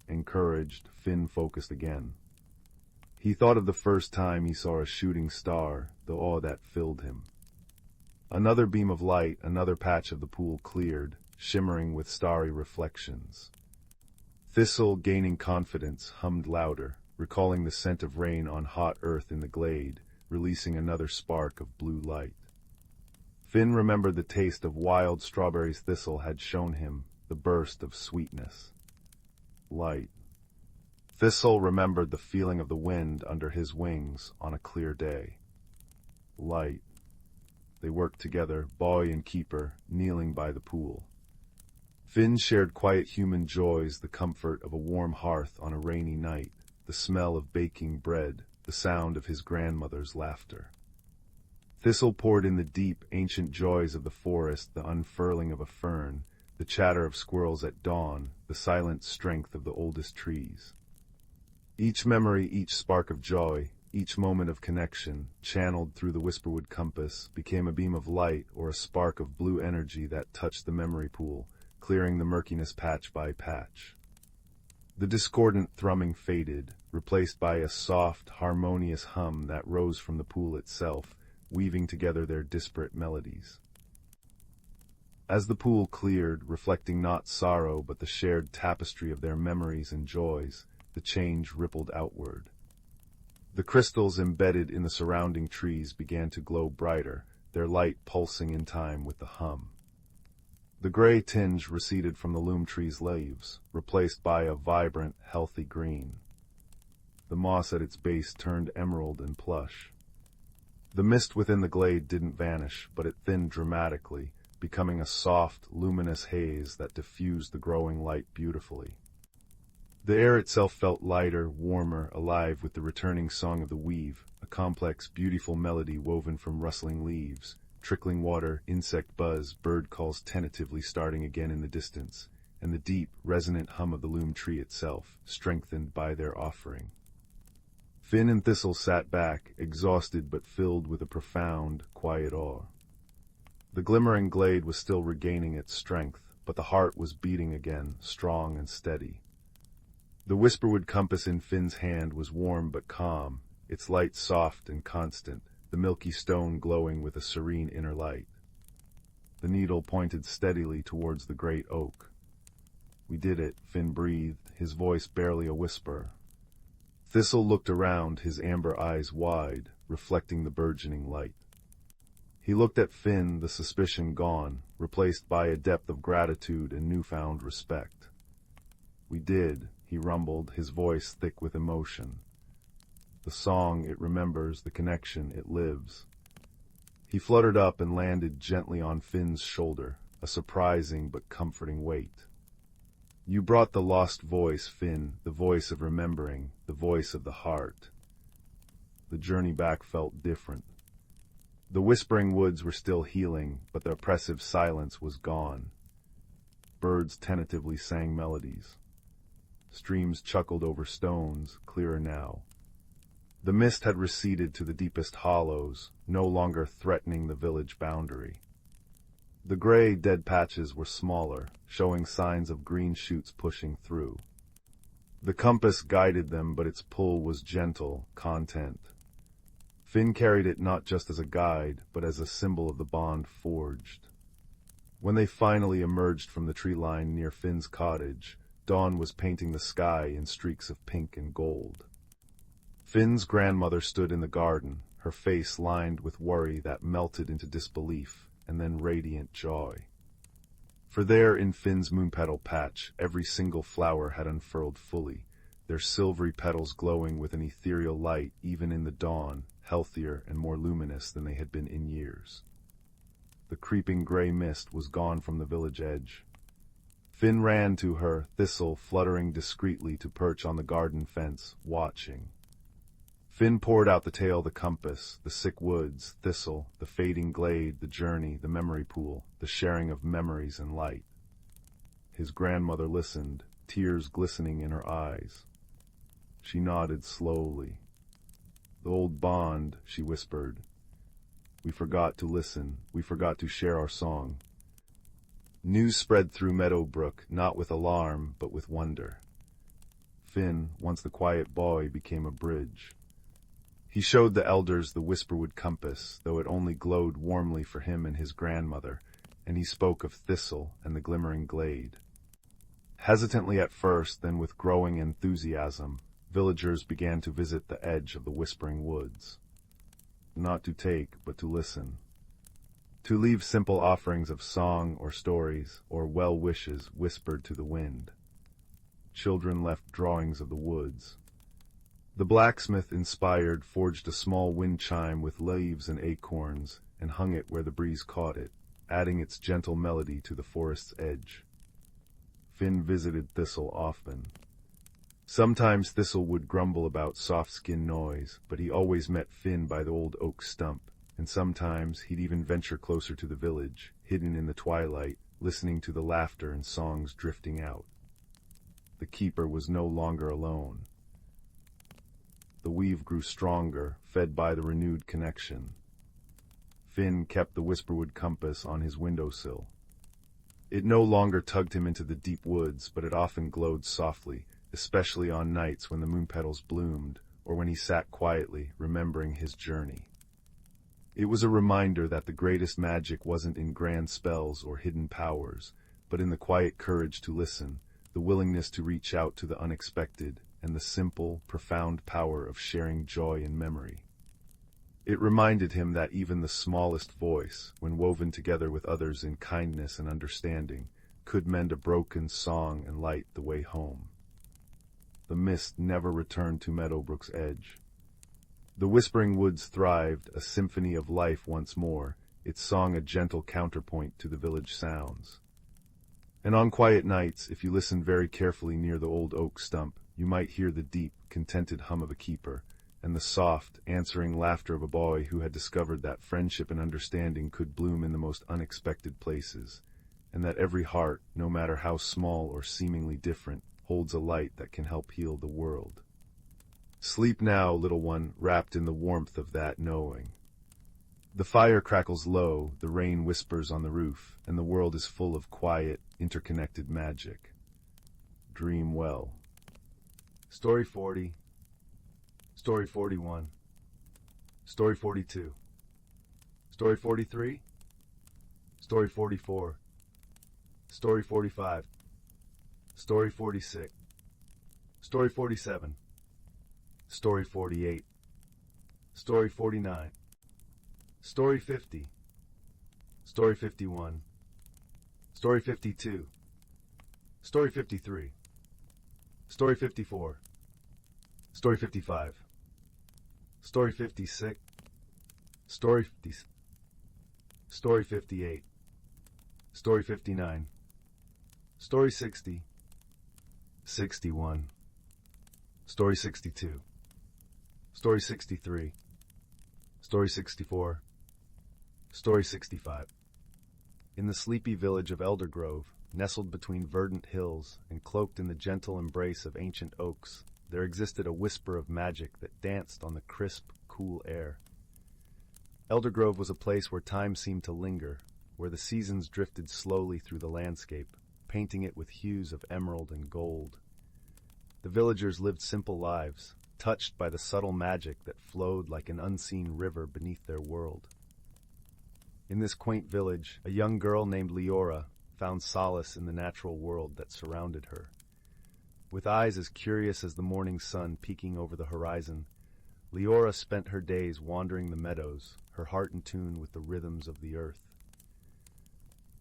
S1: Encouraged, Finn focused again. He thought of the first time he saw a shooting star, the awe that filled him. Another beam of light, another patch of the pool cleared, shimmering with starry reflections. Thistle, gaining confidence, hummed louder, recalling the scent of rain on hot earth in the glade, releasing another spark of blue light. Finn remembered the taste of wild strawberries Thistle had shown him, the burst of sweetness. Light. Thistle remembered the feeling of the wind under his wings on a clear day. Light. They worked together, boy and keeper, kneeling by the pool. Finn shared quiet human joys, the comfort of a warm hearth on a rainy night, the smell of baking bread, the sound of his grandmother's laughter. Thistle poured in the deep, ancient joys of the forest, the unfurling of a fern, the chatter of squirrels at dawn, the silent strength of the oldest trees. Each memory, each spark of joy, Each moment of connection, channeled through the whisperwood compass, became a beam of light or a spark of blue energy that touched the memory pool, clearing the murkiness patch by patch. The discordant thrumming faded, replaced by a soft, harmonious hum that rose from the pool itself, weaving together their disparate melodies. As the pool cleared, reflecting not sorrow but the shared tapestry of their memories and joys, the change rippled outward. The crystals embedded in the surrounding trees began to glow brighter, their light pulsing in time with the hum. The gray tinge receded from the loom tree's leaves, replaced by a vibrant, healthy green. The moss at its base turned emerald and plush. The mist within the glade didn't vanish, but it thinned dramatically, becoming a soft, luminous haze that diffused the growing light beautifully. The air itself felt lighter, warmer, alive with the returning song of the weave, a complex, beautiful melody woven from rustling leaves, trickling water, insect buzz, bird calls tentatively starting again in the distance, and the deep, resonant hum of the loom tree itself, strengthened by their offering. Finn and Thistle sat back, exhausted but filled with a profound, quiet awe. The glimmering glade was still regaining its strength, but the heart was beating again, strong and steady. The whisperwood compass in Finn's hand was warm but calm, its light soft and constant, the milky stone glowing with a serene inner light. The needle pointed steadily towards the great oak. "We did it," Finn breathed, his voice barely a whisper. Thistle looked around, his amber eyes wide, reflecting the burgeoning light. He looked at Finn, the suspicion gone, replaced by a depth of gratitude and newfound respect. "We did," he rumbled, his voice thick with emotion. "The song, it remembers, the connection, it lives." He fluttered up and landed gently on Finn's shoulder, a surprising but comforting weight. "You brought the lost voice, Finn, the voice of remembering, the voice of the heart." The journey back felt different. The whispering woods were still healing, but the oppressive silence was gone. Birds tentatively sang melodies. Streams chuckled over stones, clearer now. The mist had receded to the deepest hollows, no longer threatening the village boundary. The gray, dead patches were smaller, showing signs of green shoots pushing through. The compass guided them, but its pull was gentle, content. Finn carried it not just as a guide, but as a symbol of the bond forged. When they finally emerged from the tree line near Finn's cottage, dawn was painting the sky in streaks of pink and gold. Finn's grandmother stood in the garden, her face lined with worry that melted into disbelief, and then radiant joy. For there in Finn's moonpetal patch, every single flower had unfurled fully, their silvery petals glowing with an ethereal light even in the dawn, healthier and more luminous than they had been in years. The creeping gray mist was gone from the village edge. Finn ran to her, Thistle fluttering discreetly to perch on the garden fence, watching. Finn poured out the tale, the compass, the sick woods, Thistle, the fading glade, the journey, the memory pool, the sharing of memories and light. His grandmother listened, tears glistening in her eyes. She nodded slowly. "The old bond," she whispered. "We forgot to listen, we forgot to share our song." News spread through Meadowbrook, not with alarm, but with wonder. Finn, once the quiet boy, became a bridge. He showed the elders the whisperwood compass, though it only glowed warmly for him and his grandmother, and he spoke of Thistle and the glimmering glade. Hesitantly at first, then with growing enthusiasm, villagers began to visit the edge of the whispering woods. Not to take, but to listen. To leave simple offerings of song or stories, or well wishes whispered to the wind. Children left drawings of the woods. The blacksmith, inspired, forged a small wind chime with leaves and acorns, and hung it where the breeze caught it, adding its gentle melody to the forest's edge. Finn visited Thistle often. Sometimes Thistle would grumble about soft-skin noise, but he always met Finn by the old oak stump, and sometimes he'd even venture closer to the village, hidden in the twilight, listening to the laughter and songs drifting out. The keeper was no longer alone. the weave grew stronger, fed by the renewed connection. Finn kept the whisperwood compass on his windowsill. It no longer tugged him into the deep woods, but it often glowed softly, especially on nights when the moon petals bloomed, or when he sat quietly, remembering his journey. It was a reminder that the greatest magic wasn't in grand spells or hidden powers, but in the quiet courage to listen, the willingness to reach out to the unexpected, and the simple, profound power of sharing joy and memory. It reminded him that even the smallest voice, when woven together with others in kindness and understanding, could mend a broken song and light the way home. The mist never returned to Meadowbrook's edge. The whispering woods thrived, a symphony of life once more, its song a gentle counterpoint to the village sounds. And on quiet nights, if you listened very carefully near the old oak stump, you might hear the deep, contented hum of a keeper, and the soft, answering laughter of a boy who had discovered that friendship and understanding could bloom in the most unexpected places, and that every heart, no matter how small or seemingly different, holds a light that can help heal the world. Sleep now, little one, wrapped in the warmth of that knowing. The fire crackles low, the rain whispers on the roof, and the world is full of quiet, interconnected magic. Dream well. Story 40. Story 41. Story 42. Story 43. Story 44. Story 45. Story 46. Story 47. Story 48. Story 49. Story 50. Story 51. Story 52. Story 53. Story 54. Story 55. Story 56. Story 50. Story 58. Story 59. Story 60. 61. Story 62. Story 63. Story 64. Story 65. In the sleepy village of Eldergrove, nestled between verdant hills and cloaked in the gentle embrace of ancient oaks, there existed a whisper of magic that danced on the crisp, cool air. Eldergrove was a place where time seemed to linger, where the seasons drifted slowly through the landscape, painting it with hues of emerald and gold. The villagers lived simple lives, touched by the subtle magic that flowed like an unseen river beneath their world. In this quaint village, a young girl named Leora found solace in the natural world that surrounded her. With eyes as curious as the morning sun peeking over the horizon, Leora spent her days wandering the meadows, her heart in tune with the rhythms of the earth.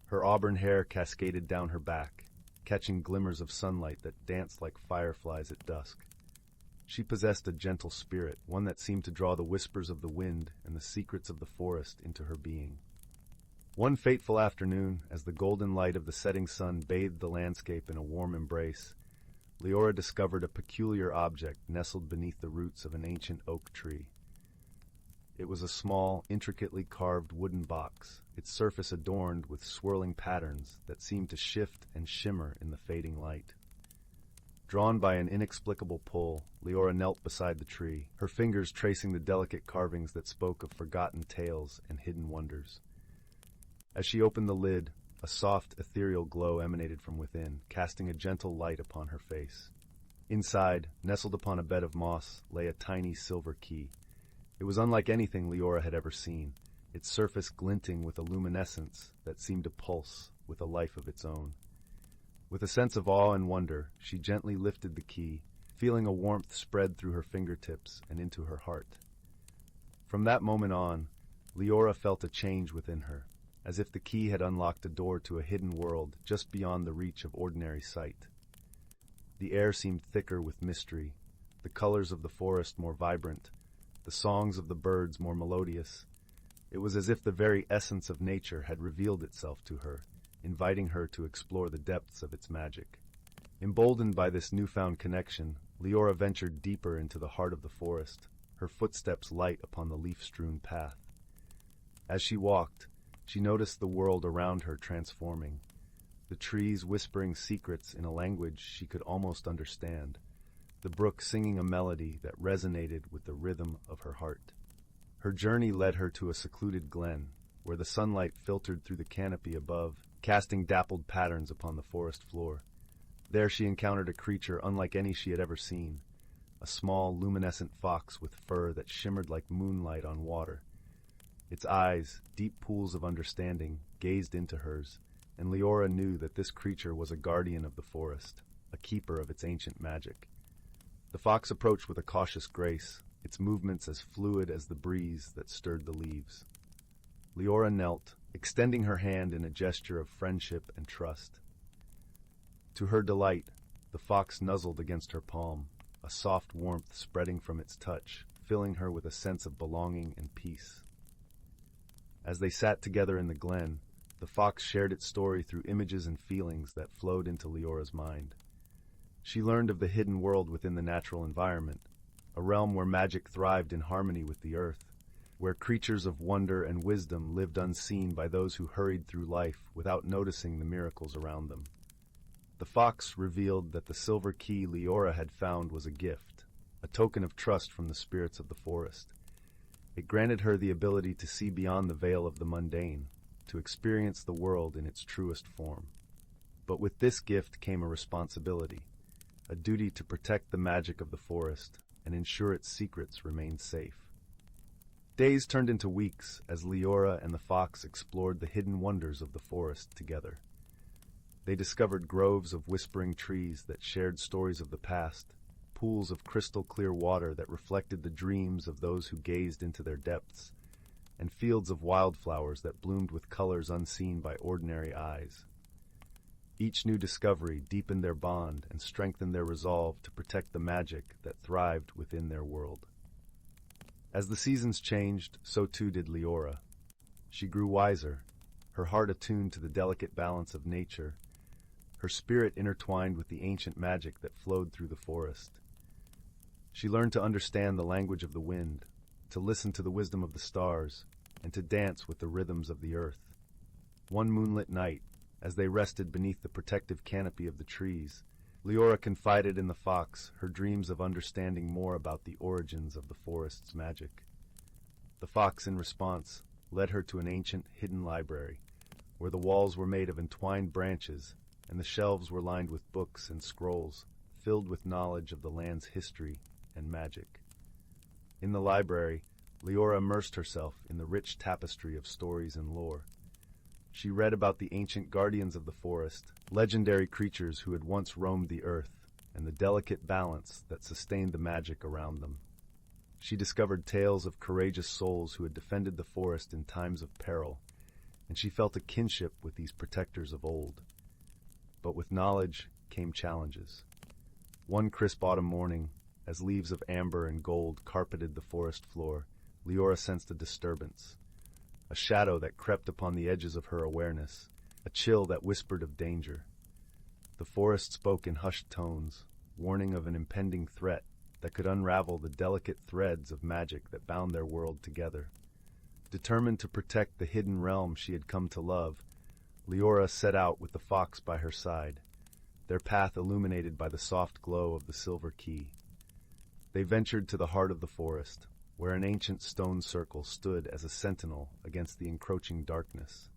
S1: Her auburn hair cascaded down her back, catching glimmers of sunlight that danced like fireflies at dusk. She possessed a gentle spirit, one that seemed to draw the whispers of the wind and the secrets of the forest into her being. One fateful afternoon, as the golden light of the setting sun bathed the landscape in a warm embrace, Leora discovered a peculiar object nestled beneath the roots of an ancient oak tree. It was a small, intricately carved wooden box, its surface adorned with swirling patterns that seemed to shift and shimmer in the fading light. Drawn by an inexplicable pull, Leora knelt beside the tree, her fingers tracing the delicate carvings that spoke of forgotten tales and hidden wonders. As she opened the lid, a soft, ethereal glow emanated from within, casting a gentle light upon her face. Inside, nestled upon a bed of moss, lay a tiny silver key. It was unlike anything Leora had ever seen, its surface glinting with a luminescence that seemed to pulse with a life of its own. With a sense of awe and wonder, she gently lifted the key, feeling a warmth spread through her fingertips and into her heart. From that moment on, Leora felt a change within her, as if the key had unlocked a door to a hidden world just beyond the reach of ordinary sight. The air seemed thicker with mystery, the colors of the forest more vibrant, the songs of the birds more melodious. It was as if the very essence of nature had revealed itself to her, inviting her to explore the depths of its magic. Emboldened by this newfound connection, Leora ventured deeper into the heart of the forest, her footsteps light upon the leaf-strewn path. As she walked, she noticed the world around her transforming, the trees whispering secrets in a language she could almost understand, the brook singing a melody that resonated with the rhythm of her heart. Her journey led her to a secluded glen, where the sunlight filtered through the canopy above, casting dappled patterns upon the forest floor. There she encountered a creature unlike any she had ever seen, a small, luminescent fox with fur that shimmered like moonlight on water. Its eyes, deep pools of understanding, gazed into hers, and Leora knew that this creature was a guardian of the forest, a keeper of its ancient magic. The fox approached with a cautious grace, its movements as fluid as the breeze that stirred the leaves. Leora knelt, extending her hand in a gesture of friendship and trust. To her delight, the fox nuzzled against her palm, a soft warmth spreading from its touch, filling her with a sense of belonging and peace. As they sat together in the glen, the fox shared its story through images and feelings that flowed into Leora's mind. She learned of the hidden world within the natural environment, a realm where magic thrived in harmony with the earth, where creatures of wonder and wisdom lived unseen by those who hurried through life without noticing the miracles around them. The fox revealed that the silver key Leora had found was a gift, a token of trust from the spirits of the forest. It granted her the ability to see beyond the veil of the mundane, to experience the world in its truest form. But with this gift came a responsibility, a duty to protect the magic of the forest and ensure its secrets remained safe. Days turned into weeks as Leora and the fox explored the hidden wonders of the forest together. They discovered groves of whispering trees that shared stories of the past, pools of crystal-clear water that reflected the dreams of those who gazed into their depths, and fields of wildflowers that bloomed with colors unseen by ordinary eyes. Each new discovery deepened their bond and strengthened their resolve to protect the magic that thrived within their world. As the seasons changed, so too did Leora. She grew wiser, her heart attuned to the delicate balance of nature, her spirit intertwined with the ancient magic that flowed through the forest. She learned to understand the language of the wind, to listen to the wisdom of the stars, and to dance with the rhythms of the earth. One moonlit night, as they rested beneath the protective canopy of the trees, Leora confided in the fox her dreams of understanding more about the origins of the forest's magic. The fox, in response, led her to an ancient, hidden library, where the walls were made of entwined branches and the shelves were lined with books and scrolls, filled with knowledge of the land's history and magic. In the library, Leora immersed herself in the rich tapestry of stories and lore. She read about the ancient guardians of the forest, legendary creatures who had once roamed the earth, and the delicate balance that sustained the magic around them. She discovered tales of courageous souls who had defended the forest in times of peril, and she felt a kinship with these protectors of old. But with knowledge came challenges. One crisp autumn morning, as leaves of amber and gold carpeted the forest floor, Leora sensed a disturbance, a shadow that crept upon the edges of her awareness, a chill that whispered of danger. The forest spoke in hushed tones, warning of an impending threat that could unravel the delicate threads of magic that bound their world together. Determined to protect the hidden realm she had come to love, Leora set out with the fox by her side, their path illuminated by the soft glow of the silver key. They ventured to the heart of the forest, where an ancient stone circle stood as a sentinel against the encroaching darkness.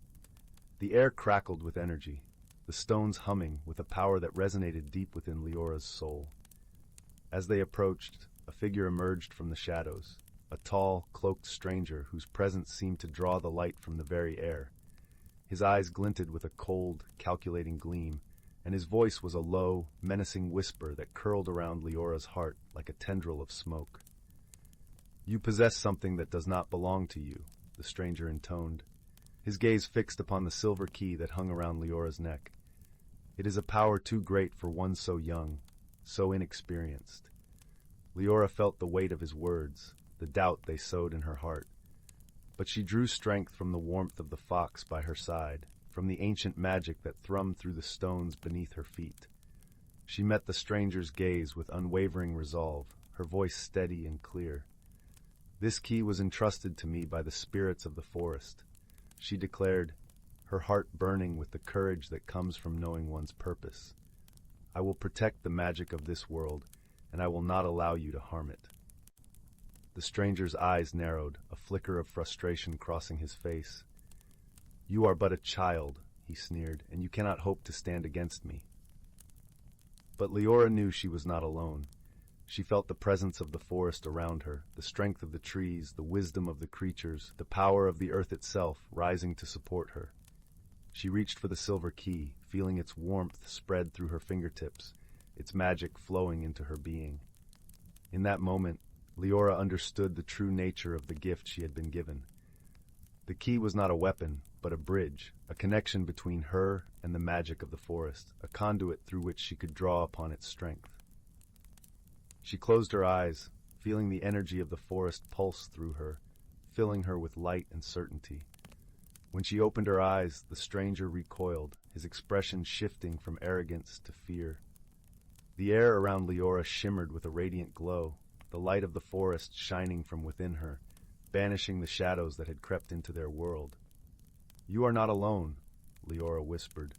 S1: The air crackled with energy, the stones humming with a power that resonated deep within Leora's soul. As they approached, a figure emerged from the shadows, a tall, cloaked stranger whose presence seemed to draw the light from the very air. His eyes glinted with a cold, calculating gleam, and his voice was a low, menacing whisper that curled around Leora's heart like a tendril of smoke. "You possess something that does not belong to you," the stranger intoned, his gaze fixed upon the silver key that hung around Leora's neck. "It is a power too great for one so young, so inexperienced." Leora felt the weight of his words, the doubt they sowed in her heart. But she drew strength from the warmth of the fox by her side, from the ancient magic that thrummed through the stones beneath her feet. She met the stranger's gaze with unwavering resolve, her voice steady and clear. "This key was entrusted to me by the spirits of the forest," she declared, her heart burning with the courage that comes from knowing one's purpose. "I will protect the magic of this world and I will not allow you to harm it." The stranger's eyes narrowed, a flicker of frustration crossing his face. "You are but a child," he sneered, "and you cannot hope to stand against me." But Leora knew she was not alone. She felt the presence of the forest around her, the strength of the trees, the wisdom of the creatures, the power of the earth itself rising to support her. She reached for the silver key, feeling its warmth spread through her fingertips, its magic flowing into her being. In that moment, Leora understood the true nature of the gift she had been given. The key was not a weapon, but a bridge, a connection between her and the magic of the forest, a conduit through which she could draw upon its strength. She closed her eyes, feeling the energy of the forest pulse through her, filling her with light and certainty. When she opened her eyes, the stranger recoiled, his expression shifting from arrogance to fear. The air around Leora shimmered with a radiant glow, the light of the forest shining from within her, banishing the shadows that had crept into their world. "You are not alone," Leora whispered,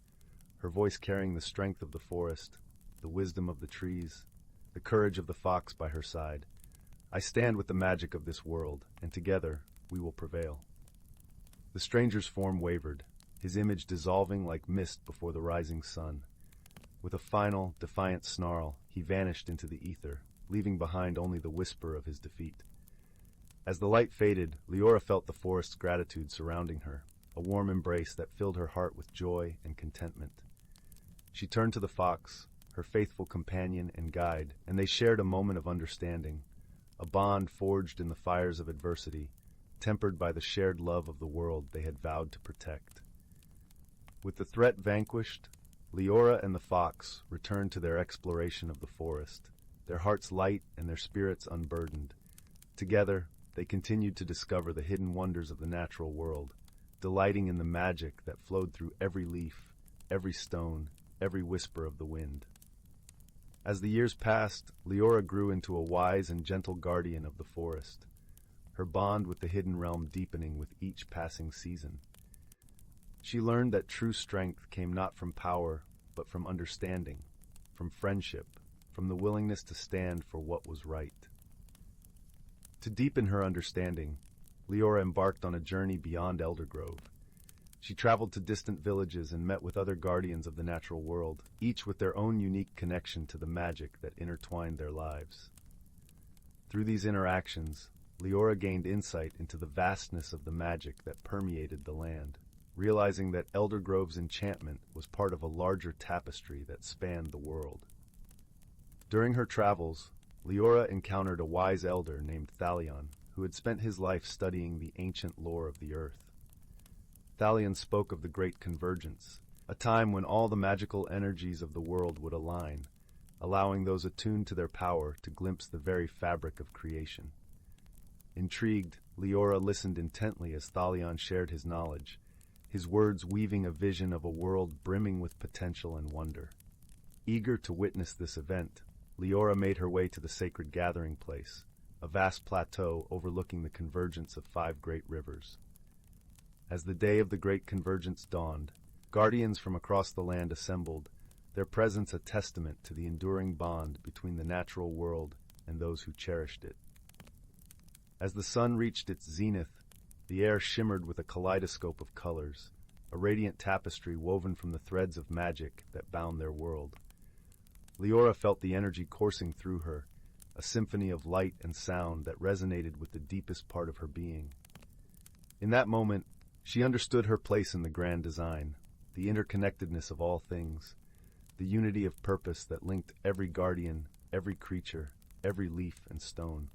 S1: her voice carrying the strength of the forest, the wisdom of the trees, the courage of the fox by her side. "I stand with the magic of this world, and together we will prevail." The stranger's form wavered, his image dissolving like mist before the rising sun. With a final, defiant snarl, he vanished into the ether, leaving behind only the whisper of his defeat. As the light faded, Leora felt the forest's gratitude surrounding her, a warm embrace that filled her heart with joy and contentment. She turned to the fox, her faithful companion and guide, and they shared a moment of understanding, a bond forged in the fires of adversity, tempered by the shared love of the world they had vowed to protect. With the threat vanquished, Leora and the fox returned to their exploration of the forest, their hearts light and their spirits unburdened. Together, they continued to discover the hidden wonders of the natural world, delighting in the magic that flowed through every leaf, every stone, every whisper of the wind. As the years passed, Leora grew into a wise and gentle guardian of the forest, her bond with the hidden realm deepening with each passing season. She learned that true strength came not from power, but from understanding, from friendship, from the willingness to stand for what was right. To deepen her understanding, Leora embarked on a journey beyond Eldergrove. She traveled to distant villages and met with other guardians of the natural world, each with their own unique connection to the magic that intertwined their lives. Through these interactions, Leora gained insight into the vastness of the magic that permeated the land, realizing that Eldergrove's enchantment was part of a larger tapestry that spanned the world. During her travels, Leora encountered a wise elder named Thalion, who had spent his life studying the ancient lore of the earth. Thalion spoke of the Great Convergence, a time when all the magical energies of the world would align, allowing those attuned to their power to glimpse the very fabric of creation. Intrigued, Leora listened intently as Thalion shared his knowledge, his words weaving a vision of a world brimming with potential and wonder. Eager to witness this event, Leora made her way to the sacred gathering place, a vast plateau overlooking the convergence of 5 great rivers. As the day of the Great Convergence dawned, guardians from across the land assembled, their presence a testament to the enduring bond between the natural world and those who cherished it. As the sun reached its zenith, the air shimmered with a kaleidoscope of colors, a radiant tapestry woven from the threads of magic that bound their world. Leora felt the energy coursing through her, a symphony of light and sound that resonated with the deepest part of her being. In that moment, she understood her place in the grand design, the interconnectedness of all things, the unity of purpose that linked every guardian, every creature, every leaf and stone.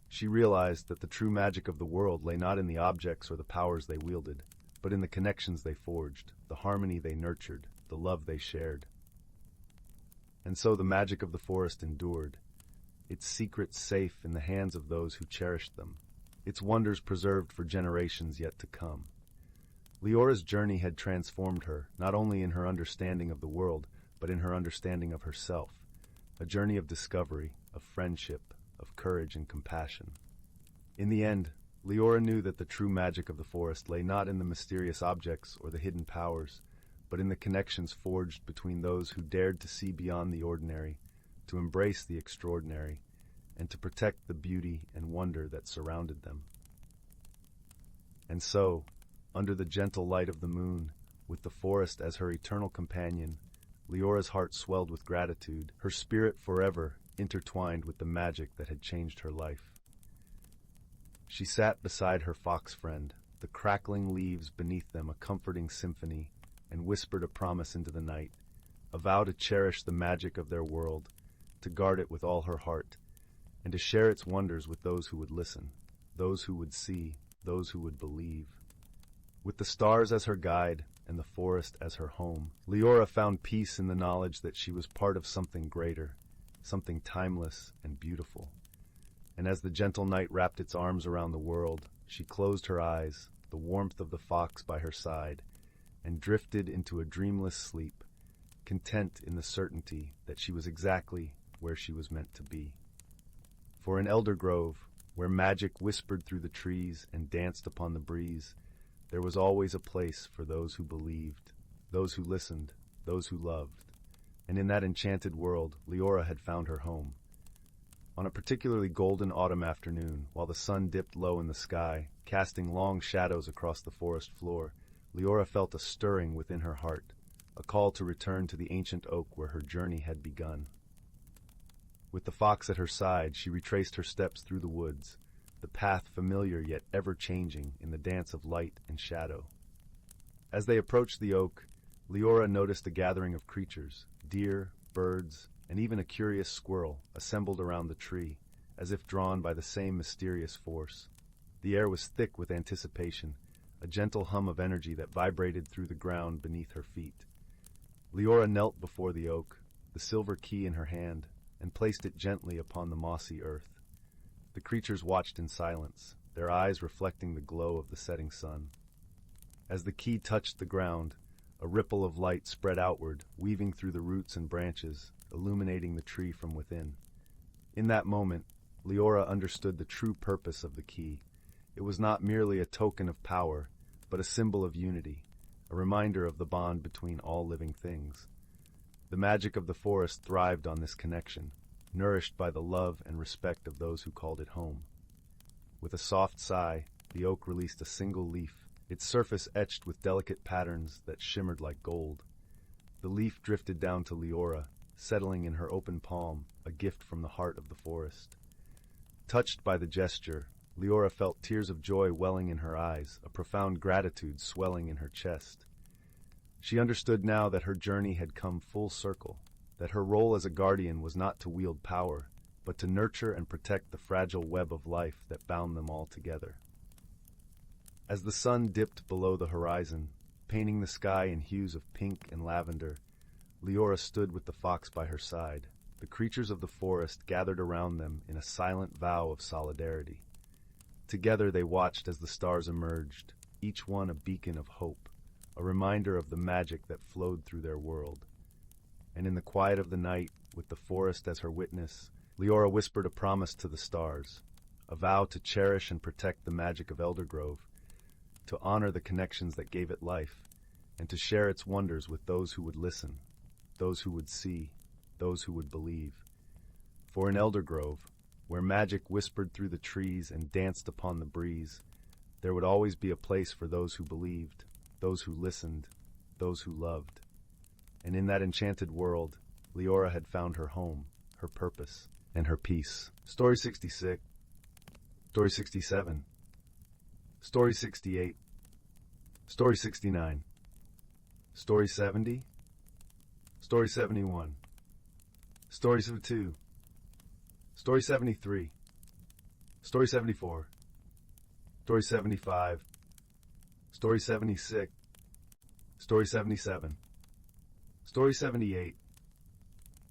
S1: She realized that the true magic of the world lay not in the objects or the powers they wielded, but in the connections they forged, the harmony they nurtured, the love they shared. And so the magic of the forest endured, its secrets safe in the hands of those who cherished them, its wonders preserved for generations yet to come. Leora's journey had transformed her, not only in her understanding of the world, but in her understanding of herself, a journey of discovery, of friendship, of courage and compassion. In the end, Leora knew that the true magic of the forest lay not in the mysterious objects or the hidden powers, but in the connections forged between those who dared to see beyond the ordinary, to embrace the extraordinary, and to protect the beauty and wonder that surrounded them. And so, under the gentle light of the moon, with the forest as her eternal companion, Leora's heart swelled with gratitude, her spirit forever intertwined with the magic that had changed her life. She sat beside her fox friend, the crackling leaves beneath them a comforting symphony, and whispered a promise into the night, a vow to cherish the magic of their world, to guard it with all her heart, and to share its wonders with those who would listen, those who would see, those who would believe. With the stars as her guide and the forest as her home, Leora found peace in the knowledge that she was part of something greater, something timeless and beautiful. And as the gentle night wrapped its arms around the world, she closed her eyes, the warmth of the fox by her side, and drifted into a dreamless sleep, content in the certainty that she was exactly where she was meant to be. For in Elder Grove, where magic whispered through the trees and danced upon the breeze, there was always a place for those who believed, those who listened, those who loved. And in that enchanted world, Leora had found her home. On a particularly golden autumn afternoon, while the sun dipped low in the sky, casting long shadows across the forest floor, Leora felt a stirring within her heart, a call to return to the ancient oak where her journey had begun. With the fox at her side, she retraced her steps through the woods, the path familiar yet ever-changing in the dance of light and shadow. As they approached the oak, Leora noticed a gathering of creatures, deer, birds, and even a curious squirrel, assembled around the tree, as if drawn by the same mysterious force. The air was thick with anticipation, a gentle hum of energy that vibrated through the ground beneath her feet. Leora knelt before the oak, the silver key in her hand, and placed it gently upon the mossy earth. The creatures watched in silence, their eyes reflecting the glow of the setting sun. As the key touched the ground, a ripple of light spread outward, weaving through the roots and branches, illuminating the tree from within. In that moment, Leora understood the true purpose of the key. It was not merely a token of power, but a symbol of unity, a reminder of the bond between all living things. The magic of the forest thrived on this connection, nourished by the love and respect of those who called it home. With a soft sigh, the oak released a single leaf, its surface etched with delicate patterns that shimmered like gold. The leaf drifted down to Leora, settling in her open palm, a gift from the heart of the forest. Touched by the gesture, Leora felt tears of joy welling in her eyes, a profound gratitude swelling in her chest. She understood now that her journey had come full circle, that her role as a guardian was not to wield power, but to nurture and protect the fragile web of life that bound them all together. As the sun dipped below the horizon, painting the sky in hues of pink and lavender, Leora stood with the fox by her side. The creatures of the forest gathered around them in a silent vow of solidarity. Together they watched as the stars emerged, each one a beacon of hope, a reminder of the magic that flowed through their world. And in the quiet of the night, with the forest as her witness, Leora whispered a promise to the stars, a vow to cherish and protect the magic of Eldergrove, to honor the connections that gave it life, and to share its wonders with those who would listen, those who would see, those who would believe. For in Eldergrove, where magic whispered through the trees and danced upon the breeze, there would always be a place for those who believed, those who listened, those who loved. And in that enchanted world, Leora had found her home, her purpose, and her peace. Story 66. Story 67. Story 68. Story 69. Story 70. Story 71. Story 72. Story 73. Story 74. Story 75. Story 76. Story 77. Story 78.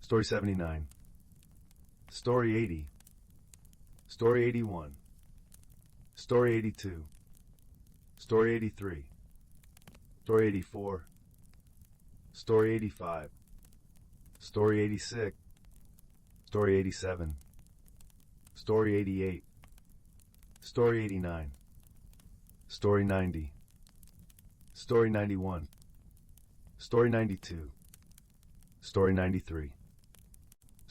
S1: Story 79. Story 80. Story 81. Story 82. Story 83. Story 84. Story 85. Story 86. Story 87. Story 88. Story 89. Story 90. Story 91. Story 92. Story 93.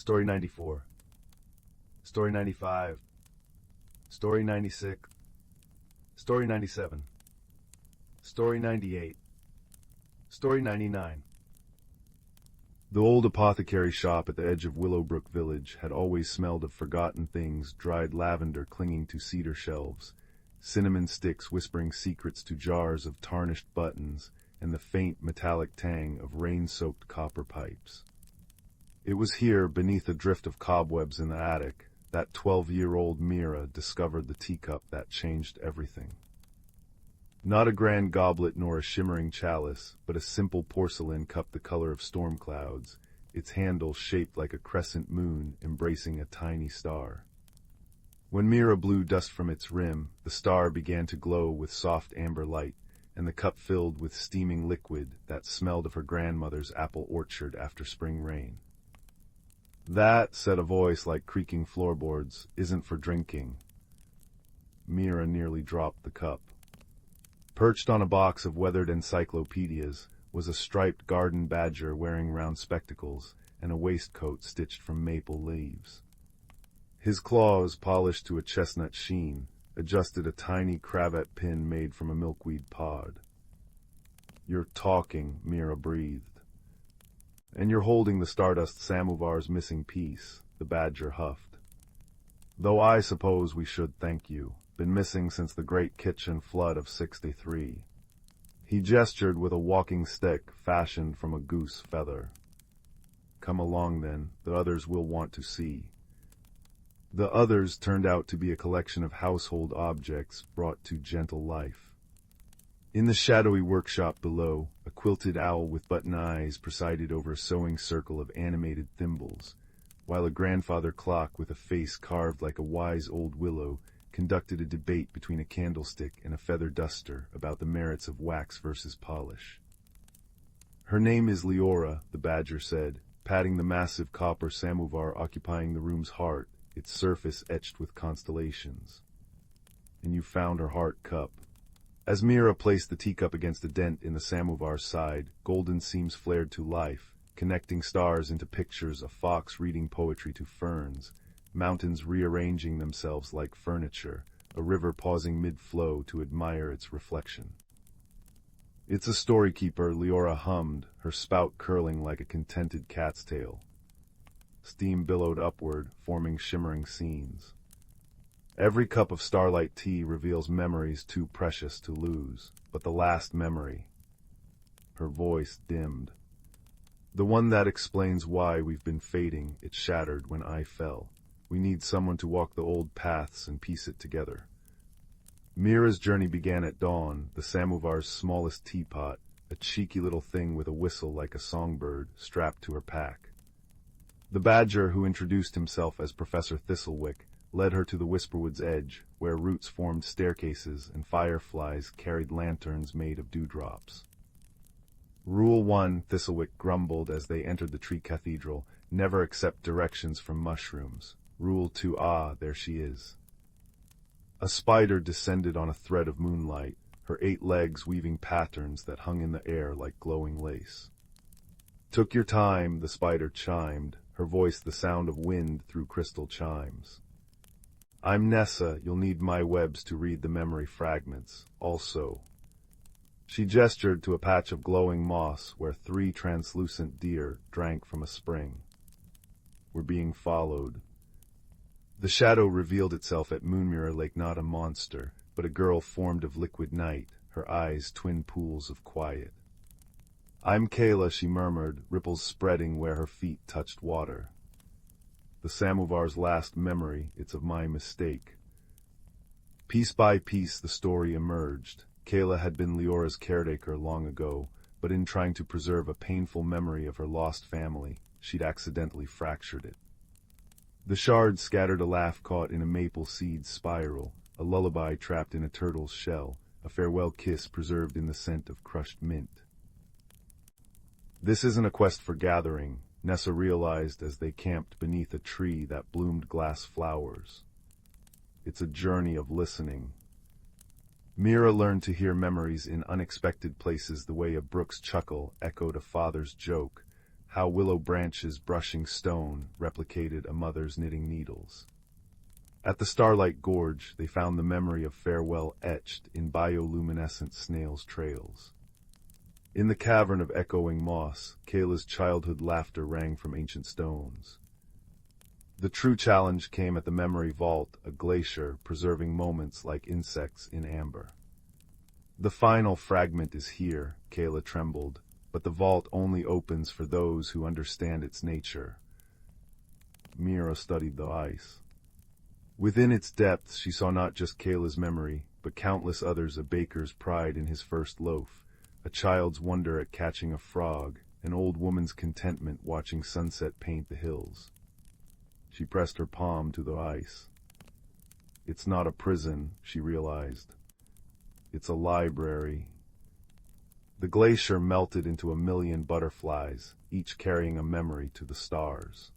S1: Story 94. Story 95. Story 96. Story 97. Story 98. Story 99. The old apothecary shop at the edge of Willowbrook Village had always smelled of forgotten things, dried lavender clinging to cedar shelves, cinnamon sticks whispering secrets to jars of tarnished buttons, and the faint metallic tang of rain-soaked copper pipes. It was here, beneath a drift of cobwebs in the attic, that 12-year-old Mira discovered the teacup that changed everything. Not a grand goblet nor a shimmering chalice, but a simple porcelain cup the color of storm clouds, its handle shaped like a crescent moon embracing a tiny star. When Mira blew dust from its rim, the star began to glow with soft amber light, and the cup filled with steaming liquid that smelled of her grandmother's apple orchard after spring rain. "That," said a voice like creaking floorboards, "isn't for drinking." Mira nearly dropped the cup. Perched on a box of weathered encyclopedias was a striped garden badger wearing round spectacles and a waistcoat stitched from maple leaves. His claws, polished to a chestnut sheen, adjusted a tiny cravat pin made from a milkweed pod. "You're talking," Mira breathed. "And you're holding the Stardust Samovar's missing piece," the badger huffed. "Though I suppose we should thank you. Been missing since the great kitchen flood of '63. He gestured with a walking stick fashioned from a goose feather. "Come along then, the others will want to see." The others turned out to be a collection of household objects brought to gentle life. In the shadowy workshop below, a quilted owl with button eyes presided over a sewing circle of animated thimbles, while a grandfather clock with a face carved like a wise old willow conducted a debate between a candlestick and a feather duster about the merits of wax versus polish. "Her name is Leora," the badger said, patting the massive copper samovar occupying the room's heart, its surface etched with constellations. "And you found her heart cup." As Mira placed the teacup against a dent in the samovar's side, golden seams flared to life, connecting stars into pictures, a fox reading poetry to ferns, mountains rearranging themselves like furniture, a river pausing mid-flow to admire its reflection. "It's a story-keeper," Leora hummed, her spout curling like a contented cat's tail. Steam billowed upward, forming shimmering scenes. "Every cup of starlight tea reveals memories too precious to lose, but the last memory—" Her voice dimmed. "The one that explains why we've been fading, it shattered when I fell. We need someone to walk the old paths and piece it together." Mira's journey began at dawn, the samovar's smallest teapot, a cheeky little thing with a whistle like a songbird, strapped to her pack. The badger, who introduced himself as Professor Thistlewick, led her to the Whisperwood's edge, where roots formed staircases and fireflies carried lanterns made of dewdrops. "Rule 1, Thistlewick grumbled as they entered the tree cathedral, "never accept directions from mushrooms. Rule 2, there she is." A spider descended on a thread of moonlight, her 8 legs weaving patterns that hung in the air like glowing lace. "Took your time," the spider chimed, her voice the sound of wind through crystal chimes. "I'm Nessa, you'll need my webs to read the memory fragments, also." She gestured to a patch of glowing moss where 3 translucent deer drank from a spring. "We're being followed." The shadow revealed itself at Moonmirror Lake, not a monster, but a girl formed of liquid night, her eyes twin pools of quiet. "I'm Kayla," she murmured, ripples spreading where her feet touched water. "The samovar's last memory, it's of my mistake." Piece by piece the story emerged. Kayla had been Leora's caretaker long ago, but in trying to preserve a painful memory of her lost family, she'd accidentally fractured it. The shards scattered a laugh caught in a maple seed spiral, a lullaby trapped in a turtle's shell, a farewell kiss preserved in the scent of crushed mint. "This isn't a quest for gathering," Nessa realized as they camped beneath a tree that bloomed glass flowers. "It's a journey of listening." Mira learned to hear memories in unexpected places the way a brook's chuckle echoed a father's joke, how willow branches brushing stone replicated a mother's knitting needles. At the Starlight Gorge, they found the memory of farewell etched in bioluminescent snails' trails. In the cavern of echoing moss, Kayla's childhood laughter rang from ancient stones. The true challenge came at the memory vault, a glacier preserving moments like insects in amber. The final fragment is here, Kayla trembled, but the vault only opens for those who understand its nature. Mira studied the ice. Within its depths she saw not just Kayla's memory, but countless others, a baker's pride in his first loaf, a child's wonder at catching a frog, an old woman's contentment watching sunset paint the hills. She pressed her palm to the ice. It's not a prison, she realized. It's a library. The glacier melted into a million butterflies, each carrying a memory to the stars.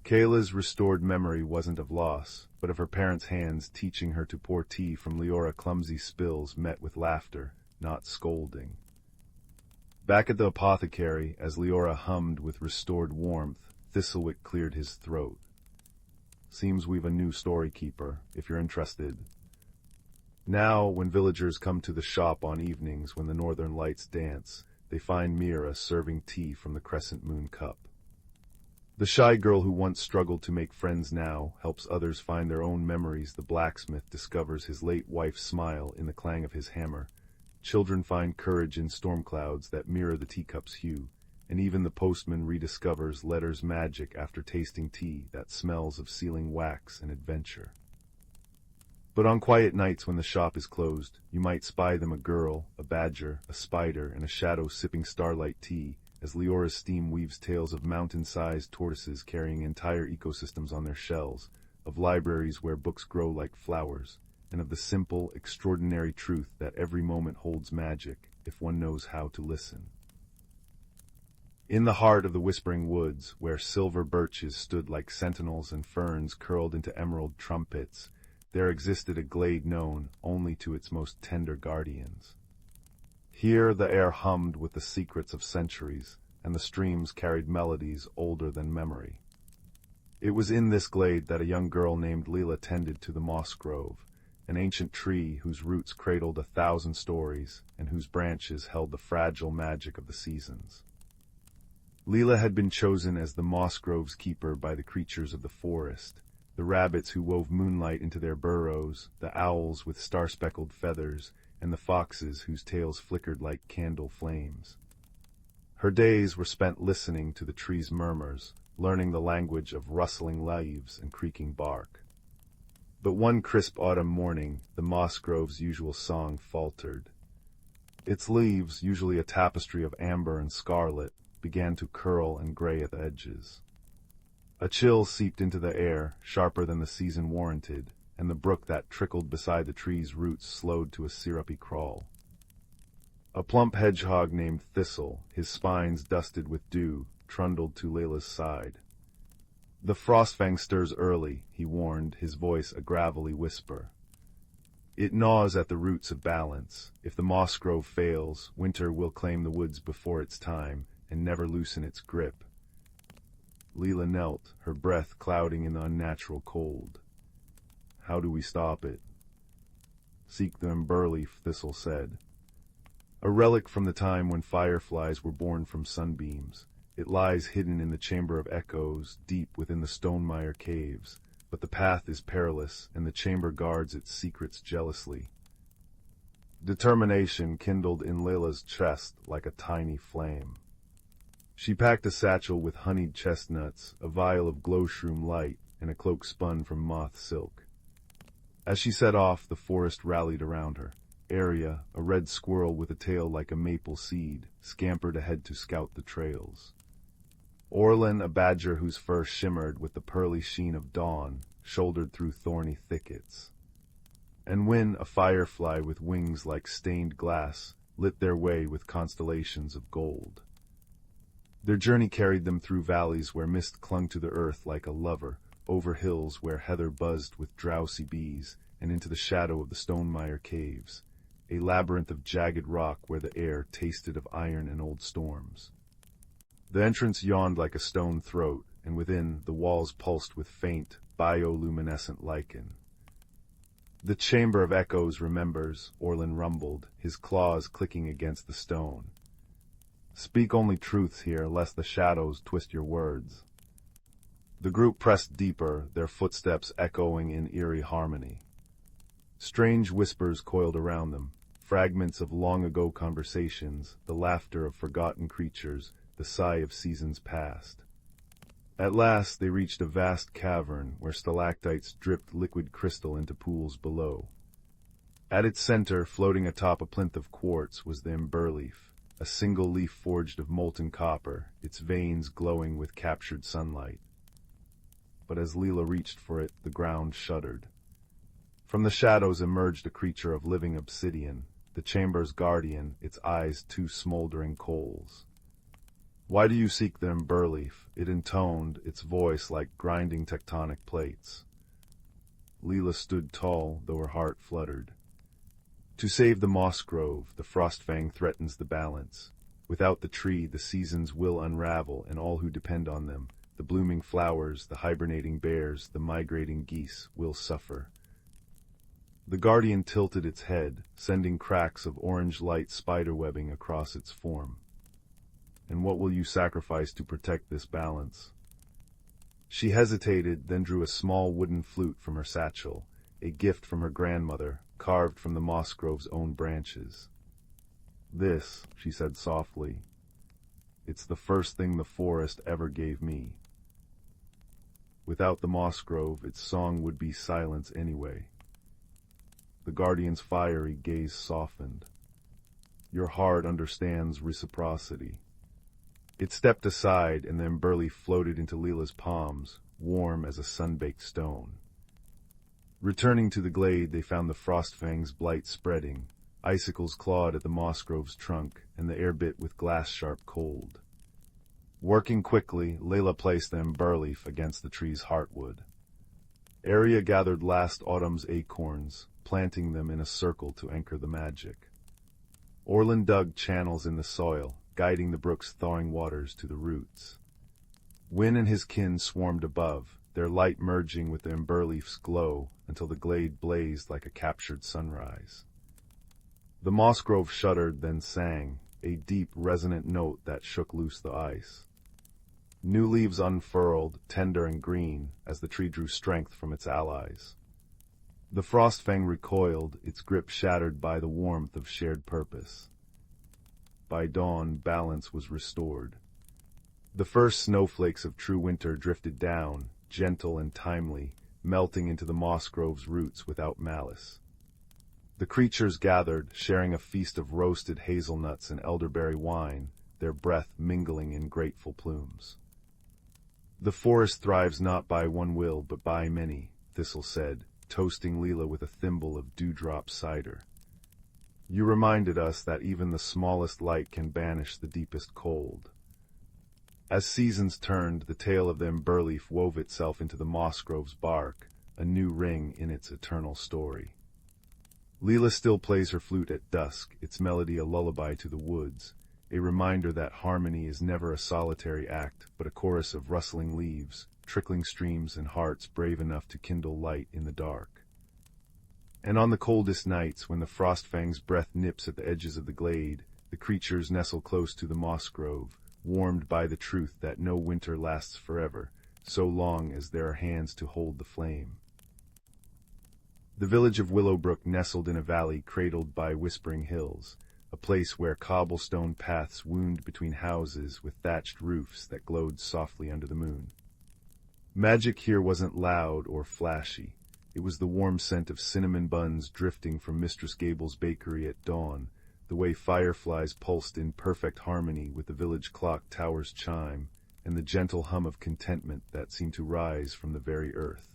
S1: Kayla's restored memory wasn't of loss, but of her parents' hands teaching her to pour tea from Leora. Clumsy spills met with laughter, not scolding. Back at the apothecary, as Leora hummed with restored warmth, Thistlewick cleared his throat. Seems we've a new story keeper, if you're interested. Now, when villagers come to the shop on evenings when the northern lights dance, they find Mira serving tea from the crescent moon cup. The shy girl who once struggled to make friends now helps others find their own memories. The blacksmith discovers his late wife's smile in the clang of his hammer. Children find courage in storm clouds that mirror the teacup's hue, and even the postman rediscovers letters' magic after tasting tea that smells of sealing wax and adventure. But on quiet nights when the shop is closed, you might spy them, a girl, a badger, a spider, and a shadow sipping starlight tea, as Leora's steam weaves tales of mountain-sized tortoises carrying entire ecosystems on their shells, of libraries where books grow like flowers, and of the simple, extraordinary truth that every moment holds magic if one knows how to listen. In the heart of the whispering woods, where silver birches stood like sentinels and ferns curled into emerald trumpets, there existed a glade known only to its most tender guardians. Here the air hummed with the secrets of centuries, and the streams carried melodies older than memory. It was in this glade that a young girl named Leela tended to the moss grove, an ancient tree whose roots cradled 1,000 stories and whose branches held the fragile magic of the seasons. Leela had been chosen as the moss grove's keeper by the creatures of the forest, the rabbits who wove moonlight into their burrows, the owls with star-speckled feathers, and the foxes whose tails flickered like candle flames. Her days were spent listening to the tree's murmurs, learning the language of rustling leaves and creaking bark. But one crisp autumn morning, the moss grove's usual song faltered. Its leaves, usually a tapestry of amber and scarlet, began to curl and gray at the edges. A chill seeped into the air, sharper than the season warranted, and the brook that trickled beside the tree's roots slowed to a syrupy crawl. A plump hedgehog named Thistle, his spines dusted with dew, trundled to Layla's side. "The frostfang stirs early," he warned, his voice a gravelly whisper. "It gnaws at the roots of balance. If the moss grove fails, winter will claim the woods before its time and never loosen its grip." Leela knelt, her breath clouding in the unnatural cold. "How do we stop it?" "Seek the emberleaf," Thistle said. "A relic from the time when fireflies were born from sunbeams. It lies hidden in the chamber of echoes, deep within the Stonemire caves, but the path is perilous, and the chamber guards its secrets jealously." Determination kindled in Layla's chest like a tiny flame. She packed a satchel with honeyed chestnuts, a vial of glowshroom light, and a cloak spun from moth silk. As she set off, the forest rallied around her. Arya, a red squirrel with a tail like a maple seed, scampered ahead to scout the trails. Orlin, a badger whose fur shimmered with the pearly sheen of dawn, shouldered through thorny thickets. And Wynn, a firefly with wings like stained glass, lit their way with constellations of gold. Their journey carried them through valleys where mist clung to the earth like a lover, over hills where heather buzzed with drowsy bees, and into the shadow of the Stonemire caves, a labyrinth of jagged rock where the air tasted of iron and old storms. The entrance yawned like a stone throat, and within, the walls pulsed with faint, bioluminescent lichen. "The Chamber of Echoes remembers," Orlin rumbled, his claws clicking against the stone. "Speak only truths here, lest the shadows twist your words." The group pressed deeper, their footsteps echoing in eerie harmony. Strange whispers coiled around them, fragments of long-ago conversations, the laughter of forgotten creatures, the sigh of seasons past. At last they reached a vast cavern where stalactites dripped liquid crystal into pools below. At its center, floating atop a plinth of quartz, was the emberleaf, a single leaf forged of molten copper, its veins glowing with captured sunlight. But as Leela reached for it, the ground shuddered. From the shadows emerged a creature of living obsidian, the chamber's guardian, its eyes two smoldering coals. "Why do you seek the emberleaf?" it intoned, its voice like grinding tectonic plates. Leela stood tall, though her heart fluttered. "To save the moss grove, the frostfang threatens the balance. Without the tree, the seasons will unravel, and all who depend on them, the blooming flowers, the hibernating bears, the migrating geese, will suffer." The guardian tilted its head, sending cracks of orange light spiderwebbing across its form. "And what will you sacrifice to protect this balance?" She hesitated, then drew a small wooden flute from her satchel, a gift from her grandmother, carved from the moss grove's own branches. "This," she said softly, "it's the first thing the forest ever gave me." Without the moss grove, its song would be silence anyway. The guardian's fiery gaze softened. "Your heart understands reciprocity." It stepped aside, and the emberleaf floated into Leela's palms, warm as a sun-baked stone. Returning to the glade, they found the frostfang's blight spreading. Icicles clawed at the moss grove's trunk, and the air bit with glass-sharp cold. Working quickly, Leela placed the emberleaf against the tree's heartwood. Arya gathered last autumn's acorns, planting them in a circle to anchor the magic. Orlin dug channels in the soil, guiding the brook's thawing waters to the roots. Wynn and his kin swarmed above, their light merging with the emberleaf's glow until the glade blazed like a captured sunrise. The moss grove shuddered, then sang, a deep, resonant note that shook loose the ice. New leaves unfurled, tender and green, as the tree drew strength from its allies. The frostfang recoiled, its grip shattered by the warmth of shared purpose. By dawn, balance was restored. The first snowflakes of true winter drifted down, gentle and timely, melting into the moss grove's roots without malice. The creatures gathered, sharing a feast of roasted hazelnuts and elderberry wine, their breath mingling in grateful plumes. "The forest thrives not by one will, but by many," Thistle said, toasting Leela with a thimble of dewdrop cider. "You reminded us that even the smallest light can banish the deepest cold." As seasons turned, the tale of the emberleaf wove itself into the moss grove's bark, a new ring in its eternal story. Leela still plays her flute at dusk, its melody a lullaby to the woods, a reminder that harmony is never a solitary act, but a chorus of rustling leaves, trickling streams, and hearts brave enough to kindle light in the dark. And on the coldest nights, when the frostfang's breath nips at the edges of the glade, the creatures nestle close to the moss grove, warmed by the truth that no winter lasts forever, so long as there are hands to hold the flame. The village of Willowbrook nestled in a valley cradled by whispering hills, a place where cobblestone paths wound between houses with thatched roofs that glowed softly under the moon. Magic here wasn't loud or flashy. It was the warm scent of cinnamon buns drifting from Mistress Gable's bakery at dawn, the way fireflies pulsed in perfect harmony with the village clock tower's chime, and the gentle hum of contentment that seemed to rise from the very earth.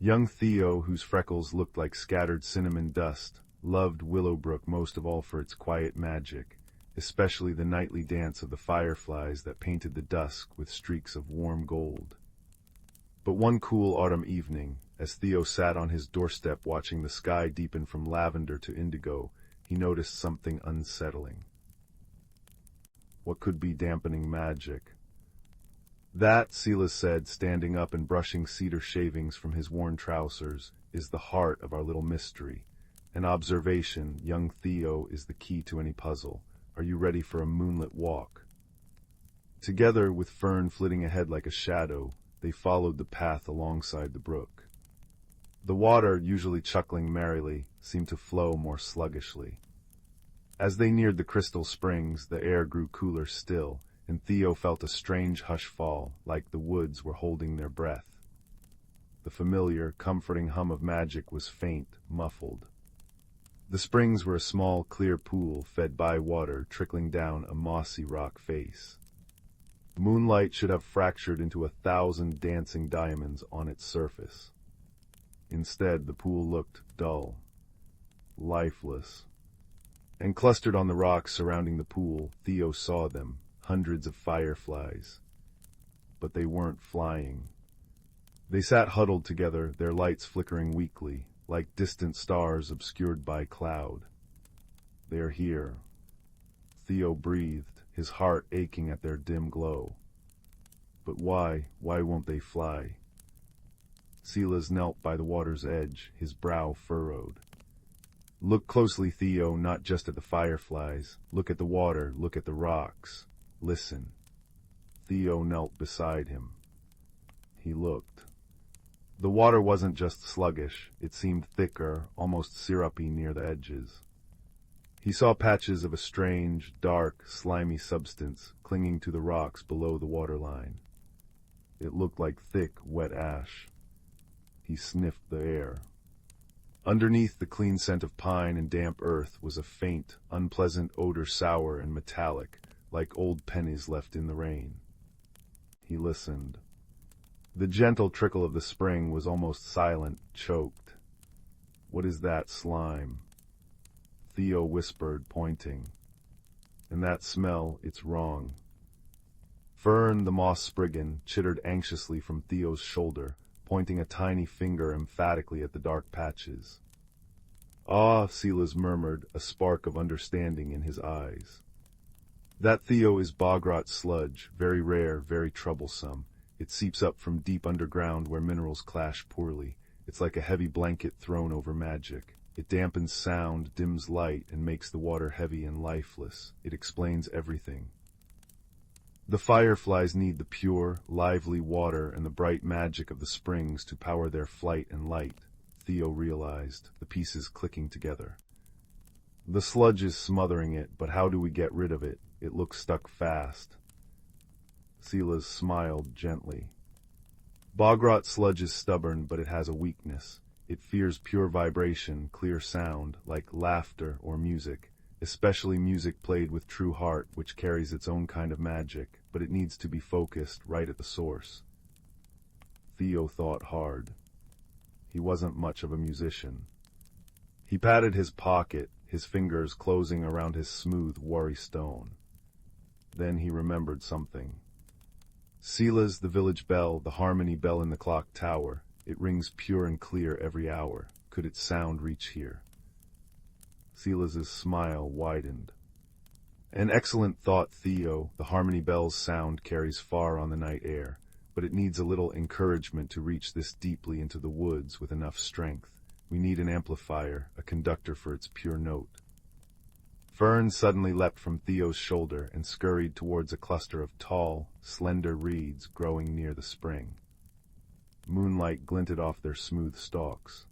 S1: Young Theo, whose freckles looked like scattered cinnamon dust, loved Willowbrook most of all for its quiet magic, especially the nightly dance of the fireflies that painted the dusk with streaks of warm gold. But one cool autumn evening, as Theo sat on his doorstep watching the sky deepen from lavender to indigo, he noticed something unsettling. What could be dampening magic? That, Silas said, standing up and brushing cedar shavings from his worn trousers, is the heart of our little mystery. An observation, young Theo, is the key to any puzzle. Are you ready for a moonlit walk? Together, with Fern flitting ahead like a shadow, they followed the path alongside the brook. The water, usually chuckling merrily, seemed to flow more sluggishly. As they neared the crystal springs, the air grew cooler still, and Theo felt a strange hush fall, like the woods were holding their breath. The familiar, comforting hum of magic was faint, muffled. The springs were a small, clear pool fed by water trickling down a mossy rock face. Moonlight should have fractured into 1,000 dancing diamonds on its surface. Instead, the pool looked dull, lifeless. And clustered on the rocks surrounding the pool, Theo saw them, hundreds of fireflies. But they weren't flying. They sat huddled together, their lights flickering weakly, like distant stars obscured by cloud. They're here. Theo breathed, his heart aching at their dim glow. But why won't they fly? Silas knelt by the water's edge, his brow furrowed. Look closely, Theo, not just at the fireflies. Look at the water, look at the rocks. Listen. Theo knelt beside him. He looked. The water wasn't just sluggish, it seemed thicker, almost syrupy near the edges. He saw patches of a strange, dark, slimy substance clinging to the rocks below the waterline. It looked like thick, wet ash. He sniffed the air. Underneath the clean scent of pine and damp earth was a faint, unpleasant odor, sour and metallic, like old pennies left in the rain. He listened. The gentle trickle of the spring was almost silent, choked. What is that slime? Theo whispered, pointing. And that smell, it's wrong. Fern, the moss spriggan, chittered anxiously from Theo's shoulder, pointing a tiny finger emphatically at the dark patches. Ah, Silas murmured, a spark of understanding in his eyes. That, Theo, is bog-rot sludge, very rare, very troublesome. It seeps up from deep underground where minerals clash poorly. It's like a heavy blanket thrown over magic. It dampens sound, dims light, and makes the water heavy and lifeless. It explains everything. The fireflies need the pure, lively water and the bright magic of the springs to power their flight and light, Theo realized, the pieces clicking together. The sludge is smothering it, but how do we get rid of it? It looks stuck fast. Silas smiled gently. Bogrot sludge is stubborn, but it has a weakness. It fears pure vibration, clear sound, like laughter or music, especially music played with true heart, which carries its own kind of magic, but it needs to be focused right at the source. Theo thought hard. He wasn't much of a musician. He patted his pocket, his fingers closing around his smooth, worry stone. Then he remembered something. Silas, the village bell, the harmony bell in the clock tower. It rings pure and clear every hour. Could its sound reach here? Silas's smile widened. An excellent thought, Theo. The harmony bell's sound carries far on the night air, but it needs a little encouragement to reach this deeply into the woods with enough strength. We need an amplifier, a conductor for its pure note. Fern suddenly leapt from Theo's shoulder and scurried towards a cluster of tall, slender reeds growing near the spring. Moonlight glinted off their smooth stalks.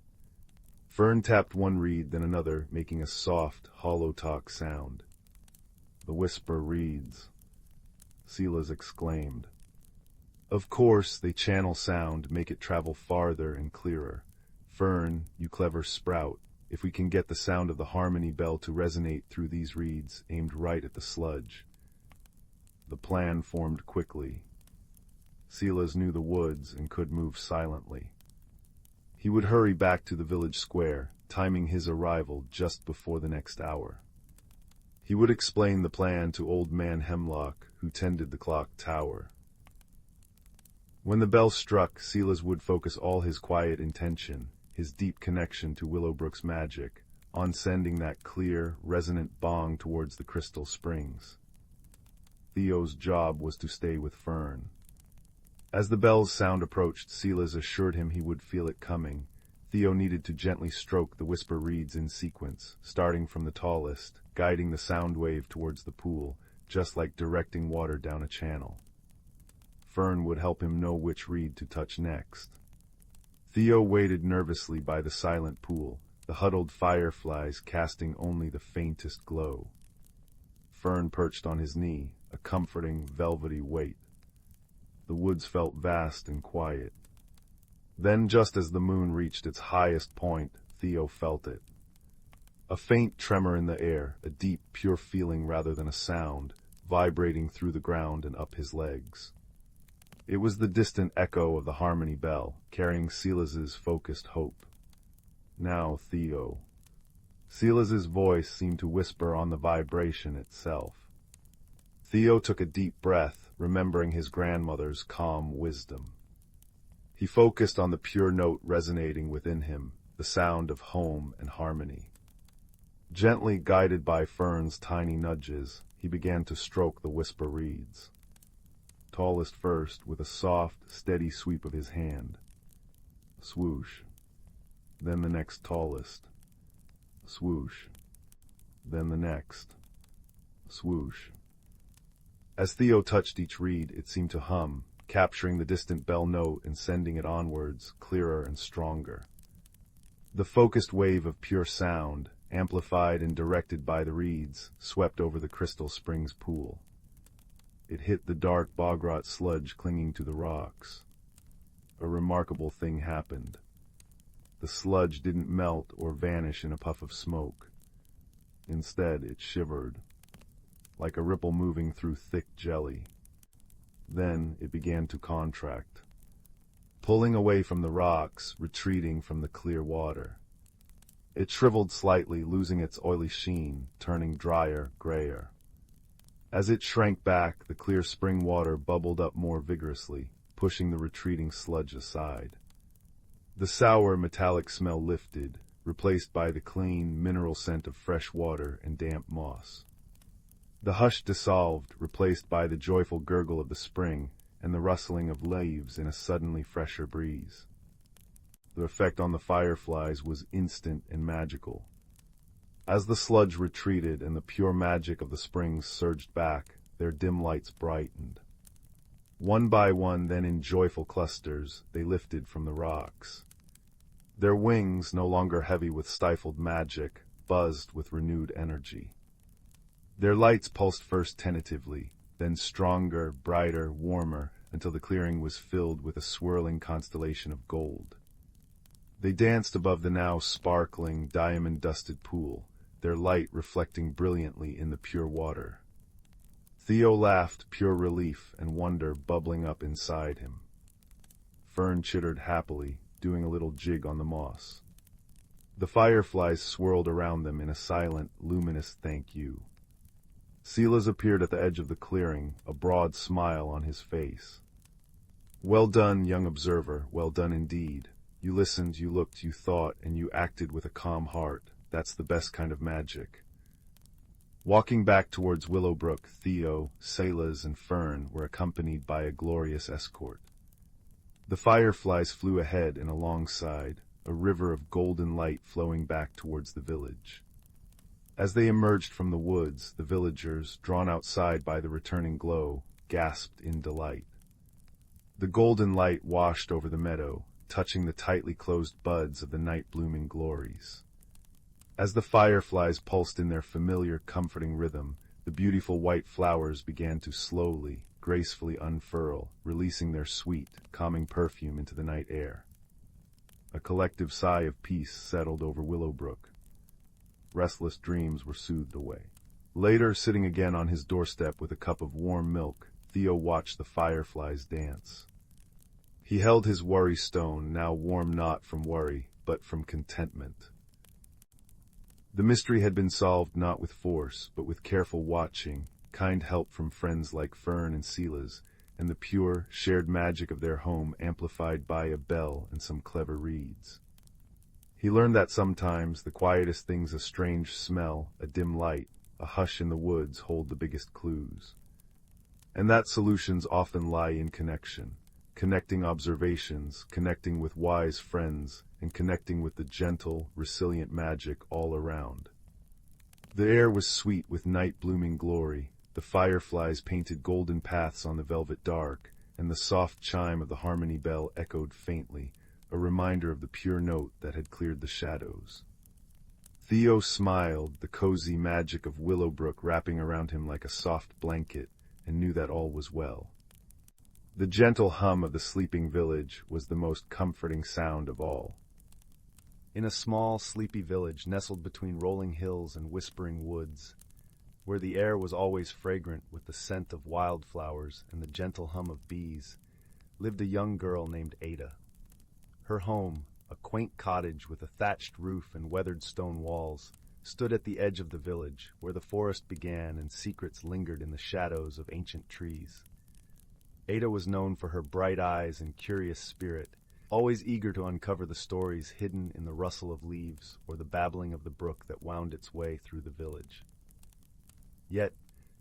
S1: Fern tapped one reed, then another, making a soft, hollow talk sound. The whisper reeds, Silas exclaimed. Of course, they channel sound, make it travel farther and clearer. Fern, you clever sprout, if we can get the sound of the harmony bell to resonate through these reeds, aimed right at the sludge. The plan formed quickly. Silas knew the woods and could move silently. He would hurry back to the village square, timing his arrival just before the next hour. He would explain the plan to Old Man Hemlock, who tended the clock tower. When the bell struck, Silas would focus all his quiet intention, his deep connection to Willowbrook's magic, on sending that clear, resonant bong towards the crystal springs. Theo's job was to stay with Fern. As the bell's sound approached, Silas assured him he would feel it coming. Theo needed to gently stroke the whisper reeds in sequence, starting from the tallest, guiding the sound wave towards the pool, just like directing water down a channel. Fern would help him know which reed to touch next. Theo waited nervously by the silent pool, the huddled fireflies casting only the faintest glow. Fern perched on his knee, a comforting, velvety weight. The woods felt vast and quiet. Then, just as the moon reached its highest point, Theo felt it. A faint tremor in the air, a deep, pure feeling rather than a sound, vibrating through the ground and up his legs. It was the distant echo of the harmony bell, carrying Silas's focused hope. Now, Theo. Silas's voice seemed to whisper on the vibration itself. Theo took a deep breath, remembering his grandmother's calm wisdom. He focused on the pure note resonating within him, the sound of home and harmony. Gently guided by Fern's tiny nudges, he began to stroke the whisper reeds. Tallest first, with a soft, steady sweep of his hand. Swoosh. Then the next tallest. Swoosh. Then the next. Swoosh. As Theo touched each reed, it seemed to hum, capturing the distant bell note and sending it onwards, clearer and stronger. The focused wave of pure sound, amplified and directed by the reeds, swept over the Crystal Springs pool. It hit the dark bogrot sludge clinging to the rocks. A remarkable thing happened. The sludge didn't melt or vanish in a puff of smoke. Instead, it shivered, like a ripple moving through thick jelly. Then it began to contract, pulling away from the rocks, retreating from the clear water. It shriveled slightly, losing its oily sheen, turning drier, grayer. As it shrank back, the clear spring water bubbled up more vigorously, pushing the retreating sludge aside. The sour, metallic smell lifted, replaced by the clean, mineral scent of fresh water and damp moss. The hush dissolved, replaced by the joyful gurgle of the spring and the rustling of leaves in a suddenly fresher breeze. The effect on the fireflies was instant and magical. As the sludge retreated and the pure magic of the springs surged back, their dim lights brightened. One by one, then in joyful clusters, they lifted from the rocks. Their wings, no longer heavy with stifled magic, buzzed with renewed energy. Their lights pulsed first tentatively, then stronger, brighter, warmer, until the clearing was filled with a swirling constellation of gold. They danced above the now sparkling, diamond-dusted pool, their light reflecting brilliantly in the pure water. Theo laughed, pure relief and wonder bubbling up inside him. Fern chittered happily, doing a little jig on the moss. The fireflies swirled around them in a silent, luminous thank you. Silas appeared at the edge of the clearing, a broad smile on his face. "Well done, young observer, well done indeed. You listened, you looked, you thought, and you acted with a calm heart. That's the best kind of magic." Walking back towards Willowbrook, Theo, Silas, and Fern were accompanied by a glorious escort. The fireflies flew ahead and alongside, a river of golden light flowing back towards the village. As they emerged from the woods, the villagers, drawn outside by the returning glow, gasped in delight. The golden light washed over the meadow, touching the tightly closed buds of the night-blooming glories. As the fireflies pulsed in their familiar, comforting rhythm, the beautiful white flowers began to slowly, gracefully unfurl, releasing their sweet, calming perfume into the night air. A collective sigh of peace settled over Willowbrook. Restless dreams were soothed away. Later, sitting again on his doorstep with a cup of warm milk, Theo watched the fireflies dance. He held his worry stone, now warm not from worry, but from contentment. The mystery had been solved not with force, but with careful watching, kind help from friends like Fern and Silas, and the pure, shared magic of their home amplified by a bell and some clever reeds. He learned that sometimes the quietest things, a strange smell, a dim light, a hush in the woods, hold the biggest clues. And that solutions often lie in connection. Connecting observations, connecting with wise friends, and connecting with the gentle, resilient magic all around. The air was sweet with night-blooming glory. The fireflies painted golden paths on the velvet dark, and the soft chime of the harmony bell echoed faintly, a reminder of the pure note that had cleared the shadows. Theo smiled, the cozy magic of Willowbrook wrapping around him like a soft blanket, and knew that all was well. The gentle hum of the sleeping village was the most comforting sound of all. In a small, sleepy village nestled between rolling hills and whispering woods, where the air was always fragrant with the scent of wildflowers and the gentle hum of bees, lived a young girl named Ada. Her home, a quaint cottage with a thatched roof and weathered stone walls, stood at the edge of the village, where the forest began and secrets lingered in the shadows of ancient trees. Ada was known for her bright eyes and curious spirit, always eager to uncover the stories hidden in the rustle of leaves or the babbling of the brook that wound its way through the village. Yet,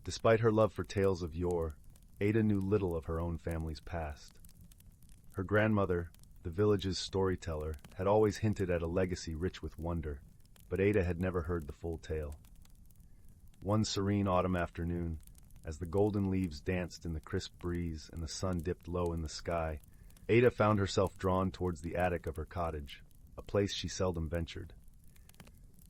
S1: despite her love for tales of yore, Ada knew little of her own family's past. Her grandmother, the village's storyteller, had always hinted at a legacy rich with wonder, but Ada had never heard the full tale. One serene autumn afternoon, as the golden leaves danced in the crisp breeze and the sun dipped low in the sky, Ada found herself drawn towards the attic of her cottage, a place she seldom ventured.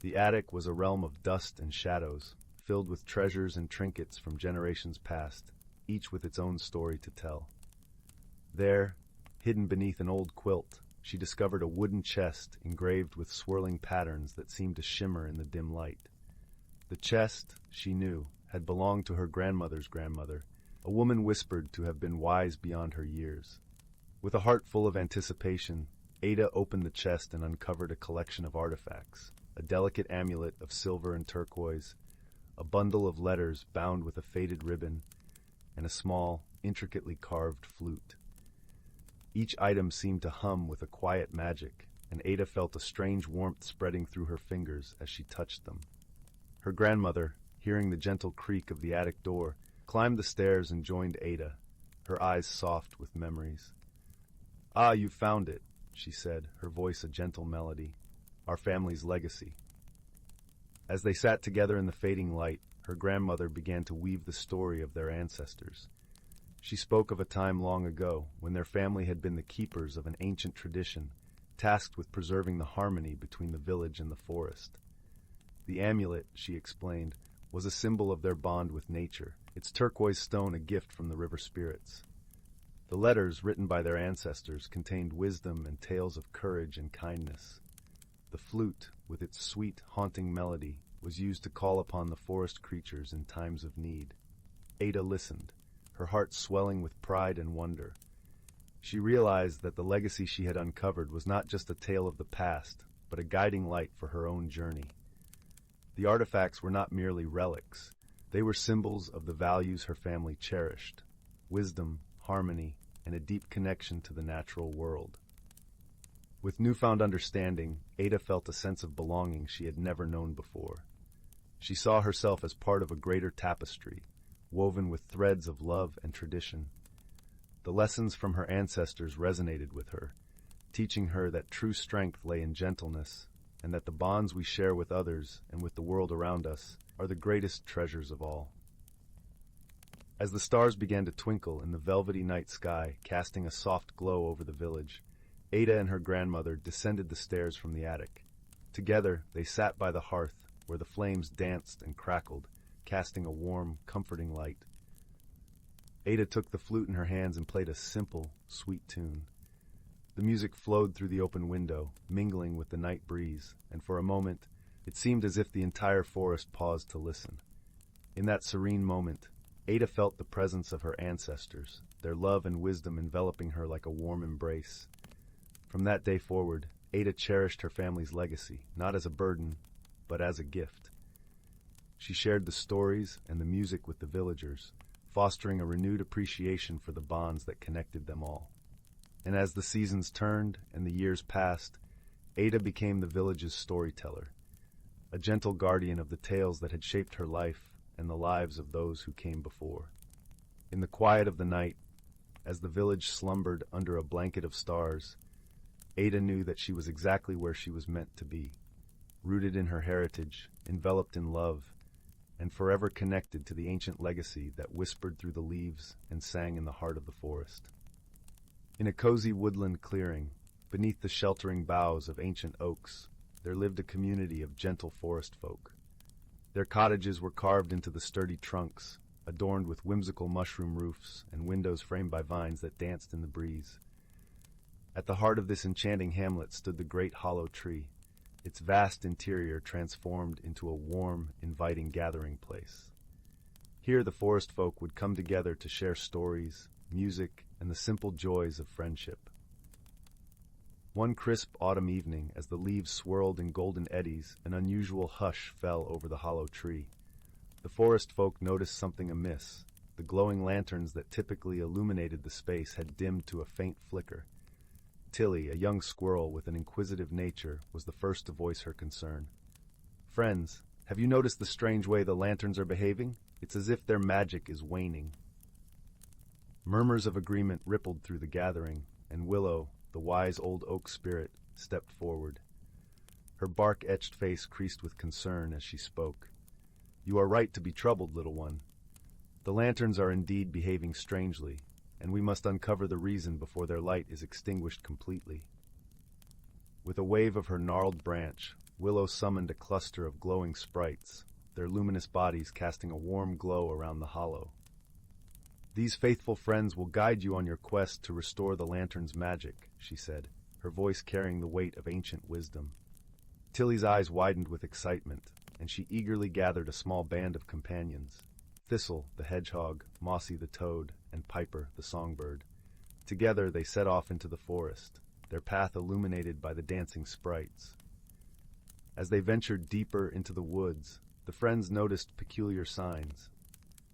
S1: The attic was a realm of dust and shadows, filled with treasures and trinkets from generations past, each with its own story to tell. There, hidden beneath an old quilt, she discovered a wooden chest engraved with swirling patterns that seemed to shimmer in the dim light. The chest, she knew, had belonged to her grandmother's grandmother, a woman whispered to have been wise beyond her years. With a heart full of anticipation, Ada opened the chest and uncovered a collection of artifacts, a delicate amulet of silver and turquoise, a bundle of letters bound with a faded ribbon, and a small, intricately carved flute. Each item seemed to hum with a quiet magic, and Ada felt a strange warmth spreading through her fingers as she touched them. Her grandmother, hearing the gentle creak of the attic door, climbed the stairs and joined Ada, her eyes soft with memories. "Ah, you found it," she said, her voice a gentle melody. "Our family's legacy." As they sat together in the fading light, her grandmother began to weave the story of their ancestors. She spoke of a time long ago when their family had been the keepers of an ancient tradition, tasked with preserving the harmony between the village and the forest. The amulet, she explained, was a symbol of their bond with nature, its turquoise stone a gift from the river spirits. The letters written by their ancestors contained wisdom and tales of courage and kindness. The flute, with its sweet, haunting melody, was used to call upon the forest creatures in times of need. Ada listened, her heart swelling with pride and wonder. She realized that the legacy she had uncovered was not just a tale of the past, but a guiding light for her own journey. The artifacts were not merely relics. They were symbols of the values her family cherished: wisdom, harmony, and a deep connection to the natural world. With newfound understanding, Ada felt a sense of belonging she had never known before. She saw herself as part of a greater tapestry, woven with threads of love and tradition. The lessons from her ancestors resonated with her, teaching her that true strength lay in gentleness, and that the bonds we share with others and with the world around us are the greatest treasures of all. As the stars began to twinkle in the velvety night sky, casting a soft glow over the village, Ada and her grandmother descended the stairs from the attic. Together, they sat by the hearth, where the flames danced and crackled, casting a warm, comforting light. Ada took the flute in her hands and played a simple, sweet tune. The music flowed through the open window, mingling with the night breeze, and for a moment, it seemed as if the entire forest paused to listen. In that serene moment, Ada felt the presence of her ancestors, their love and wisdom enveloping her like a warm embrace. From that day forward, Ada cherished her family's legacy, not as a burden, but as a gift. She shared the stories and the music with the villagers, fostering a renewed appreciation for the bonds that connected them all. And as the seasons turned and the years passed, Ada became the village's storyteller, a gentle guardian of the tales that had shaped her life and the lives of those who came before. In the quiet of the night, as the village slumbered under a blanket of stars, Ada knew that she was exactly where she was meant to be, rooted in her heritage, enveloped in love, and forever connected to the ancient legacy that whispered through the leaves and sang in the heart of the forest. In a cozy woodland clearing, beneath the sheltering boughs of ancient oaks, there lived a community of gentle forest folk. Their cottages were carved into the sturdy trunks, adorned with whimsical mushroom roofs and windows framed by vines that danced in the breeze. At the heart of this enchanting hamlet stood the great hollow tree, its vast interior transformed into a warm, inviting gathering place. Here the forest folk would come together to share stories, music, and the simple joys of friendship. One crisp autumn evening, as the leaves swirled in golden eddies, an unusual hush fell over the hollow tree. The forest folk noticed something amiss. The glowing lanterns that typically illuminated the space had dimmed to a faint flicker. Tilly, a young squirrel with an inquisitive nature, was the first to voice her concern. "Friends, have you noticed the strange way the lanterns are behaving? It's as if their magic is waning." Murmurs of agreement rippled through the gathering, and Willow, the wise old oak spirit, stepped forward. Her bark-etched face creased with concern as she spoke. "You are right to be troubled, little one. The lanterns are indeed behaving strangely, and we must uncover the reason before their light is extinguished completely." With a wave of her gnarled branch, Willow summoned a cluster of glowing sprites, their luminous bodies casting a warm glow around the hollow. "These faithful friends will guide you on your quest to restore the lantern's magic," she said, her voice carrying the weight of ancient wisdom. Tilly's eyes widened with excitement, and she eagerly gathered a small band of companions. Thistle, the hedgehog, Mossy the toad, and Piper, the songbird. Together they set off into the forest, their path illuminated by the dancing sprites. As they ventured deeper into the woods, the friends noticed peculiar signs.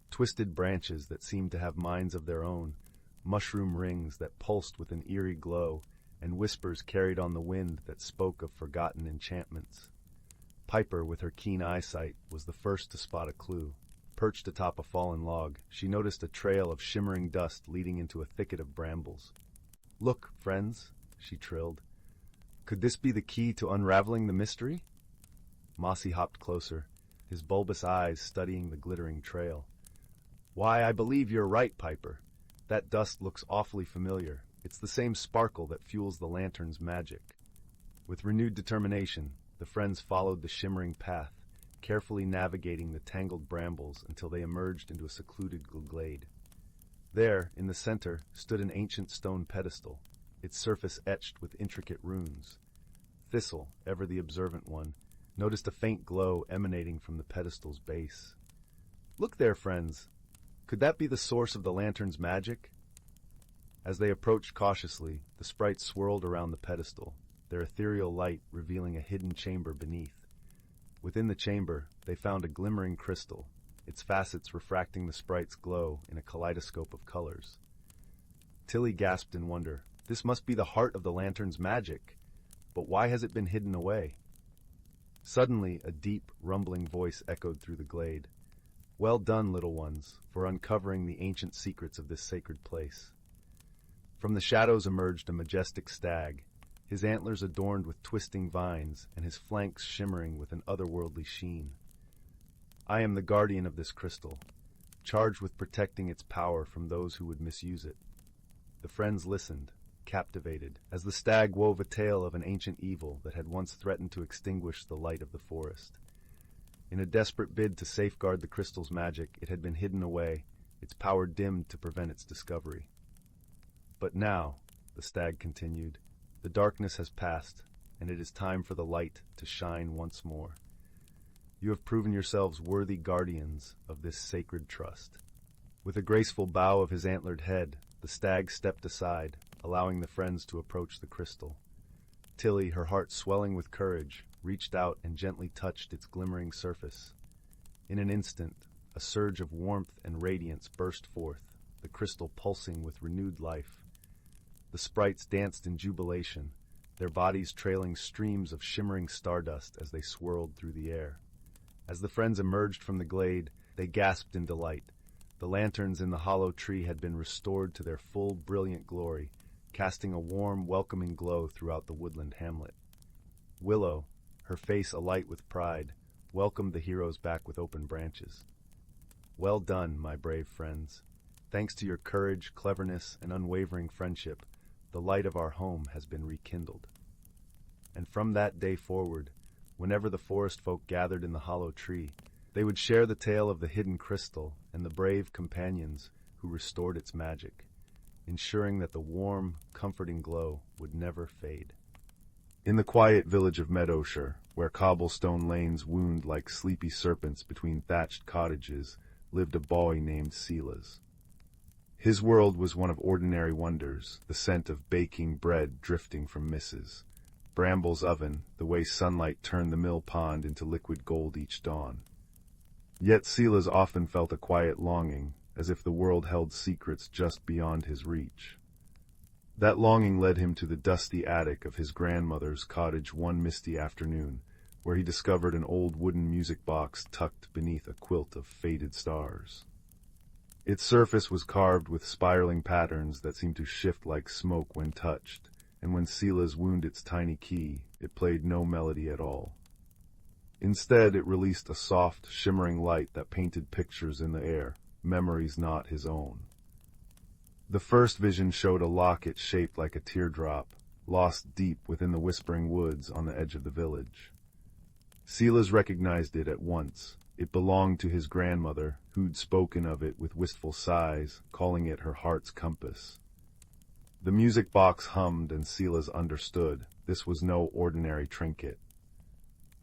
S1: Twisted branches that seemed to have minds of their own, mushroom rings that pulsed with an eerie glow, and whispers carried on the wind that spoke of forgotten enchantments. Piper, with her keen eyesight, was the first to spot a clue. Perched atop a fallen log, she noticed a trail of shimmering dust leading into a thicket of brambles. "Look, friends," she trilled. "Could this be the key to unraveling the mystery?" Mossy hopped closer, his bulbous eyes studying the glittering trail. "Why, I believe you're right, Piper. That dust looks awfully familiar. It's the same sparkle that fuels the lantern's magic." With renewed determination, the friends followed the shimmering path, carefully navigating the tangled brambles until they emerged into a secluded glade. There, in the center, stood an ancient stone pedestal, its surface etched with intricate runes. Thistle, ever the observant one, noticed a faint glow emanating from the pedestal's base. "Look there, friends! Could that be the source of the lantern's magic?" As they approached cautiously, the sprites swirled around the pedestal, their ethereal light revealing a hidden chamber beneath. Within the chamber, they found a glimmering crystal, its facets refracting the sprite's glow in a kaleidoscope of colors. Tilly gasped in wonder. This must be the heart of the lantern's magic. But why has it been hidden away? Suddenly, a deep, rumbling voice echoed through the glade. "Well done, little ones, for uncovering the ancient secrets of this sacred place." From the shadows emerged a majestic stag, his antlers adorned with twisting vines and his flanks shimmering with an otherworldly sheen. "I am the guardian of this crystal, charged with protecting its power from those who would misuse it." The friends listened, captivated, as the stag wove a tale of an ancient evil that had once threatened to extinguish the light of the forest. In a desperate bid to safeguard the crystal's magic, it had been hidden away, its power dimmed to prevent its discovery. "But now," the stag continued, "the darkness has passed, and it is time for the light to shine once more. You have proven yourselves worthy guardians of this sacred trust." With a graceful bow of his antlered head, the stag stepped aside, allowing the friends to approach the crystal. Tilly, her heart swelling with courage, reached out and gently touched its glimmering surface. In an instant, a surge of warmth and radiance burst forth, the crystal pulsing with renewed life. The sprites danced in jubilation, their bodies trailing streams of shimmering stardust as they swirled through the air. As the friends emerged from the glade, they gasped in delight. The lanterns in the hollow tree had been restored to their full, brilliant glory, casting a warm, welcoming glow throughout the woodland hamlet. Willow, her face alight with pride, welcomed the heroes back with open branches. "Well done, my brave friends. Thanks to your courage, cleverness, and unwavering friendship, the light of our home has been rekindled." And from that day forward, whenever the forest folk gathered in the hollow tree, they would share the tale of the hidden crystal and the brave companions who restored its magic, ensuring that the warm, comforting glow would never fade. In the quiet village of Meadowshire, where cobblestone lanes wound like sleepy serpents between thatched cottages, lived a boy named Silas. His world was one of ordinary wonders, the scent of baking bread drifting from Mrs. Bramble's oven, the way sunlight turned the mill pond into liquid gold each dawn. Yet Silas often felt a quiet longing, as if the world held secrets just beyond his reach. That longing led him to the dusty attic of his grandmother's cottage one misty afternoon, where he discovered an old wooden music box tucked beneath a quilt of faded stars. Its surface was carved with spiraling patterns that seemed to shift like smoke when touched, and when Silas wound its tiny key, it played no melody at all. Instead, it released a soft, shimmering light that painted pictures in the air, memories not his own. The first vision showed a locket shaped like a teardrop, lost deep within the whispering woods on the edge of the village. Silas recognized it at once. It belonged to his grandmother, who'd spoken of it with wistful sighs, calling it her heart's compass. The music box hummed, and Silas understood this was no ordinary trinket.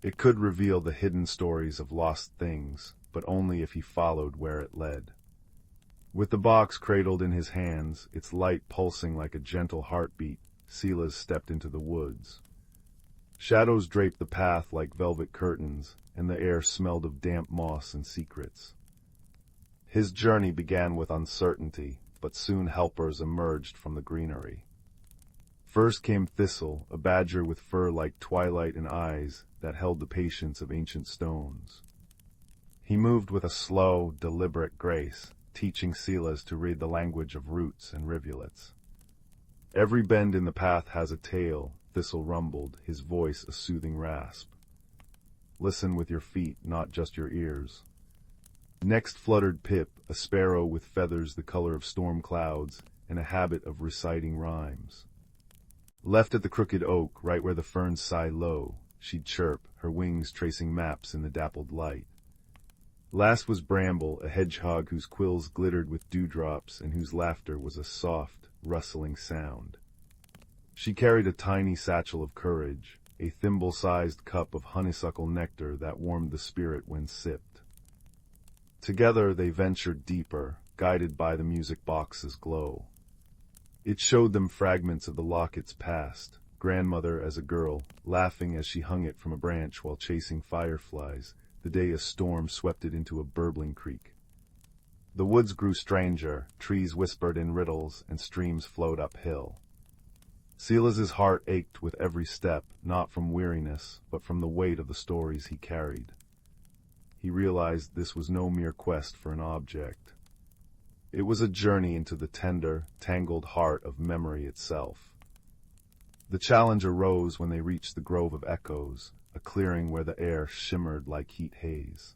S1: It could reveal the hidden stories of lost things, but only if he followed where it led. With the box cradled in his hands, its light pulsing like a gentle heartbeat, Silas stepped into the woods. Shadows draped the path like velvet curtains, and the air smelled of damp moss and secrets. His journey began with uncertainty, but soon helpers emerged from the greenery. First came Thistle, a badger with fur like twilight and eyes that held the patience of ancient stones. He moved with a slow, deliberate grace, teaching Silas to read the language of roots and rivulets. "Every bend in the path has a tale," Thistle rumbled, his voice a soothing rasp. "Listen with your feet, not just your ears." Next fluttered Pip, a sparrow with feathers the color of storm clouds and a habit of reciting rhymes. Left at the crooked oak, right where the ferns sigh low, she'd chirp, her wings tracing maps in the dappled light. Last was Bramble, a hedgehog whose quills glittered with dewdrops and whose laughter was a soft, rustling sound. She carried a tiny satchel of courage, a thimble-sized cup of honeysuckle nectar that warmed the spirit when sipped. Together they ventured deeper, guided by the music box's glow. It showed them fragments of the locket's past, grandmother as a girl, laughing as she hung it from a branch while chasing fireflies, the day a storm swept it into a burbling creek. The woods grew stranger, trees whispered in riddles, and streams flowed uphill. Silas's heart ached with every step, not from weariness, but from the weight of the stories he carried. He realized this was no mere quest for an object. It was a journey into the tender, tangled heart of memory itself. The challenge arose when they reached the Grove of Echoes, a clearing where the air shimmered like heat haze.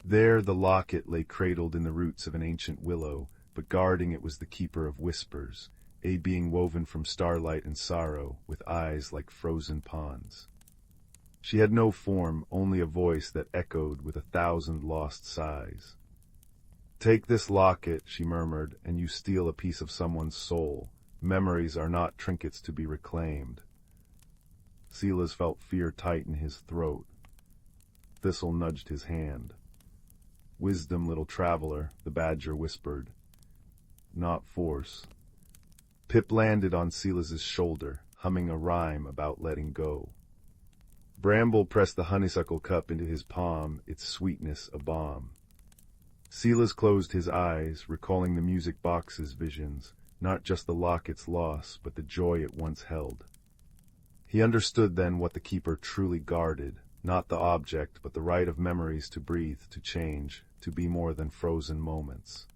S1: There the locket lay cradled in the roots of an ancient willow, but guarding it was the keeper of whispers, a being woven from starlight and sorrow, with eyes like frozen ponds. She had no form, only a voice that echoed with 1,000 lost sighs. "Take this locket," she murmured, "and you steal a piece of someone's soul. Memories are not trinkets to be reclaimed." Silas felt fear tighten his throat. Thistle nudged his hand. "Wisdom, little traveler," the badger whispered. "Not force." Pip landed on Silas's shoulder, humming a rhyme about letting go. Bramble pressed the honeysuckle cup into his palm, its sweetness a balm. Silas closed his eyes, recalling the music box's visions, not just the locket's loss, but the joy it once held. He understood then what the keeper truly guarded, not the object, but the right of memories to breathe, to change, to be more than frozen moments.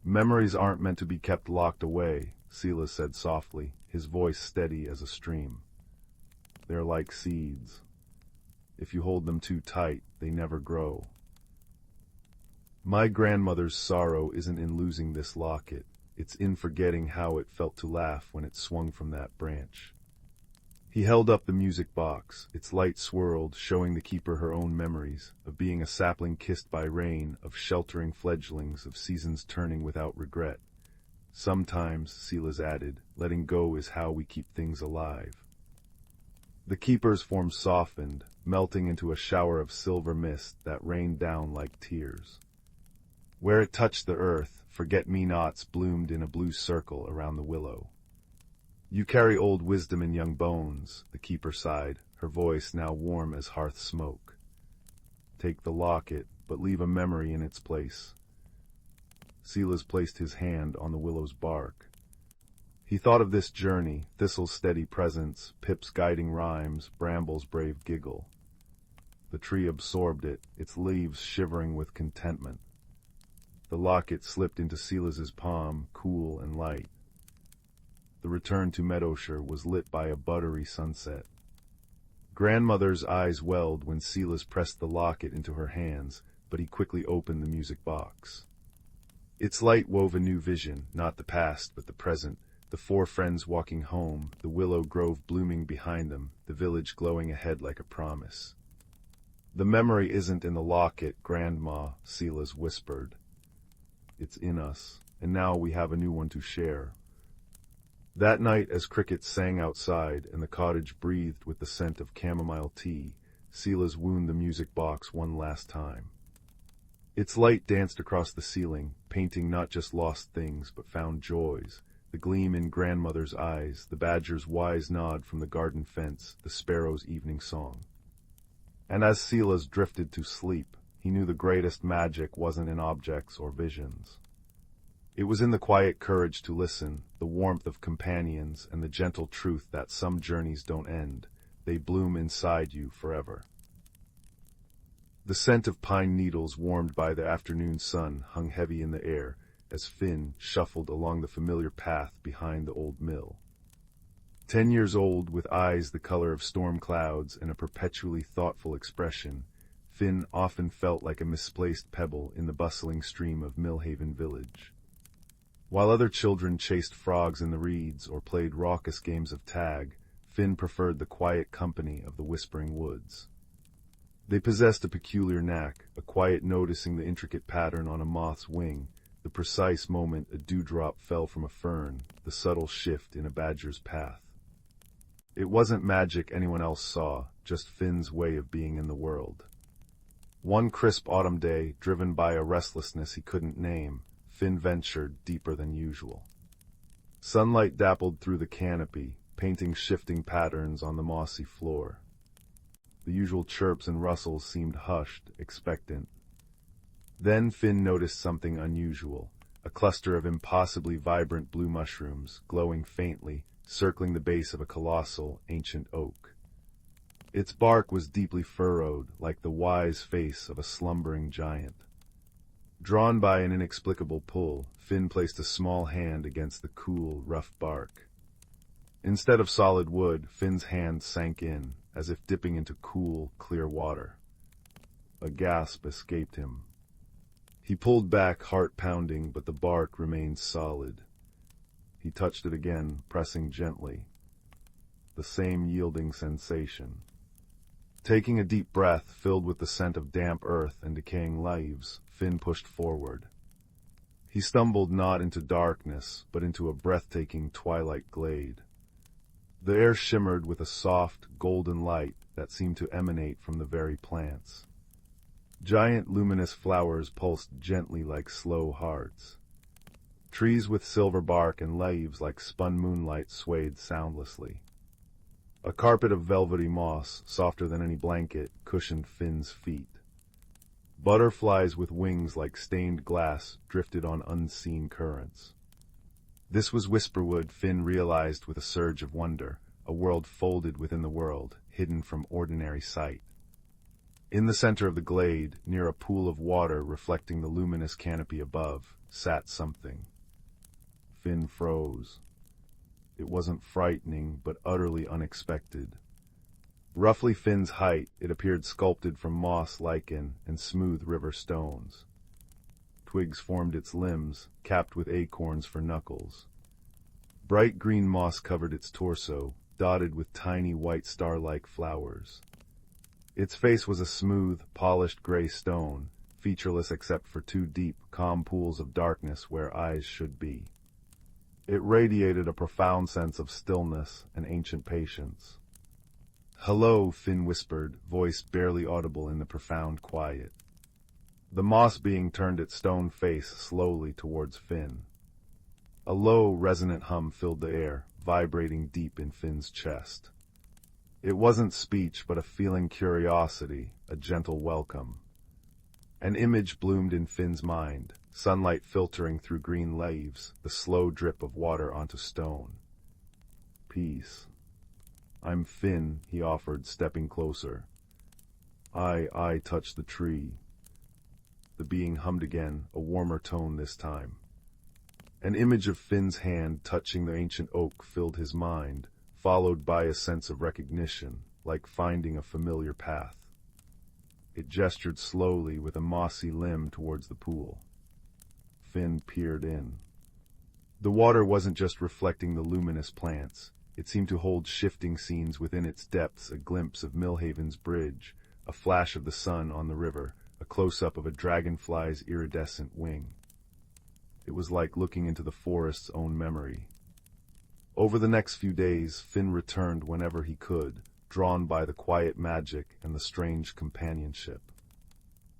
S1: Memories aren't meant to be kept locked away, Silas said softly, his voice steady as a stream. They're like seeds. If you hold them too tight, they never grow. My grandmother's sorrow isn't in losing this locket, it's in forgetting how it felt to laugh when it swung from that branch. He held up the music box, its light swirled, showing the keeper her own memories, of being a sapling kissed by rain, of sheltering fledglings, of seasons turning without regret. Sometimes, Silas added, letting go is how we keep things alive. The keeper's form softened, melting into a shower of silver mist that rained down like tears. Where it touched the earth, forget-me-nots bloomed in a blue circle around the willow. You carry old wisdom in young bones, the keeper sighed, her voice now warm as hearth smoke. Take the locket, but leave a memory in its place. Silas placed his hand on the willow's bark. He thought of this journey, Thistle's steady presence, Pip's guiding rhymes, Bramble's brave giggle. The tree absorbed it, its leaves shivering with contentment. The locket slipped into Silas's palm, cool and light. The return to Meadowshire was lit by a buttery sunset. Grandmother's eyes welled when Silas pressed the locket into her hands, but he quickly opened the music box. Its light wove a new vision, not the past, but the present, the four friends walking home, the willow grove blooming behind them, the village glowing ahead like a promise. The memory isn't in the locket, Grandma, Silas whispered. It's in us, and now we have a new one to share. That night, as crickets sang outside and the cottage breathed with the scent of chamomile tea, Silas wound the music box one last time. Its light danced across the ceiling, painting not just lost things but found joys, the gleam in grandmother's eyes, the badger's wise nod from the garden fence, the sparrow's evening song. And as Silas drifted to sleep, he knew the greatest magic wasn't in objects or visions. It was in the quiet courage to listen, the warmth of companions, and the gentle truth that some journeys don't end, they bloom inside you forever. The scent of pine needles warmed by the afternoon sun hung heavy in the air as Finn shuffled along the familiar path behind the old mill. 10 years old, with eyes the color of storm clouds and a perpetually thoughtful expression, Finn often felt like a misplaced pebble in the bustling stream of Millhaven village. While other children chased frogs in the reeds or played raucous games of tag, Finn preferred the quiet company of the whispering woods. They possessed a peculiar knack, a quiet noticing the intricate pattern on a moth's wing, the precise moment a dewdrop fell from a fern, the subtle shift in a badger's path. It wasn't magic anyone else saw, just Finn's way of being in the world. One crisp autumn day, driven by a restlessness he couldn't name, Finn ventured deeper than usual. Sunlight dappled through the canopy, painting shifting patterns on the mossy floor. The usual chirps and rustles seemed hushed, expectant. Then Finn noticed something unusual, a cluster of impossibly vibrant blue mushrooms, glowing faintly, circling the base of a colossal, ancient oak. Its bark was deeply furrowed, like the wise face of a slumbering giant. Drawn by an inexplicable pull, Finn placed a small hand against the cool, rough bark. Instead of solid wood, Finn's hand sank in, as if dipping into cool, clear water. A gasp escaped him. He pulled back, heart pounding, but the bark remained solid. He touched it again, pressing gently. The same yielding sensation. Taking a deep breath, filled with the scent of damp earth and decaying leaves, Finn pushed forward. He stumbled not into darkness, but into a breathtaking twilight glade. The air shimmered with a soft, golden light that seemed to emanate from the very plants. Giant luminous flowers pulsed gently like slow hearts. Trees with silver bark and leaves like spun moonlight swayed soundlessly. A carpet of velvety moss, softer than any blanket, cushioned Finn's feet. Butterflies with wings like stained glass drifted on unseen currents. This was Whisperwood, Finn realized with a surge of wonder, a world folded within the world, hidden from ordinary sight. In the center of the glade, near a pool of water reflecting the luminous canopy above, sat something. Finn froze. It wasn't frightening, but utterly unexpected. Roughly Finn's height, it appeared sculpted from moss, lichen, and smooth river stones. Twigs formed its limbs, capped with acorns for knuckles. Bright green moss covered its torso, dotted with tiny white star-like flowers. Its face was a smooth, polished gray stone, featureless except for two deep, calm pools of darkness where eyes should be. It radiated a profound sense of stillness and ancient patience. "Hello," Finn whispered, voice barely audible in the profound quiet. The moss being turned its stone face slowly towards Finn. A low, resonant hum filled the air, vibrating deep in Finn's chest. It wasn't speech, but a feeling curiosity, a gentle welcome. An image bloomed in Finn's mind, sunlight filtering through green leaves, the slow drip of water onto stone. "Peace. I'm Finn," he offered, stepping closer. I touch the tree." The being hummed again, a warmer tone this time. An image of Finn's hand touching the ancient oak filled his mind, followed by a sense of recognition, like finding a familiar path. It gestured slowly with a mossy limb towards the pool. Finn peered in. The water wasn't just reflecting the luminous plants. It seemed to hold shifting scenes within its depths, a glimpse of Millhaven's bridge, a flash of the sun on the river, a close-up of a dragonfly's iridescent wing. It was like looking into the forest's own memory. Over the next few days, Finn returned whenever he could, drawn by the quiet magic and the strange companionship.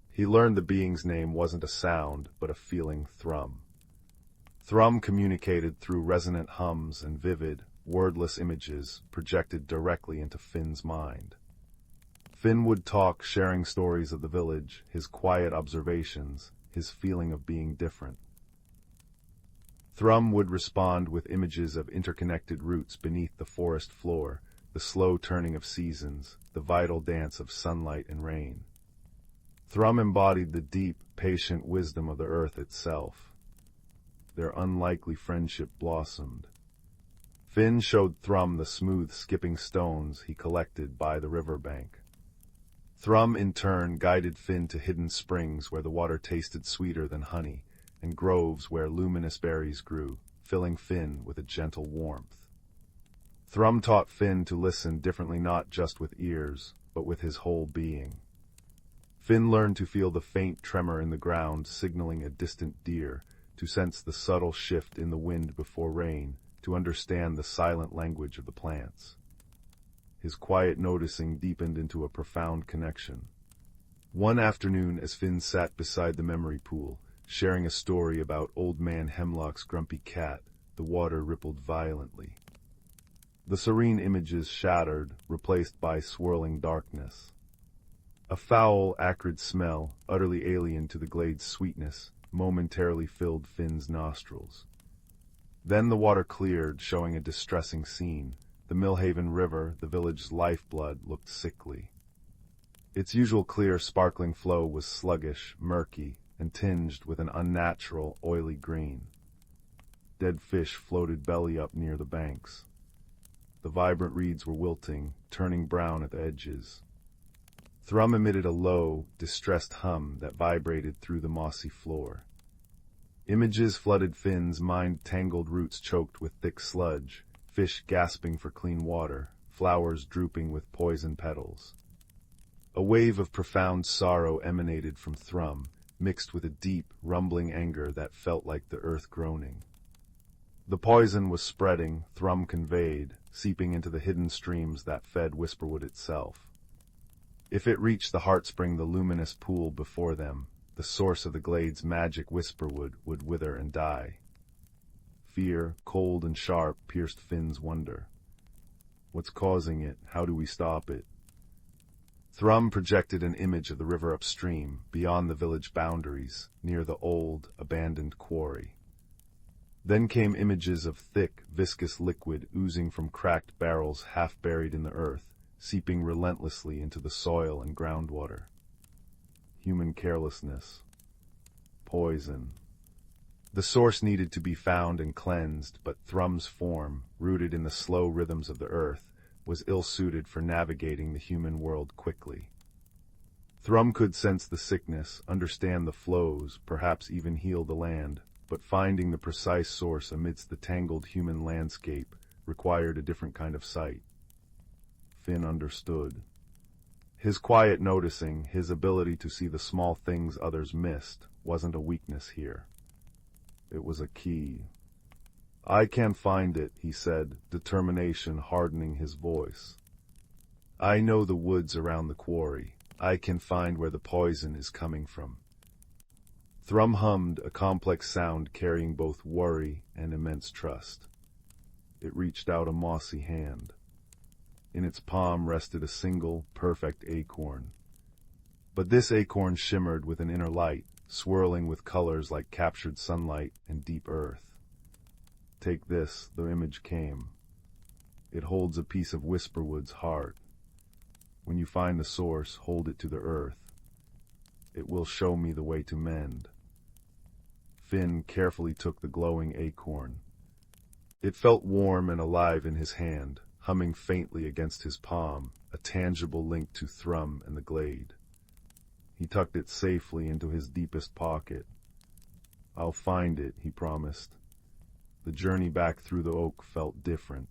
S1: He learned the being's name wasn't a sound, but a feeling thrum. Thrum communicated through resonant hums and vivid, wordless images projected directly into Finn's mind. Finn would talk, sharing stories of the village, his quiet observations, his feeling of being different. Thrum would respond with images of interconnected roots beneath the forest floor, the slow turning of seasons, the vital dance of sunlight and rain. Thrum embodied the deep, patient wisdom of the earth itself. Their unlikely friendship blossomed. Finn showed Thrum the smooth, skipping stones he collected by the river bank. Thrum, in turn, guided Finn to hidden springs where the water tasted sweeter than honey, and groves where luminous berries grew, filling Finn with a gentle warmth. Thrum taught Finn to listen differently, not just with ears, but with his whole being. Finn learned to feel the faint tremor in the ground signaling a distant deer, to sense the subtle shift in the wind before rain, to understand the silent language of the plants. His quiet noticing deepened into a profound connection. One afternoon, as Finn sat beside the memory pool, sharing a story about Old Man Hemlock's grumpy cat, the water rippled violently. The serene images shattered, replaced by swirling darkness. A foul, acrid smell, utterly alien to the glade's sweetness, momentarily filled Finn's nostrils. Then the water cleared, showing a distressing scene. The Millhaven River, the village's lifeblood, looked sickly. Its usual clear, sparkling flow was sluggish, murky, and tinged with an unnatural, oily green. Dead fish floated belly up near the banks. The vibrant reeds were wilting, turning brown at the edges. Thrum emitted a low, distressed hum that vibrated through the mossy floor. Images flooded Finn's mind, tangled roots choked with thick sludge, fish gasping for clean water, flowers drooping with poison petals. A wave of profound sorrow emanated from Thrum, mixed with a deep, rumbling anger that felt like the earth groaning. The poison was spreading, Thrum conveyed, seeping into the hidden streams that fed Whisperwood itself. If it reached the heartspring, the luminous pool before them, the source of the glade's magic, Whisperwood would wither and die. Fear, cold and sharp, pierced Finn's wonder. What's causing it? How do we stop it? Thrum projected an image of the river upstream, beyond the village boundaries, near the old, abandoned quarry. Then came images of thick, viscous liquid oozing from cracked barrels half buried in the earth, seeping relentlessly into the soil and groundwater. human carelessness. Poison. The source needed to be found and cleansed, but Thrum's form, rooted in the slow rhythms of the earth, was ill-suited for navigating the human world quickly. Thrum could sense the sickness, understand the flows, perhaps even heal the land, but finding the precise source amidst the tangled human landscape required a different kind of sight. Finn understood. His quiet noticing, his ability to see the small things others missed, wasn't a weakness here. It was a key. "I can find it," he said, determination hardening his voice. "I know the woods around the quarry. I can find where the poison is coming from." Thrum hummed, a complex sound carrying both worry and immense trust. It reached out a mossy hand. In its palm rested a single, perfect acorn. But this acorn shimmered with an inner light, swirling with colors like captured sunlight and deep earth. "Take this," the image came. "It holds a piece of Whisperwood's heart. When you find the source, hold it to the earth. It will show me the way to mend." Finn carefully took the glowing acorn. It felt warm and alive in his hand, humming faintly against his palm, a tangible link to Thrum and the glade. He tucked it safely into his deepest pocket. "I'll find it," he promised. The journey back through the oak felt different.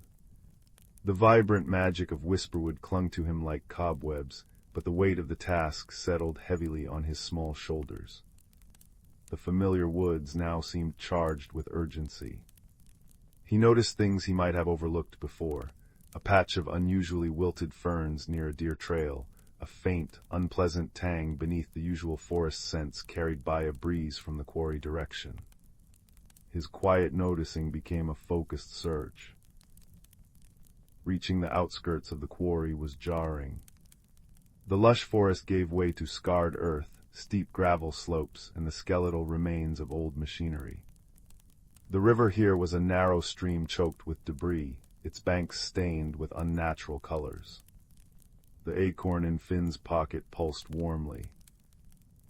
S1: The vibrant magic of Whisperwood clung to him like cobwebs, but the weight of the task settled heavily on his small shoulders. The familiar woods now seemed charged with urgency. He noticed things he might have overlooked before: a patch of unusually wilted ferns near a deer trail, a faint, unpleasant tang beneath the usual forest scents carried by a breeze from the quarry direction. His quiet noticing became a focused search. Reaching the outskirts of the quarry was jarring. The lush forest gave way to scarred earth, steep gravel slopes, and the skeletal remains of old machinery. The river here was a narrow stream choked with debris, its banks stained with unnatural colors. The acorn in Finn's pocket pulsed warmly.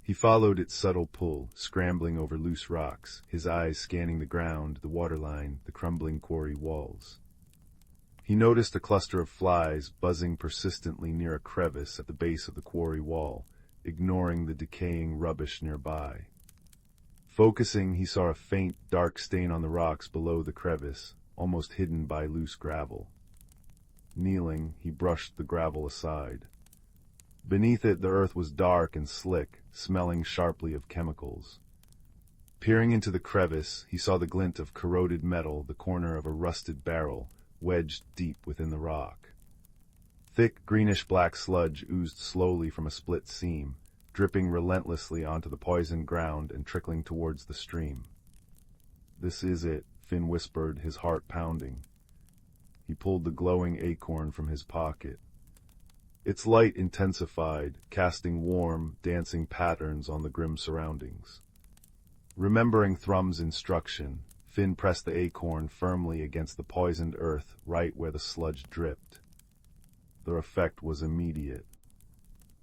S1: He followed its subtle pull, scrambling over loose rocks, his eyes scanning the ground, the waterline, the crumbling quarry walls. He noticed a cluster of flies buzzing persistently near a crevice at the base of the quarry wall, ignoring the decaying rubbish nearby. Focusing, he saw a faint, dark stain on the rocks below the crevice, almost hidden by loose gravel. Kneeling, he brushed the gravel aside. Beneath it, the earth was dark and slick, smelling sharply of chemicals. Peering into the crevice, he saw the glint of corroded metal, the corner of a rusted barrel, wedged deep within the rock. Thick, greenish-black sludge oozed slowly from a split seam, dripping relentlessly onto the poisoned ground and trickling towards the stream. "This is it," Finn whispered, his heart pounding. He pulled the glowing acorn from his pocket. Its light intensified, casting warm, dancing patterns on the grim surroundings. Remembering Thrum's instruction, Finn pressed the acorn firmly against the poisoned earth right where the sludge dripped. The effect was immediate.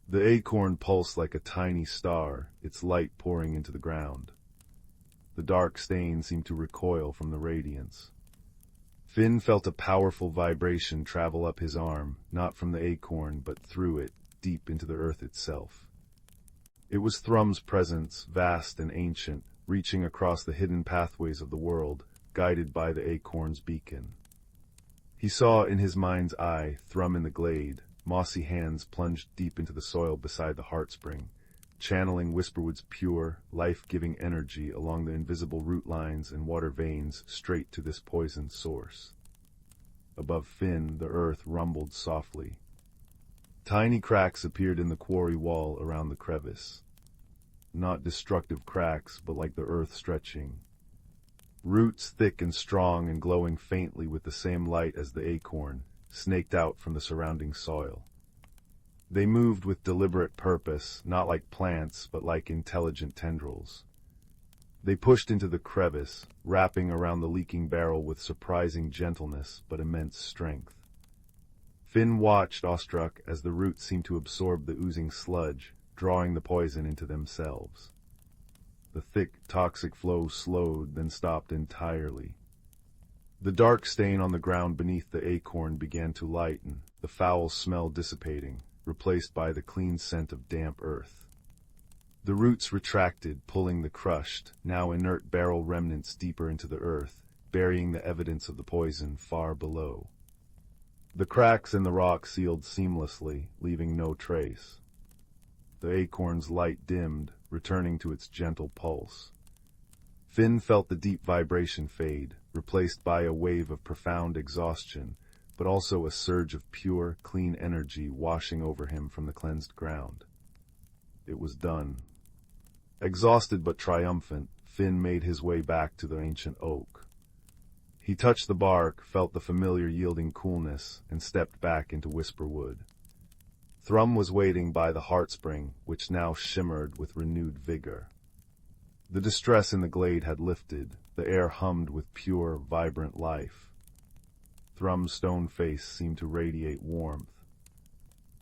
S1: The acorn pulsed like a tiny star, its light pouring into the ground. The dark stain seemed to recoil from the radiance. Finn felt a powerful vibration travel up his arm, not from the acorn, but through it, deep into the earth itself. It was Thrum's presence, vast and ancient, reaching across the hidden pathways of the world, guided by the acorn's beacon. He saw in his mind's eye Thrum in the glade, mossy hands plunged deep into the soil beside the heartspring, channeling Whisperwood's pure, life-giving energy along the invisible root lines and water veins straight to this poisoned source. Above Finn, the earth rumbled softly. Tiny cracks appeared in the quarry wall around the crevice. Not destructive cracks, but like the earth stretching. Roots thick and strong and glowing faintly with the same light as the acorn, snaked out from the surrounding soil. They moved with deliberate purpose, not like plants, but like intelligent tendrils. They pushed into the crevice, wrapping around the leaking barrel with surprising gentleness but immense strength. Finn watched, awestruck, as the roots seemed to absorb the oozing sludge, drawing the poison into themselves. The thick, toxic flow slowed, then stopped entirely. The dark stain on the ground beneath the acorn began to lighten, the foul smell dissipating, replaced by the clean scent of damp earth. The roots retracted, pulling the crushed, now inert barrel remnants deeper into the earth, burying the evidence of the poison far below. The cracks in the rock sealed seamlessly, leaving no trace. The acorn's light dimmed, returning to its gentle pulse. Finn felt the deep vibration fade, replaced by a wave of profound exhaustion, but also a surge of pure, clean energy washing over him from the cleansed ground. It was done. Exhausted but triumphant, Finn made his way back to the ancient oak. He touched the bark, felt the familiar yielding coolness, and stepped back into Whisperwood. Thrum was waiting by the heartspring, which now shimmered with renewed vigor. The distress in the glade had lifted, the air hummed with pure, vibrant life. Thrum's stone face seemed to radiate warmth.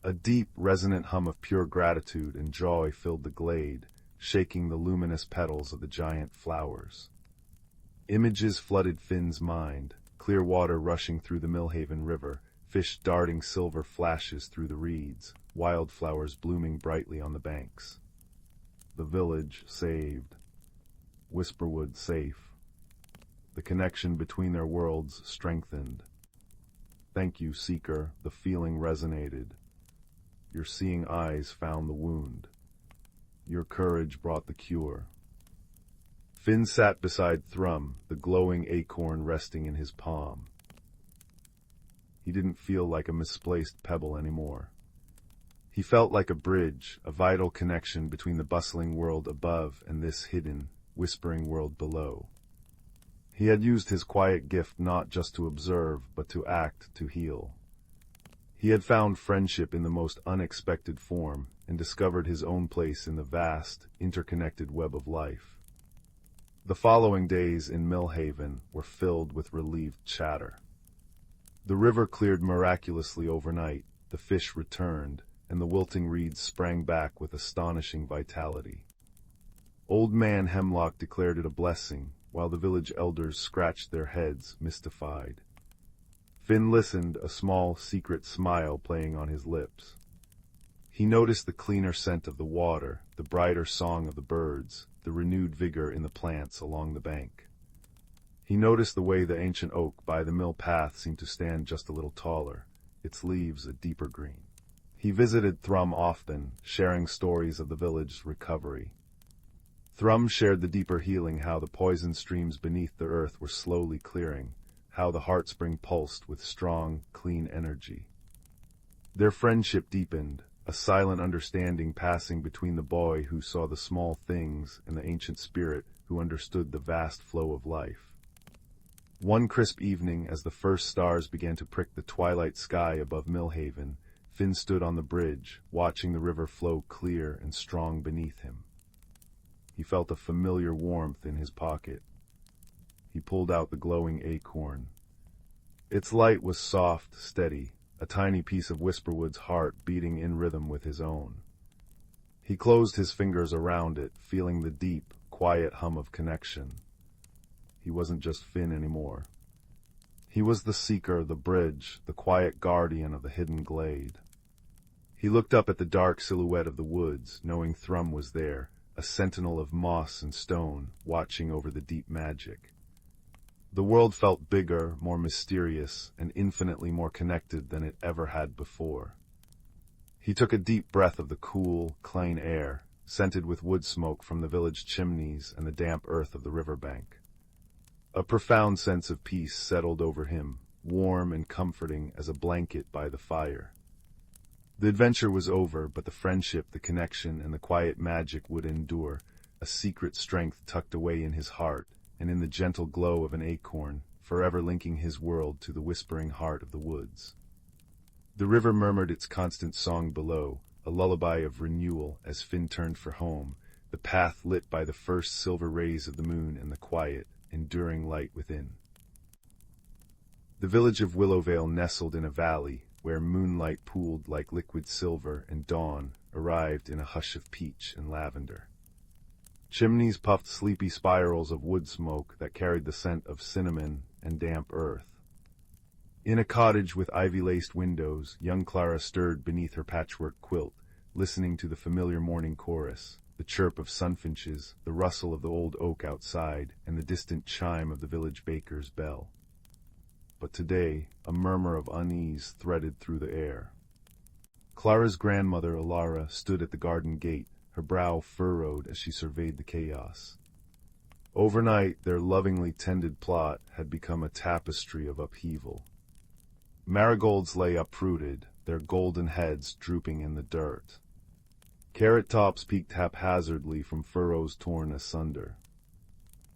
S1: A deep, resonant hum of pure gratitude and joy filled the glade, shaking the luminous petals of the giant flowers. Images flooded Finn's mind, clear water rushing through the Millhaven River, fish darting silver flashes through the reeds, wildflowers blooming brightly on the banks. The village saved. Whisperwood safe. The connection between their worlds strengthened. Thank you, Seeker, the feeling resonated. Your seeing eyes found the wound. Your courage brought the cure. Finn sat beside Thrum, the glowing acorn resting in his palm. He didn't feel like a misplaced pebble anymore. He felt like a bridge, a vital connection between the bustling world above and this hidden, whispering world below. He had used his quiet gift not just to observe, but to act, to heal. He had found friendship in the most unexpected form, and discovered his own place in the vast, interconnected web of life. The following days in Millhaven were filled with relieved chatter. The river cleared miraculously overnight, the fish returned, and the wilting reeds sprang back with astonishing vitality. Old Man Hemlock declared it a blessing, while the village elders scratched their heads, mystified. Finn listened, a small, secret smile playing on his lips. He noticed the cleaner scent of the water, the brighter song of the birds, the renewed vigor in the plants along the bank. He noticed the way the ancient oak by the mill path seemed to stand just a little taller, its leaves a deeper green. He visited Thrum often, sharing stories of the village's recovery. Thrum shared the deeper healing, how the poison streams beneath the earth were slowly clearing, how the heartspring pulsed with strong, clean energy. Their friendship deepened, a silent understanding passing between the boy who saw the small things and the ancient spirit who understood the vast flow of life. One crisp evening, as the first stars began to prick the twilight sky above Millhaven, Finn stood on the bridge, watching the river flow clear and strong beneath him. He felt a familiar warmth in his pocket. He pulled out the glowing acorn. Its light was soft, steady, a tiny piece of Whisperwood's heart beating in rhythm with his own. He closed his fingers around it, feeling the deep, quiet hum of connection. He wasn't just Finn anymore. He was the seeker, the bridge, the quiet guardian of the hidden glade. He looked up at the dark silhouette of the woods, knowing Thrum was there, a sentinel of moss and stone, watching over the deep magic. The world felt bigger, more mysterious, and infinitely more connected than it ever had before. He took a deep breath of the cool, clean air, scented with wood smoke from the village chimneys and the damp earth of the riverbank. A profound sense of peace settled over him, warm and comforting as a blanket by the fire. The adventure was over, but the friendship, the connection, and the quiet magic would endure, a secret strength tucked away in his heart, and in the gentle glow of an acorn, forever linking his world to the whispering heart of the woods. The river murmured its constant song below, a lullaby of renewal as Finn turned for home, the path lit by the first silver rays of the moon and the quiet, enduring light within. The village of Willowvale nestled in a valley, where moonlight pooled like liquid silver and dawn, arrived in a hush of peach and lavender. Chimneys puffed sleepy spirals of wood smoke that carried the scent of cinnamon and damp earth. In a cottage with ivy-laced windows, young Clara stirred beneath her patchwork quilt, listening to the familiar morning chorus, the chirp of sunfinches, the rustle of the old oak outside, and the distant chime of the village baker's bell. But today, a murmur of unease threaded through the air. Clara's grandmother, Alara, stood at the garden gate, her brow furrowed as she surveyed the chaos. Overnight, their lovingly tended plot had become a tapestry of upheaval. Marigolds lay uprooted, their golden heads drooping in the dirt. Carrot tops peeked haphazardly from furrows torn asunder.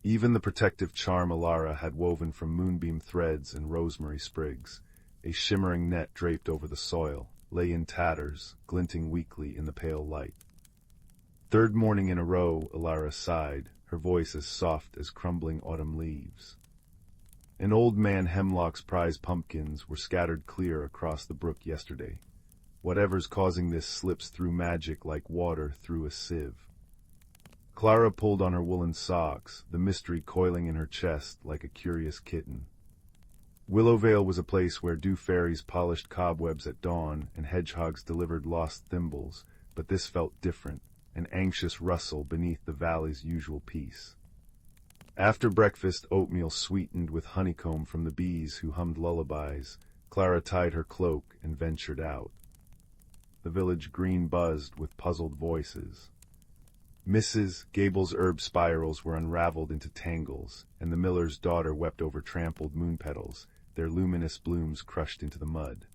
S1: Even the protective charm Alara had woven from moonbeam threads and rosemary sprigs, a shimmering net draped over the soil, lay in tatters, glinting weakly in the pale light. Third morning in a row, Alara sighed, her voice as soft as crumbling autumn leaves. An old man Hemlock's prize pumpkins were scattered clear across the brook yesterday. Whatever's causing this slips through magic like water through a sieve. Clara pulled on her woolen socks, the mystery coiling in her chest like a curious kitten. Willowvale was a place where dew fairies polished cobwebs at dawn and hedgehogs delivered lost thimbles, but this felt different, an anxious rustle beneath the valley's usual peace. After breakfast, oatmeal sweetened with honeycomb from the bees who hummed lullabies, Clara tied her cloak and ventured out. The village green buzzed with puzzled voices. Mrs. Gable's herb spirals were unraveled into tangles, and the miller's daughter wept over trampled moon petals, their luminous blooms crushed into the mud.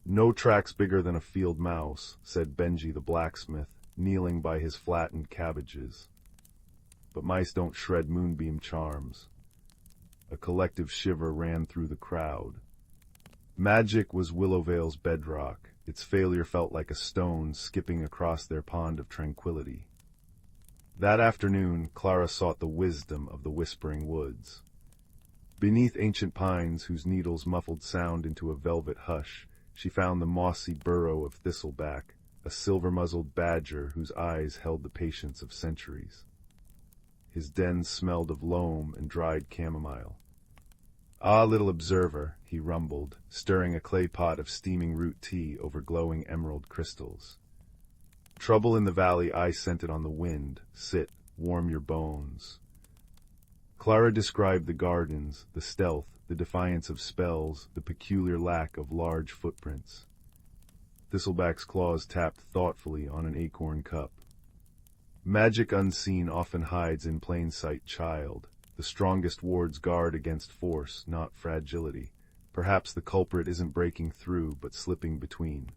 S1: "No tracks bigger than a field mouse," said Benji the blacksmith, kneeling by his flattened cabbages. "But mice don't shred moonbeam charms." A collective shiver ran through the crowd. Magic was Willowvale's bedrock. Its failure felt like a stone skipping across their pond of tranquility. That afternoon, Clara sought the wisdom of the whispering woods. Beneath ancient pines whose needles muffled sound into a velvet hush, she found the mossy burrow of thistleback, a silver-muzzled badger whose eyes held the patience of centuries. His den smelled of loam and dried chamomile. "Ah, little observer," he rumbled, stirring a clay pot of steaming root tea over glowing emerald crystals. "Trouble in the valley, I sent it on the wind. Sit, warm your bones." Clara described the gardens, the stealth, the defiance of spells, the peculiar lack of large footprints. Thistleback's claws tapped thoughtfully on an acorn cup. "Magic unseen often hides in plain sight, child. The strongest wards guard against force, not fragility. Perhaps the culprit isn't breaking through, but slipping between."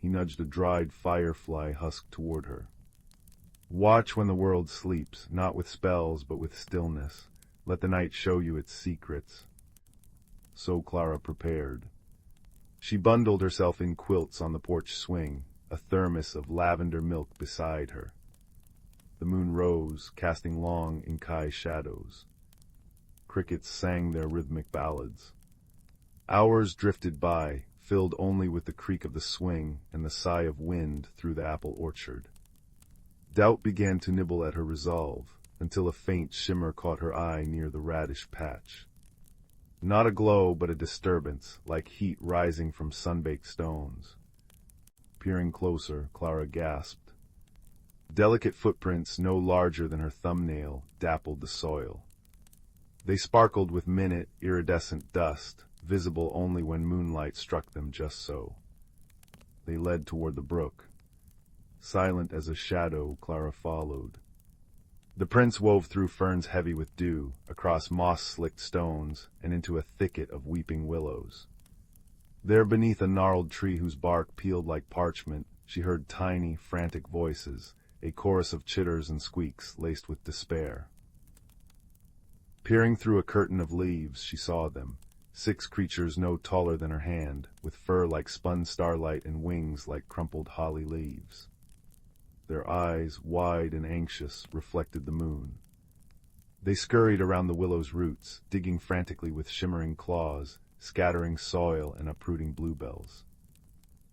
S1: He nudged a dried firefly husk toward her. "Watch when the world sleeps, not with spells, but with stillness. Let the night show you its secrets." So Clara prepared. She bundled herself in quilts on the porch swing, a thermos of lavender milk beside her. The moon rose, casting long Inkai shadows. Crickets sang their rhythmic ballads. Hours drifted by, filled only with the creak of the swing and the sigh of wind through the apple orchard. Doubt began to nibble at her resolve, until a faint shimmer caught her eye near the radish patch. Not a glow, but a disturbance, like heat rising from sun-baked stones. Peering closer, Clara gasped. Delicate footprints no larger than her thumbnail dappled the soil. They sparkled with minute, iridescent dust, visible only when moonlight struck them just so. They led toward the brook. Silent as a shadow, Clara followed. The prints wove through ferns heavy with dew, across moss-slicked stones, and into a thicket of weeping willows. There beneath a gnarled tree whose bark peeled like parchment, she heard tiny, frantic voices, a chorus of chitters and squeaks laced with despair. Peering through a curtain of leaves, she saw them, 6 creatures no taller than her hand, with fur like spun starlight and wings like crumpled holly leaves. Their eyes, wide and anxious, reflected the moon. They scurried around the willow's roots, digging frantically with shimmering claws, scattering soil and uprooting bluebells.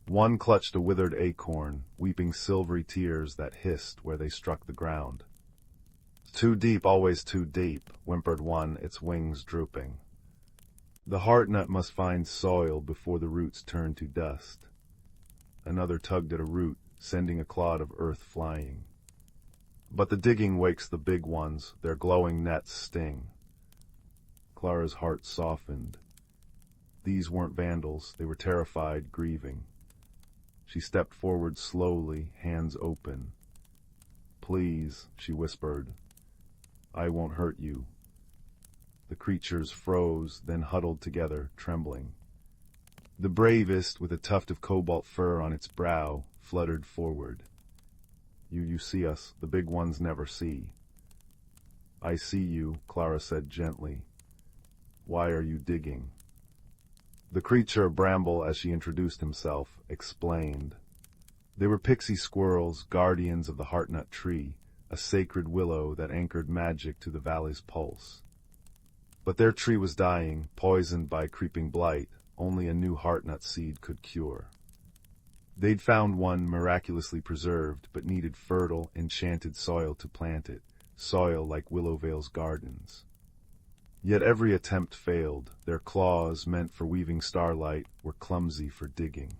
S1: One clutched a withered acorn, weeping silvery tears that hissed where they struck the ground. "Too deep, always too deep," whimpered one, its wings drooping. "The heartnut must find soil before the roots turn to dust." Another tugged at a root, sending a clod of earth flying. But the digging wakes the big ones, their glowing nets sting. Clara's heart softened. These weren't vandals, they were terrified, grieving. She stepped forward slowly, hands open. "Please," she whispered, "I won't hurt you." The creatures froze, then huddled together, trembling. The bravest, with a tuft of cobalt fur on its brow, fluttered forward. You see us, the big ones never see." "I see you," Clara said gently. "Why are you digging?" The creature, Bramble, as she introduced himself, explained. They were pixie squirrels, guardians of the heartnut tree, a sacred willow that anchored magic to the valley's pulse. But their tree was dying, poisoned by creeping blight, only a new heartnut seed could cure. They'd found one miraculously preserved, but needed fertile, enchanted soil to plant it, soil like Willowvale's gardens. Yet every attempt failed. Their claws, meant for weaving starlight, were clumsy for digging.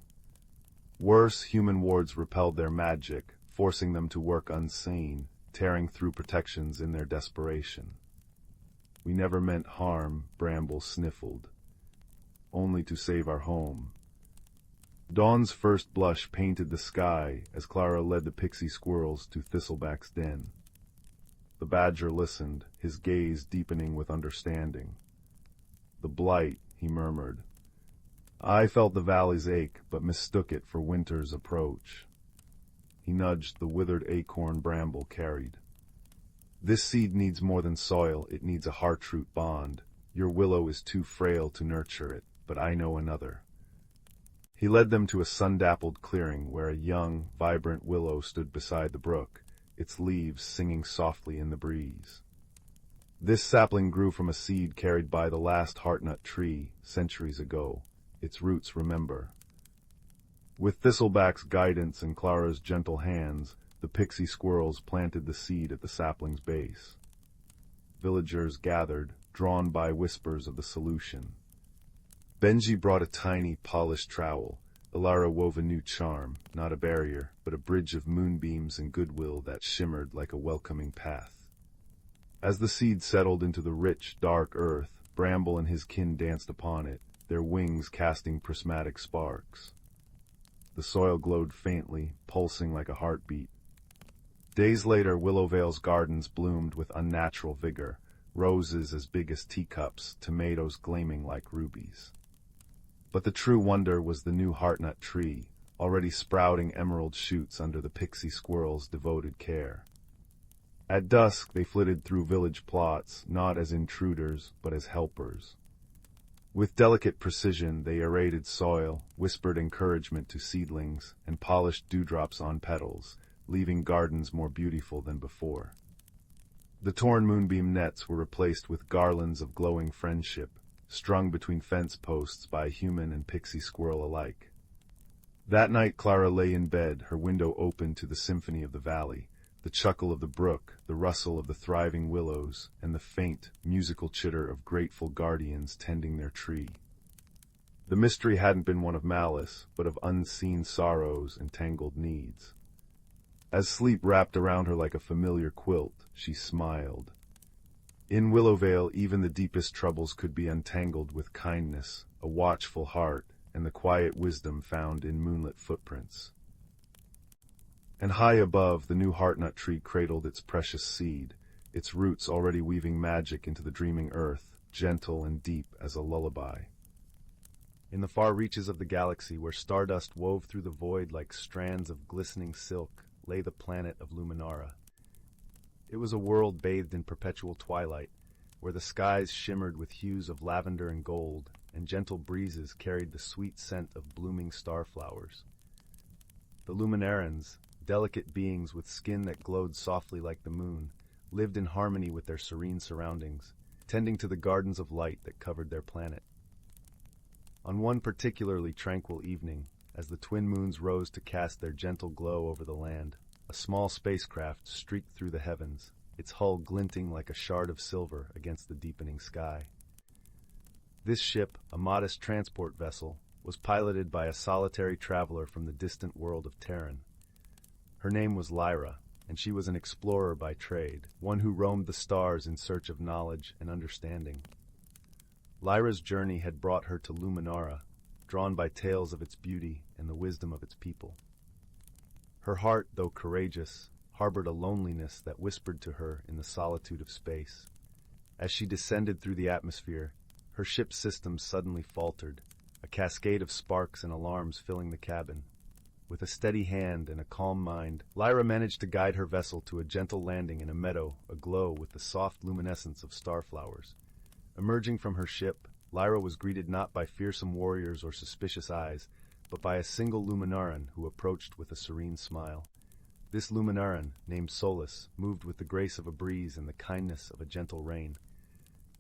S1: Worse, human wards repelled their magic, forcing them to work unseen, tearing through protections in their desperation. "We never meant harm," Bramble sniffled. "Only to save our home." Dawn's first blush painted the sky as Clara led the pixie squirrels to Thistleback's den. The badger listened, his gaze deepening with understanding. "The blight," he murmured. "I felt the valley's ache, but mistook it for winter's approach." He nudged the withered acorn Bramble carried. "This seed needs more than soil, it needs a heartroot bond. Your willow is too frail to nurture it, but I know another." He led them to a sun-dappled clearing where a young, vibrant willow stood beside the brook, its leaves singing softly in the breeze. This sapling grew from a seed carried by the last heartnut tree, centuries ago. Its roots remember. With Thistleback's guidance and Clara's gentle hands, the pixie squirrels planted the seed at the sapling's base. Villagers gathered, drawn by whispers of the solution. Benji brought a tiny, polished trowel. Ilara wove a new charm, not a barrier, but a bridge of moonbeams and goodwill that shimmered like a welcoming path. As the seed settled into the rich, dark earth, Bramble and his kin danced upon it, their wings casting prismatic sparks. The soil glowed faintly, pulsing like a heartbeat. Days later, Willowvale's gardens bloomed with unnatural vigor, roses as big as teacups, tomatoes gleaming like rubies. But the true wonder was the new heartnut tree, already sprouting emerald shoots under the pixie squirrels' devoted care. At dusk, they flitted through village plots, not as intruders, but as helpers. With delicate precision, they aerated soil, whispered encouragement to seedlings, and polished dewdrops on petals, leaving gardens more beautiful than before. The torn moonbeam nets were replaced with garlands of glowing friendship, strung between fence posts by human and pixie squirrel alike. That night Clara lay in bed, her window open to the symphony of the valley, the chuckle of the brook, the rustle of the thriving willows, and the faint, musical chitter of grateful guardians tending their tree. The mystery hadn't been one of malice, but of unseen sorrows and tangled needs. As sleep wrapped around her like a familiar quilt, she smiled. In Willowvale, even the deepest troubles could be untangled with kindness, a watchful heart, and the quiet wisdom found in moonlit footprints. And high above, the new heartnut tree cradled its precious seed, its roots already weaving magic into the dreaming earth, gentle and deep as a lullaby. In the far reaches of the galaxy, where stardust wove through the void like strands of glistening silk, lay the planet of Luminara. It was a world bathed in perpetual twilight, where the skies shimmered with hues of lavender and gold, and gentle breezes carried the sweet scent of blooming starflowers. The Luminarans, delicate beings with skin that glowed softly like the moon, lived in harmony with their serene surroundings, tending to the gardens of light that covered their planet. On one particularly tranquil evening, as the twin moons rose to cast their gentle glow over the land. A small spacecraft streaked through the heavens, its hull glinting like a shard of silver against the deepening sky. This ship, a modest transport vessel, was piloted by a solitary traveler from the distant world of Terran. Her name was Lyra, and she was an explorer by trade, one who roamed the stars in search of knowledge and understanding. Lyra's journey had brought her to Luminara, drawn by tales of its beauty and the wisdom of its people. Her heart, though courageous, harbored a loneliness that whispered to her in the solitude of space. As she descended through the atmosphere, her ship's systems suddenly faltered, a cascade of sparks and alarms filling the cabin. With a steady hand and a calm mind, Lyra managed to guide her vessel to a gentle landing in a meadow aglow with the soft luminescence of starflowers. Emerging from her ship, Lyra was greeted not by fearsome warriors or suspicious eyes, but by a single Luminaran who approached with a serene smile. This Luminaran, named Solus, moved with the grace of a breeze and the kindness of a gentle rain.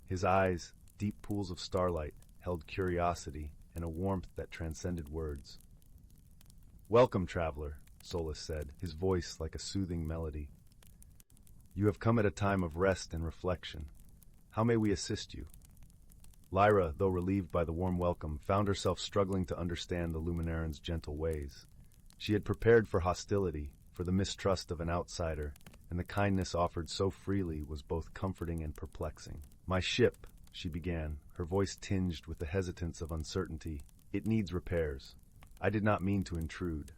S1: His eyes, deep pools of starlight, held curiosity and a warmth that transcended words. "Welcome, traveler," Solus said, his voice like a soothing melody. "You have come at a time of rest and reflection. How may we assist you?" Lyra, though relieved by the warm welcome, found herself struggling to understand the Luminaran's gentle ways. She had prepared for hostility, for the mistrust of an outsider, and the kindness offered so freely was both comforting and perplexing. "My ship," she began, her voice tinged with the hesitance of uncertainty, "it needs repairs. I did not mean to intrude."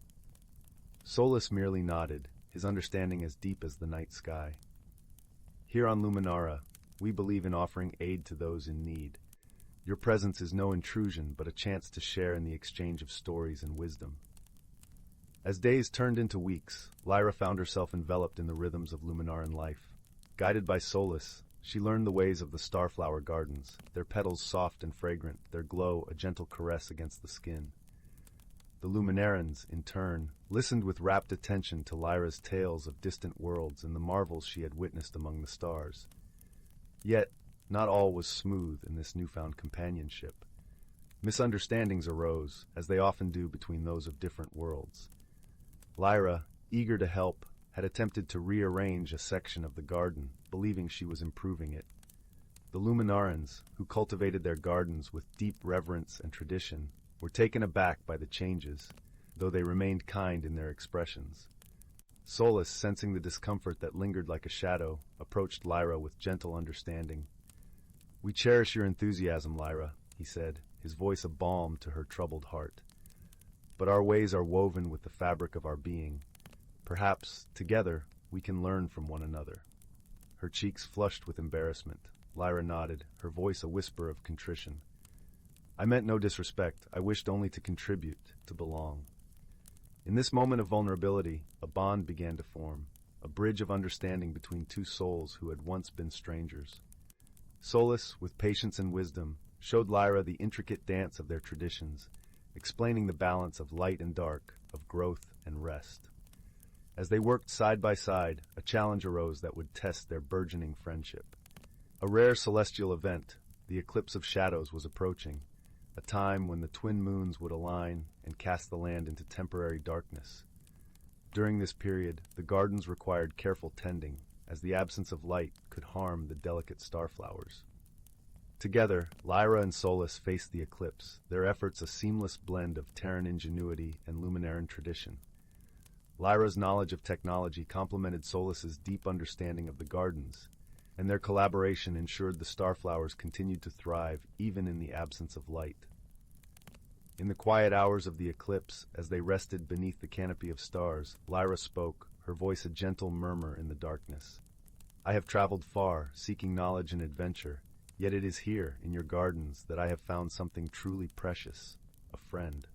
S1: Solus merely nodded, his understanding as deep as the night sky. "Here on Luminara, we believe in offering aid to those in need. Your presence is no intrusion, but a chance to share in the exchange of stories and wisdom." As days turned into weeks, Lyra found herself enveloped in the rhythms of Luminaran life. Guided by Solus, she learned the ways of the starflower gardens, their petals soft and fragrant, their glow a gentle caress against the skin. The Luminarans, in turn, listened with rapt attention to Lyra's tales of distant worlds and the marvels she had witnessed among the stars. Yet, not all was smooth in this newfound companionship. Misunderstandings arose, as they often do between those of different worlds. Lyra, eager to help, had attempted to rearrange a section of the garden, believing she was improving it. The Luminarans, who cultivated their gardens with deep reverence and tradition, were taken aback by the changes, though they remained kind in their expressions. Solus, sensing the discomfort that lingered like a shadow, approached Lyra with gentle understanding. "We cherish your enthusiasm, Lyra," he said, his voice a balm to her troubled heart. "But our ways are woven with the fabric of our being. Perhaps, together, we can learn from one another." Her cheeks flushed with embarrassment. Lyra nodded, her voice a whisper of contrition. "I meant no disrespect. I wished only to contribute, to belong." In this moment of vulnerability, a bond began to form, a bridge of understanding between two souls who had once been strangers. Solus, with patience and wisdom, showed Lyra the intricate dance of their traditions, explaining the balance of light and dark, of growth and rest. As they worked side by side, a challenge arose that would test their burgeoning friendship. A rare celestial event, the eclipse of shadows, was approaching, a time when the twin moons would align and cast the land into temporary darkness. During this period, the gardens required careful tending, as the absence of light could harm the delicate starflowers. Together, Lyra and Solus faced the eclipse, their efforts a seamless blend of Terran ingenuity and Luminaran tradition. Lyra's knowledge of technology complemented Solus's deep understanding of the gardens, and their collaboration ensured the starflowers continued to thrive even in the absence of light. In the quiet hours of the eclipse, as they rested beneath the canopy of stars, Lyra spoke, her voice a gentle murmur in the darkness. "I have traveled far, seeking knowledge and adventure, yet it is here, in your gardens, that I have found something truly precious, a friend."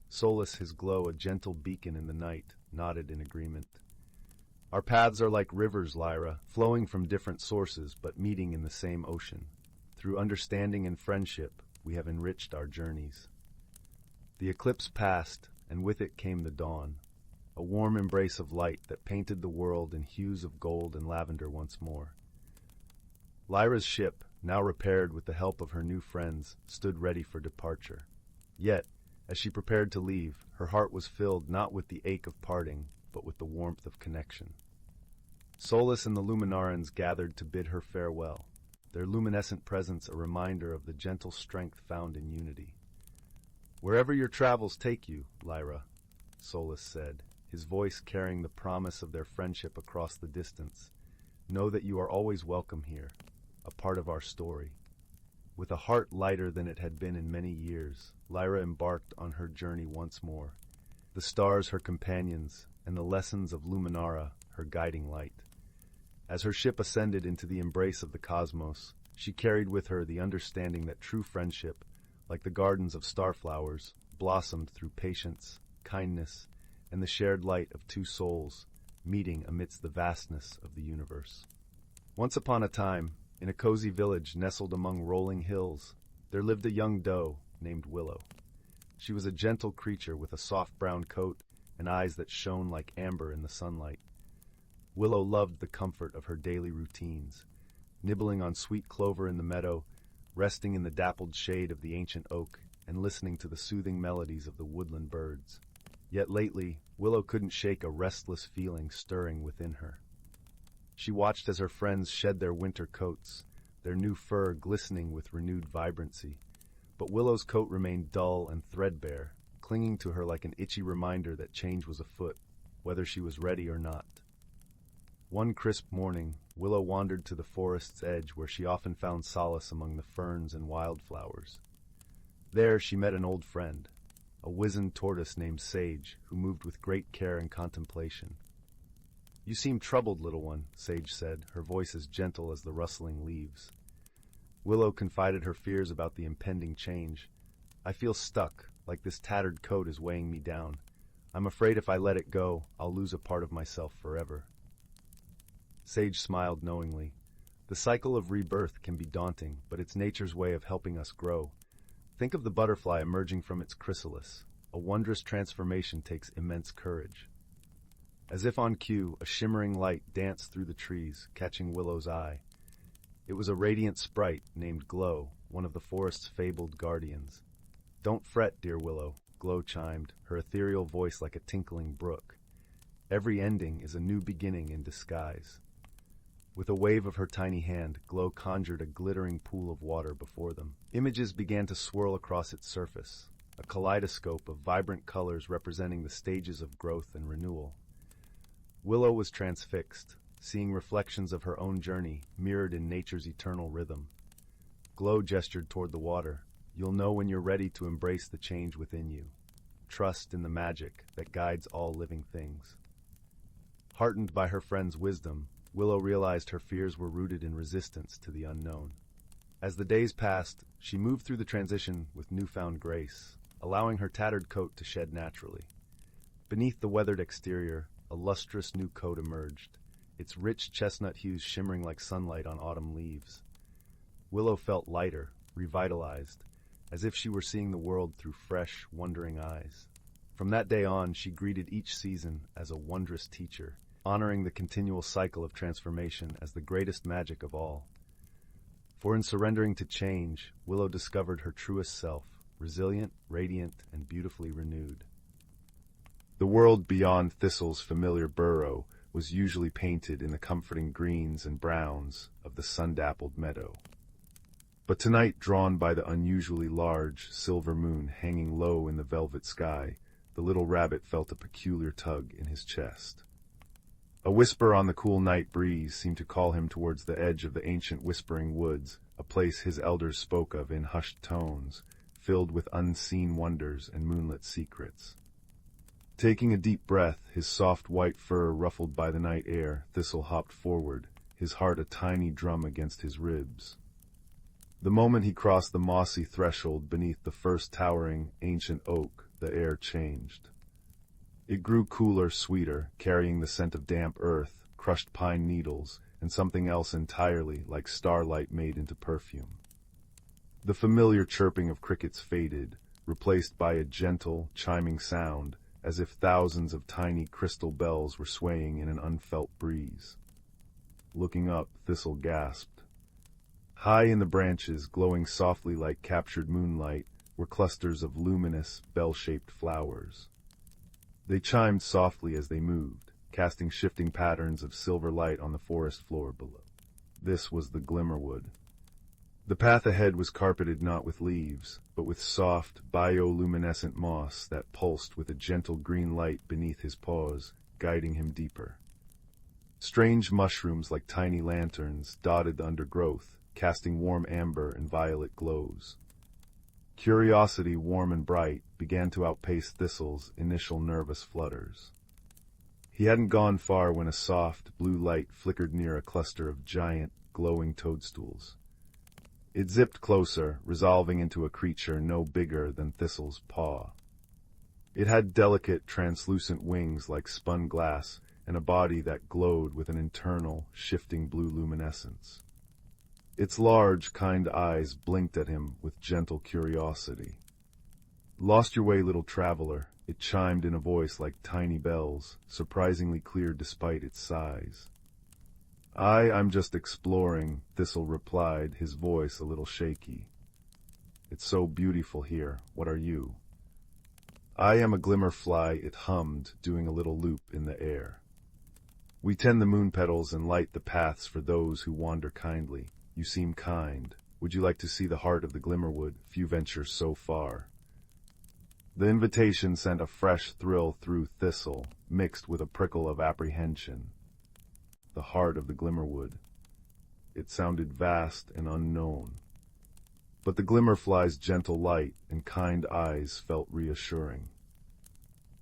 S1: Solus, his glow a gentle beacon in the night, nodded in agreement. "Our paths are like rivers, Lyra, flowing from different sources but meeting in the same ocean. Through understanding and friendship, we have enriched our journeys." The eclipse passed, and with it came the dawn, a warm embrace of light that painted the world in hues of gold and lavender once more. Lyra's ship, now repaired with the help of her new friends, stood ready for departure. Yet, As she prepared to leave, her heart was filled not with the ache of parting, but with the warmth of connection. Solus and the Luminarans gathered to bid her farewell, their luminescent presence a reminder of the gentle strength found in unity. "Wherever your travels take you, Lyra," Solus said, his voice carrying the promise of their friendship across the distance, "know that you are always welcome here, a part of our story." With a heart lighter than it had been in many years, Lyra embarked on her journey once more, the stars her companions, and the lessons of Luminara her guiding light. As her ship ascended into the embrace of the cosmos, she carried with her the understanding that true friendship, like the gardens of starflowers, blossomed through patience, kindness, and the shared light of two souls, meeting amidst the vastness of the universe. Once upon a time, in a cozy village nestled among rolling hills, there lived a young doe named Willow. She was a gentle creature with a soft brown coat and eyes that shone like amber in the sunlight. Willow loved the comfort of her daily routines, nibbling on sweet clover in the meadow, resting in the dappled shade of the ancient oak, and listening to the soothing melodies of the woodland birds. Yet lately, Willow couldn't shake a restless feeling stirring within her. She watched as her friends shed their winter coats, their new fur glistening with renewed vibrancy. But Willow's coat remained dull and threadbare, clinging to her like an itchy reminder that change was afoot, whether she was ready or not. One crisp morning, Willow wandered to the forest's edge where she often found solace among the ferns and wildflowers. There she met an old friend, a wizened tortoise named Sage, who moved with great care and contemplation. "You seem troubled, little one," Sage said, her voice as gentle as the rustling leaves. Willow confided her fears about the impending change. "I feel stuck, like this tattered coat is weighing me down. I'm afraid if I let it go, I'll lose a part of myself forever." Sage smiled knowingly. The cycle of rebirth can be daunting, but it's nature's way of helping us grow. Think of the butterfly emerging from its chrysalis. A wondrous transformation takes immense courage. As if on cue, a shimmering light danced through the trees, catching Willow's eye. It was a radiant sprite named Glow, one of the forest's fabled guardians. "Don't fret, dear Willow," Glow chimed, her ethereal voice like a tinkling brook. "Every ending is a new beginning in disguise." With a wave of her tiny hand, Glow conjured a glittering pool of water before them. Images began to swirl across its surface, a kaleidoscope of vibrant colors representing the stages of growth and renewal. Willow was transfixed, seeing reflections of her own journey mirrored in nature's eternal rhythm. Glow gestured toward the water. "You'll know when you're ready to embrace the change within you. Trust in the magic that guides all living things." Heartened by her friend's wisdom, Willow realized her fears were rooted in resistance to the unknown. As the days passed, she moved through the transition with newfound grace, allowing her tattered coat to shed naturally. Beneath the weathered exterior, a lustrous new coat emerged, its rich chestnut hues shimmering like sunlight on autumn leaves. Willow felt lighter, revitalized, as if she were seeing the world through fresh, wondering eyes. From that day on, she greeted each season as a wondrous teacher, honoring the continual cycle of transformation as the greatest magic of all. For in surrendering to change, Willow discovered her truest self, resilient, radiant, and beautifully renewed. The world beyond Thistle's familiar burrow was usually painted in the comforting greens and browns of the sun-dappled meadow. But tonight, drawn by the unusually large silver moon hanging low in the velvet sky, the little rabbit felt a peculiar tug in his chest. A whisper on the cool night breeze seemed to call him towards the edge of the ancient whispering woods, a place his elders spoke of in hushed tones, filled with unseen wonders and moonlit secrets. Taking a deep breath, his soft white fur ruffled by the night air, Thistle hopped forward, his heart a tiny drum against his ribs. The moment he crossed the mossy threshold beneath the first towering, ancient oak, the air changed. It grew cooler, sweeter, carrying the scent of damp earth, crushed pine needles, and something else entirely, like starlight made into perfume. The familiar chirping of crickets faded, replaced by a gentle, chiming sound, as if thousands of tiny crystal bells were swaying in an unfelt breeze. Looking up, Thistle gasped. High in the branches, glowing softly like captured moonlight, were clusters of luminous, bell-shaped flowers. They chimed softly as they moved, casting shifting patterns of silver light on the forest floor below. This was the Glimmerwood. The path ahead was carpeted not with leaves, but with soft, bioluminescent moss that pulsed with a gentle green light beneath his paws, guiding him deeper. Strange mushrooms like tiny lanterns dotted the undergrowth, casting warm amber and violet glows. Curiosity, warm and bright, began to outpace Thistle's initial nervous flutters. He hadn't gone far when a soft, blue light flickered near a cluster of giant, glowing toadstools. It zipped closer, resolving into a creature no bigger than Thistle's paw. It had delicate, translucent wings like spun glass, and a body that glowed with an internal, shifting blue luminescence. Its large, kind eyes blinked at him with gentle curiosity. "Lost your way, little traveler," it chimed in a voice like tiny bells, surprisingly clear despite its size. I'm just exploring," Thistle replied, his voice a little shaky. "It's so beautiful here. What are you?" "I am a glimmerfly," it hummed, doing a little loop in the air. "We tend the moon petals and light the paths for those who wander kindly. You seem kind. Would you like to see the heart of the Glimmerwood? Few venture so far." The invitation sent a fresh thrill through Thistle, mixed with a prickle of apprehension. The heart of the Glimmerwood. It sounded vast and unknown. But the Glimmerfly's gentle light and kind eyes felt reassuring.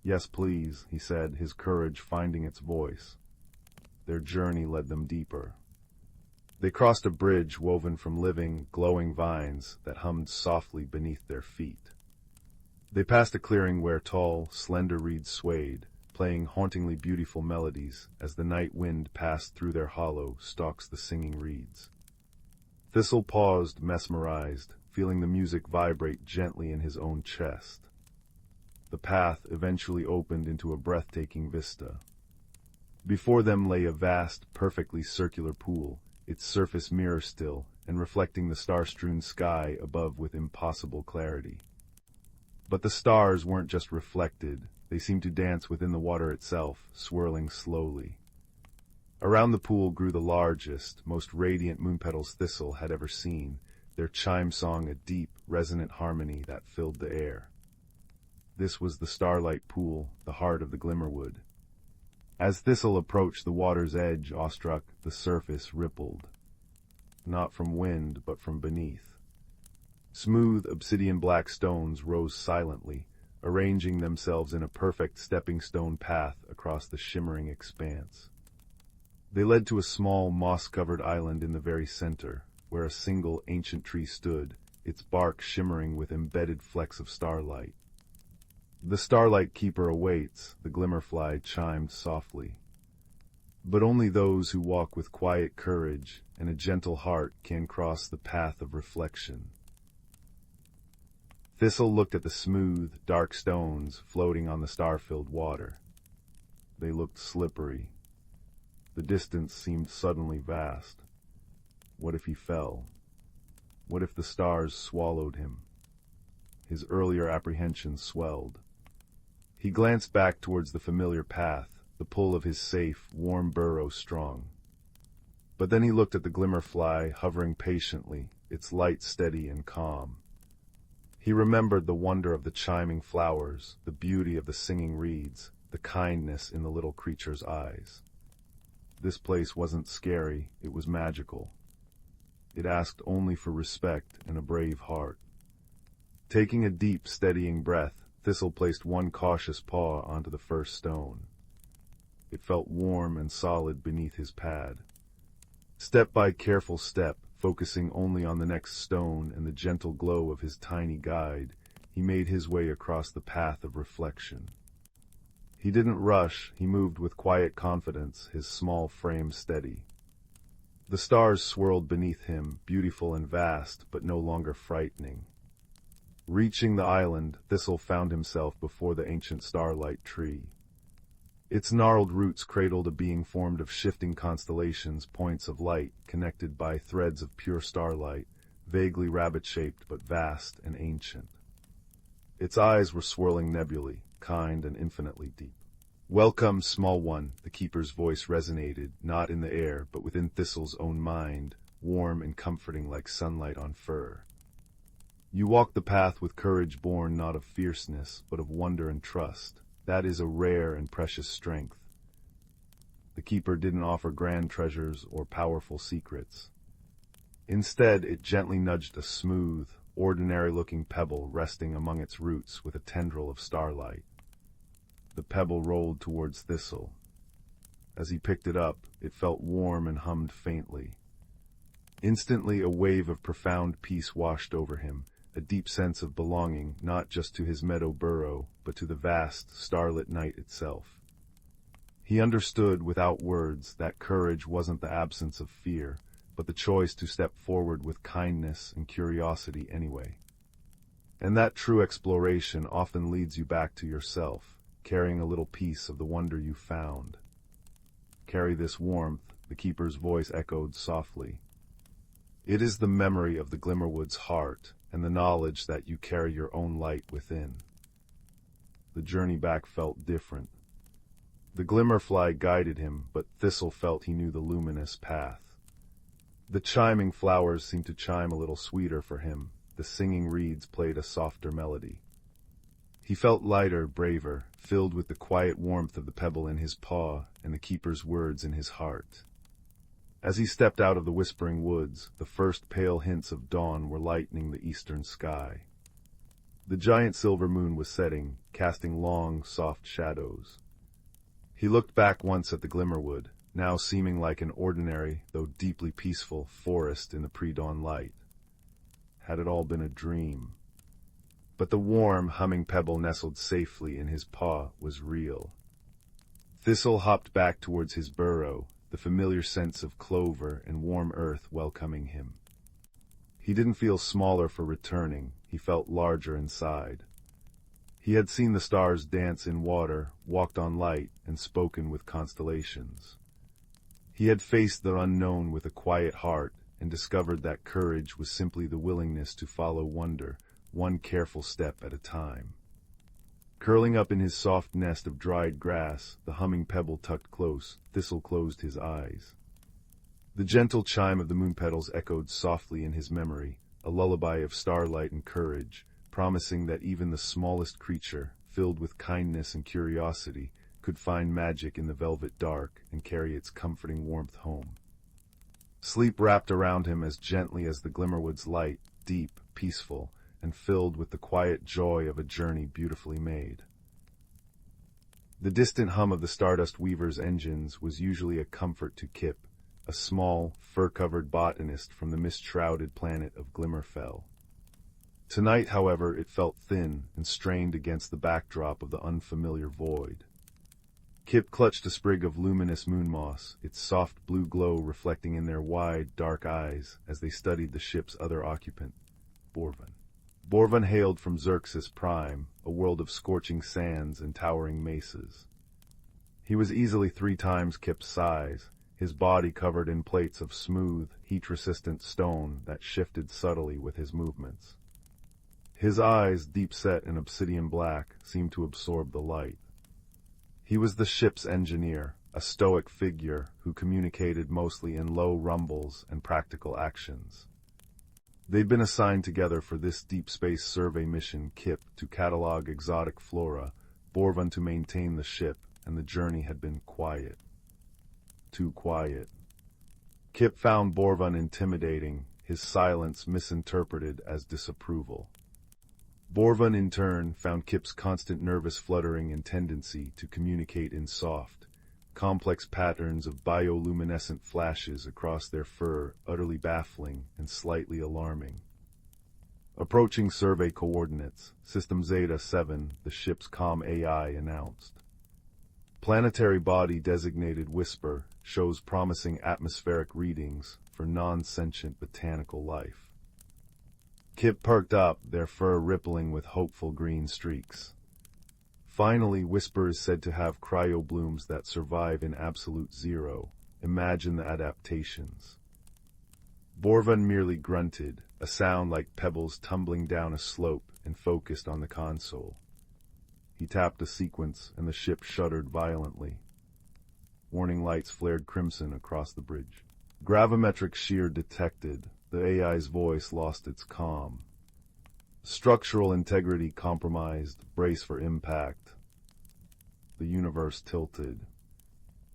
S1: "Yes, please," he said, his courage finding its voice. Their journey led them deeper. They crossed a bridge woven from living, glowing vines that hummed softly beneath their feet. They passed a clearing where tall, slender reeds swayed, playing hauntingly beautiful melodies as the night wind passed through their hollow stalks the singing reeds. Thistle paused, mesmerized, feeling the music vibrate gently in his own chest. The path eventually opened into a breathtaking vista. Before them lay a vast, perfectly circular pool, its surface mirror-still and reflecting the star-strewn sky above with impossible clarity. But the stars weren't just reflected, they seemed to dance within the water itself, swirling slowly. Around the pool grew the largest, most radiant moonpetals Thistle had ever seen, their chime song a deep, resonant harmony that filled the air. This was the Starlight Pool, the heart of the Glimmerwood. As Thistle approached the water's edge, awestruck, the surface rippled. Not from wind, but from beneath. Smooth, obsidian-black stones rose silently, arranging themselves in a perfect stepping-stone path across the shimmering expanse. They led to a small, moss-covered island in the very center, where a single ancient tree stood, its bark shimmering with embedded flecks of starlight. "The Starlight Keeper awaits," the Glimmerfly chimed softly. "But only those who walk with quiet courage and a gentle heart can cross the path of reflection." Thistle looked at the smooth, dark stones floating on the star-filled water. They looked slippery. The distance seemed suddenly vast. What if he fell? What if the stars swallowed him? His earlier apprehensions swelled. He glanced back towards the familiar path, the pull of his safe, warm burrow strong. But then he looked at the Glimmerfly hovering patiently, its light steady and calm. He remembered the wonder of the chiming flowers, the beauty of the singing reeds, the kindness in the little creature's eyes. This place wasn't scary, it was magical. It asked only for respect and a brave heart. Taking a deep, steadying breath, Thistle placed one cautious paw onto the first stone. It felt warm and solid beneath his pad. Step by careful step, focusing only on the next stone and the gentle glow of his tiny guide, he made his way across the path of reflection. He didn't rush, he moved with quiet confidence, his small frame steady. The stars swirled beneath him, beautiful and vast, but no longer frightening. Reaching the island, Thistle found himself before the ancient starlight tree. Its gnarled roots cradled a being formed of shifting constellations, points of light, connected by threads of pure starlight, vaguely rabbit-shaped but vast and ancient. Its eyes were swirling nebulae, kind and infinitely deep. "Welcome, small one," the keeper's voice resonated, not in the air, but within Thistle's own mind, warm and comforting like sunlight on fur. "You walk the path with courage born not of fierceness, but of wonder and trust. That is a rare and precious strength." The keeper didn't offer grand treasures or powerful secrets. Instead, it gently nudged a smooth, ordinary-looking pebble resting among its roots with a tendril of starlight. The pebble rolled towards Thistle. As he picked it up, it felt warm and hummed faintly. Instantly, a wave of profound peace washed over him, a deep sense of belonging not just to his meadow burrow, but to the vast, starlit night itself. He understood without words that courage wasn't the absence of fear, but the choice to step forward with kindness and curiosity anyway. And that true exploration often leads you back to yourself, carrying a little piece of the wonder you found. "Carry this warmth," the keeper's voice echoed softly. "It is the memory of the Glimmerwood's heart, and the knowledge that you carry your own light within." The journey back felt different. The Glimmerfly guided him, but Thistle felt he knew the luminous path. The chiming flowers seemed to chime a little sweeter for him. The singing reeds played a softer melody. He felt lighter, braver, filled with the quiet warmth of the pebble in his paw and the keeper's words in his heart. As he stepped out of the whispering woods, the first pale hints of dawn were lightening the eastern sky. The giant silver moon was setting, casting long, soft shadows. He looked back once at the Glimmerwood, now seeming like an ordinary, though deeply peaceful, forest in the pre-dawn light. Had it all been a dream? But the warm, humming pebble nestled safely in his paw was real. Thistle hopped back towards his burrow, the familiar sense of clover and warm earth welcoming him. He didn't feel smaller for returning, he felt larger inside. He had seen the stars dance in water, walked on light, and spoken with constellations. He had faced the unknown with a quiet heart and discovered that courage was simply the willingness to follow wonder, one careful step at a time. Curling up in his soft nest of dried grass, the humming pebble tucked close, Thistle closed his eyes. The gentle chime of the moon petals echoed softly in his memory, a lullaby of starlight and courage, promising that even the smallest creature, filled with kindness and curiosity, could find magic in the velvet dark and carry its comforting warmth home. Sleep wrapped around him as gently as the Glimmerwood's light, deep, peaceful, and filled with the quiet joy of a journey beautifully made. The distant hum of the Stardust Weaver's engines was usually a comfort to Kip, a small, fur-covered botanist from the mist-shrouded planet of Glimmerfell. Tonight, however, it felt thin and strained against the backdrop of the unfamiliar void. Kip clutched a sprig of luminous moon moss, its soft blue glow reflecting in their wide, dark eyes as they studied the ship's other occupant, Borvan. Borvan hailed from Xerxes Prime, a world of scorching sands and towering mesas. He was easily 3 times Kip's size, his body covered in plates of smooth, heat-resistant stone that shifted subtly with his movements. His eyes, deep-set in obsidian black, seemed to absorb the light. He was the ship's engineer, a stoic figure who communicated mostly in low rumbles and practical actions. They'd been assigned together for this deep space survey mission, Kip to catalog exotic flora, Borvan to maintain the ship, and the journey had been quiet. Too quiet. Kip found Borvan intimidating, his silence misinterpreted as disapproval. Borvan, in turn, found Kip's constant nervous fluttering and tendency to communicate in soft, complex patterns of bioluminescent flashes across their fur utterly baffling and slightly alarming. Approaching survey coordinates, System Zeta-7, the ship's comm AI announced. Planetary body designated Whisper shows promising atmospheric readings for non-sentient botanical life. Kip perked up, their fur rippling with hopeful green streaks. Finally, Whisper is said to have cryoblooms that survive in absolute zero. Imagine the adaptations. Borvan merely grunted, a sound like pebbles tumbling down a slope, and focused on the console. He tapped a sequence, and the ship shuddered violently. Warning lights flared crimson across the bridge. Gravimetric shear detected. The AI's voice lost its calm. Structural integrity compromised. Brace for impact. The universe tilted.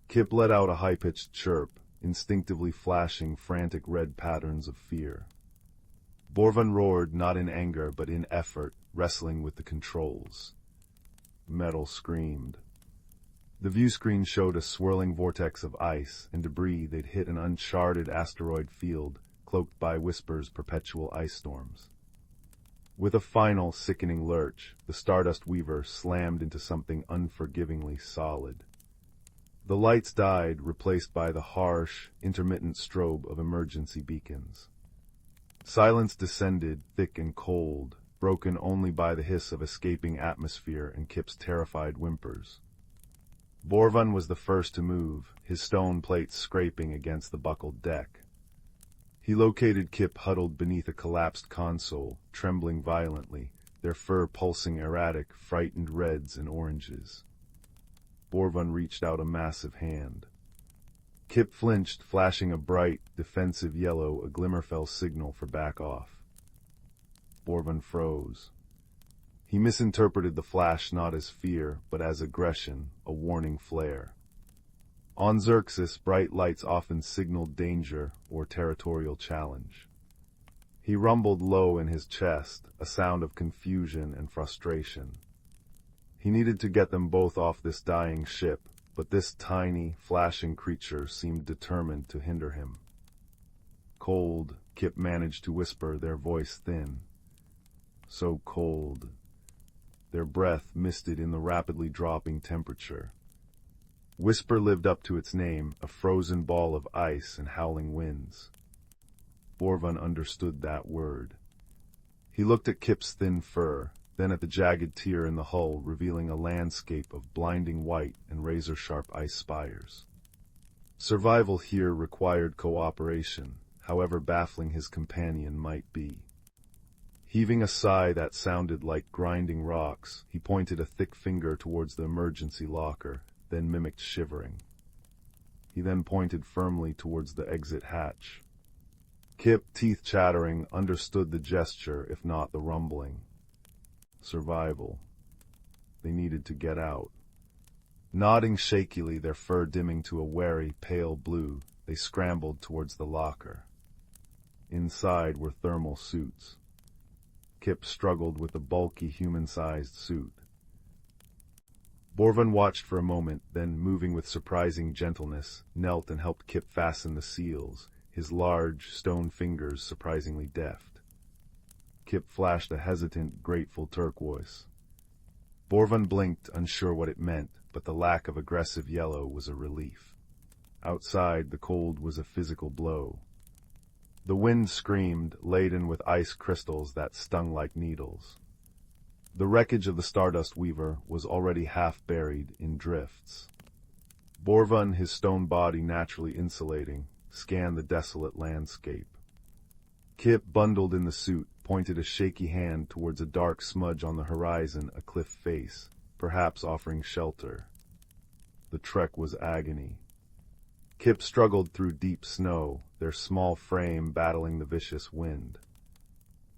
S1: Kip let out a high-pitched chirp, instinctively flashing frantic red patterns of fear. Borvan roared, not in anger but in effort, wrestling with the controls. Metal screamed. The view screen showed a swirling vortex of ice and debris they'd hit an uncharted asteroid field, cloaked by Whisper's perpetual ice storms. With a final, sickening lurch, the Stardust Weaver slammed into something unforgivingly solid. The lights died, replaced by the harsh, intermittent strobe of emergency beacons. Silence descended, thick and cold, broken only by the hiss of escaping atmosphere and Kip's terrified whimpers. Borvan was the first to move, his stone plates scraping against the buckled deck. He located Kip huddled beneath a collapsed console, trembling violently, their fur pulsing erratic, frightened reds and oranges. Borvan reached out a massive hand. Kip flinched, flashing a bright, defensive yellow, a glimmerfell signal for back off. Borvan froze. He misinterpreted the flash not as fear, but as aggression, a warning flare. On Xerxes, bright lights often signaled danger or territorial challenge. He rumbled low in his chest, a sound of confusion and frustration. He needed to get them both off this dying ship, but this tiny, flashing creature seemed determined to hinder him. Cold, Kip managed to whisper, their voice thin. So cold. Their breath misted in the rapidly dropping temperature. Whisper lived up to its name, a frozen ball of ice and howling winds. Borvan understood that word. He looked at Kip's thin fur, then at the jagged tear in the hull, revealing a landscape of blinding white and razor-sharp ice spires. Survival here required cooperation, however baffling his companion might be. Heaving a sigh that sounded like grinding rocks, he pointed a thick finger towards the emergency locker, then mimicked shivering. He then pointed firmly towards the exit hatch. Kip, teeth chattering, understood the gesture, if not the rumbling. Survival. They needed to get out. Nodding shakily, their fur dimming to a wary, pale blue, they scrambled towards the locker. Inside were thermal suits. Kip struggled with the bulky, human-sized suit. Borvan watched for a moment, then, moving with surprising gentleness, knelt and helped Kip fasten the seals, his large, stone fingers surprisingly deft. Kip flashed a hesitant, grateful turquoise. Borvan blinked, unsure what it meant, but the lack of aggressive yellow was a relief. Outside, the cold was a physical blow. The wind screamed, laden with ice crystals that stung like needles. The wreckage of the Stardust Weaver was already half buried in drifts. Borvan, his stone body naturally insulating, scanned the desolate landscape. Kip, bundled in the suit, pointed a shaky hand towards a dark smudge on the horizon, a cliff face, perhaps offering shelter. The trek was agony. Kip struggled through deep snow, their small frame battling the vicious wind.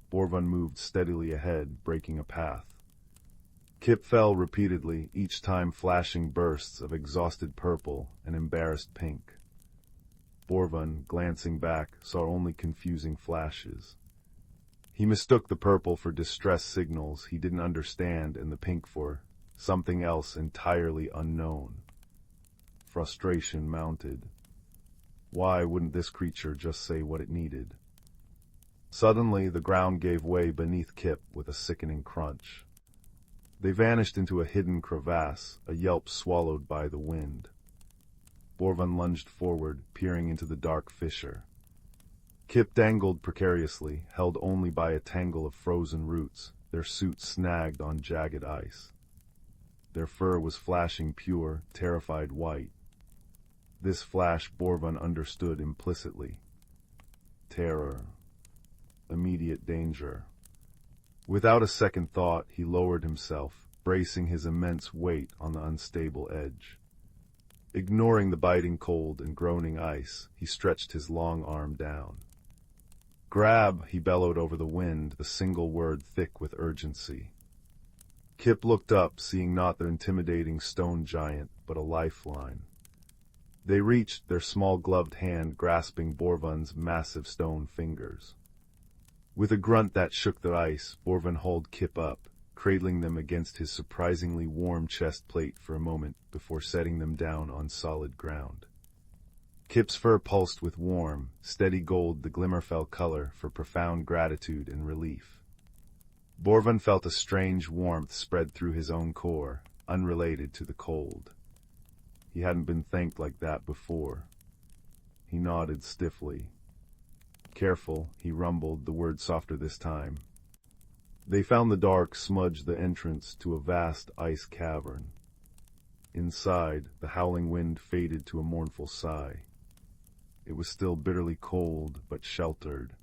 S1: Borvan moved steadily ahead, breaking a path. Kip fell repeatedly, each time flashing bursts of exhausted purple and embarrassed pink. Borvan, glancing back, saw only confusing flashes. He mistook the purple for distress signals he didn't understand and the pink for something else entirely unknown. Frustration mounted. Why wouldn't this creature just say what it needed? Suddenly, the ground gave way beneath Kip with a sickening crunch. They vanished into a hidden crevasse, a yelp swallowed by the wind. Borvan lunged forward, peering into the dark fissure. Kip dangled precariously, held only by a tangle of frozen roots, their suits snagged on jagged ice. Their fur was flashing pure, terrified white. This flash Borvan understood implicitly. terror, immediate danger. Without a second thought, he lowered himself, bracing his immense weight on the unstable edge. Ignoring the biting cold and groaning ice, he stretched his long arm down. "Grab," he bellowed over the wind, the single word thick with urgency. Kip looked up, seeing not the intimidating stone giant, but a lifeline. They reached, their small gloved hand grasping Borvan's massive stone fingers. With a grunt that shook the ice, Borvan hauled Kip up, cradling them against his surprisingly warm chest plate for a moment before setting them down on solid ground. Kip's fur pulsed with warm, steady gold, the glimmerfell color for profound gratitude and relief. Borvan felt a strange warmth spread through his own core, unrelated to the cold. He hadn't been thanked like that before. He nodded stiffly. "Careful," he rumbled, the word softer this time. They found the dark smudge the entrance to a vast ice cavern. Inside, the howling wind faded to a mournful sigh. It was still bitterly cold, but sheltered.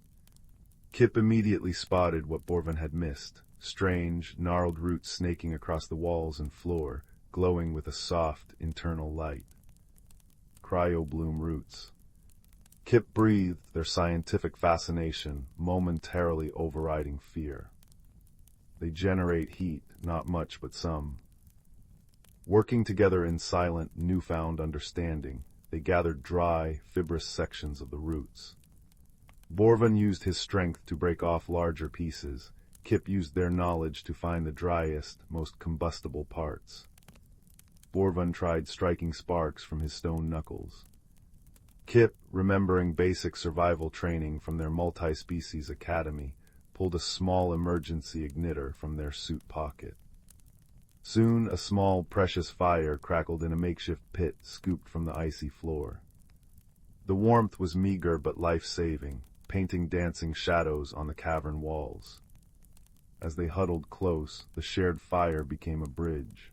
S1: Kip immediately spotted what Borvan had missed, strange, gnarled roots snaking across the walls and floor, glowing with a soft, internal light. Cryobloom roots. Kip breathed, their scientific fascination momentarily overriding fear. They generate heat, not much but some. Working together in silent, newfound understanding, they gathered dry, fibrous sections of the roots. Borvan used his strength to break off larger pieces. Kip used their knowledge to find the driest, most combustible parts. Borvan tried striking sparks from his stone knuckles. Kip, remembering basic survival training from their multi-species academy, pulled a small emergency igniter from their suit pocket. Soon, a small, precious fire crackled in a makeshift pit scooped from the icy floor. The warmth was meager but life-saving, painting dancing shadows on the cavern walls. As they huddled close, the shared fire became a bridge.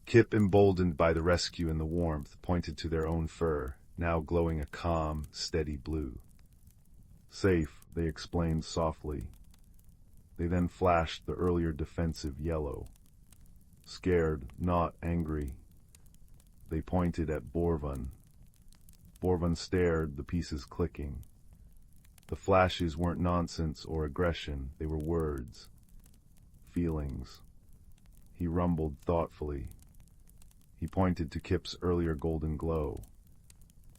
S1: Kip, emboldened by the rescue and the warmth, pointed to their own fur, now glowing a calm, steady blue. "Safe," they explained softly. They then flashed the earlier defensive yellow. Scared, not angry. They pointed at Borvan. Borvan stared, the pieces clicking. The flashes weren't nonsense or aggression, they were words. Feelings. He rumbled thoughtfully. He pointed to Kip's earlier golden glow.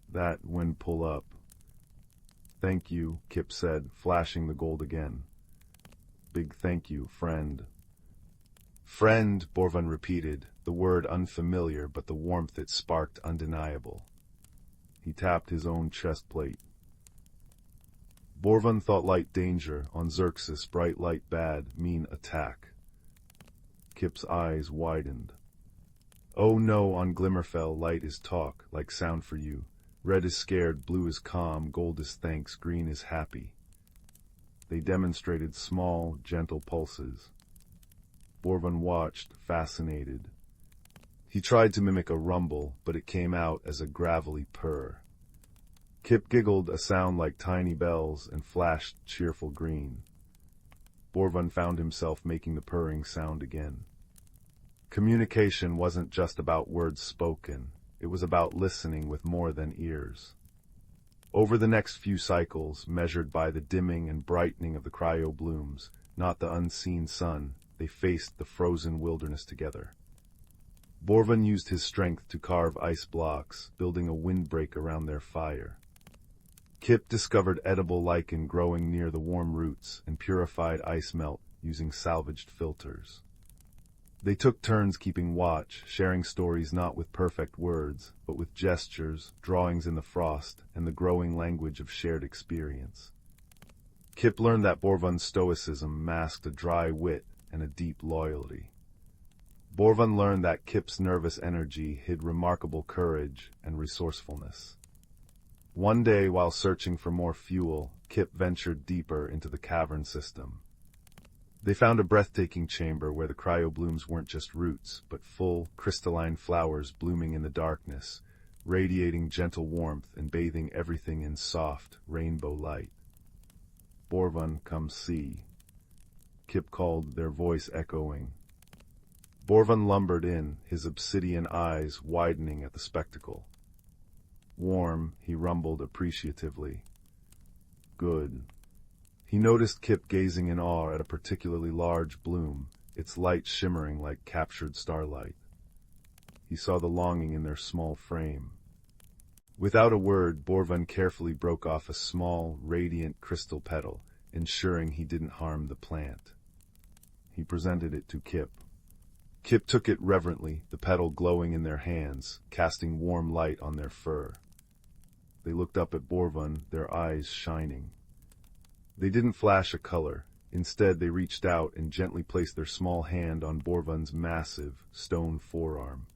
S1: "That when pull up." "Thank you," Kip said, flashing the gold again. "Big thank you, friend." "Friend," Borvan repeated, the word unfamiliar but the warmth it sparked undeniable. He tapped his own chest plate. Borvan thought light danger, on Xerxes bright light bad, mean attack. Kip's eyes widened. "Oh no, on Glimmerfell light is talk, like sound for you. Red is scared, blue is calm, gold is thanks, green is happy." They demonstrated small, gentle pulses. Borvan watched, fascinated. He tried to mimic a rumble, but it came out as a gravelly purr. Kip giggled, a sound like tiny bells, and flashed cheerful green. Borvan found himself making the purring sound again. Communication wasn't just about words spoken. It was about listening with more than ears. Over the next few cycles, measured by the dimming and brightening of the cryoblooms, not the unseen sun, they faced the frozen wilderness together. Borvan used his strength to carve ice blocks, building a windbreak around their fire. Kip discovered edible lichen growing near the warm roots and purified ice melt using salvaged filters. They took turns keeping watch, sharing stories not with perfect words, but with gestures, drawings in the frost, and the growing language of shared experience. Kip learned that Borvan's stoicism masked a dry wit and a deep loyalty. Borvan learned that Kip's nervous energy hid remarkable courage and resourcefulness. One day, while searching for more fuel, Kip ventured deeper into the cavern system. They found a breathtaking chamber where the cryoblooms weren't just roots, but full, crystalline flowers blooming in the darkness, radiating gentle warmth and bathing everything in soft, rainbow light. "Borvan, come see," Kip called, their voice echoing. Borvan lumbered in, his obsidian eyes widening at the spectacle. "Warm," he rumbled appreciatively. "Good." He noticed Kip gazing in awe at a particularly large bloom, its light shimmering like captured starlight. He saw the longing in their small frame. Without a word, Borvan carefully broke off a small, radiant crystal petal, ensuring he didn't harm the plant. He presented it to Kip. Kip took it reverently, the petal glowing in their hands, casting warm light on their fur. They looked up at Borvan, their eyes shining. They didn't flash a color. Instead, they reached out and gently placed their small hand on Borvan's massive, stone forearm.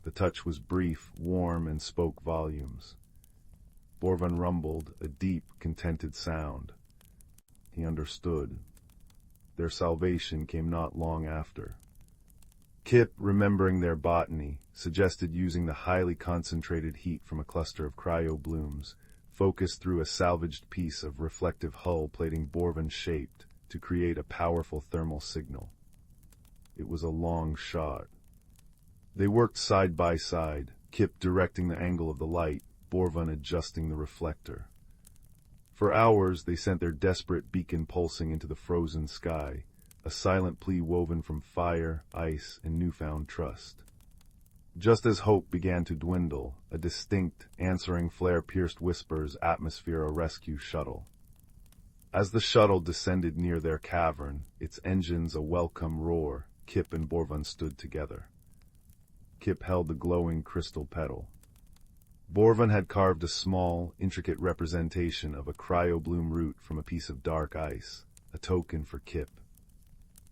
S1: The touch was brief, warm, and spoke volumes. Borvan rumbled, a deep, contented sound. He understood. Their salvation came not long after. Kip, remembering their botany, suggested using the highly concentrated heat from a cluster of cryo-blooms, focused through a salvaged piece of reflective hull plating Borvan shaped, to create a powerful thermal signal. It was a long shot. They worked side by side, Kip directing the angle of the light, Borvan adjusting the reflector. For hours they sent their desperate beacon pulsing into the frozen sky, a silent plea woven from fire, ice, and newfound trust. Just as hope began to dwindle, a distinct, answering flare pierced Whisper's atmosphere a rescue shuttle. As the shuttle descended near their cavern, its engines a welcome roar, Kip and Borvan stood together. Kip held the glowing crystal petal. Borvan had carved a small, intricate representation of a cryobloom root from a piece of dark ice, a token for Kip.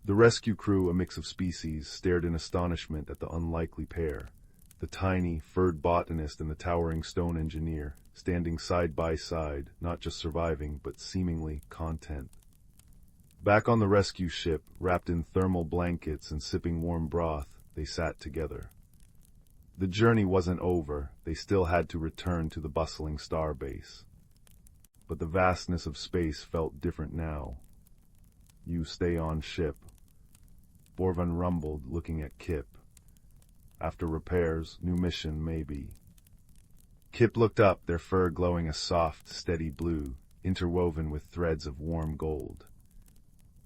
S1: The rescue crew, a mix of species, stared in astonishment at the unlikely pair, the tiny, furred botanist and the towering stone engineer, standing side by side, not just surviving, but seemingly content. Back on the rescue ship, wrapped in thermal blankets and sipping warm broth, they sat together. The journey wasn't over, they still had to return to the bustling starbase. But the vastness of space felt different now. "You stay on ship," Borvan rumbled, looking at Kip. "After repairs, new mission, maybe." Kip looked up, their fur glowing a soft, steady blue, interwoven with threads of warm gold.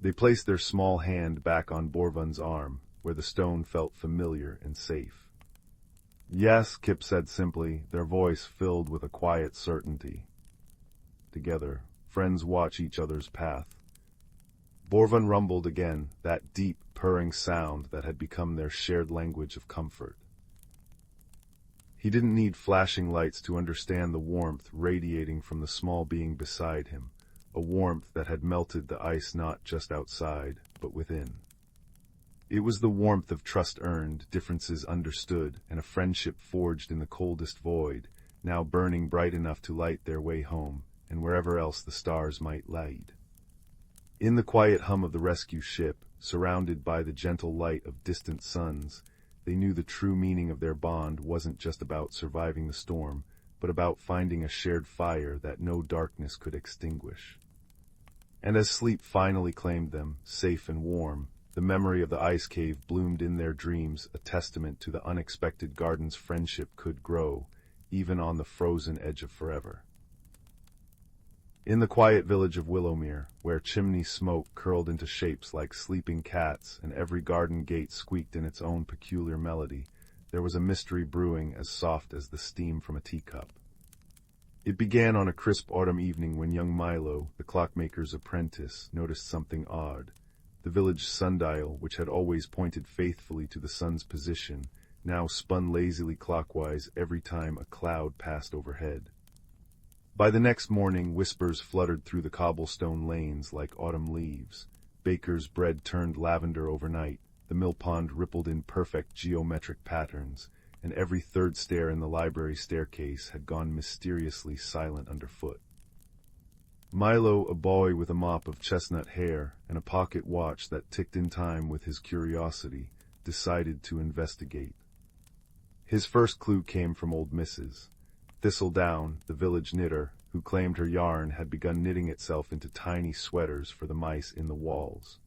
S1: They placed their small hand back on Borvan's arm, where the stone felt familiar and safe. "Yes," Kip said simply, their voice filled with a quiet certainty. Together, friends watch each other's path. Borvan rumbled again, that deep, purring sound that had become their shared language of comfort. He didn't need flashing lights to understand the warmth radiating from the small being beside him, a warmth that had melted the ice not just outside, but within. It was the warmth of trust earned, differences understood, and a friendship forged in the coldest void, now burning bright enough to light their way home, and wherever else the stars might light. In the quiet hum of the rescue ship, surrounded by the gentle light of distant suns, they knew the true meaning of their bond wasn't just about surviving the storm, but about finding a shared fire that no darkness could extinguish. And as sleep finally claimed them, safe and warm, the memory of the ice cave bloomed in their dreams, a testament to the unexpected gardens friendship could grow, even on the frozen edge of forever. In the quiet village of Willowmere, where chimney smoke curled into shapes like sleeping cats and every garden gate squeaked in its own peculiar melody, there was a mystery brewing as soft as the steam from a teacup. It began on a crisp autumn evening when young Milo, the clockmaker's apprentice, noticed something odd. The village sundial, which had always pointed faithfully to the sun's position, now spun lazily clockwise every time a cloud passed overhead. By the next morning, whispers fluttered through the cobblestone lanes like autumn leaves. Baker's bread turned lavender overnight, the mill pond rippled in perfect geometric patterns, and every third stair in the library staircase had gone mysteriously silent underfoot. Milo, a boy with a mop of chestnut hair and a pocket watch that ticked in time with his curiosity, decided to investigate. His first clue came from old Mrs. Thistledown, the village knitter, who claimed her yarn had begun knitting itself into tiny sweaters for the mice in the walls.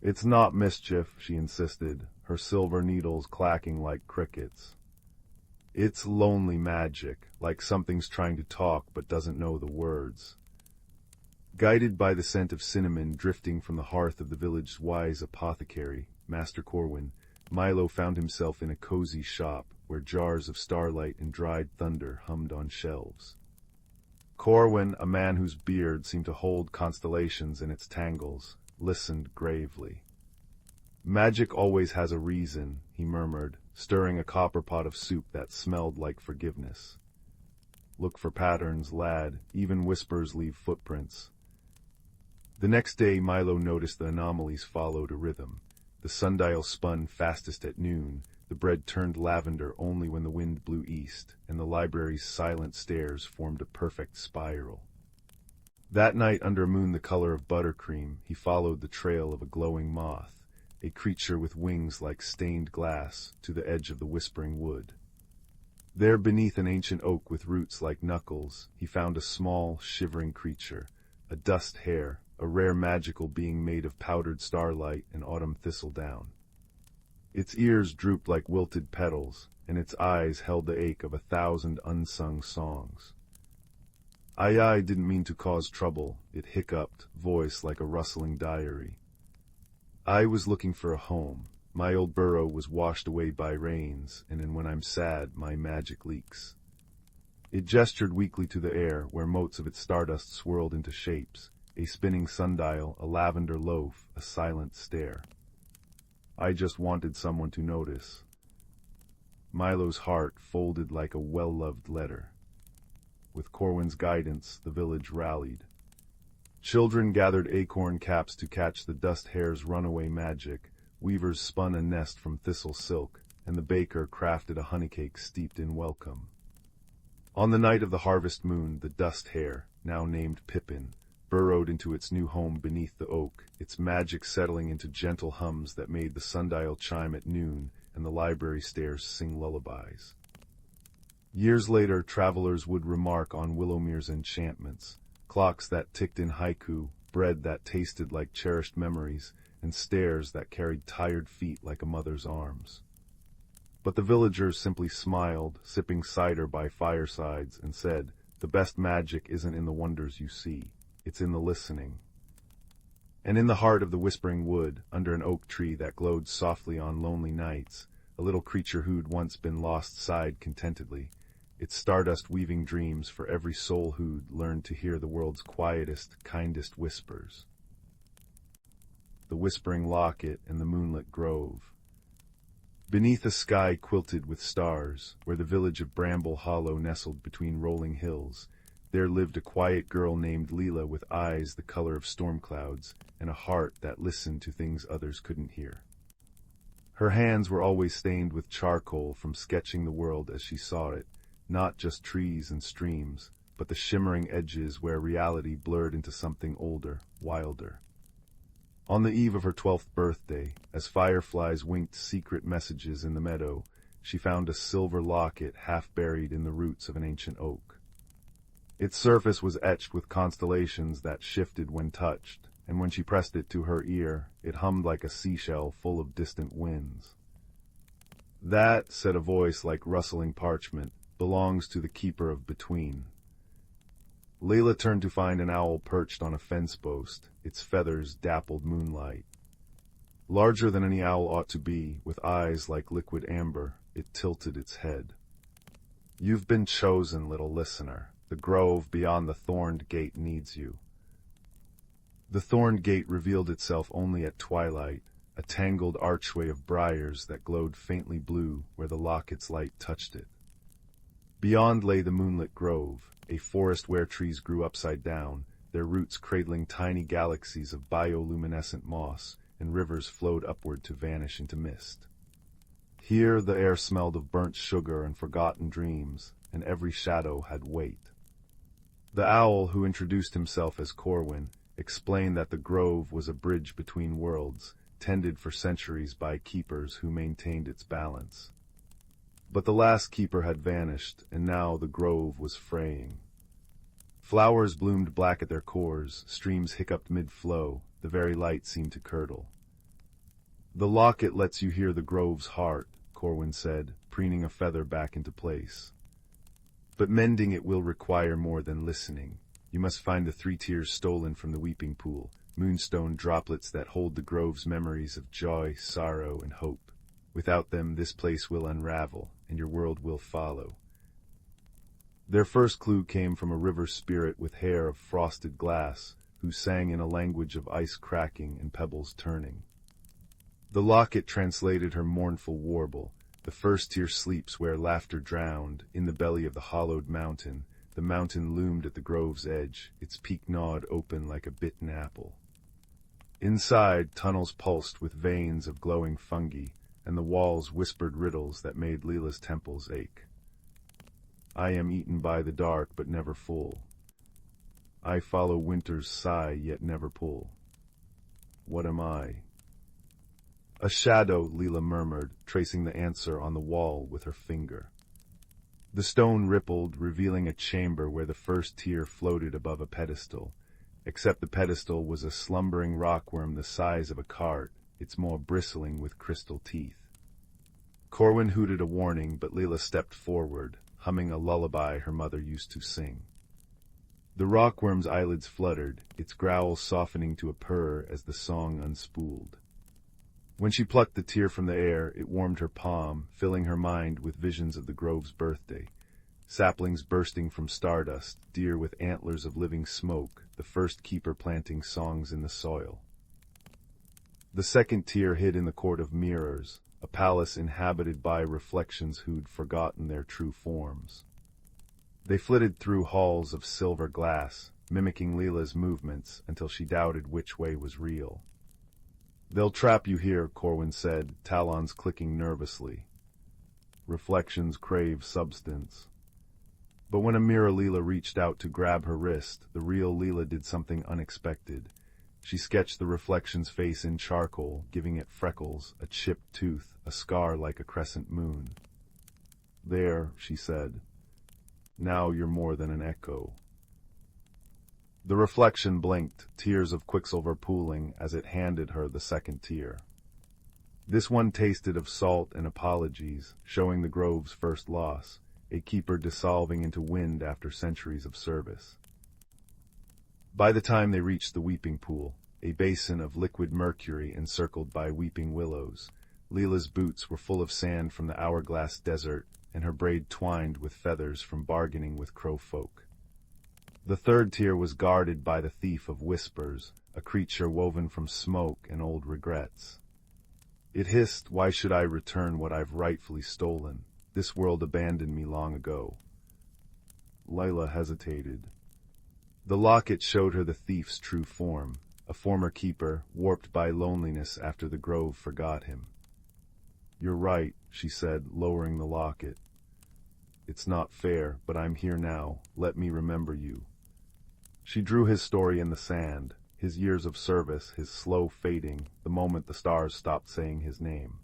S1: "It's not mischief," she insisted, her silver needles clacking like crickets. "It's lonely magic, like something's trying to talk but doesn't know the words." Guided by the scent of cinnamon drifting from the hearth of the village's wise apothecary, Master Corwin, Milo found himself in a cozy shop where jars of starlight and dried thunder hummed on shelves. Corwin, a man whose beard seemed to hold constellations in its tangles, listened gravely. "Magic always has a reason," he murmured, stirring a copper pot of soup that smelled like forgiveness. "Look for patterns, lad. Even whispers leave footprints." The next day Milo noticed the anomalies followed a rhythm. The sundial spun fastest at noon, the bread turned lavender only when the wind blew east, and the library's silent stairs formed a perfect spiral. That night, under a moon the color of buttercream, he followed the trail of a glowing moth, a creature with wings like stained glass, to the edge of the whispering wood. There, beneath an ancient oak with roots like knuckles, he found a small, shivering creature, a dust hare, a rare magical being made of powdered starlight and autumn thistledown. Its ears drooped like wilted petals, and its eyes held the ache of 1,000 unsung songs. "I didn't mean to cause trouble," it hiccuped, voice like a rustling diary. "I was looking for a home. My old burrow was washed away by rains, and when I'm sad, my magic leaks." It gestured weakly to the air, where motes of its stardust swirled into shapes, a spinning sundial, a lavender loaf, a silent stare. "I just wanted someone to notice." Milo's heart folded like a well-loved letter. With Corwin's guidance, the village rallied. Children gathered acorn caps to catch the dust hare's runaway magic, weavers spun a nest from thistle silk, and the baker crafted a honeycake steeped in welcome. On the night of the harvest moon, the dust hare, now named Pippin, burrowed into its new home beneath the oak, its magic settling into gentle hums that made the sundial chime at noon and the library stairs sing lullabies. Years later, travelers would remark on Willowmere's enchantments, clocks that ticked in haiku, bread that tasted like cherished memories, and stairs that carried tired feet like a mother's arms. But the villagers simply smiled, sipping cider by firesides, and said, "The best magic isn't in the wonders you see. It's in the listening." And in the heart of the whispering wood, under an oak tree that glowed softly on lonely nights, a little creature who'd once been lost sighed contentedly, its stardust weaving dreams for every soul who'd learned to hear the world's quietest, kindest whispers. The whispering locket and the moonlit grove. Beneath a sky quilted with stars, where the village of Bramble Hollow nestled between rolling hills, there lived a quiet girl named Leela with eyes the color of storm clouds and a heart that listened to things others couldn't hear. Her hands were always stained with charcoal from sketching the world as she saw it, not just trees and streams, but the shimmering edges where reality blurred into something older, wilder. On the eve of her 12th birthday, as fireflies winked secret messages in the meadow, she found a silver locket half buried in the roots of an ancient oak. Its surface was etched with constellations that shifted when touched, and when she pressed it to her ear, it hummed like a seashell full of distant winds. "That," said a voice like rustling parchment, "belongs to the keeper of between." Layla turned to find an owl perched on a fence post, its feathers dappled moonlight. Larger than any owl ought to be, with eyes like liquid amber, it tilted its head. "You've been chosen, little listener. The grove beyond the thorned gate needs you." The thorned gate revealed itself only at twilight, a tangled archway of briars that glowed faintly blue where the locket's light touched it. Beyond lay the moonlit grove, a forest where trees grew upside down, their roots cradling tiny galaxies of bioluminescent moss, and rivers flowed upward to vanish into mist. Here the air smelled of burnt sugar and forgotten dreams, and every shadow had weight. The owl, who introduced himself as Corwin, explained that the grove was a bridge between worlds, tended for centuries by keepers who maintained its balance. But the last keeper had vanished, and now the grove was fraying. Flowers bloomed black at their cores, streams hiccuped mid-flow, the very light seemed to curdle. "The locket lets you hear the grove's heart," Corwin said, preening a feather back into place. "But mending it will require more than listening. You must find the 3 tears stolen from the weeping pool, moonstone droplets that hold the grove's memories of joy, sorrow, and hope. Without them, this place will unravel, and your world will follow." Their first clue came from a river spirit with hair of frosted glass, who sang in a language of ice cracking and pebbles turning. The locket translated her mournful warble. "The first tear sleeps where laughter drowned, in the belly of the hollowed mountain. The mountain loomed at the grove's edge, its peak gnawed open like a bitten apple. Inside, tunnels pulsed with veins of glowing fungi, and the walls whispered riddles that made Leela's temples ache. I am eaten by the dark, but never full. I follow winter's sigh, yet never pull. What am I?" "A shadow," Leela murmured, tracing the answer on the wall with her finger. The stone rippled, revealing a chamber where the first tier floated above a pedestal, except the pedestal was a slumbering rockworm the size of a cart, its maw bristling with crystal teeth. Corwin hooted a warning, but Leela stepped forward, humming a lullaby her mother used to sing. The rockworm's eyelids fluttered, its growl softening to a purr as the song unspooled. When she plucked the tear from the air, it warmed her palm, filling her mind with visions of the grove's birthday. Saplings bursting from stardust, deer with antlers of living smoke, the first keeper planting songs in the soil. The second tier hid in the court of mirrors, a palace inhabited by reflections who'd forgotten their true forms. They flitted through halls of silver glass, mimicking Leela's movements until she doubted which way was real. "They'll trap you here," Corwin said, talons clicking nervously. Reflections crave substance. But when a mirror Leela reached out to grab her wrist, the real Leela did something unexpected. She sketched the reflection's face in charcoal, giving it freckles, a chipped tooth, a scar like a crescent moon. "There," she said. "Now you're more than an echo." The reflection blinked, tears of quicksilver pooling as it handed her the second tear. This one tasted of salt and apologies, showing the grove's first loss, a keeper dissolving into wind after centuries of service. By the time they reached the weeping pool, a basin of liquid mercury encircled by weeping willows, Leela's boots were full of sand from the hourglass desert, and her braid twined with feathers from bargaining with crow folk. The third tier was guarded by the thief of whispers, a creature woven from smoke and old regrets. It hissed, "Why should I return what I've rightfully stolen? This world abandoned me long ago." Leela hesitated. The locket showed her the thief's true form, a former keeper, warped by loneliness after the grove forgot him. "You're right," she said, lowering the locket. "It's not fair, but I'm here now. Let me remember you." She drew his story in the sand, his years of service, his slow fading, the moment the stars stopped saying his name.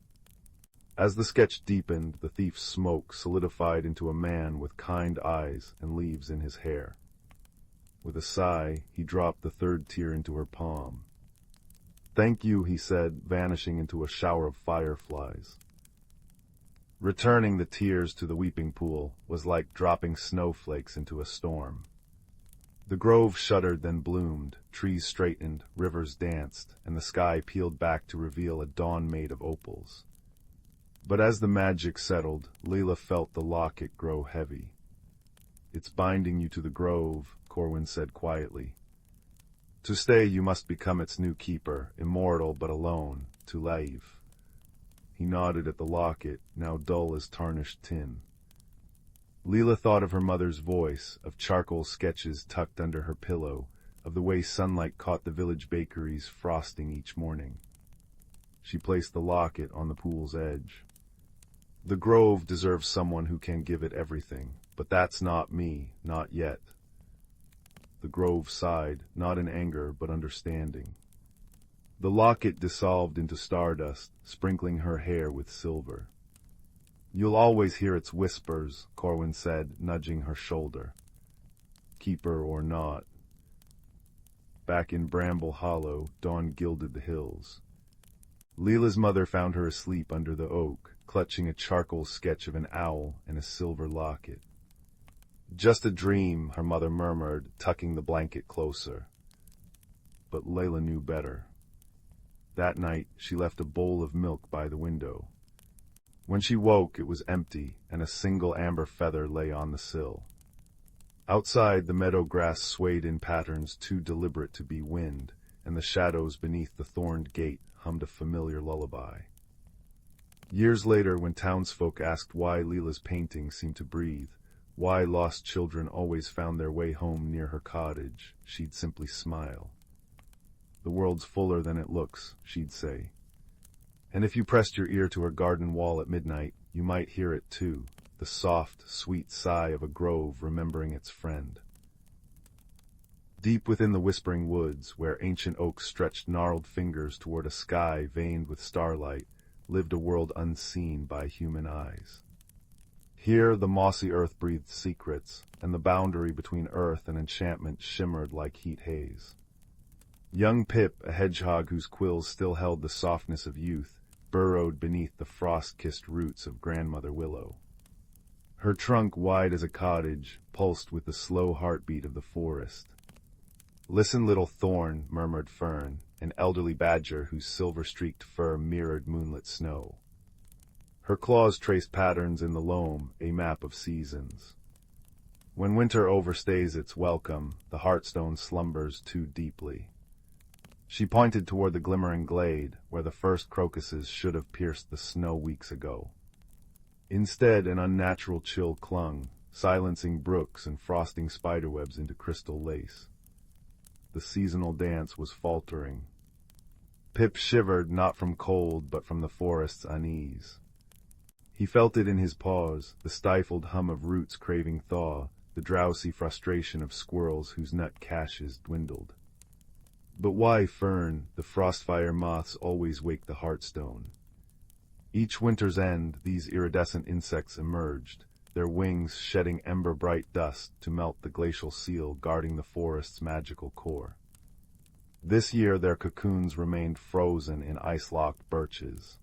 S1: As the sketch deepened, the thief's smoke solidified into a man with kind eyes and leaves in his hair. With a sigh, he dropped the third tear into her palm. "Thank you," he said, vanishing into a shower of fireflies. Returning the tears to the weeping pool was like dropping snowflakes into a storm. The grove shuddered, then bloomed, trees straightened, rivers danced, and the sky peeled back to reveal a dawn made of opals. But as the magic settled, Leela felt the locket grow heavy. "It's binding you to the grove," Corwin said quietly. "To stay, you must become its new keeper, immortal but alone, to live." He nodded at the locket, now dull as tarnished tin. Leela thought of her mother's voice, of charcoal sketches tucked under her pillow, of the way sunlight caught the village bakery's frosting each morning. She placed the locket on the pool's edge. "The grove deserves someone who can give it everything, but that's not me, not yet." The grove sighed, not in anger but understanding. The locket dissolved into stardust, sprinkling her hair with silver. You'll always hear its whispers, Corwin said, nudging her shoulder. Keeper or not. Back in Bramble Hollow, dawn gilded the hills. Leela's mother found her asleep under the oak, clutching a charcoal sketch of an owl and a silver locket. Just a dream, her mother murmured, tucking the blanket closer. But Layla knew better. That night, she left a bowl of milk by the window. When she woke, it was empty, and a single amber feather lay on the sill. Outside, the meadow grass swayed in patterns too deliberate to be wind, and the shadows beneath the thorned gate hummed a familiar lullaby. Years later, when townsfolk asked why Leela's paintings seemed to breathe, why lost children always found their way home near her cottage, she'd simply smile. The world's fuller than it looks, she'd say. And if you pressed your ear to her garden wall at midnight, you might hear it too, the soft, sweet sigh of a grove remembering its friend. Deep within the whispering woods, where ancient oaks stretched gnarled fingers toward a sky veined with starlight, lived a world unseen by human eyes. Here the mossy earth breathed secrets, and the boundary between earth and enchantment shimmered like heat haze. Young Pip, a hedgehog whose quills still held the softness of youth, burrowed beneath the frost-kissed roots of Grandmother Willow. Her trunk, wide as a cottage, pulsed with the slow heartbeat of the forest. "Listen, little thorn," murmured Fern, an elderly badger whose silver-streaked fur mirrored moonlit snow. Her claws traced patterns in the loam, a map of seasons. When winter overstays its welcome, the Hearthstone slumbers too deeply. She pointed toward the glimmering glade, where the first crocuses should have pierced the snow weeks ago. Instead, an unnatural chill clung, silencing brooks and frosting spiderwebs into crystal lace. The seasonal dance was faltering. Pip shivered not from cold, but from the forest's unease. He felt it in his paws, the stifled hum of roots craving thaw, the drowsy frustration of squirrels whose nut caches dwindled. But why, Fern, the frostfire moths always wake the Hearthstone? Each winter's end, these iridescent insects emerged, their wings shedding ember-bright dust to melt the glacial seal guarding the forest's magical core. This year their cocoons remained frozen in ice-locked birches.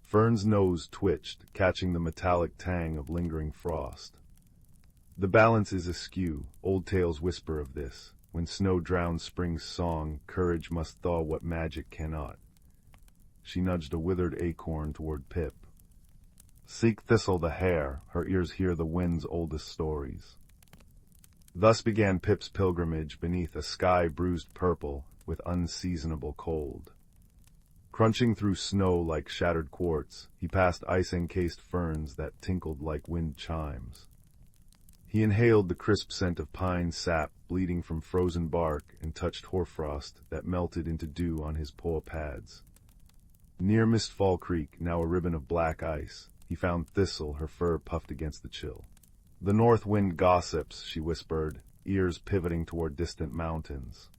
S1: Fern's nose twitched, catching the metallic tang of lingering frost. The balance is askew, old tales whisper of this. When snow drowns spring's song, courage must thaw what magic cannot. She nudged a withered acorn toward Pip. Seek Thistle the hare, her ears hear the wind's oldest stories. Thus began Pip's pilgrimage beneath a sky bruised purple with unseasonable cold. Crunching through snow like shattered quartz, he passed ice-encased ferns that tinkled like wind chimes. He inhaled the crisp scent of pine sap bleeding from frozen bark and touched hoarfrost that melted into dew on his paw pads. Near Mistfall Creek, now a ribbon of black ice, he found Thistle, her fur puffed against the chill. "The north wind gossips," she whispered, ears pivoting toward distant mountains.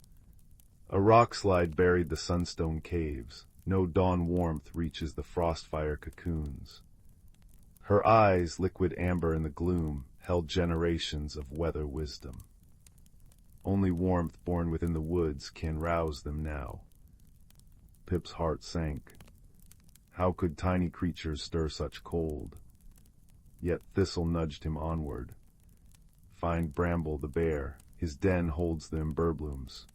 S1: A rock slide buried the sunstone caves. No dawn warmth reaches the frostfire cocoons. Her eyes, liquid amber in the gloom, held generations of weather wisdom. Only warmth born within the woods can rouse them now. Pip's heart sank. How could tiny creatures stir such cold? Yet Thistle nudged him onward. Find Bramble the bear. His den holds the emberblooms.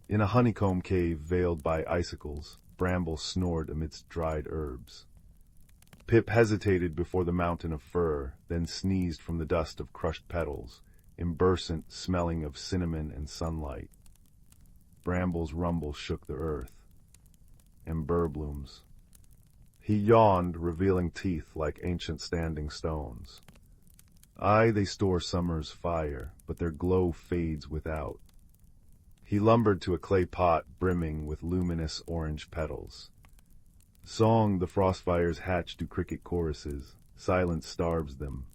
S1: In a honeycomb cave veiled by icicles, Bramble snored amidst dried herbs. Pip hesitated before the mountain of fur, then sneezed from the dust of crushed petals, imbursant smelling of cinnamon and sunlight. Bramble's rumble shook the earth. Emberblooms. He yawned, revealing teeth like ancient standing stones. Aye, they store summer's fire, but their glow fades without. He lumbered to a clay pot brimming with luminous orange petals. Song the frostfires hatch to cricket choruses, silence starves them.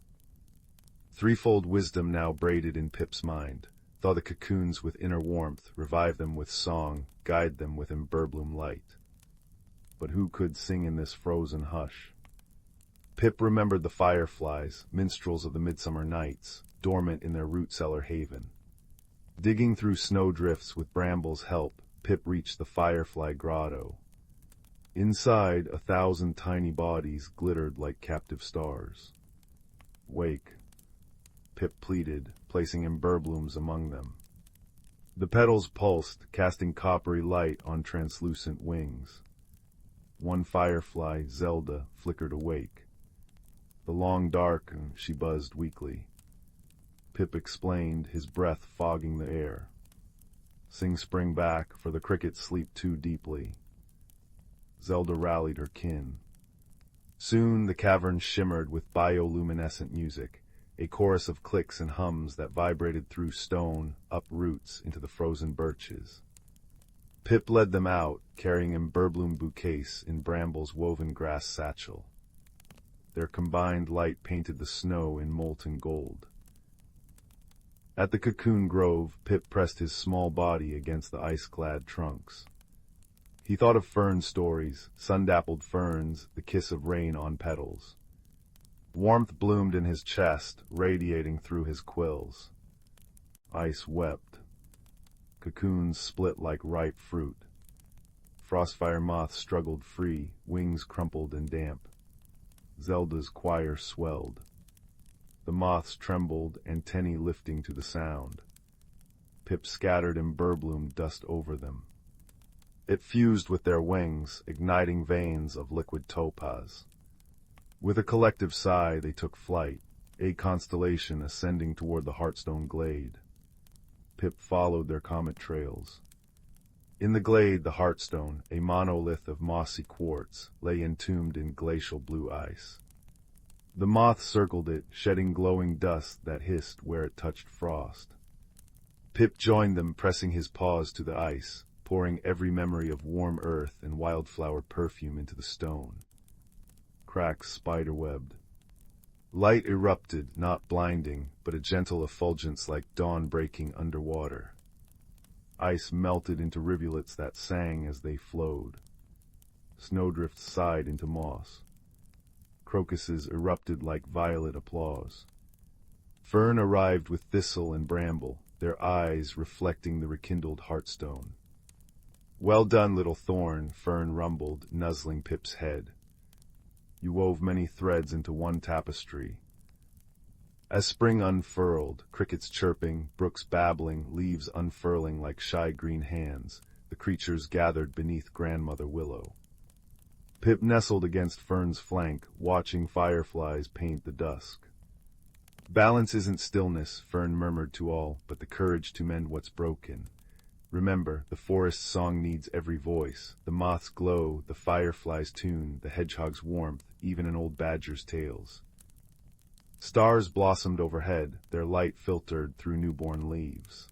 S1: Threefold wisdom now braided in Pip's mind, thaw the cocoons with inner warmth, revive them with song, guide them with emberbloom light. But who could sing in this frozen hush? Pip remembered the fireflies, minstrels of the midsummer nights, dormant in their root-cellar haven. Digging through snowdrifts with Bramble's help, Pip reached the firefly grotto. Inside, 1,000 tiny bodies glittered like captive stars. "Wake," Pip pleaded, placing emberblooms among them. The petals pulsed, casting coppery light on translucent wings. One firefly, Zelda, flickered awake. "The long dark," she buzzed weakly. Pip explained, his breath fogging the air. "Sing spring back, for the crickets sleep too deeply." Zelda rallied her kin. Soon the cavern shimmered with bioluminescent music, a chorus of clicks and hums that vibrated through stone, up roots into the frozen birches. Pip led them out, carrying emberbloom bouquets in Bramble's woven grass satchel. Their combined light painted the snow in molten gold. At the cocoon grove, Pip pressed his small body against the ice-clad trunks. He thought of fern stories, sun-dappled ferns, the kiss of rain on petals. Warmth bloomed in his chest, radiating through his quills. Ice wept. Cocoons split like ripe fruit. Frostfire moths struggled free, wings crumpled and damp. Zelda's choir swelled. The moths trembled, antennae lifting to the sound. Pip scattered emberbloom dust over them. It fused with their wings, igniting veins of liquid topaz. With a collective sigh, they took flight, a constellation ascending toward the Hearthstone glade. Pip followed their comet trails. In the glade, the Hearthstone, a monolith of mossy quartz, lay entombed in glacial blue ice. The moths circled it, shedding glowing dust that hissed where it touched frost. Pip joined them, pressing his paws to the ice, pouring every memory of warm earth and wildflower perfume into the stone. Cracks spiderwebbed. Light erupted, not blinding, but a gentle effulgence like dawn breaking underwater. Ice melted into rivulets that sang as they flowed. Snowdrifts sighed into moss. Crocuses erupted like violet applause. Fern arrived with thistle and bramble, their eyes reflecting the rekindled Hearthstone. "Well done, little thorn," Fern rumbled, nuzzling Pip's head. "You wove many threads into one tapestry." As spring unfurled, crickets chirping, brooks babbling, leaves unfurling like shy green hands, the creatures gathered beneath Grandmother Willow. Pip nestled against Fern's flank, watching fireflies paint the dusk. "Balance isn't stillness," Fern murmured to all, "but the courage to mend what's broken. Remember, the forest's song needs every voice, the moth's glow, the firefly's tune, the hedgehog's warmth, even an old badger's tales." Stars blossomed overhead, their light filtered through newborn leaves.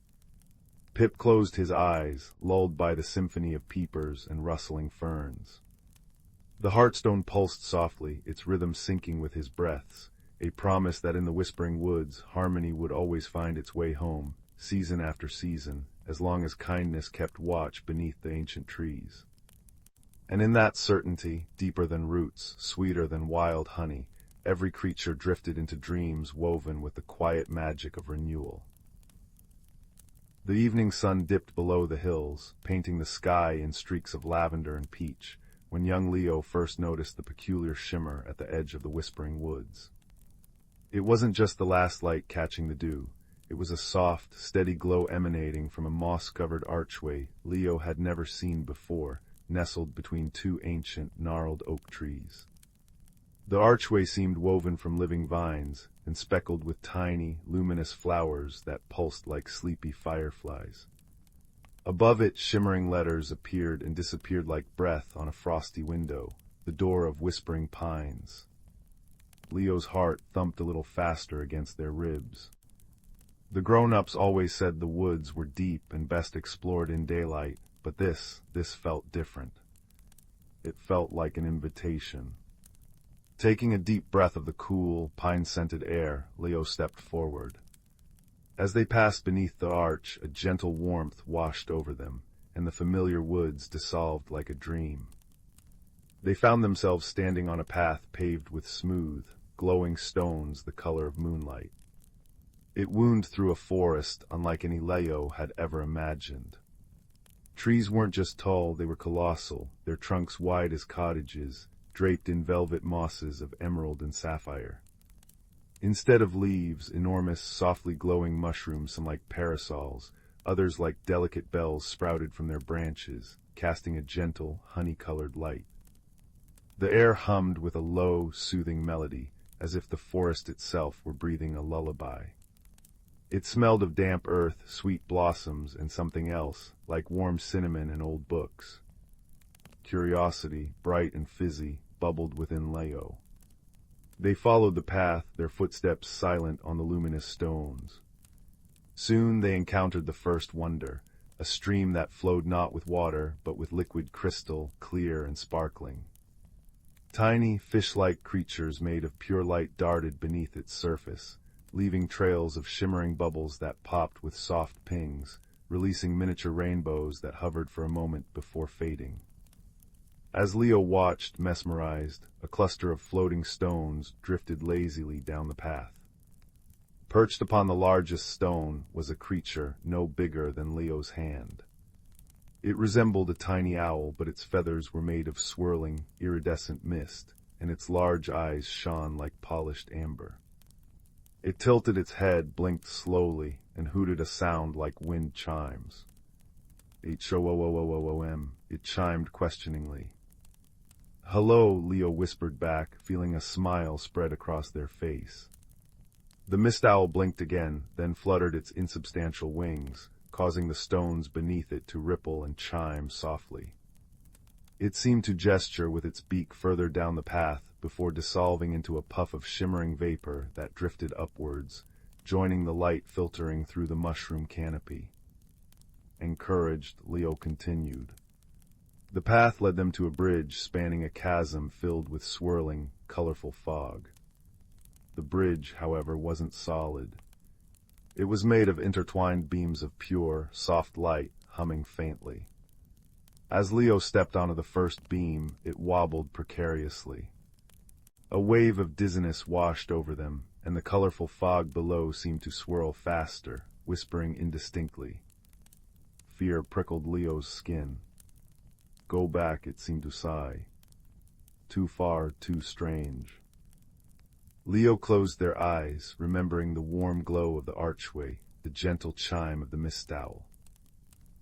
S1: Pip closed his eyes, lulled by the symphony of peepers and rustling ferns. The Hearthstone pulsed softly, its rhythm syncing with his breaths, a promise that in the whispering woods, harmony would always find its way home, season after season, as long as kindness kept watch beneath the ancient trees. And in that certainty, deeper than roots, sweeter than wild honey, every creature drifted into dreams woven with the quiet magic of renewal. The evening sun dipped below the hills, painting the sky in streaks of lavender and peach, when young Leo first noticed the peculiar shimmer at the edge of the whispering woods. It wasn't just the last light catching the dew. It was a soft, steady glow emanating from a moss-covered archway Leo had never seen before, nestled between two ancient, gnarled oak trees. The archway seemed woven from living vines, and speckled with tiny, luminous flowers that pulsed like sleepy fireflies. Above it, shimmering letters appeared and disappeared like breath on a frosty window, the door of whispering pines. Leo's heart thumped a little faster against their ribs. The grown-ups always said the woods were deep and best explored in daylight, but this felt different. It felt like an invitation. Taking a deep breath of the cool, pine-scented air, Leo stepped forward. As they passed beneath the arch, a gentle warmth washed over them, and the familiar woods dissolved like a dream. They found themselves standing on a path paved with smooth, glowing stones the color of moonlight. It wound through a forest unlike any Leo had ever imagined. Trees weren't just tall, they were colossal, their trunks wide as cottages, draped in velvet mosses of emerald and sapphire. Instead of leaves, enormous, softly glowing mushrooms, some like parasols, others like delicate bells sprouted from their branches, casting a gentle, honey-colored light. The air hummed with a low, soothing melody, as if the forest itself were breathing a lullaby. It smelled of damp earth, sweet blossoms, and something else, like warm cinnamon and old books. Curiosity, bright and fizzy, bubbled within Leo. They followed the path, their footsteps silent on the luminous stones. Soon they encountered the first wonder, a stream that flowed not with water, but with liquid crystal, clear and sparkling. Tiny, fish-like creatures made of pure light darted beneath its surface, leaving trails of shimmering bubbles that popped with soft pings, releasing miniature rainbows that hovered for a moment before fading. As Leo watched, mesmerized, a cluster of floating stones drifted lazily down the path. Perched upon the largest stone was a creature no bigger than Leo's hand. It resembled a tiny owl, but its feathers were made of swirling, iridescent mist, and its large eyes shone like polished amber. It tilted its head, blinked slowly, and hooted a sound like wind chimes. H-O-O-O-O-O-M, it chimed questioningly. Hello, Leo whispered back, feeling a smile spread across their face. The mist owl blinked again, then fluttered its insubstantial wings, causing the stones beneath it to ripple and chime softly. It seemed to gesture with its beak further down the path before dissolving into a puff of shimmering vapor that drifted upwards, joining the light filtering through the mushroom canopy. Encouraged, Leo continued. The path led them to a bridge spanning a chasm filled with swirling, colorful fog. The bridge, however, wasn't solid. It was made of intertwined beams of pure, soft light humming faintly. As Leo stepped onto the first beam, it wobbled precariously. A wave of dizziness washed over them, and the colorful fog below seemed to swirl faster, whispering indistinctly. Fear prickled Leo's skin. Go back, it seemed to sigh. Too far, too strange. Leo closed their eyes, remembering the warm glow of the archway, the gentle chime of the mist owl.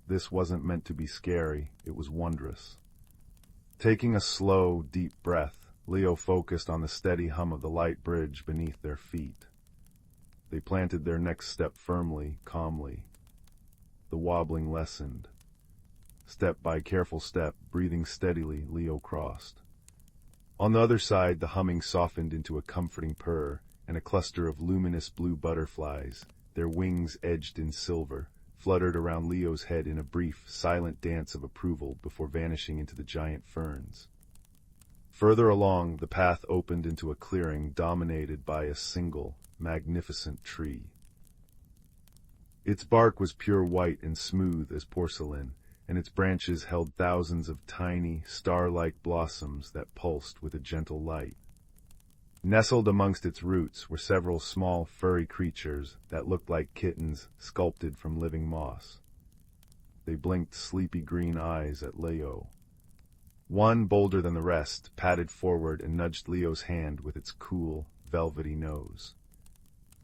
S1: This wasn't meant to be scary, it was wondrous. Taking a slow, deep breath, Leo focused on the steady hum of the light bridge beneath their feet. They planted their next step firmly, calmly. The wobbling lessened. Step by careful step, breathing steadily, Leo crossed. On the other side, the humming softened into a comforting purr, and a cluster of luminous blue butterflies, their wings edged in silver, fluttered around Leo's head in a brief, silent dance of approval before vanishing into the giant ferns. Further along, the path opened into a clearing dominated by a single, magnificent tree. Its bark was pure white and smooth as porcelain, and its branches held thousands of tiny, star-like blossoms that pulsed with a gentle light. Nestled amongst its roots were several small, furry creatures that looked like kittens sculpted from living moss. They blinked sleepy green eyes at Leo. One, bolder than the rest, padded forward and nudged Leo's hand with its cool, velvety nose.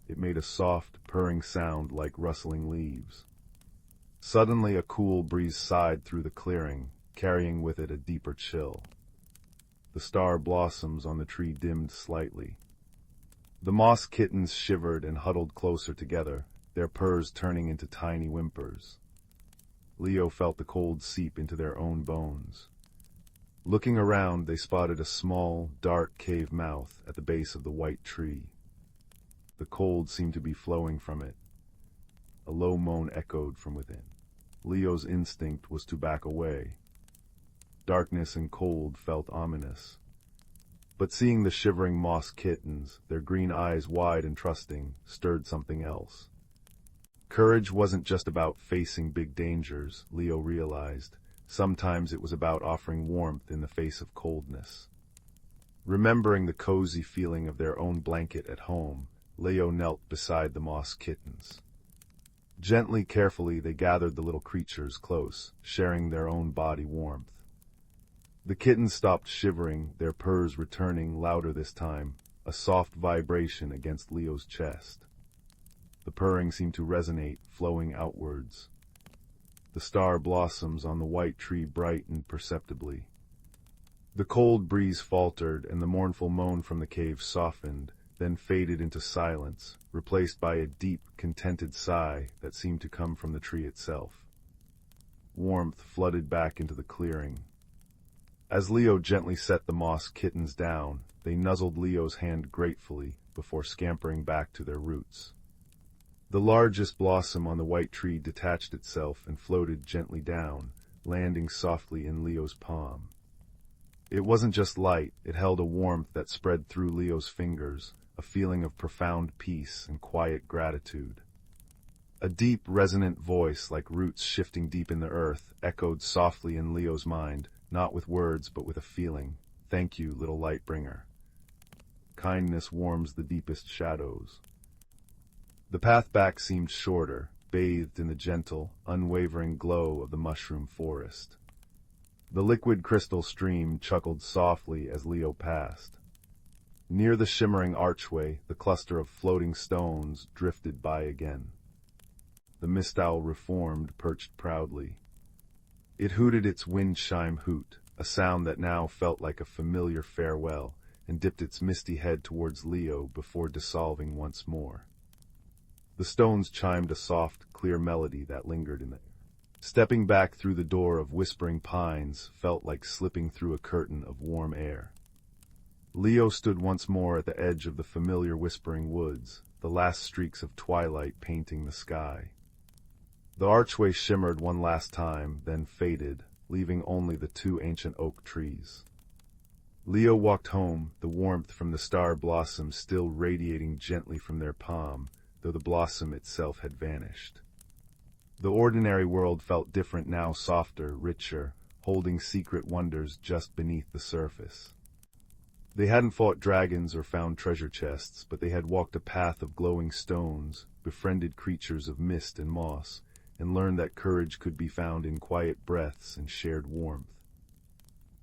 S1: It made a soft, purring sound like rustling leaves. Suddenly a cool breeze sighed through the clearing, carrying with it a deeper chill. The star blossoms on the tree dimmed slightly. The moss kittens shivered and huddled closer together, their purrs turning into tiny whimpers. Leo felt the cold seep into their own bones. Looking around, they spotted a small, dark cave mouth at the base of the white tree. The cold seemed to be flowing from it. A low moan echoed from within. Leo's instinct was to back away. Darkness and cold felt ominous. But seeing the shivering moss kittens, their green eyes wide and trusting, stirred something else. Courage wasn't just about facing big dangers, Leo realized, Sometimes it was about offering warmth in the face of coldness. Remembering the cozy feeling of their own blanket at home, Leo knelt beside the moss kittens. Gently, carefully, they gathered the little creatures close, sharing their own body warmth. The kittens stopped shivering, their purrs returning louder this time, a soft vibration against Leo's chest. The purring seemed to resonate, flowing outwards. The star blossoms on the white tree brightened perceptibly. The cold breeze faltered, and the mournful moan from the cave softened, then faded into silence, replaced by a deep, contented sigh that seemed to come from the tree itself. Warmth flooded back into the clearing. As Leo gently set the moss kittens down, they nuzzled Leo's hand gratefully before scampering back to their roots. The largest blossom on the white tree detached itself and floated gently down, landing softly in Leo's palm. It wasn't just light, it held a warmth that spread through Leo's fingers, a feeling of profound peace and quiet gratitude. A deep, resonant voice, like roots shifting deep in the earth, echoed softly in Leo's mind, not with words but with a feeling. Thank you, little light bringer. Kindness warms the deepest shadows. The path back seemed shorter, bathed in the gentle, unwavering glow of the mushroom forest. The liquid crystal stream chuckled softly as Leo passed. Near the shimmering archway, the cluster of floating stones drifted by again. The mist owl reformed, perched proudly. It hooted its wind-chime hoot, a sound that now felt like a familiar farewell, and dipped its misty head towards Leo before dissolving once more. The stones chimed a soft, clear melody that lingered in the air. Stepping back through the door of whispering pines felt like slipping through a curtain of warm air. Leo stood once more at the edge of the familiar whispering woods, the last streaks of twilight painting the sky. The archway shimmered one last time, then faded, leaving only the two ancient oak trees. Leo walked home, the warmth from the star blossom still radiating gently from their palm, though the blossom itself had vanished. The ordinary world felt different now, softer, richer, holding secret wonders just beneath the surface. They hadn't fought dragons or found treasure chests, but they had walked a path of glowing stones, befriended creatures of mist and moss, and learned that courage could be found in quiet breaths and shared warmth.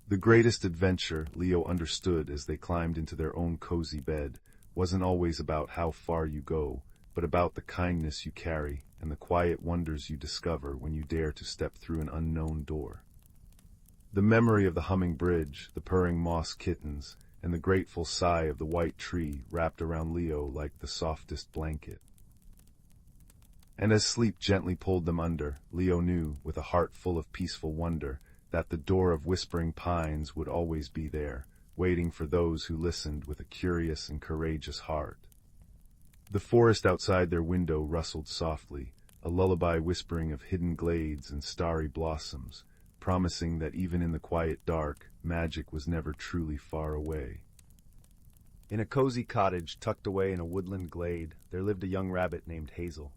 S1: The greatest adventure, Leo understood as they climbed into their own cozy bed, wasn't always about how far you go, but about the kindness you carry and the quiet wonders you discover when you dare to step through an unknown door. The memory of the humming bridge, the purring moss kittens, and the grateful sigh of the white tree wrapped around Leo like the softest blanket. And as sleep gently pulled them under, Leo knew, with a heart full of peaceful wonder, that the door of whispering pines would always be there, waiting for those who listened with a curious and courageous heart. The forest outside their window rustled softly, a lullaby whispering of hidden glades and starry blossoms, promising that even in the quiet dark, magic was never truly far away. In a cozy cottage tucked away in a woodland glade, there lived a young rabbit named Hazel.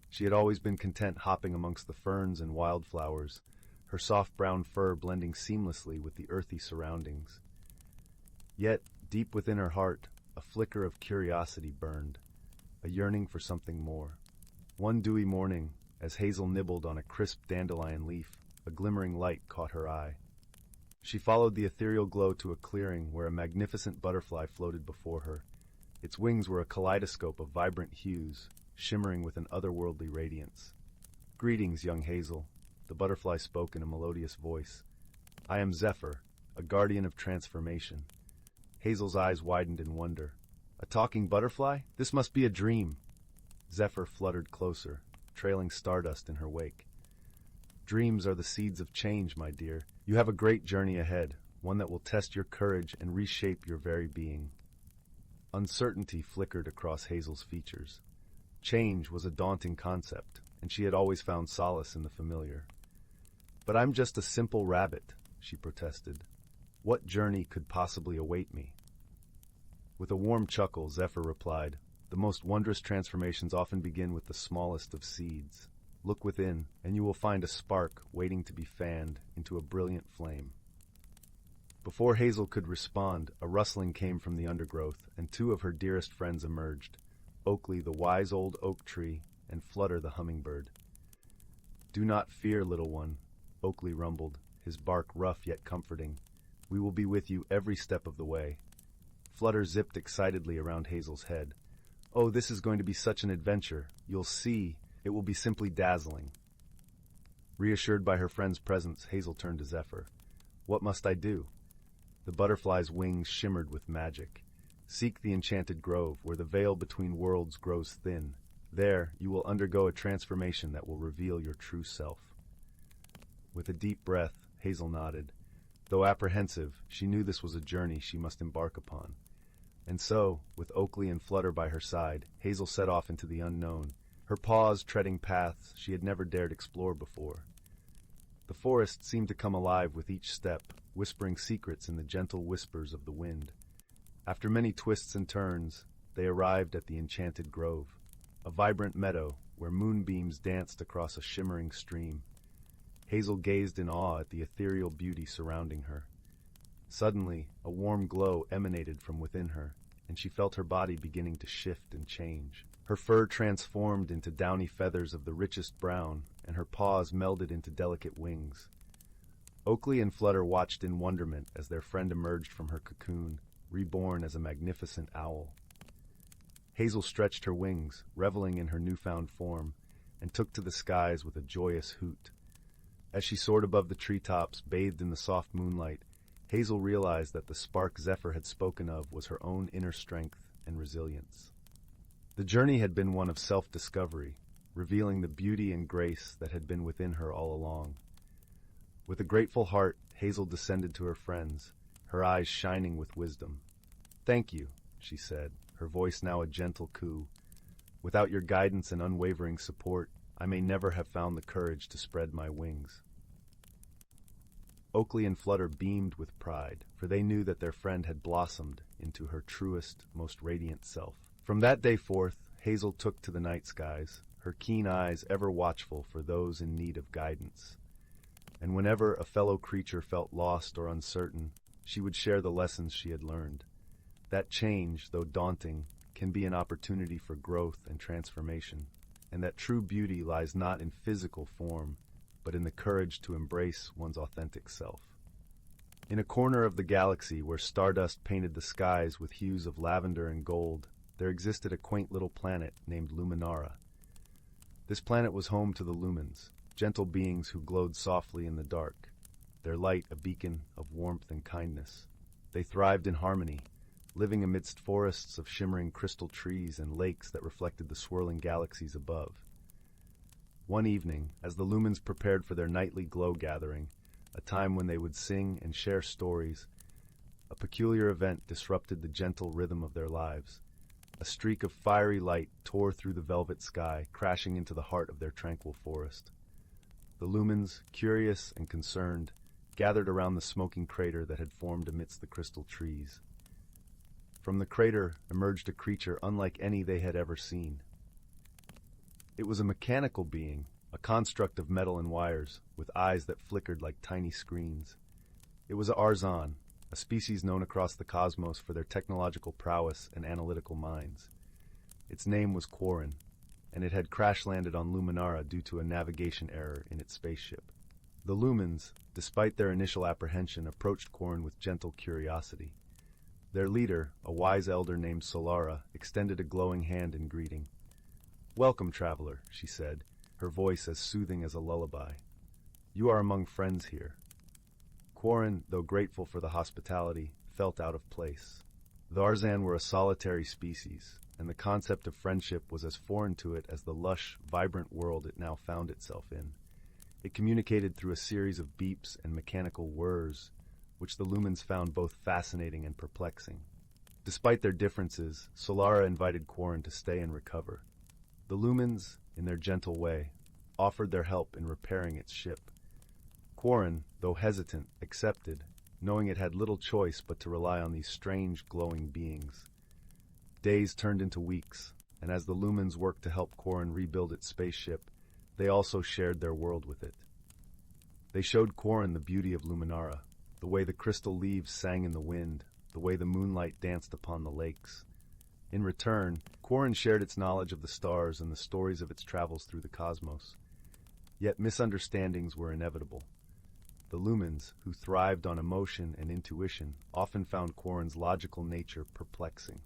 S1: She had always been content hopping amongst the ferns and wildflowers, her soft brown fur blending seamlessly with the earthy surroundings. Yet, deep within her heart, a flicker of curiosity burned, a yearning for something more. One dewy morning, as Hazel nibbled on a crisp dandelion leaf, a glimmering light caught her eye. She followed the ethereal glow to a clearing where a magnificent butterfly floated before her. Its wings were a kaleidoscope of vibrant hues, shimmering with an otherworldly radiance. "Greetings, young Hazel," the butterfly spoke in a melodious voice. "I am Zephyr, a guardian of transformation." Hazel's eyes widened in wonder. "A talking butterfly? This must be a dream." Zephyr fluttered closer, trailing stardust in her wake. "Dreams are the seeds of change, my dear. You have a great journey ahead, one that will test your courage and reshape your very being." Uncertainty flickered across Hazel's features. Change was a daunting concept, and she had always found solace in the familiar. "But I'm just a simple rabbit," she protested. "What journey could possibly await me?" With a warm chuckle, Zephyr replied, "The most wondrous transformations often begin with the smallest of seeds. Look within, and you will find a spark waiting to be fanned into a brilliant flame. Before Hazel could respond, a rustling came from the undergrowth, and two of her dearest friends emerged, Oakley, the wise old oak tree, and Flutter, the hummingbird. "Do not fear, little one," Oakley rumbled, his bark rough yet comforting. "We will be with you every step of the way." Flutter zipped excitedly around Hazel's head. "Oh, this is going to be such an adventure. You'll see. It will be simply dazzling." Reassured by her friend's presence, Hazel turned to Zephyr. "What must I do?" The butterfly's wings shimmered with magic. "Seek the enchanted grove, where the veil between worlds grows thin. There, you will undergo a transformation that will reveal your true self." With a deep breath, Hazel nodded. Though apprehensive, she knew this was a journey she must embark upon. And so, with Oakley and Flutter by her side, Hazel set off into the unknown, her paws treading paths she had never dared explore before. The forest seemed to come alive with each step, whispering secrets in the gentle whispers of the wind. After many twists and turns, they arrived at the enchanted grove, a vibrant meadow where moonbeams danced across a shimmering stream. Hazel gazed in awe at the ethereal beauty surrounding her. Suddenly, a warm glow emanated from within her, and she felt her body beginning to shift and change. Her fur transformed into downy feathers of the richest brown, and her paws melded into delicate wings. Oakley and Flutter watched in wonderment as their friend emerged from her cocoon, reborn as a magnificent owl. Hazel stretched her wings, reveling in her newfound form, and took to the skies with a joyous hoot. As she soared above the treetops, bathed in the soft moonlight, Hazel realized that the spark Zephyr had spoken of was her own inner strength and resilience. The journey had been one of self-discovery, revealing the beauty and grace that had been within her all along. With a grateful heart, Hazel descended to her friends, her eyes shining with wisdom. "Thank you," she said, her voice now a gentle coo. "Without your guidance and unwavering support, I may never have found the courage to spread my wings." Oakley and Flutter beamed with pride, for they knew that their friend had blossomed into her truest, most radiant self. From that day forth, Hazel took to the night skies, her keen eyes ever watchful for those in need of guidance. And whenever a fellow creature felt lost or uncertain, she would share the lessons she had learned. That change, though daunting, can be an opportunity for growth and transformation, and that true beauty lies not in physical form, but in the courage to embrace one's authentic self. In a corner of the galaxy where stardust painted the skies with hues of lavender and gold, there existed a quaint little planet named Luminara. This planet was home to the lumens, gentle beings who glowed softly in the dark, their light a beacon of warmth and kindness. They thrived in harmony, living amidst forests of shimmering crystal trees and lakes that reflected the swirling galaxies above. One evening, as the lumens prepared for their nightly glow gathering, a time when they would sing and share stories, a peculiar event disrupted the gentle rhythm of their lives. A streak of fiery light tore through the velvet sky, crashing into the heart of their tranquil forest. The lumens, curious and concerned, gathered around the smoking crater that had formed amidst the crystal trees. From the crater emerged a creature unlike any they had ever seen. It was a mechanical being, a construct of metal and wires, with eyes that flickered like tiny screens. It was a Arzan, a species known across the cosmos for their technological prowess and analytical minds. Its name was Quarren, and it had crash-landed on Luminara due to a navigation error in its spaceship. The Lumens, despite their initial apprehension, approached Quarren with gentle curiosity. Their leader, a wise elder named Solara, extended a glowing hand in greeting. "Welcome, traveler," she said, her voice as soothing as a lullaby. "You are among friends here." Quarren, though grateful for the hospitality, felt out of place. The Arzan were a solitary species, and the concept of friendship was as foreign to it as the lush, vibrant world it now found itself in. It communicated through a series of beeps and mechanical whirs, which the lumens found both fascinating and perplexing. Despite their differences, Solara invited Quarren to stay and recover. The lumens, in their gentle way, offered their help in repairing its ship. Quarren, though hesitant, accepted, knowing it had little choice but to rely on these strange, glowing beings. Days turned into weeks, and as the lumens worked to help Quarren rebuild its spaceship, they also shared their world with it. They showed Quarren the beauty of Luminara, the way the crystal leaves sang in the wind, the way the moonlight danced upon the lakes. In return, Quarren shared its knowledge of the stars and the stories of its travels through the cosmos. Yet misunderstandings were inevitable. The Lumens, who thrived on emotion and intuition, often found Quarren's logical nature perplexing.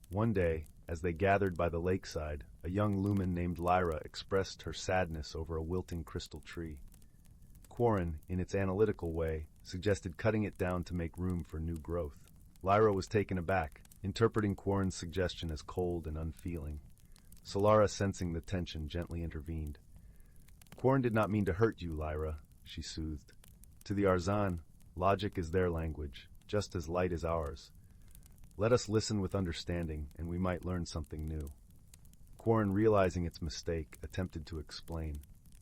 S1: One day, as they gathered by the lakeside, a young Lumen named Lyra expressed her sadness over a wilting crystal tree. Quarren, in its analytical way, suggested cutting it down to make room for new growth. Lyra was taken aback, interpreting Quarren's suggestion as cold and unfeeling. Solara, sensing the tension, gently intervened. "Quarren did not mean to hurt you, Lyra," she soothed. "To the Arzan, logic is their language, just as light is ours. Let us listen with understanding, and we might learn something new." Quarren, realizing its mistake, attempted to explain.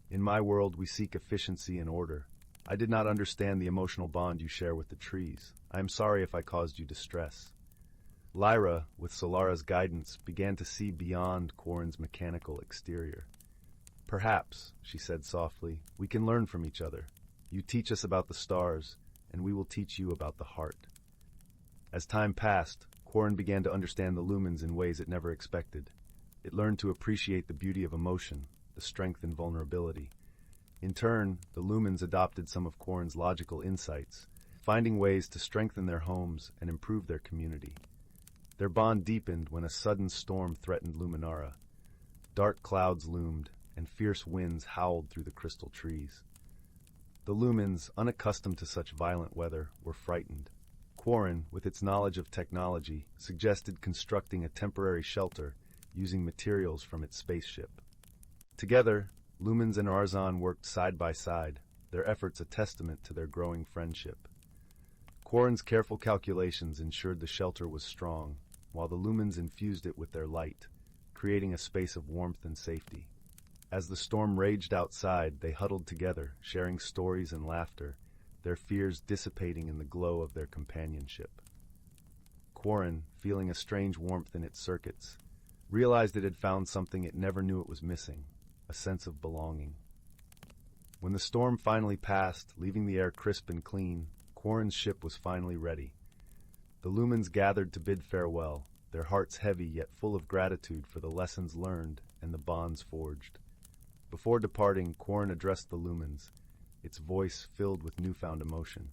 S1: "In my world, we seek efficiency and order. I did not understand the emotional bond you share with the trees. I am sorry if I caused you distress." Lyra, with Solara's guidance, began to see beyond Quarren's mechanical exterior. "Perhaps," she said softly, "we can learn from each other. You teach us about the stars, and we will teach you about the heart." As time passed, Quarren began to understand the lumens in ways it never expected. It learned to appreciate the beauty of emotion, the strength and vulnerability. In turn, the lumens adopted some of Quarren's logical insights, finding ways to strengthen their homes and improve their community. Their bond deepened when a sudden storm threatened Luminara. Dark clouds loomed, and fierce winds howled through the crystal trees. The lumens, unaccustomed to such violent weather, were frightened. Quarren, with its knowledge of technology, suggested constructing a temporary shelter using materials from its spaceship. Together, Lumens and Arzan worked side by side, their efforts a testament to their growing friendship. Quarren's careful calculations ensured the shelter was strong, while the Lumens infused it with their light, creating a space of warmth and safety. As the storm raged outside, they huddled together, sharing stories and laughter, their fears dissipating in the glow of their companionship. Quarren, feeling a strange warmth in its circuits, realized it had found something it never knew it was missing, a sense of belonging. When the storm finally passed, leaving the air crisp and clean, Quarren's ship was finally ready. The Lumens gathered to bid farewell, their hearts heavy yet full of gratitude for the lessons learned and the bonds forged. Before departing, Quarren addressed the Lumens, its voice filled with newfound emotion.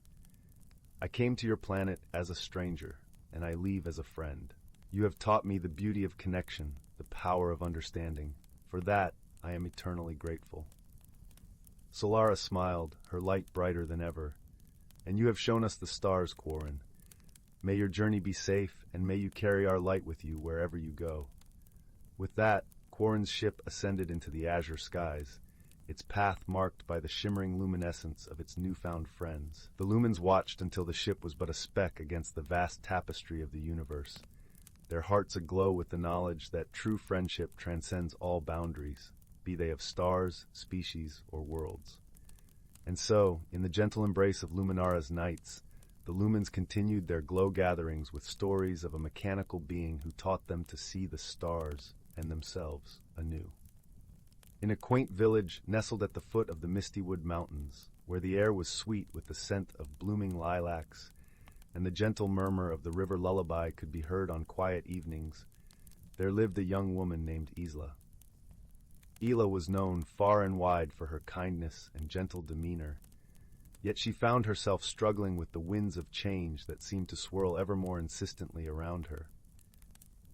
S1: "I came to your planet as a stranger, and I leave as a friend. You have taught me the beauty of connection, the power of understanding. For that, I am eternally grateful." Solara smiled, her light brighter than ever. "And you have shown us the stars, Quarren. May your journey be safe, and may you carry our light with you wherever you go." With that, Quarren's ship ascended into the azure skies, its path marked by the shimmering luminescence of its newfound friends. The lumens watched until the ship was but a speck against the vast tapestry of the universe, their hearts aglow with the knowledge that true friendship transcends all boundaries, be they of stars, species, or worlds. And so, in the gentle embrace of Luminara's nights, the lumens continued their glow gatherings with stories of a mechanical being who taught them to see the stars and themselves anew. In a quaint village nestled at the foot of the Mistywood Mountains, where the air was sweet with the scent of blooming lilacs, and the gentle murmur of the river lullaby could be heard on quiet evenings, there lived a young woman named Isla. Isla was known far and wide for her kindness and gentle demeanor, yet she found herself struggling with the winds of change that seemed to swirl ever more insistently around her.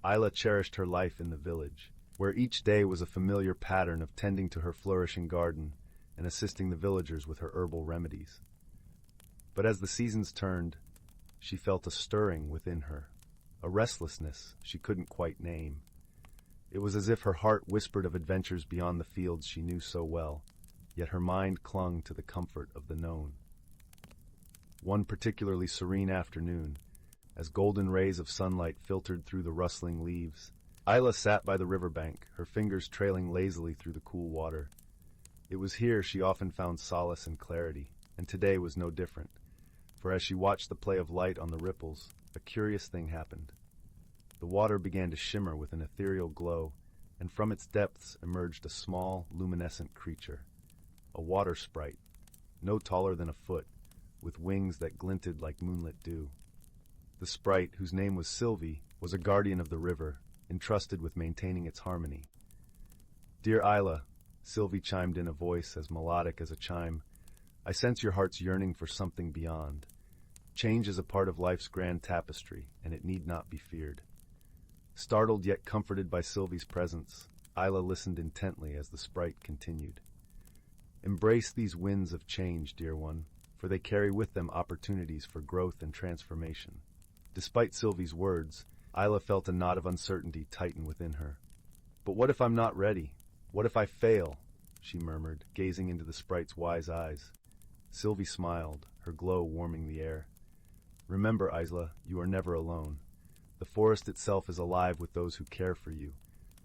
S1: Isla cherished her life in the village, where each day was a familiar pattern of tending to her flourishing garden and assisting the villagers with her herbal remedies. But as the seasons turned, she felt a stirring within her, a restlessness she couldn't quite name. It was as if her heart whispered of adventures beyond the fields she knew so well, yet her mind clung to the comfort of the known. One particularly serene afternoon, as golden rays of sunlight filtered through the rustling leaves, Isla sat by the riverbank, her fingers trailing lazily through the cool water. It was here she often found solace and clarity, and today was no different, for as she watched the play of light on the ripples, a curious thing happened. The water began to shimmer with an ethereal glow, and from its depths emerged a small, luminescent creature, a water sprite, no taller than a foot, with wings that glinted like moonlit dew. The sprite, whose name was Sylvie, was a guardian of the river, entrusted with maintaining its harmony. "Dear Isla," Sylvie chimed in a voice as melodic as a chime, "I sense your heart's yearning for something beyond. Change is a part of life's grand tapestry, and it need not be feared." Startled yet comforted by Sylvie's presence, Isla listened intently as the sprite continued. "Embrace these winds of change, dear one, for they carry with them opportunities for growth and transformation." Despite Sylvie's words, Isla felt a knot of uncertainty tighten within her. "But what if I'm not ready? What if I fail?" she murmured, gazing into the sprite's wise eyes. Sylvie smiled, her glow warming the air. "Remember, Isla, you are never alone. The forest itself is alive with those who care for you,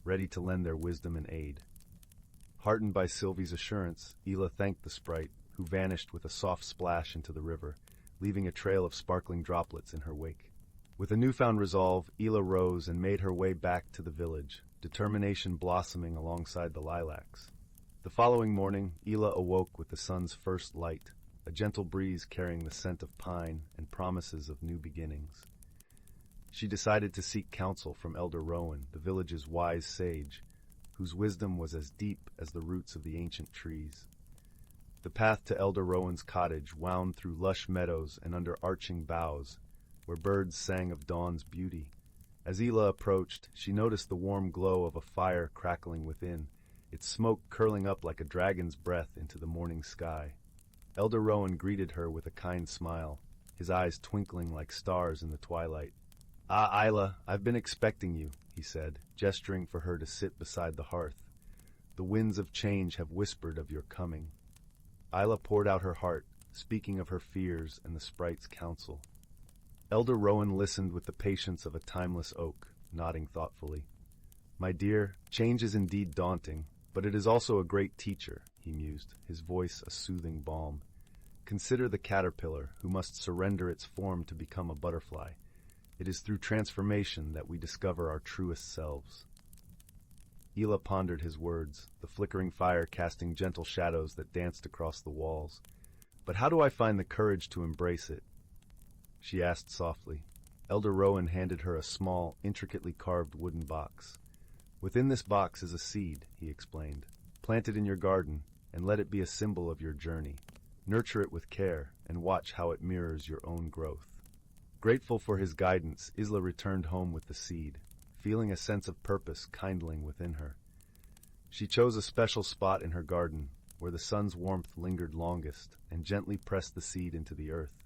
S1: ready to lend their wisdom and aid." Heartened by Sylvie's assurance, Isla thanked the sprite, who vanished with a soft splash into the river, leaving a trail of sparkling droplets in her wake. With a newfound resolve, Isla rose and made her way back to the village, determination blossoming alongside the lilacs. The following morning, Isla awoke with the sun's first light, a gentle breeze carrying the scent of pine and promises of new beginnings. She decided to seek counsel from Elder Rowan, the village's wise sage, whose wisdom was as deep as the roots of the ancient trees. The path to Elder Rowan's cottage wound through lush meadows and under arching boughs, where birds sang of dawn's beauty. As Isla approached, she noticed the warm glow of a fire crackling within, its smoke curling up like a dragon's breath into the morning sky. Elder Rowan greeted her with a kind smile, his eyes twinkling like stars in the twilight. "Ah, Isla, I've been expecting you," he said, gesturing for her to sit beside the hearth. "The winds of change have whispered of your coming." Isla poured out her heart, speaking of her fears and the sprite's counsel. Elder Rowan listened with the patience of a timeless oak, nodding thoughtfully. "My dear, change is indeed daunting, but it is also a great teacher," he mused, his voice a soothing balm. "Consider the caterpillar, who must surrender its form to become a butterfly. It is through transformation that we discover our truest selves." Isla pondered his words, the flickering fire casting gentle shadows that danced across the walls. "But how do I find the courage to embrace it?" she asked softly. Elder Rowan handed her a small, intricately carved wooden box. "Within this box is a seed," he explained. "Plant it in your garden, and let it be a symbol of your journey. Nurture it with care, and watch how it mirrors your own growth." Grateful for his guidance, Isla returned home with the seed, feeling a sense of purpose kindling within her. She chose a special spot in her garden, where the sun's warmth lingered longest, and gently pressed the seed into the earth.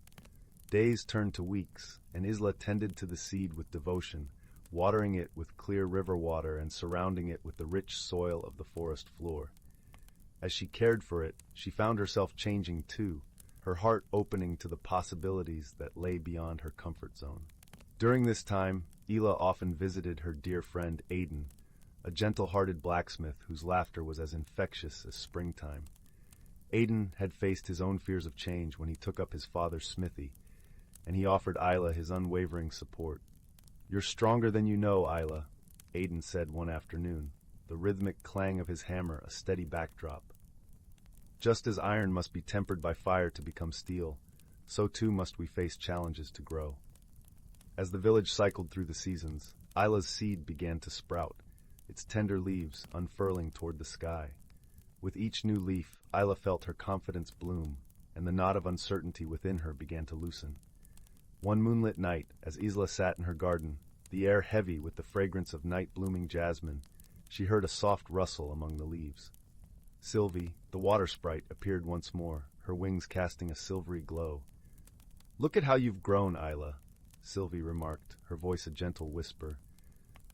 S1: Days turned to weeks, and Isla tended to the seed with devotion, watering it with clear river water and surrounding it with the rich soil of the forest floor. As she cared for it, she found herself changing too, her heart opening to the possibilities that lay beyond her comfort zone. During this time, Isla often visited her dear friend Aidan, a gentle-hearted blacksmith whose laughter was as infectious as springtime. Aidan had faced his own fears of change when he took up his father's smithy, and he offered Isla his unwavering support. "You're stronger than you know, Isla," Aidan said one afternoon, the rhythmic clang of his hammer a steady backdrop. "Just as iron must be tempered by fire to become steel, so too must we face challenges to grow." As the village cycled through the seasons, Isla's seed began to sprout, its tender leaves unfurling toward the sky. With each new leaf, Isla felt her confidence bloom, and the knot of uncertainty within her began to loosen. One moonlit night, as Isla sat in her garden, the air heavy with the fragrance of night-blooming jasmine, she heard a soft rustle among the leaves. Sylvie, the water sprite, appeared once more, her wings casting a silvery glow. "Look at how you've grown, Isla," Sylvie remarked, her voice a gentle whisper.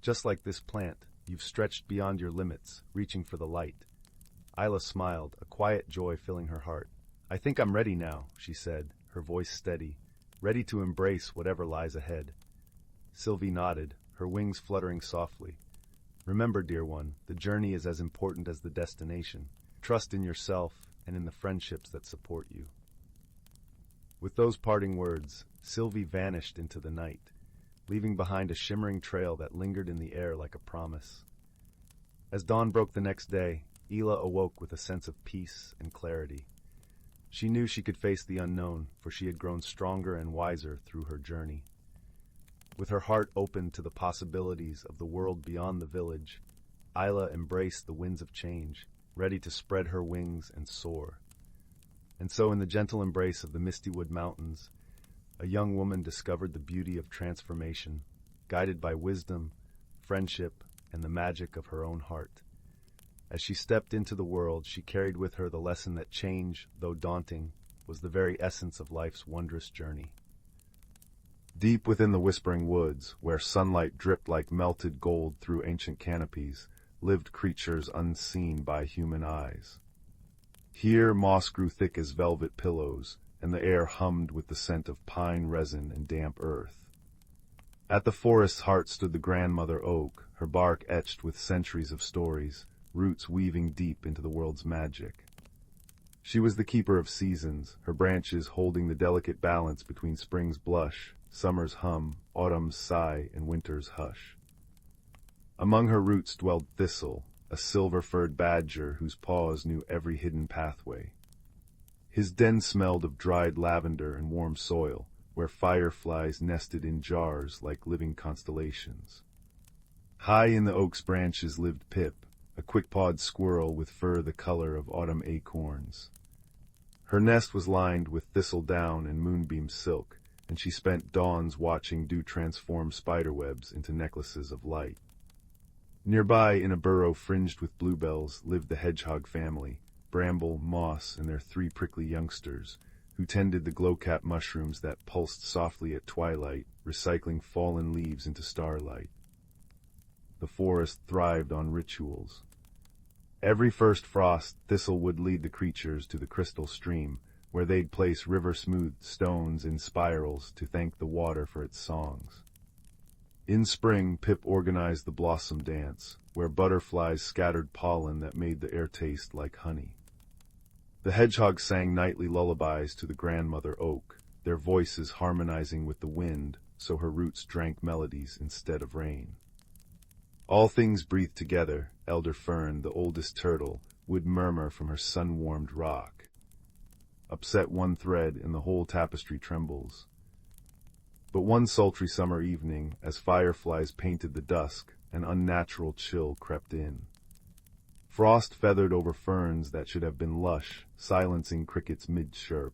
S1: "Just like this plant, you've stretched beyond your limits, reaching for the light." Isla smiled, a quiet joy filling her heart. "I think I'm ready now," she said, her voice steady, ready to embrace whatever lies ahead. Sylvie nodded, her wings fluttering softly. "Remember, dear one, the journey is as important as the destination. Trust in yourself and in the friendships that support you." With those parting words, Sylvie vanished into the night, leaving behind a shimmering trail that lingered in the air like a promise. As dawn broke the next day, Ela awoke with a sense of peace and clarity. She knew she could face the unknown, for she had grown stronger and wiser through her journey. With her heart open to the possibilities of the world beyond the village, Ela embraced the winds of change, ready to spread her wings and soar. And so in the gentle embrace of the Misty Wood Mountains, a young woman discovered the beauty of transformation, guided by wisdom, friendship, and the magic of her own heart. As she stepped into the world, she carried with her the lesson that change, though daunting, was the very essence of life's wondrous journey. Deep within the whispering woods, where sunlight dripped like melted gold through ancient canopies, lived creatures unseen by human eyes. Here moss grew thick as velvet pillows, and the air hummed with the scent of pine resin and damp earth. At the forest's heart stood the grandmother oak, her bark etched with centuries of stories, roots weaving deep into the world's magic. She was the keeper of seasons, her branches holding the delicate balance between spring's blush, summer's hum, autumn's sigh, and winter's hush. Among her roots dwelled Thistle, a silver-furred badger whose paws knew every hidden pathway. His den smelled of dried lavender and warm soil, where fireflies nested in jars like living constellations. High in the oak's branches lived Pip, a quick-pawed squirrel with fur the color of autumn acorns. Her nest was lined with thistledown and moonbeam silk, and she spent dawns watching dew transform spiderwebs into necklaces of light. Nearby, in a burrow fringed with bluebells, lived the hedgehog family, Bramble, Moss, and their 3 prickly youngsters, who tended the glowcap mushrooms that pulsed softly at twilight, recycling fallen leaves into starlight. The forest thrived on rituals. Every first frost, Thistle would lead the creatures to the crystal stream, where they'd place river-smoothed stones in spirals to thank the water for its songs. In spring, Pip organized the blossom dance, where butterflies scattered pollen that made the air taste like honey. The hedgehogs sang nightly lullabies to the grandmother oak, their voices harmonizing with the wind so her roots drank melodies instead of rain. All things breathed together. Elder Fern, the oldest turtle, would murmur from her sun-warmed rock. Upset one thread and the whole tapestry trembles. But one sultry summer evening, as fireflies painted the dusk, an unnatural chill crept in. Frost feathered over ferns that should have been lush, silencing crickets mid-chirp.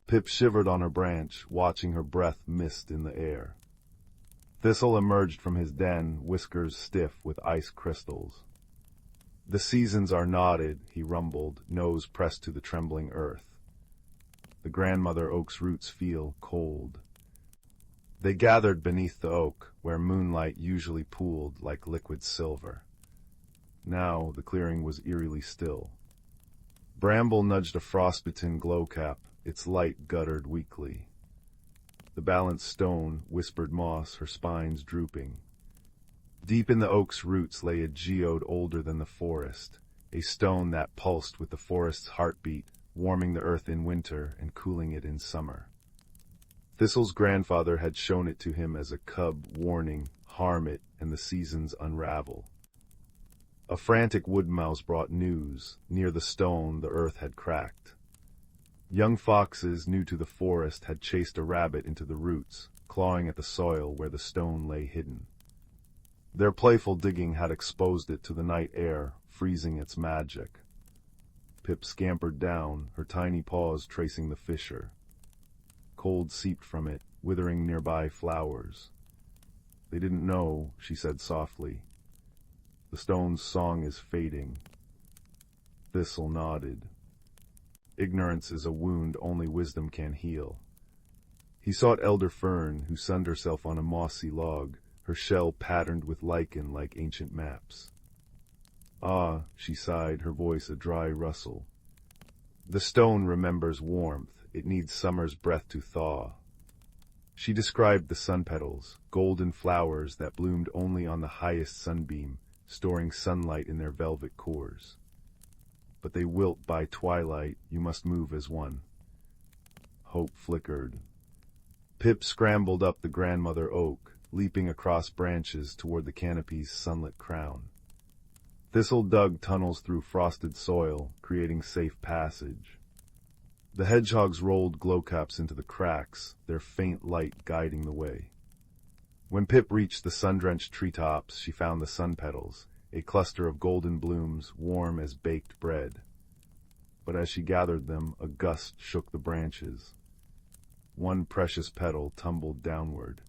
S1: Pip shivered on her branch, watching her breath mist in the air. Thistle emerged from his den, whiskers stiff with ice crystals. "The seasons are knotted," he rumbled, nose pressed to the trembling earth. The grandmother oak's roots feel cold. They gathered beneath the oak, where moonlight usually pooled like liquid silver. Now the clearing was eerily still. Bramble nudged a frostbitten glowcap, its light guttered weakly. The balanced stone whispered Moss, her spines drooping. Deep in the oak's roots lay a geode older than the forest, a stone that pulsed with the forest's heartbeat, warming the earth in winter and cooling it in summer. Thistle's grandfather had shown it to him as a cub, warning, harm it, and the seasons unravel. A frantic woodmouse brought news. Near the stone, the earth had cracked. Young foxes, new to the forest, had chased a rabbit into the roots, clawing at the soil where the stone lay hidden. Their playful digging had exposed it to the night air, freezing its magic. Pip scampered down, her tiny paws tracing the fissure. Cold seeped from it, withering nearby flowers. "They didn't know," she said softly. "The stone's song is fading." Thistle nodded. Ignorance is a wound only wisdom can heal. He sought Elder Fern, who sunned herself on a mossy log, her shell patterned with lichen like ancient maps. "Ah," she sighed, her voice a dry rustle. "The stone remembers warmth. It needs summer's breath to thaw." She described the sun petals, golden flowers that bloomed only on the highest sunbeam, storing sunlight in their velvet cores. "But they wilt by twilight. You must move as one." Hope flickered. Pip scrambled up the grandmother oak, leaping across branches toward the canopy's sunlit crown. Thistle dug tunnels through frosted soil, creating safe passage. The hedgehogs rolled glowcaps into the cracks, their faint light guiding the way. When Pip reached the sun-drenched treetops, she found the sun petals, a cluster of golden blooms warm as baked bread. But as she gathered them, a gust shook the branches. One precious petal tumbled downward.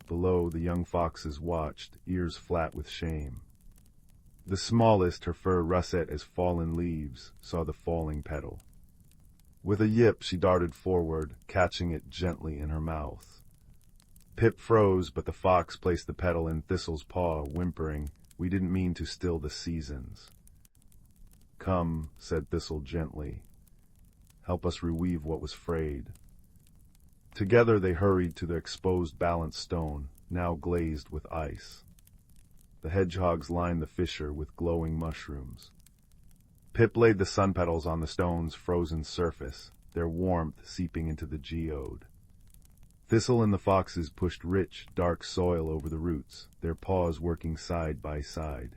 S1: Below, the young foxes watched, ears flat with shame. The smallest, her fur russet as fallen leaves, saw the falling petal. With a yip, she darted forward, catching it gently in her mouth. Pip froze, but the fox placed the petal in Thistle's paw, whimpering, "We didn't mean to still the seasons." "Come," said Thistle gently. "Help us reweave what was frayed." Together they hurried to the exposed balanced stone, now glazed with ice. The hedgehogs lined the fissure with glowing mushrooms. Pip laid the sun petals on the stone's frozen surface, their warmth seeping into the geode. Thistle and the foxes pushed rich, dark soil over the roots, their paws working side by side.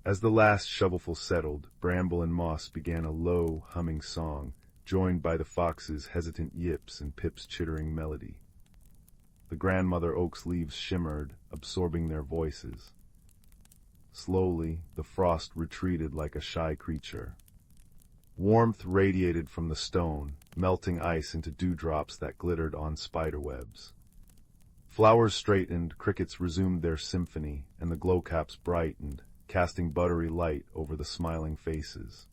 S1: As the last shovelful settled, bramble and moss began a low, humming song, joined by the fox's hesitant yips and Pip's chittering melody. The grandmother oak's leaves shimmered, absorbing their voices. Slowly, the frost retreated like a shy creature. Warmth radiated from the stone, melting ice into dewdrops that glittered on spiderwebs. Flowers straightened, crickets resumed their symphony, and the glowcaps brightened, casting buttery light over the smiling faces.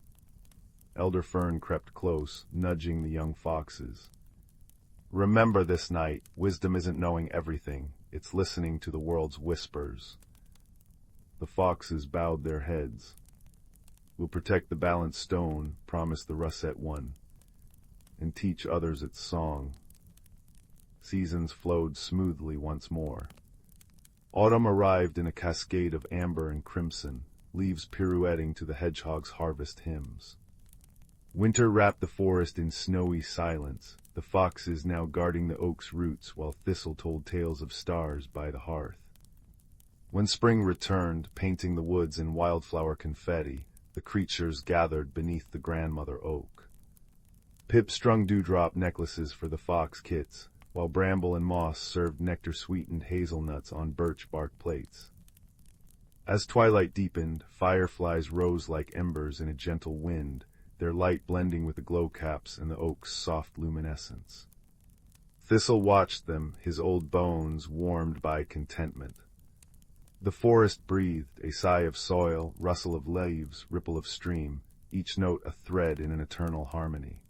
S1: Elder Fern crept close, nudging the young foxes. "Remember this night, wisdom isn't knowing everything, it's listening to the world's whispers." The foxes bowed their heads. "We'll protect the balanced stone," promised the russet one, "and teach others its song." Seasons flowed smoothly once more. Autumn arrived in a cascade of amber and crimson, leaves pirouetting to the hedgehog's harvest hymns. Winter wrapped the forest in snowy silence, the foxes now guarding the oak's roots while Thistle told tales of stars by the hearth. When spring returned, painting the woods in wildflower confetti, the creatures gathered beneath the grandmother oak. Pip strung dewdrop necklaces for the fox kits, while bramble and moss served nectar-sweetened hazelnuts on birch bark plates. As twilight deepened, fireflies rose like embers in a gentle wind, their light blending with the glowcaps and the oak's soft luminescence. Thistle watched them, his old bones warmed by contentment. The forest breathed, a sigh of soil, rustle of leaves, ripple of stream, each note a thread in an eternal harmony.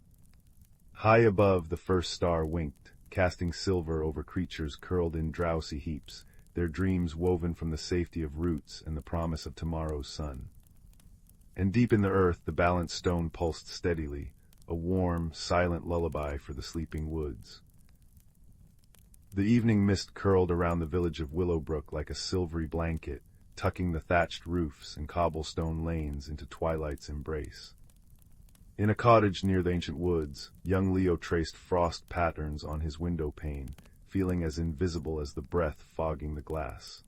S1: High above, the first star winked, casting silver over creatures curled in drowsy heaps, their dreams woven from the safety of roots and the promise of tomorrow's sun. And deep in the earth, the balanced stone pulsed steadily, a warm, silent lullaby for the sleeping woods. The evening mist curled around the village of Willowbrook like a silvery blanket, tucking the thatched roofs and cobblestone lanes into twilight's embrace. In a cottage near the ancient woods, young Leo traced frost patterns on his window pane, feeling as invisible as the breath fogging the glass.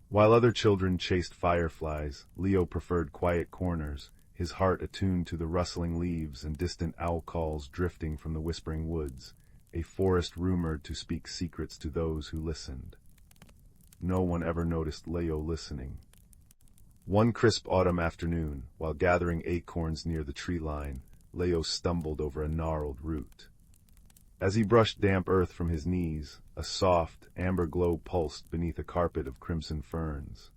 S1: While other children chased fireflies, Leo preferred quiet corners, his heart attuned to the rustling leaves and distant owl calls drifting from the whispering woods, a forest rumored to speak secrets to those who listened. No one ever noticed Leo listening. One crisp autumn afternoon, while gathering acorns near the tree line, Leo stumbled over a gnarled root. As he brushed damp earth from his knees, a soft, amber glow pulsed beneath a carpet of crimson ferns.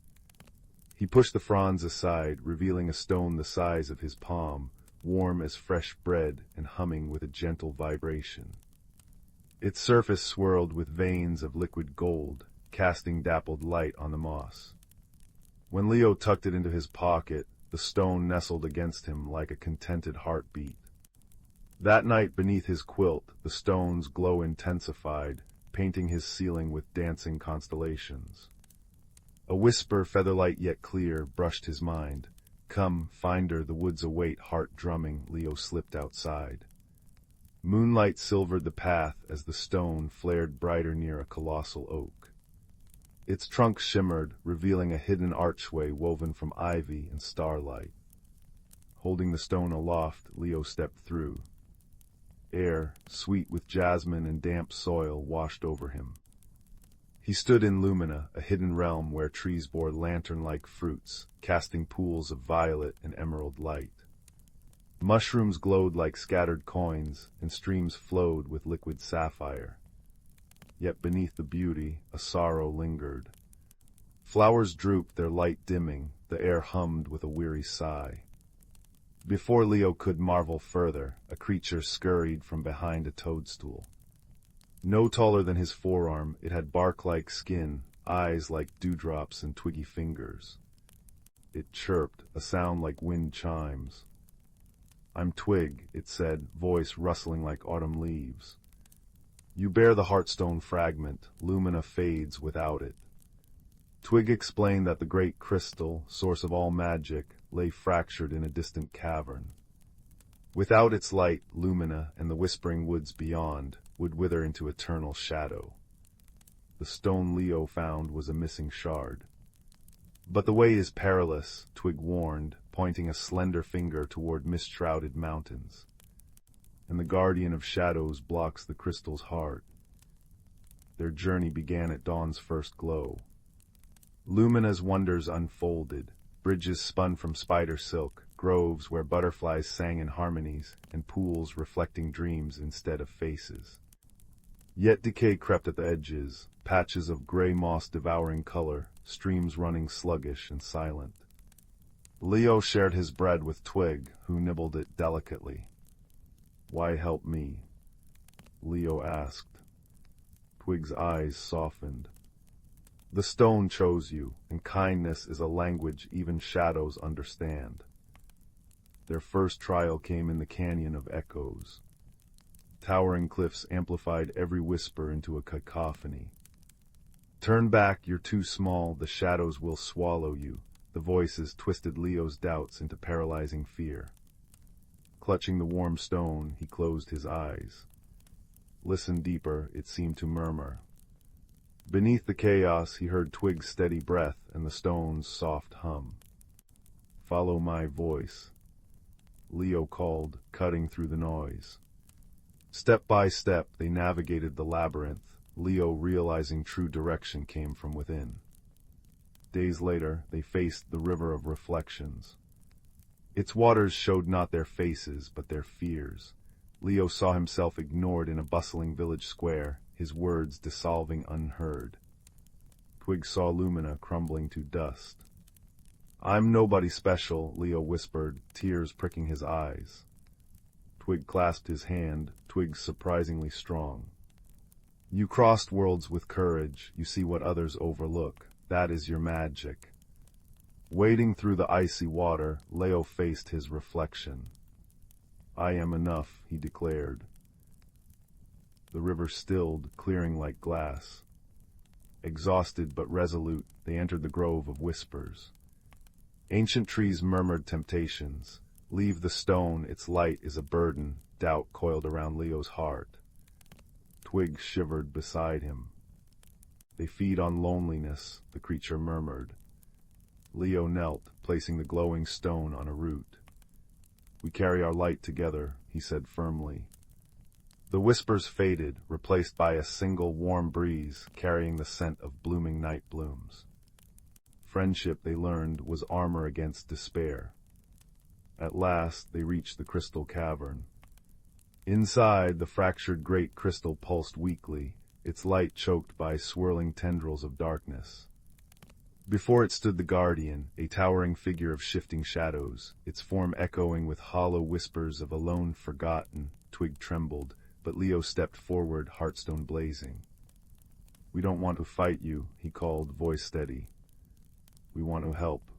S1: He pushed the fronds aside, revealing a stone the size of his palm, warm as fresh bread and humming with a gentle vibration. Its surface swirled with veins of liquid gold, casting dappled light on the moss. When Leo tucked it into his pocket, the stone nestled against him like a contented heartbeat. That night beneath his quilt, the stone's glow intensified, painting his ceiling with dancing constellations. A whisper, featherlight yet clear, brushed his mind. "Come, finder, the woods await," heart drumming, Leo slipped outside. Moonlight silvered the path as the stone flared brighter near a colossal oak. Its trunk shimmered, revealing a hidden archway woven from ivy and starlight. Holding the stone aloft, Leo stepped through. Air, sweet with jasmine and damp soil, washed over him. He stood in Lumina, a hidden realm where trees bore lantern-like fruits, casting pools of violet and emerald light. Mushrooms glowed like scattered coins, and streams flowed with liquid sapphire. Yet beneath the beauty, a sorrow lingered. Flowers drooped, their light dimming, the air hummed with a weary sigh. Before Leo could marvel further, a creature scurried from behind a toadstool. No taller than his forearm, it had bark-like skin, eyes like dewdrops and twiggy fingers. It chirped, a sound like wind chimes. "I'm Twig," it said, voice rustling like autumn leaves. "You bear the Hearthstone fragment, Lumina fades without it." Twig explained that the great crystal, source of all magic, lay fractured in a distant cavern. Without its light, Lumina and the whispering woods beyond would wither into eternal shadow. The stone Leo found was a missing shard. "But the way is perilous," Twig warned, pointing a slender finger toward mist-shrouded mountains. "And the guardian of shadows blocks the crystal's heart." Their journey began at dawn's first glow. Lumina's wonders unfolded, bridges spun from spider silk, groves where butterflies sang in harmonies, and pools reflecting dreams instead of faces. Yet decay crept at the edges, patches of gray moss devouring color, streams running sluggish and silent. Leo shared his bread with Twig, who nibbled it delicately. "Why help me?" Leo asked. Twig's eyes softened. "The stone chose you, and kindness is a language even shadows understand." Their first trial came in the Canyon of Echoes. Towering cliffs amplified every whisper into a cacophony. "Turn back, you're too small, the shadows will swallow you." The voices twisted Leo's doubts into paralyzing fear. Clutching the warm stone, he closed his eyes. "Listen deeper," it seemed to murmur. Beneath the chaos, he heard Twig's steady breath and the stone's soft hum. "Follow my voice," Leo called, cutting through the noise. Step by step, they navigated the labyrinth, Leo realizing true direction came from within. Days later, they faced the river of reflections. Its waters showed not their faces, but their fears. Leo saw himself ignored in a bustling village square, his words dissolving unheard. Twig saw Lumina crumbling to dust. "I'm nobody special," Leo whispered, tears pricking his eyes. Twig clasped his hand, Twig's surprisingly strong. "You crossed worlds with courage, you see what others overlook. That is your magic." Wading through the icy water, Leo faced his reflection. "I am enough," he declared. The river stilled, clearing like glass. Exhausted but resolute, they entered the grove of whispers. Ancient trees murmured temptations. "Leave the stone, its light is a burden," doubt coiled around Leo's heart. Twig shivered beside him. "They feed on loneliness," the creature murmured. Leo knelt, placing the glowing stone on a root. "We carry our light together," he said firmly. The whispers faded, replaced by a single warm breeze carrying the scent of blooming night blooms. Friendship, they learned, was armor against despair. At last, they reached the crystal cavern. Inside, the fractured great crystal pulsed weakly, its light choked by swirling tendrils of darkness. Before it stood the guardian, a towering figure of shifting shadows, its form echoing with hollow whispers of a lone forgotten. Twig trembled, but Leo stepped forward, Hearthstone blazing. "We don't want to fight you," he called, voice steady. "We want to help."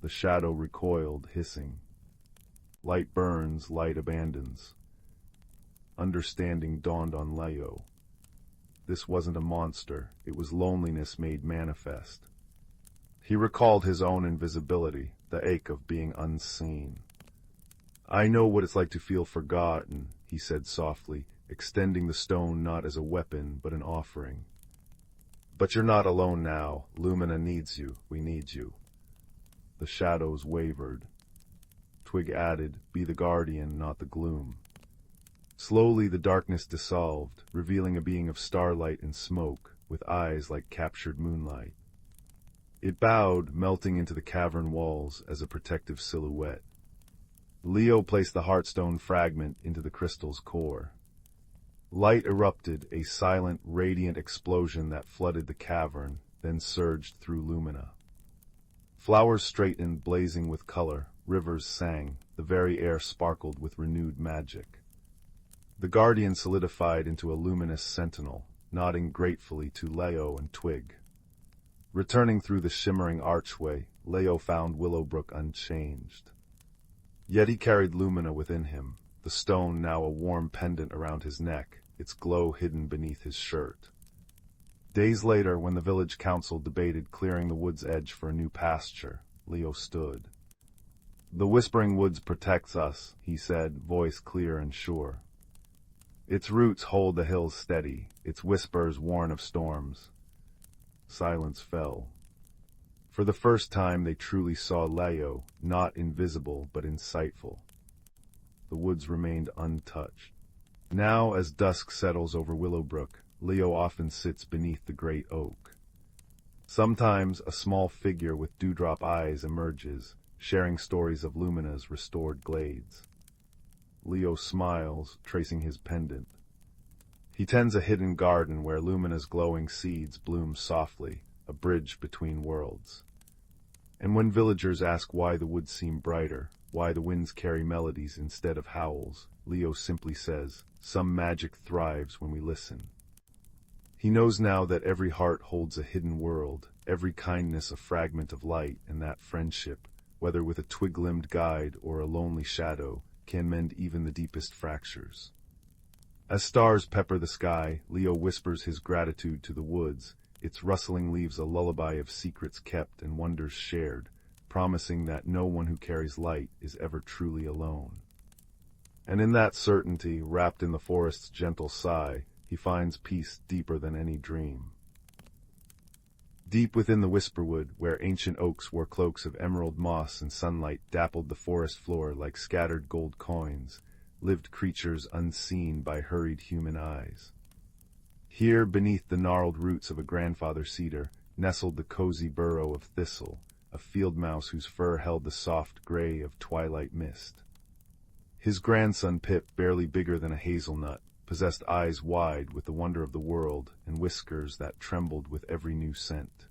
S1: The shadow recoiled, hissing. Light burns, light abandons. Understanding dawned on Leo. This wasn't a monster, it was loneliness made manifest. He recalled his own invisibility, the ache of being unseen. "I know what it's like to feel forgotten," he said softly, extending the stone not as a weapon but an offering. But you're not alone now. Lumina needs you. We need you. The shadows wavered. Twig added, be the guardian, not the gloom. Slowly the darkness dissolved, revealing a being of starlight and smoke, with eyes like captured moonlight. It bowed, melting into the cavern walls as a protective silhouette. Leo placed the Hearthstone fragment into the crystal's core. Light erupted, a silent, radiant explosion that flooded the cavern, then surged through Lumina. Flowers straightened, blazing with color, rivers sang, the very air sparkled with renewed magic. The guardian solidified into a luminous sentinel, nodding gratefully to Leo and Twig. Returning through the shimmering archway, Leo found Willowbrook unchanged. Yet he carried Lumina within him, the stone now a warm pendant around his neck, its glow hidden beneath his shirt. Days later, when the village council debated clearing the wood's edge for a new pasture, Leo stood. The Whispering Woods protects us, he said, voice clear and sure. Its roots hold the hills steady, its whispers warn of storms. Silence fell. For the first time they truly saw Leo, not invisible but insightful. The woods remained untouched. Now, as dusk settles over Willowbrook, Leo often sits beneath the great oak. Sometimes a small figure with dewdrop eyes emerges, sharing stories of Lumina's restored glades. Leo smiles, tracing his pendant. He tends a hidden garden where Lumina's glowing seeds bloom softly, a bridge between worlds. And when villagers ask why the woods seem brighter, why the winds carry melodies instead of howls, Leo simply says, some magic thrives when we listen. He knows now that every heart holds a hidden world, every kindness a fragment of light, and that friendship, whether with a twig-limbed guide or a lonely shadow, can mend even the deepest fractures. As stars pepper the sky, Leo whispers his gratitude to the woods, its rustling leaves a lullaby of secrets kept and wonders shared, promising that no one who carries light is ever truly alone. And in that certainty, wrapped in the forest's gentle sigh, he finds peace deeper than any dream. Deep within the Whisperwood, where ancient oaks wore cloaks of emerald moss and sunlight dappled the forest floor like scattered gold coins, lived creatures unseen by hurried human eyes. Here, beneath the gnarled roots of a grandfather cedar, nestled the cozy burrow of Thistle, a field mouse whose fur held the soft gray of twilight mist. His grandson Pip, barely bigger than a hazelnut, possessed eyes wide with the wonder of the world and whiskers that trembled with every new scent.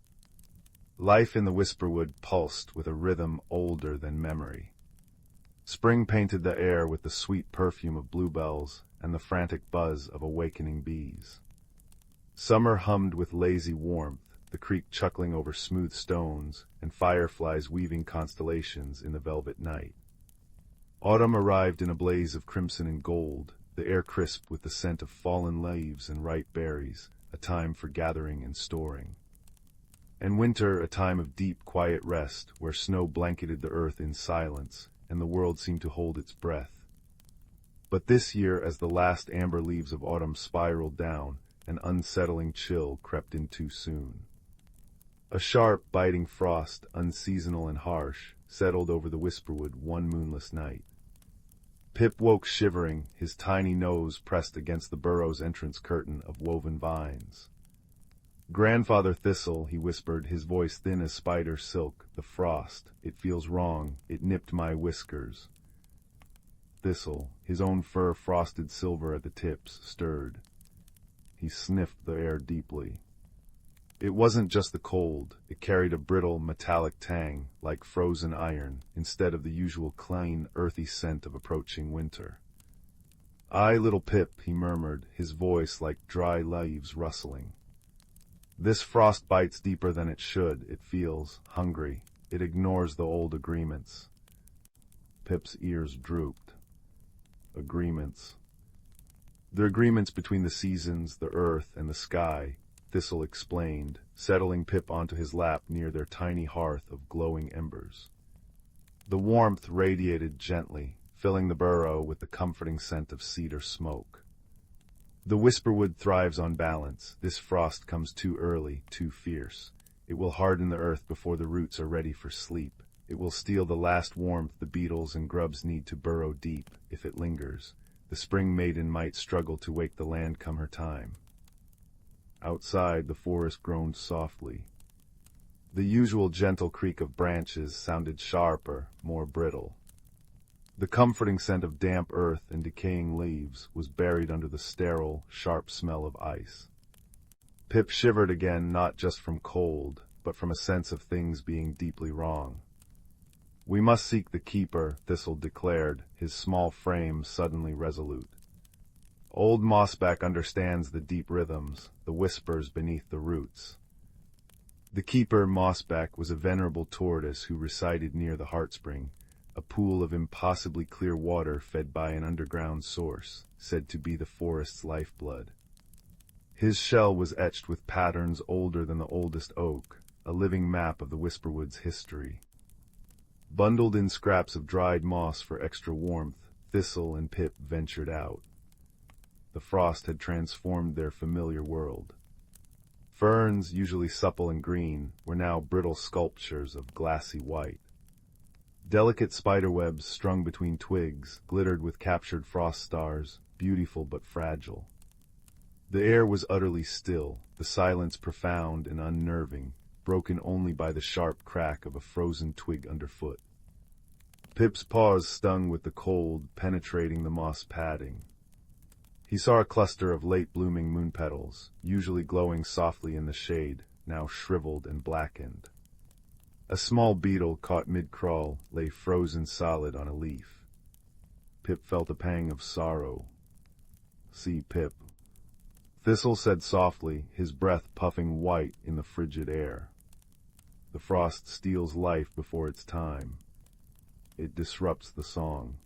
S1: Life in the Whisperwood pulsed with a rhythm older than memory. Spring painted the air with the sweet perfume of bluebells and the frantic buzz of awakening bees. Summer hummed with lazy warmth, the creek chuckling over smooth stones and fireflies weaving constellations in the velvet night. Autumn arrived in a blaze of crimson and gold, the air crisp with the scent of fallen leaves and ripe berries, a time for gathering and storing. And winter, a time of deep, quiet rest, where snow blanketed the earth in silence, and the world seemed to hold its breath. But this year, as the last amber leaves of autumn spiraled down, an unsettling chill crept in too soon. A sharp, biting frost, unseasonal and harsh, settled over the Whisperwood one moonless night. Pip woke shivering, his tiny nose pressed against the burrow's entrance curtain of woven vines. Grandfather Thistle, he whispered, his voice thin as spider silk, the frost, it feels wrong, it nipped my whiskers. Thistle, his own fur frosted silver at the tips, stirred. He sniffed the air deeply. It wasn't just the cold, it carried a brittle, metallic tang, like frozen iron, instead of the usual clean, earthy scent of approaching winter. "Aye, little Pip," he murmured, his voice like dry leaves rustling. "This frost bites deeper than it should, it feels, hungry. It ignores the old agreements." Pip's ears drooped. Agreements. The agreements between the seasons, the earth, and the sky, Thistle explained, settling Pip onto his lap near their tiny hearth of glowing embers. The warmth radiated gently, filling the burrow with the comforting scent of cedar smoke. The whisperwood thrives on balance. This frost comes too early, too fierce. It will harden the earth before the roots are ready for sleep. It will steal the last warmth the beetles and grubs need to burrow deep. If it lingers, the spring maiden might struggle to wake the land come her time. Outside, the forest groaned softly. The usual gentle creak of branches sounded sharper, more brittle. The comforting scent of damp earth and decaying leaves was buried under the sterile, sharp smell of ice. Pip shivered again, not just from cold, but from a sense of things being deeply wrong. "We must seek the keeper," Thistle declared, his small frame suddenly resolute. "Old Mossback understands the deep rhythms, the whispers beneath the roots." The keeper, Mossback, was a venerable tortoise who resided near the heartspring, a pool of impossibly clear water fed by an underground source, said to be the forest's lifeblood. His shell was etched with patterns older than the oldest oak, a living map of the whisperwood's history. Bundled in scraps of dried moss for extra warmth, Thistle and Pip ventured out. The frost had transformed their familiar world. Ferns, usually supple and green, were now brittle sculptures of glassy white. Delicate spiderwebs strung between twigs glittered with captured frost stars, beautiful but fragile. The air was utterly still, the silence profound and unnerving, broken only by the sharp crack of a frozen twig underfoot. Pip's paws stung with the cold, penetrating the moss padding. He saw a cluster of late-blooming moon petals, usually glowing softly in the shade, now shriveled and blackened. A small beetle caught mid-crawl lay frozen solid on a leaf. Pip felt a pang of sorrow. "See, Pip," Thistle said softly, his breath puffing white in the frigid air. "The frost steals life before its time. It disrupts the song."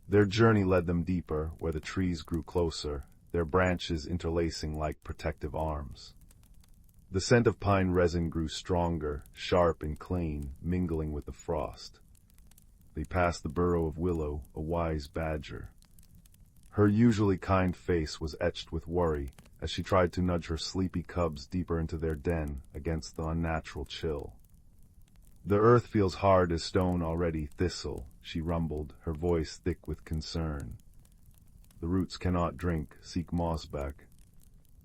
S1: Their journey led them deeper, where the trees grew closer, their branches interlacing like protective arms. The scent of pine resin grew stronger, sharp and clean, mingling with the frost. They passed the burrow of Willow, a wise badger. Her usually kind face was etched with worry as she tried to nudge her sleepy cubs deeper into their den against the unnatural chill. "The earth feels hard as stone already, Thistle," she rumbled, her voice thick with concern. "The roots cannot drink, seek Mossback."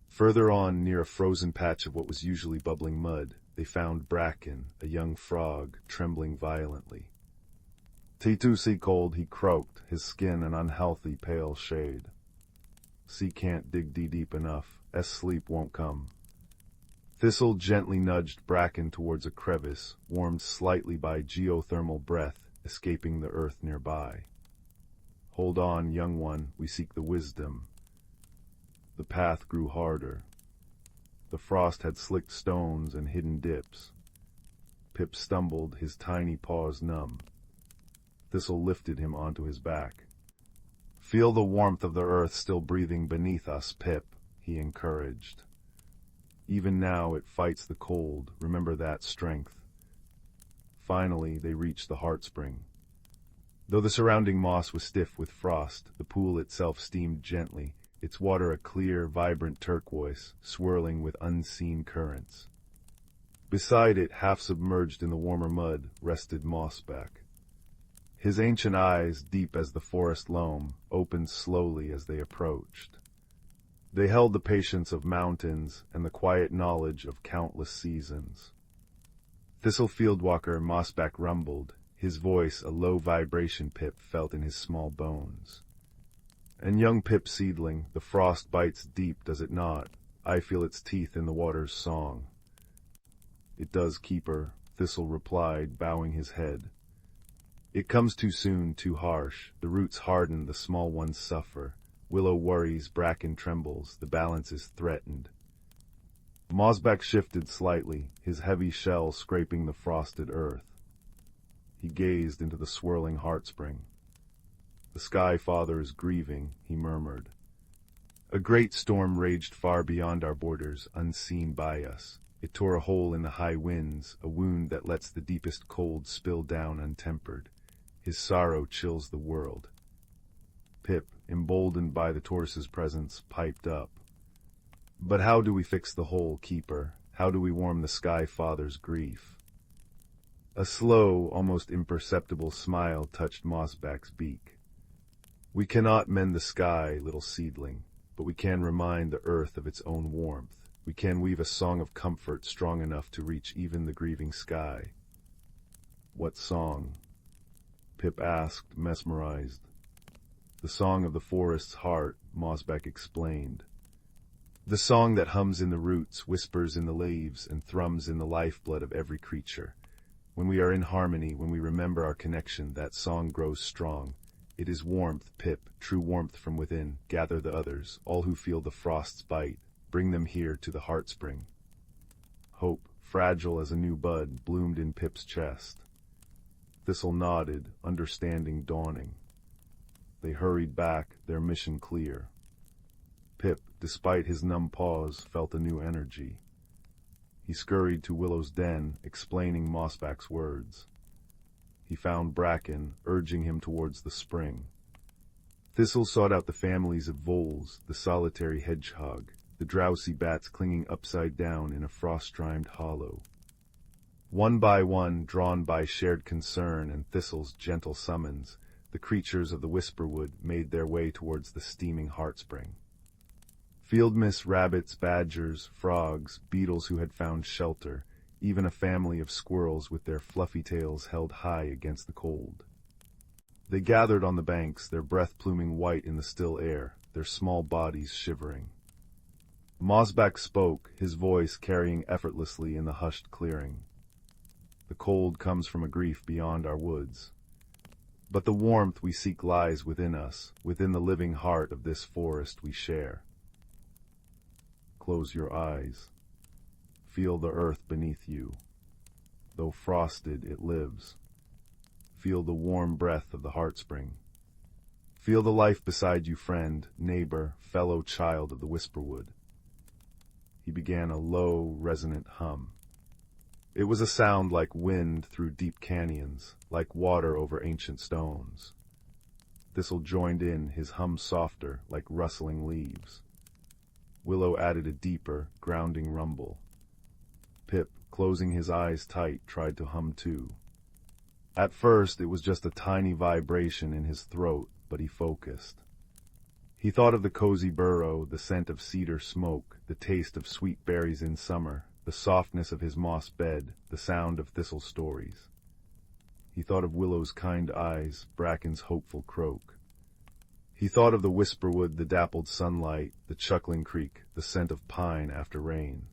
S1: Further on, near a frozen patch of what was usually bubbling mud, they found Bracken, a young frog, trembling violently. "T2 sea cold," he croaked, his skin an unhealthy pale shade. "Sea can't dig deep enough, sleep won't come." Thistle gently nudged Bracken towards a crevice, warmed slightly by geothermal breath escaping the earth nearby. "Hold on, young one, we seek the wisdom." The path grew harder. The frost had slicked stones and hidden dips. Pip stumbled, his tiny paws numb. Thistle lifted him onto his back. "Feel the warmth of the earth still breathing beneath us, Pip," he encouraged. "Even now it fights the cold, remember that strength." Finally, they reached the heartspring. Though the surrounding moss was stiff with frost, the pool itself steamed gently, its water a clear, vibrant turquoise, swirling with unseen currents. Beside it, half submerged in the warmer mud, rested Mossback. His ancient eyes, deep as the forest loam, opened slowly as they approached. They held the patience of mountains and the quiet knowledge of countless seasons. Thistle Fieldwalker Mossback rumbled, his voice a low vibration Pip felt in his small bones. "And young Pip seedling, the frost bites deep, does it not? I feel its teeth in the water's song." "It does, Keeper," Thistle replied, bowing his head. "It comes too soon, too harsh. The roots harden, the small ones suffer. Willow worries, Bracken trembles, the balance is threatened." Mossback shifted slightly, his heavy shell scraping the frosted earth. He gazed into the swirling heartspring. "The Sky Father is grieving," he murmured. "A great storm raged far beyond our borders, unseen by us. It tore a hole in the high winds, a wound that lets the deepest cold spill down untempered. His sorrow chills the world." "Pip, emboldened by the tortoise's presence, piped up. "But how do we fix the hole, keeper? How do we warm the Sky Father's grief?" A slow, almost imperceptible smile touched Mossback's beak. "We cannot mend the sky, little seedling, but we can remind the earth of its own warmth. We can weave a song of comfort strong enough to reach even the grieving sky." "What song?" Pip asked, mesmerized. "The song of the forest's heart," Mossback explained. "The song that hums in the roots, whispers in the leaves, and thrums in the lifeblood of every creature. When we are in harmony, when we remember our connection, that song grows strong. It is warmth, Pip, true warmth from within. Gather the others, all who feel the frost's bite. Bring them here to the heart spring." Hope, fragile as a new bud, bloomed in Pip's chest. Thistle nodded, understanding dawning. They hurried back, their mission clear. Pip, despite his numb paws, felt a new energy. He scurried to Willow's den, explaining Mossback's words. He found Bracken, urging him towards the spring. Thistle sought out the families of voles, the solitary hedgehog, the drowsy bats clinging upside down in a frost-rimed hollow. One by one, drawn by shared concern and Thistle's gentle summons, the creatures of the Whisperwood made their way towards the steaming heartspring. Field mice, rabbits, badgers, frogs, beetles who had found shelter, even a family of squirrels with their fluffy tails held high against the cold. They gathered on the banks, their breath pluming white in the still air, their small bodies shivering. Mossback spoke, his voice carrying effortlessly in the hushed clearing. "The cold comes from a grief beyond our woods. But the warmth we seek lies within us, within the living heart of this forest we share. Close your eyes. Feel the earth beneath you. Though frosted, it lives. Feel the warm breath of the heartspring. Feel the life beside you, friend, neighbor, fellow child of the Whisperwood." He began a low, resonant hum. It was a sound like wind through deep canyons, like water over ancient stones. Thistle joined in, his hum softer, like rustling leaves. Willow added a deeper, grounding rumble. Pip, closing his eyes tight, tried to hum too. At first, it was just a tiny vibration in his throat, but he focused. He thought of the cozy burrow, the scent of cedar smoke, the taste of sweet berries in summer, the softness of his moss bed, the sound of Thistle's stories. He thought of Willow's kind eyes, Bracken's hopeful croak. He thought of the Whisperwood, the dappled sunlight, the chuckling creek, the scent of pine after rain.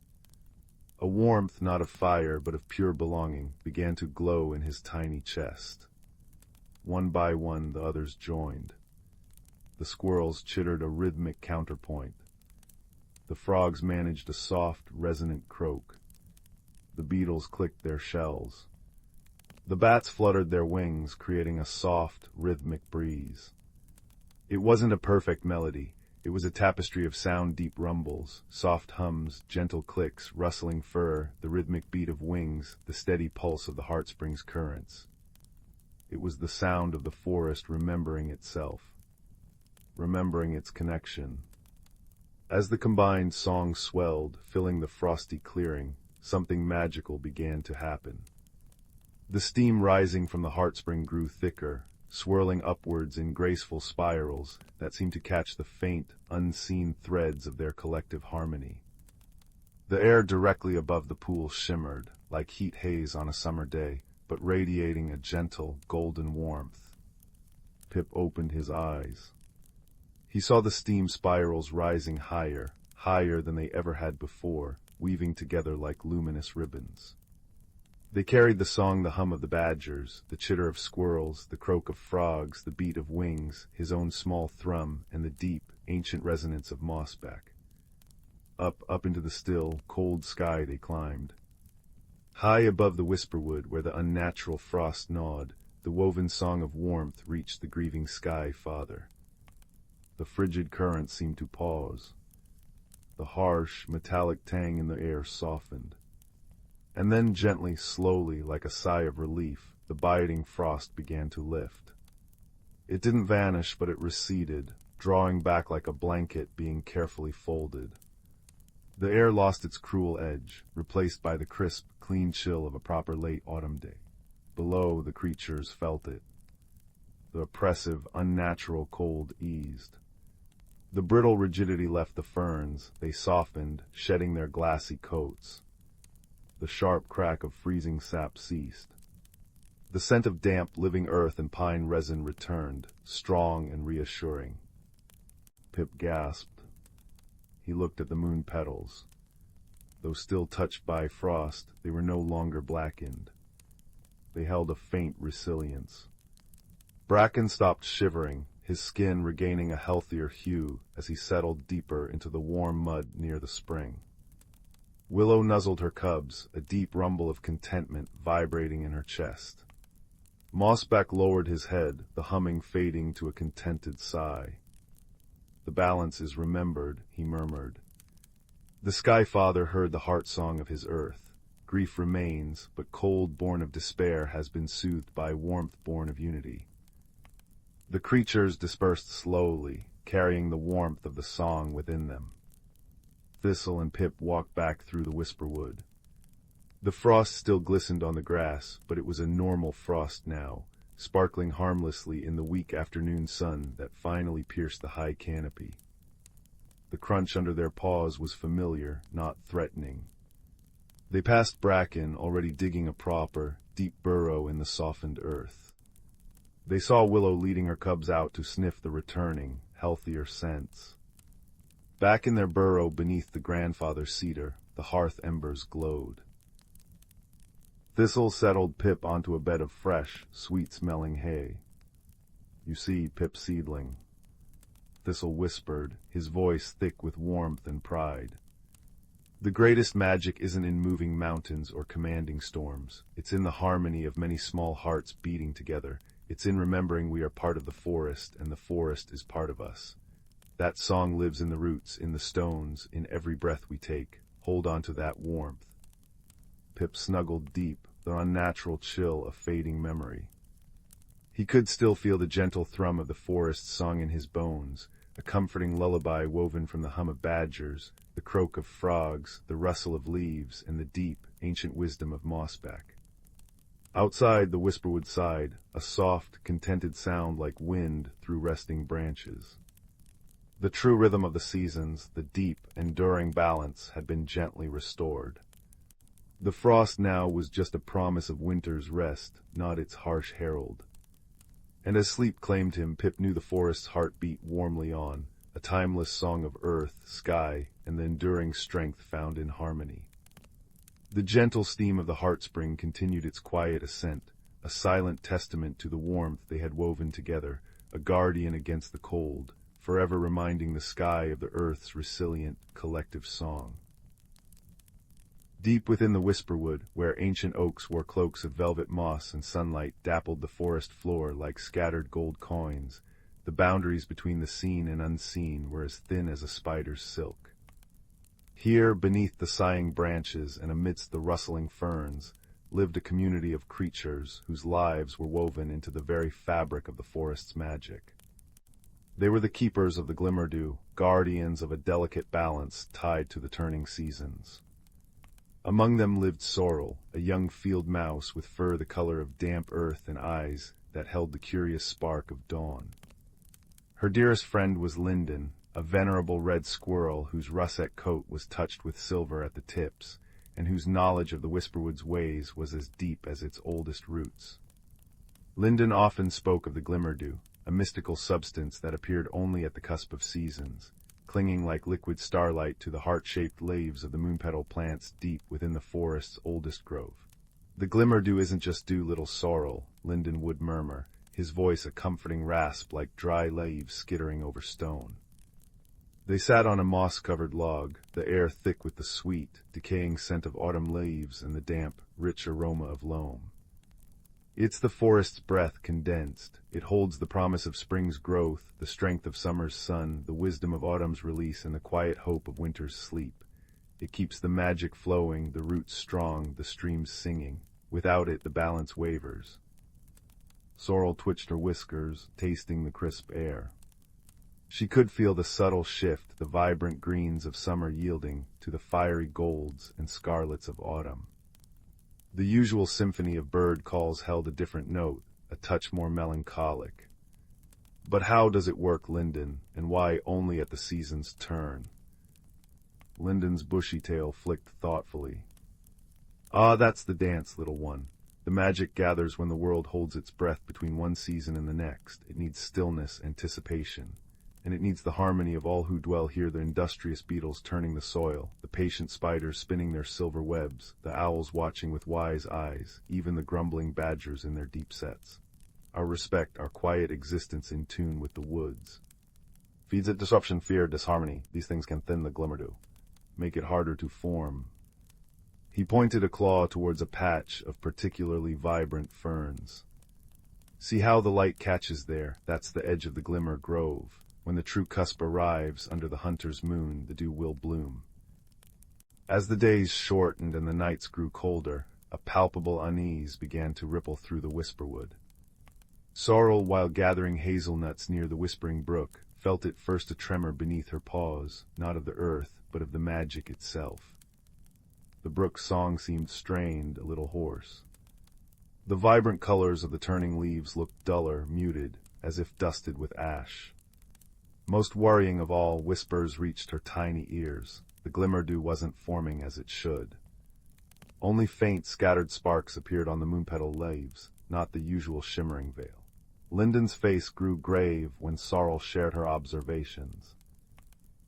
S1: A warmth not of fire but of pure belonging began to glow in his tiny chest. One by one the others joined. The squirrels chittered a rhythmic counterpoint. The frogs managed a soft, resonant croak. The beetles clicked their shells. The bats fluttered their wings, creating a soft, rhythmic breeze. It wasn't a perfect melody. It was a tapestry of sound, deep rumbles, soft hums, gentle clicks, rustling fur, the rhythmic beat of wings, the steady pulse of the heartspring's currents. It was the sound of the forest remembering itself, remembering its connection. As the combined song swelled, filling the frosty clearing, something magical began to happen. The steam rising from the heartspring grew thicker, swirling upwards in graceful spirals that seemed to catch the faint, unseen threads of their collective harmony. The air directly above the pool shimmered, like heat haze on a summer day, but radiating a gentle, golden warmth. Pip opened his eyes. He saw the steam spirals rising higher, higher than they ever had before, weaving together like luminous ribbons. They carried the song, the hum of the badgers, the chitter of squirrels, the croak of frogs, the beat of wings, his own small thrum, and the deep, ancient resonance of Mossback. Up into the still, cold sky they climbed. High above the Whisperwood, where the unnatural frost gnawed, the woven song of warmth reached the grieving Sky Father. The frigid current seemed to pause. The harsh, metallic tang in the air softened. And then gently, slowly, like a sigh of relief, the biting frost began to lift. It didn't vanish, but it receded, drawing back like a blanket being carefully folded. The air lost its cruel edge, replaced by the crisp, clean chill of a proper late autumn day. Below, the creatures felt it. The oppressive, unnatural cold eased. The brittle rigidity left the ferns. They softened, shedding their glassy coats. The sharp crack of freezing sap ceased. The scent of damp, living earth and pine resin returned, strong and reassuring. Pip gasped. He looked at the moon petals. Though still touched by frost, they were no longer blackened. They held a faint resilience. Bracken stopped shivering, his skin regaining a healthier hue as he settled deeper into the warm mud near the spring. Willow nuzzled her cubs, a deep rumble of contentment vibrating in her chest. Mossback lowered his head, the humming fading to a contented sigh. "The balance is remembered," he murmured. The Sky Father heard the heart song of his earth. Grief remains, but cold born of despair has been soothed by warmth born of unity. The creatures dispersed slowly, carrying the warmth of the song within them. Thistle and Pip walked back through the whisperwood. The frost still glistened on the grass, but it was a normal frost now, sparkling harmlessly in the weak afternoon sun that finally pierced the high canopy. The crunch under their paws was familiar, not threatening. They passed Bracken, already digging a proper, deep burrow in the softened earth. They saw Willow leading her cubs out to sniff the returning, healthier scents. Back in their burrow beneath the grandfather cedar, the hearth embers glowed. Thistle settled Pip onto a bed of fresh, sweet-smelling hay. "You see, Pip seedling," Thistle whispered, his voice thick with warmth and pride. "The greatest magic isn't in moving mountains or commanding storms. It's in the harmony of many small hearts beating together. It's in remembering we are part of the forest, and the forest is part of us. That song lives in the roots, in the stones, in every breath we take. Hold on to that warmth." Pip snuggled deep, the unnatural chill of fading memory. He could still feel the gentle thrum of the forest song in his bones, a comforting lullaby woven from the hum of badgers, the croak of frogs, the rustle of leaves, and the deep, ancient wisdom of mossback. Outside, the whisperwood sighed, a soft, contented sound like wind through resting branches. The true rhythm of the seasons, the deep, enduring balance, had been gently restored. The frost now was just a promise of winter's rest, not its harsh herald. And as sleep claimed him, Pip knew the forest's heart beat warmly on, a timeless song of earth, sky, and the enduring strength found in harmony. The gentle steam of the heartspring continued its quiet ascent, a silent testament to the warmth they had woven together, a guardian against the cold, forever reminding the sky of the earth's resilient, collective song. Deep within the whisperwood, where ancient oaks wore cloaks of velvet moss and sunlight dappled the forest floor like scattered gold coins, the boundaries between the seen and unseen were as thin as a spider's silk. Here, beneath the sighing branches and amidst the rustling ferns, lived a community of creatures whose lives were woven into the very fabric of the forest's magic. They were the keepers of the glimmerdew, guardians of a delicate balance tied to the turning seasons. Among them lived Sorrel, a young field mouse with fur the color of damp earth and eyes that held the curious spark of dawn. Her dearest friend was Linden, a venerable red squirrel whose russet coat was touched with silver at the tips, and whose knowledge of the whisperwood's ways was as deep as its oldest roots. Linden often spoke of the glimmerdew, a mystical substance that appeared only at the cusp of seasons, clinging like liquid starlight to the heart-shaped leaves of the moonpetal plants deep within the forest's oldest grove. "The glimmerdew isn't just dew, little Sorrel," Linden would murmur, his voice a comforting rasp like dry leaves skittering over stone. They sat on a moss-covered log, the air thick with the sweet, decaying scent of autumn leaves and the damp, rich aroma of loam. It's the forest's breath condensed. It holds the promise of spring's growth, the strength of summer's sun, the wisdom of autumn's release, and the quiet hope of winter's sleep. It keeps the magic flowing, the roots strong, the streams singing. Without it, the balance wavers. Sorrel twitched her whiskers, tasting the crisp air. She could feel the subtle shift, the vibrant greens of summer yielding to the fiery golds and scarlets of autumn. The usual symphony of bird calls held a different note, a touch more melancholic. But how does it work, Linden, and why only at the season's turn? Linden's bushy tail flicked thoughtfully. Ah, that's the dance, little one. The magic gathers when the world holds its breath between one season and the next. It needs stillness, anticipation. And it needs the harmony of all who dwell here, the industrious beetles turning the soil, the patient spiders spinning their silver webs, the owls watching with wise eyes, even the grumbling badgers in their deep sets. Our respect, our quiet existence in tune with the woods. Feeds it disruption, fear, disharmony. These things can thin the glimmerdew, make it harder to form. He pointed a claw towards a patch of particularly vibrant ferns. See how the light catches there? That's the edge of the glimmer grove. When the true cusp arrives under the hunter's moon, the dew will bloom. As the days shortened and the nights grew colder, a palpable unease began to ripple through the whisperwood. Sorrel, while gathering hazelnuts near the whispering brook, felt at first a tremor beneath her paws, not of the earth, but of the magic itself. The brook's song seemed strained, a little hoarse. The vibrant colors of the turning leaves looked duller, muted, as if dusted with ash. Most worrying of all, whispers reached her tiny ears. The glimmerdew wasn't forming as it should. Only faint, scattered sparks appeared on the moonpetal leaves, not the usual shimmering veil. Linden's face grew grave when Sorrel shared her observations.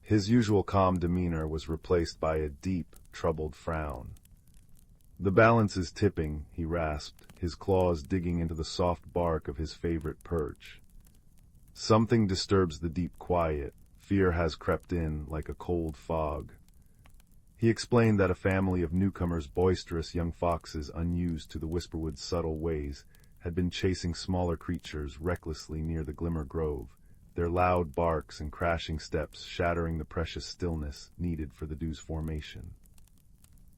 S1: His usual calm demeanor was replaced by a deep, troubled frown. "The balance is tipping," he rasped, his claws digging into the soft bark of his favorite perch. "Something disturbs the deep quiet. Fear has crept in like a cold fog." He explained that a family of newcomers, boisterous young foxes unused to the whisperwood's subtle ways, had been chasing smaller creatures recklessly near the glimmer grove, their loud barks and crashing steps shattering the precious stillness needed for the dew's formation.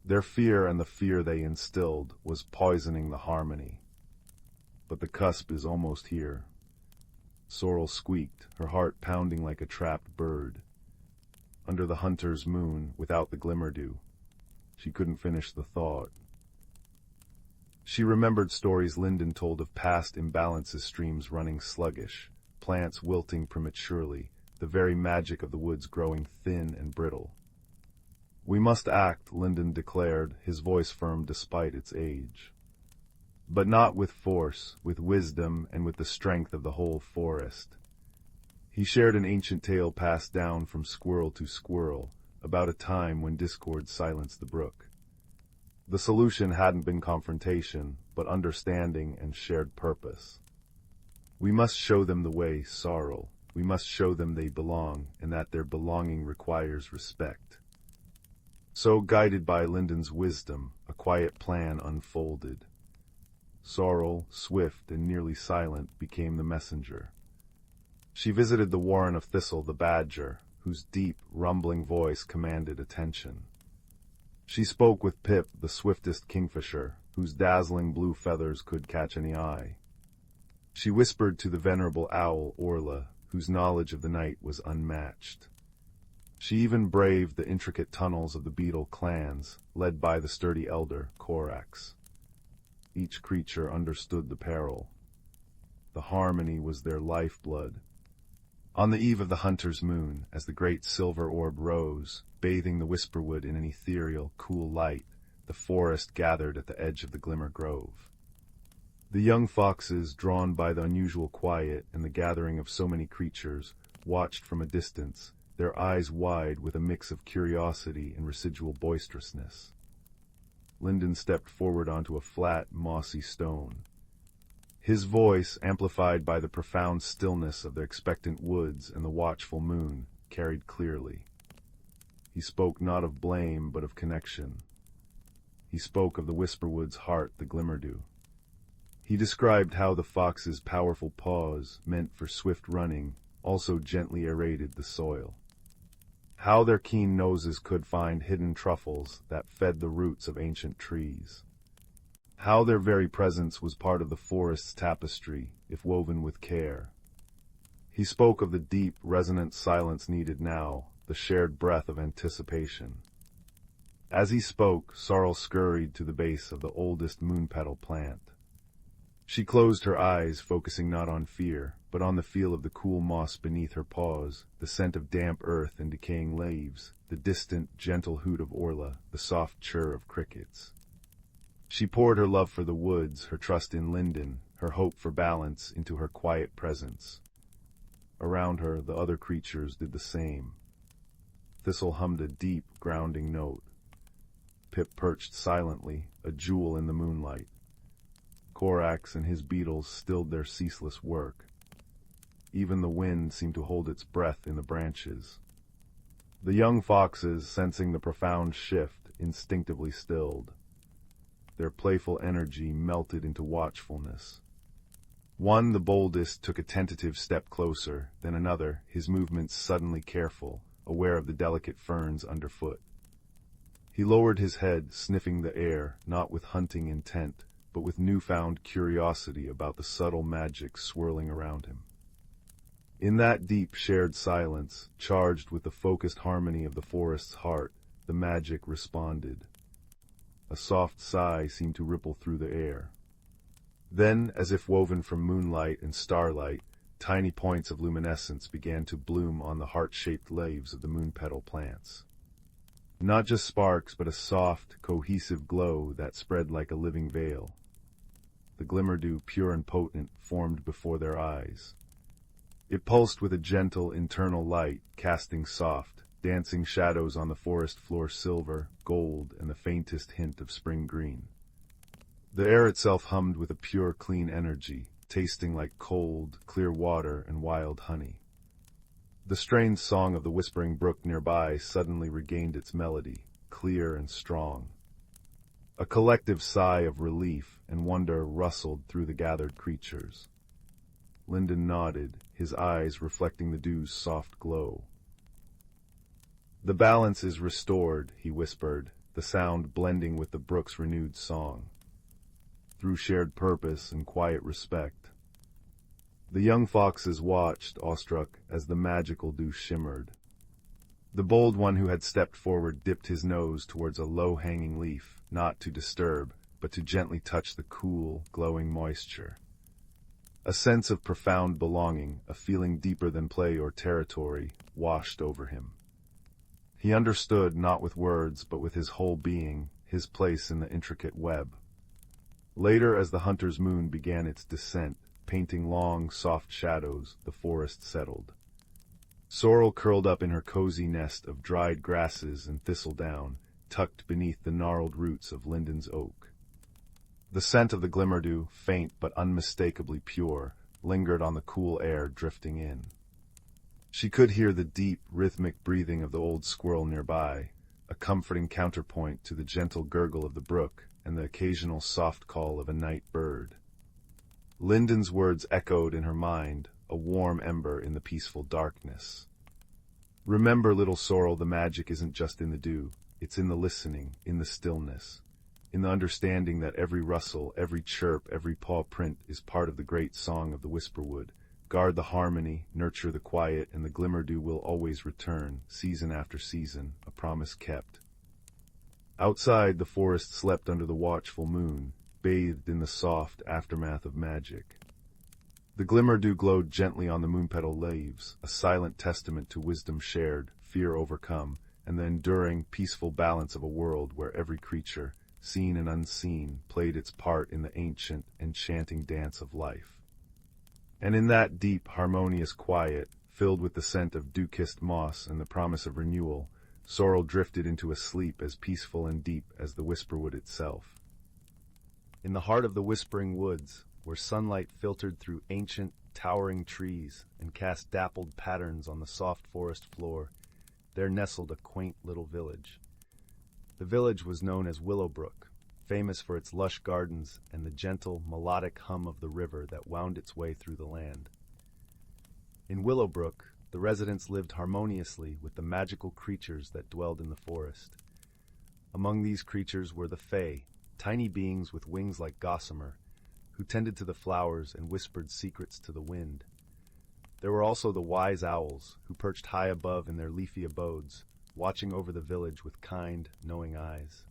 S1: Their fear, and the fear they instilled, was poisoning the harmony. But the cusp is almost here. Sorrel squeaked, her heart pounding like a trapped bird. Under the hunter's moon, without the glimmerdew. She couldn't finish the thought. She remembered stories Linden told of past imbalances, streams running sluggish, plants wilting prematurely, the very magic of the woods growing thin and brittle. "We must act," Linden declared, his voice firm despite its age. "But not with force, with wisdom, and with the strength of the whole forest." He shared an ancient tale passed down from squirrel to squirrel, about a time when discord silenced the brook. The solution hadn't been confrontation, but understanding and shared purpose. "We must show them the way, Sorrel. We must show them they belong, and that their belonging requires respect." So, guided by Linden's wisdom, a quiet plan unfolded. Sorrel, swift and nearly silent, became the messenger. She visited the warren of Thistle the badger, whose deep, rumbling voice commanded attention. She spoke with Pip, the swiftest kingfisher, whose dazzling blue feathers could catch any eye. She whispered to the venerable owl Orla, whose knowledge of the night was unmatched. She even braved the intricate tunnels of the beetle clans, led by the sturdy elder Korax. Each creature understood the peril. The harmony was their lifeblood. On the eve of the hunter's moon, as the great silver orb rose, bathing the whisperwood in an ethereal, cool light, the forest gathered at the edge of the glimmer grove. The young foxes, drawn by the unusual quiet and the gathering of so many creatures, watched from a distance, their eyes wide with a mix of curiosity and residual boisterousness. Linden stepped forward onto a flat, mossy stone. His voice, amplified by the profound stillness of the expectant woods and the watchful moon, carried clearly. He spoke not of blame, but of connection. He spoke of the whisperwood's heart, the glimmerdew. He described how the fox's powerful paws, meant for swift running, also gently aerated the soil. How their keen noses could find hidden truffles that fed the roots of ancient trees. How their very presence was part of the forest's tapestry, if woven with care. He spoke of the deep, resonant silence needed now, the shared breath of anticipation. As he spoke, Sorrel scurried to the base of the oldest moon-petal plant. She closed her eyes, focusing not on fear, but on the feel of the cool moss beneath her paws, the scent of damp earth and decaying leaves, the distant, gentle hoot of orla, the soft chirr of crickets. She poured her love for the woods, her trust in Linden, her hope for balance into her quiet presence. Around her, the other creatures did the same. Thistle hummed a deep, grounding note. Pip perched silently, a jewel in the moonlight. Korax and his beetles stilled their ceaseless work. Even the wind seemed to hold its breath in the branches. The young foxes, sensing the profound shift, instinctively stilled. Their playful energy melted into watchfulness. One, the boldest, took a tentative step closer, then another, his movements suddenly careful, aware of the delicate ferns underfoot. He lowered his head, sniffing the air, not with hunting intent, but with newfound curiosity about the subtle magic swirling around him. In that deep, shared silence, charged with the focused harmony of the forest's heart, the magic responded. A soft sigh seemed to ripple through the air. Then, as if woven from moonlight and starlight, tiny points of luminescence began to bloom on the heart-shaped leaves of the moon-petal plants. Not just sparks, but a soft, cohesive glow that spread like a living veil. The glimmerdew, pure and potent, formed before their eyes. It pulsed with a gentle, internal light, casting soft, dancing shadows on the forest floor, silver, gold, and the faintest hint of spring green. The air itself hummed with a pure, clean energy, tasting like cold, clear water and wild honey. The strained song of the whispering brook nearby suddenly regained its melody, clear and strong. A collective sigh of relief and wonder rustled through the gathered creatures. Linden nodded, his eyes reflecting the dew's soft glow. "The balance is restored," he whispered, the sound blending with the brook's renewed song. "Through shared purpose and quiet respect." The young foxes watched, awestruck, as the magical dew shimmered. The bold one who had stepped forward dipped his nose towards a low-hanging leaf, not to disturb, but to gently touch the cool, glowing moisture. A sense of profound belonging, a feeling deeper than play or territory, washed over him. He understood, not with words, but with his whole being, his place in the intricate web. Later, as the hunter's moon began its descent, painting long, soft shadows, the forest settled. Sorrel curled up in her cozy nest of dried grasses and thistledown, tucked beneath the gnarled roots of Linden's oak. The scent of the glimmerdew, faint but unmistakably pure, lingered on the cool air drifting in. She could hear the deep, rhythmic breathing of the old squirrel nearby, a comforting counterpoint to the gentle gurgle of the brook and the occasional soft call of a night bird. Linden's words echoed in her mind, a warm ember in the peaceful darkness. "Remember, little sorrel, the magic isn't just in the dew. It's in the listening, in the stillness, in the understanding that every rustle, every chirp, every paw print is part of the great song of the whisperwood. Guard the harmony, nurture the quiet, and the glimmerdew will always return, season after season, a promise kept." Outside, the forest slept under the watchful moon, bathed in the soft aftermath of magic. The glimmerdew glowed gently on the moonpetal leaves, a silent testament to wisdom shared, fear overcome, and the enduring, peaceful balance of a world where every creature, seen and unseen, played its part in the ancient, enchanting dance of life. And in that deep, harmonious quiet, filled with the scent of dew-kissed moss and the promise of renewal, Sorrel drifted into a sleep as peaceful and deep as the whisperwood itself. In the heart of the whispering woods, where sunlight filtered through ancient, towering trees and cast dappled patterns on the soft forest floor, there nestled a quaint little village. The village was known as Willowbrook, famous for its lush gardens and the gentle, melodic hum of the river that wound its way through the land. In Willowbrook, the residents lived harmoniously with the magical creatures that dwelled in the forest. Among these creatures were the Fae, tiny beings with wings like gossamer, who tended to the flowers and whispered secrets to the wind. There were also the wise owls, who perched high above in their leafy abodes, watching over the village with kind, knowing eyes.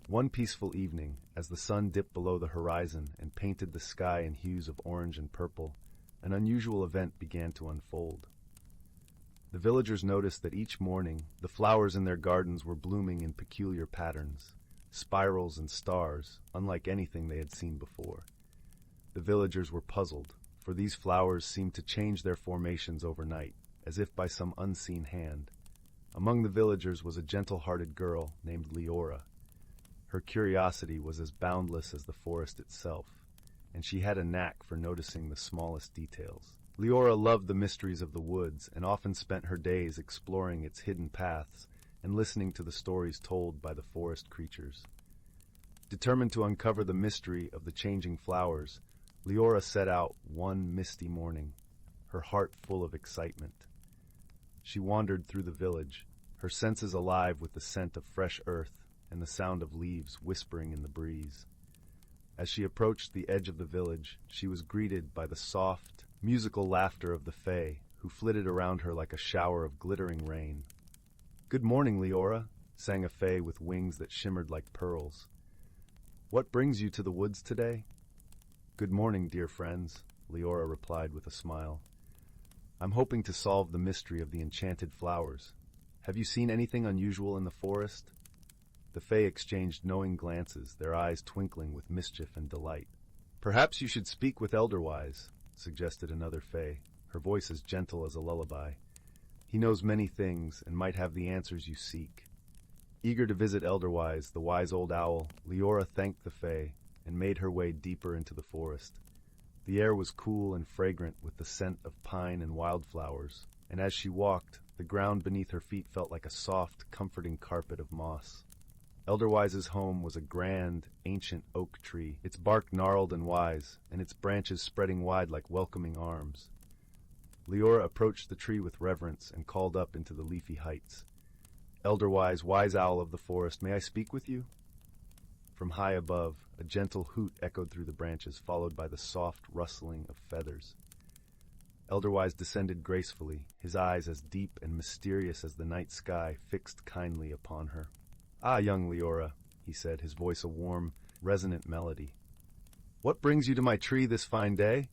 S1: One peaceful evening, as the sun dipped below the horizon and painted the sky in hues of orange and purple, an unusual event began to unfold. The villagers noticed that each morning the flowers in their gardens were blooming in peculiar patterns, spirals and stars, unlike anything they had seen before. The villagers were puzzled, for these flowers seemed to change their formations overnight, as if by some unseen hand. Among the villagers was a gentle-hearted girl named Leora. Her curiosity was as boundless as the forest itself, and she had a knack for noticing the smallest details. Leora loved the mysteries of the woods and often spent her days exploring its hidden paths and listening to the stories told by the forest creatures. Determined to uncover the mystery of the changing flowers, Leora set out one misty morning, her heart full of excitement. She wandered through the village, her senses alive with the scent of fresh earth and the sound of leaves whispering in the breeze. As she approached the edge of the village, she was greeted by the soft, musical laughter of the Fae, who flitted around her like a shower of glittering rain. "Good morning, Leora," sang a Fae with wings that shimmered like pearls. "What brings you to the woods today?" "Good morning, dear friends," Leora replied with a smile. "I'm hoping to solve the mystery of the enchanted flowers. Have you seen anything unusual in the forest?" The Fae exchanged knowing glances, their eyes twinkling with mischief and delight. "Perhaps you should speak with Elderwise," suggested another Fae, her voice as gentle as a lullaby. "He knows many things and might have the answers you seek." Eager to visit Elderwise, the wise old owl, Leora thanked the Fae and made her way deeper into the forest. The air was cool and fragrant with the scent of pine and wildflowers, and as she walked, the ground beneath her feet felt like a soft, comforting carpet of moss. Elderwise's home was a grand, ancient oak tree, its bark gnarled and wise, and its branches spreading wide like welcoming arms. Leora approached the tree with reverence and called up into the leafy heights. "Elderwise, wise owl of the forest, may I speak with you?" From high above, a gentle hoot echoed through the branches, followed by the soft rustling of feathers. Elderwise descended gracefully, his eyes as deep and mysterious as the night sky fixed kindly upon her. "Ah, young Leora," he said, his voice a warm, resonant melody. "What brings you to my tree this fine day?"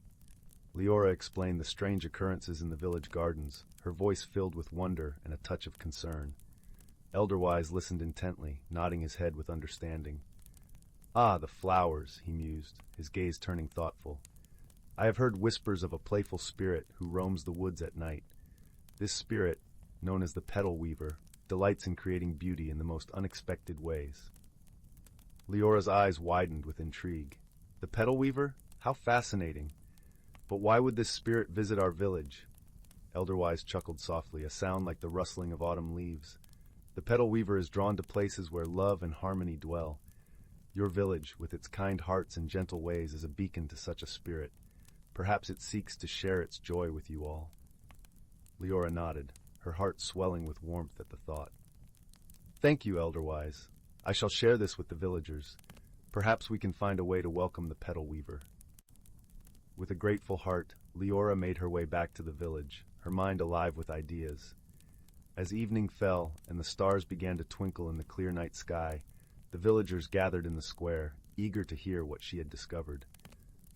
S1: Leora explained the strange occurrences in the village gardens, her voice filled with wonder and a touch of concern. Elderwise listened intently, nodding his head with understanding. "Ah, the flowers," he mused, his gaze turning thoughtful. "I have heard whispers of a playful spirit who roams the woods at night. This spirit, known as the petal weaver, delights in creating beauty in the most unexpected ways." Leora's eyes widened with intrigue. "The petal weaver? How fascinating! But why would this spirit visit our village?" Elderwise chuckled softly, a sound like the rustling of autumn leaves. "The petal weaver is drawn to places where love and harmony dwell. Your village, with its kind hearts and gentle ways, is a beacon to such a spirit. Perhaps it seeks to share its joy with you all." Leora nodded, her heart swelling with warmth at the thought. "Thank you, Elderwise. I shall share this with the villagers. Perhaps we can find a way to welcome the petal weaver." With a grateful heart, Leora made her way back to the village, her mind alive with ideas. As evening fell and the stars began to twinkle in the clear night sky, the villagers gathered in the square, eager to hear what she had discovered.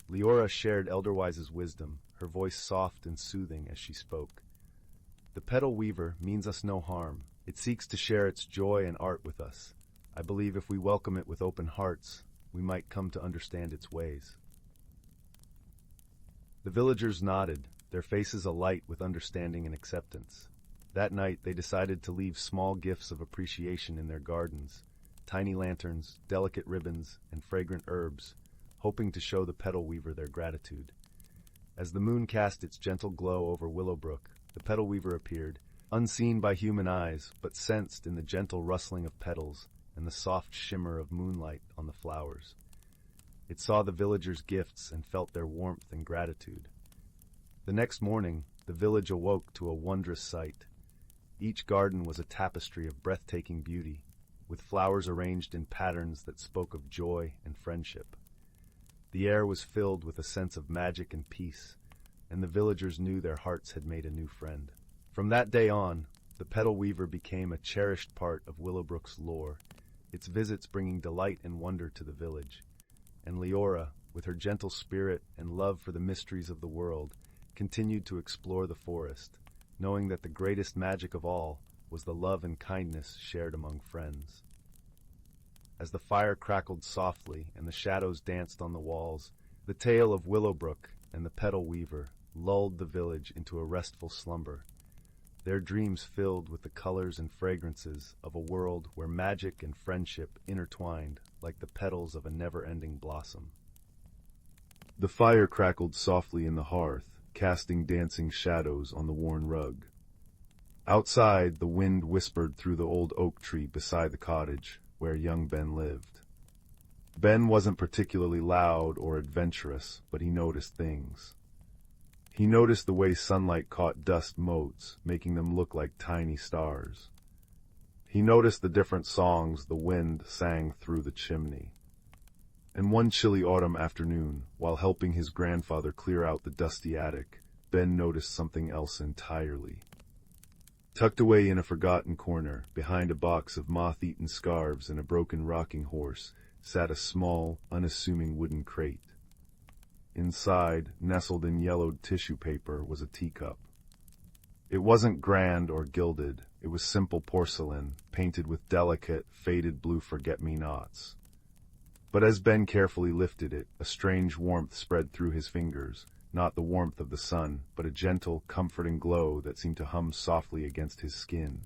S1: Leora shared Elderwise's wisdom, her voice soft and soothing as she spoke. "The petal weaver means us no harm. It seeks to share its joy and art with us. I believe if we welcome it with open hearts, we might come to understand its ways." The villagers nodded, their faces alight with understanding and acceptance. That night they decided to leave small gifts of appreciation in their gardens, tiny lanterns, delicate ribbons, and fragrant herbs, hoping to show the petal weaver their gratitude. As the moon cast its gentle glow over Willowbrook, the petal weaver appeared, unseen by human eyes, but sensed in the gentle rustling of petals and the soft shimmer of moonlight on the flowers. It saw the villagers' gifts and felt their warmth and gratitude. The next morning, the village awoke to a wondrous sight. Each garden was a tapestry of breathtaking beauty, with flowers arranged in patterns that spoke of joy and friendship. The air was filled with a sense of magic and peace, and the villagers knew their hearts had made a new friend. From that day on, the Petal Weaver became a cherished part of Willowbrook's lore, its visits bringing delight and wonder to the village. And Leora, with her gentle spirit and love for the mysteries of the world, continued to explore the forest, knowing that the greatest magic of all was the love and kindness shared among friends. As the fire crackled softly and the shadows danced on the walls, the tale of Willowbrook and the Petal Weaver lulled the village into a restful slumber, their dreams filled with the colors and fragrances of a world where magic and friendship intertwined like the petals of a never-ending blossom. The fire crackled softly in the hearth, casting dancing shadows on the worn rug. Outside, the wind whispered through the old oak tree beside the cottage where young Ben lived. Ben wasn't particularly loud or adventurous, but he noticed things. He noticed the way sunlight caught dust motes, making them look like tiny stars. He noticed the different songs the wind sang through the chimney. And one chilly autumn afternoon, while helping his grandfather clear out the dusty attic, Ben noticed something else entirely. Tucked away in a forgotten corner, behind a box of moth-eaten scarves and a broken rocking horse, sat a small, unassuming wooden crate. Inside, nestled in yellowed tissue paper, was a teacup. It wasn't grand or gilded, it was simple porcelain, painted with delicate, faded blue forget-me-nots. But as Ben carefully lifted it, a strange warmth spread through his fingers, not the warmth of the sun, but a gentle, comforting glow that seemed to hum softly against his skin.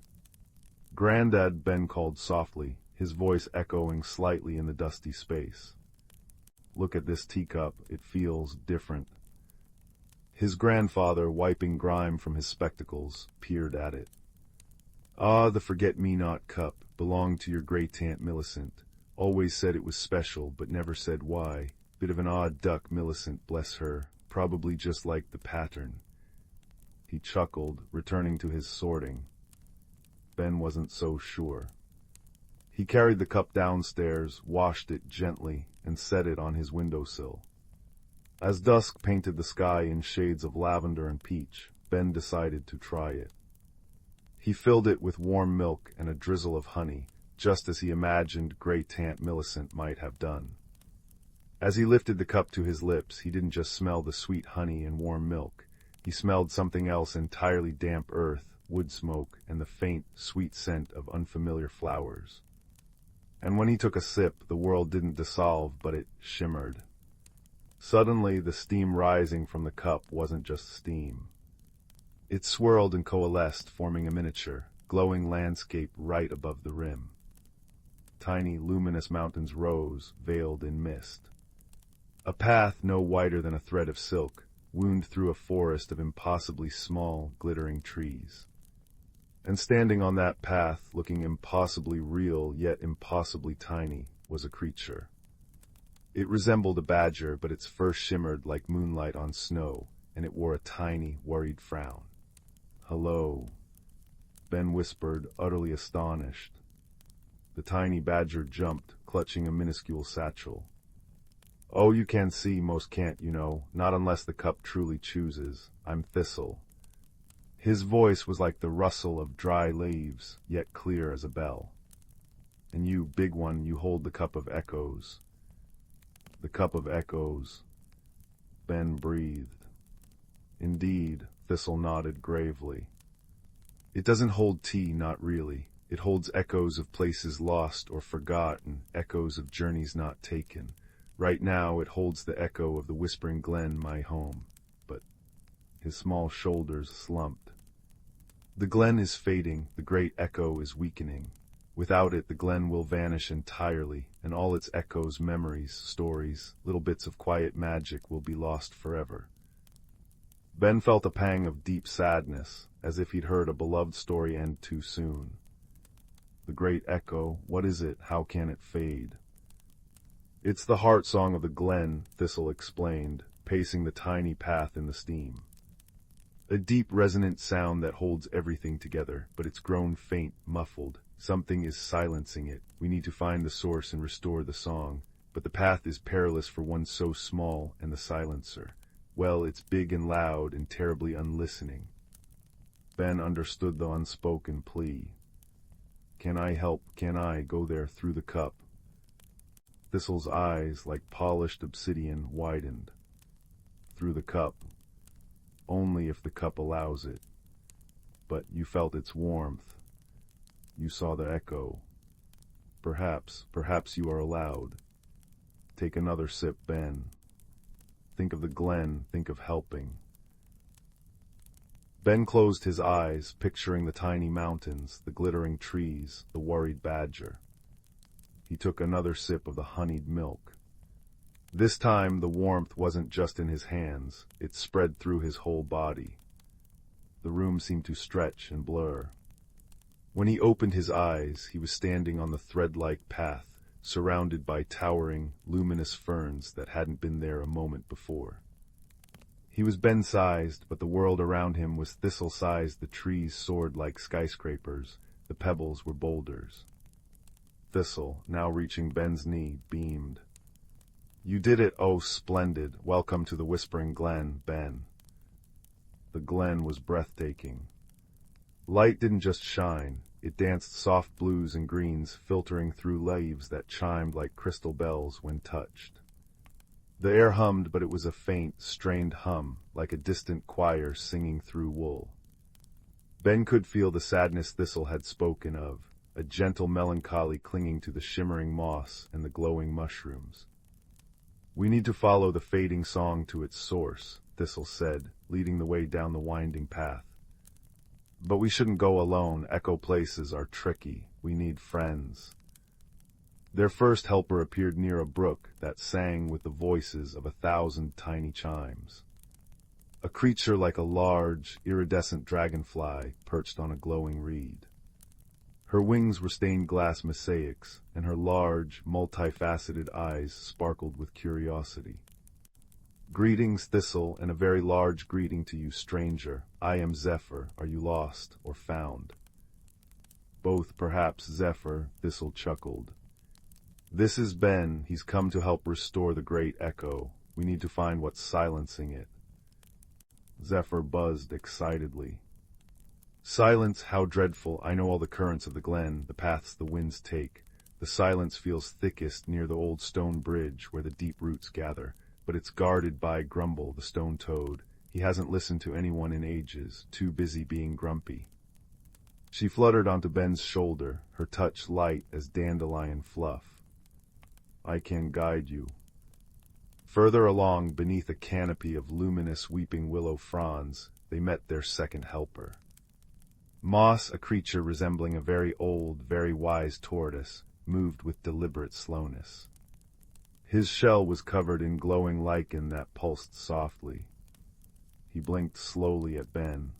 S1: "Granddad," Ben called softly, his voice echoing slightly in the dusty space. "Look at this teacup, it feels different." His grandfather, wiping grime from his spectacles, peered at it. "Ah, the forget-me-not cup, belonged to your great-aunt Millicent. Always said it was special, but never said why. Bit of an odd duck, Millicent, bless her. Probably just like the pattern." He chuckled, returning to his sorting. Ben wasn't so sure. He carried the cup downstairs, washed it gently, and set it on his windowsill. As dusk painted the sky in shades of lavender and peach, Ben decided to try it. He filled it with warm milk and a drizzle of honey, just as he imagined Great-Aunt Millicent might have done. As he lifted the cup to his lips, he didn't just smell the sweet honey and warm milk. He smelled something else entirely: damp earth, wood smoke, and the faint, sweet scent of unfamiliar flowers. And when he took a sip, the world didn't dissolve, but it shimmered. Suddenly, the steam rising from the cup wasn't just steam. It swirled and coalesced, forming a miniature, glowing landscape right above the rim. Tiny, luminous mountains rose, veiled in mist. A path no wider than a thread of silk wound through a forest of impossibly small, glittering trees. And standing on that path, looking impossibly real yet impossibly tiny, was a creature. It resembled a badger, but its fur shimmered like moonlight on snow, and it wore a tiny, worried frown. "Hello," Ben whispered, utterly astonished. The tiny badger jumped, clutching a minuscule satchel. "Oh, you can see, most can't, you know, not unless the cup truly chooses. I'm Thistle." His voice was like the rustle of dry leaves, yet clear as a bell. "And you, big one, you hold the cup of echoes." "The cup of echoes," Ben breathed. "Indeed," Thistle nodded gravely. "It doesn't hold tea, not really. It holds echoes of places lost or forgotten, echoes of journeys not taken. Right now it holds the echo of the Whispering Glen, my home. But—" his small shoulders slumped. "The glen is fading, the great echo is weakening. Without it, the glen will vanish entirely, and all its echoes, memories, stories, little bits of quiet magic will be lost forever." Ben felt a pang of deep sadness, as if he'd heard a beloved story end too soon. The great echo, what is it? How can it fade? "It's the heart song of the glen," Thistle explained, pacing the tiny path in the steam. "A deep, resonant sound that holds everything together, but it's grown faint, muffled. Something is silencing it. We need to find the source and restore the song, but the path is perilous for one so small, and the silencer. Well, it's big and loud and terribly unlistening. Ben understood the unspoken plea. Can I help? Can I go there through the cup? Thistle's eyes, like polished obsidian, widened. Through the cup. Only if the cup allows it. But you felt its warmth. You saw the echo. Perhaps you are allowed. Take another sip, Ben. Think of the glen, think of helping. Ben closed his eyes, picturing the tiny mountains, the glittering trees, the worried badger. He took another sip of the honeyed milk. This time the warmth wasn't just in his hands, it spread through his whole body. The room seemed to stretch and blur. When he opened his eyes, he was standing on the thread-like path, surrounded by towering, luminous ferns that hadn't been there a moment before. He was Ben-sized, but the world around him was thistle-sized. The trees soared like skyscrapers, the pebbles were boulders. Thistle, now reaching Ben's knee, beamed. You did it, oh splendid, welcome to the Whispering Glen, Ben. The glen was breathtaking. Light didn't just shine, it danced soft blues and greens, filtering through leaves that chimed like crystal bells when touched. The air hummed, but it was a faint, strained hum, like a distant choir singing through wool. Ben could feel the sadness Thistle had spoken of, a gentle melancholy clinging to the shimmering moss and the glowing mushrooms. We need to follow the fading song to its source, Thistle said, leading the way down the winding path. But we shouldn't go alone. Echo places are tricky. We need friends. Their first helper appeared near a brook that sang with the voices of 1,000 tiny chimes. A creature like a large, iridescent dragonfly perched on a glowing reed. Her wings were stained glass mosaics, and her large, multifaceted eyes sparkled with curiosity. Greetings, Thistle, and a very large greeting to you, stranger. I am Zephyr. Are you lost or found? Both, perhaps, Zephyr, Thistle chuckled. This is Ben. He's come to help restore the great echo. We need to find what's silencing it. Zephyr buzzed excitedly. Silence, how dreadful. I know all the currents of the glen, the paths the winds take. The silence feels thickest near the old stone bridge where the deep roots gather. But it's guarded by Grumble, the stone toad. He hasn't listened to anyone in ages, too busy being grumpy. She fluttered onto Ben's shoulder, her touch light as dandelion fluff. I can guide you. Further along, beneath a canopy of luminous weeping willow fronds, they met their second helper. Moss, a creature resembling a very old, very wise tortoise, moved with deliberate slowness. His shell was covered in glowing lichen that pulsed softly. He blinked slowly at Ben.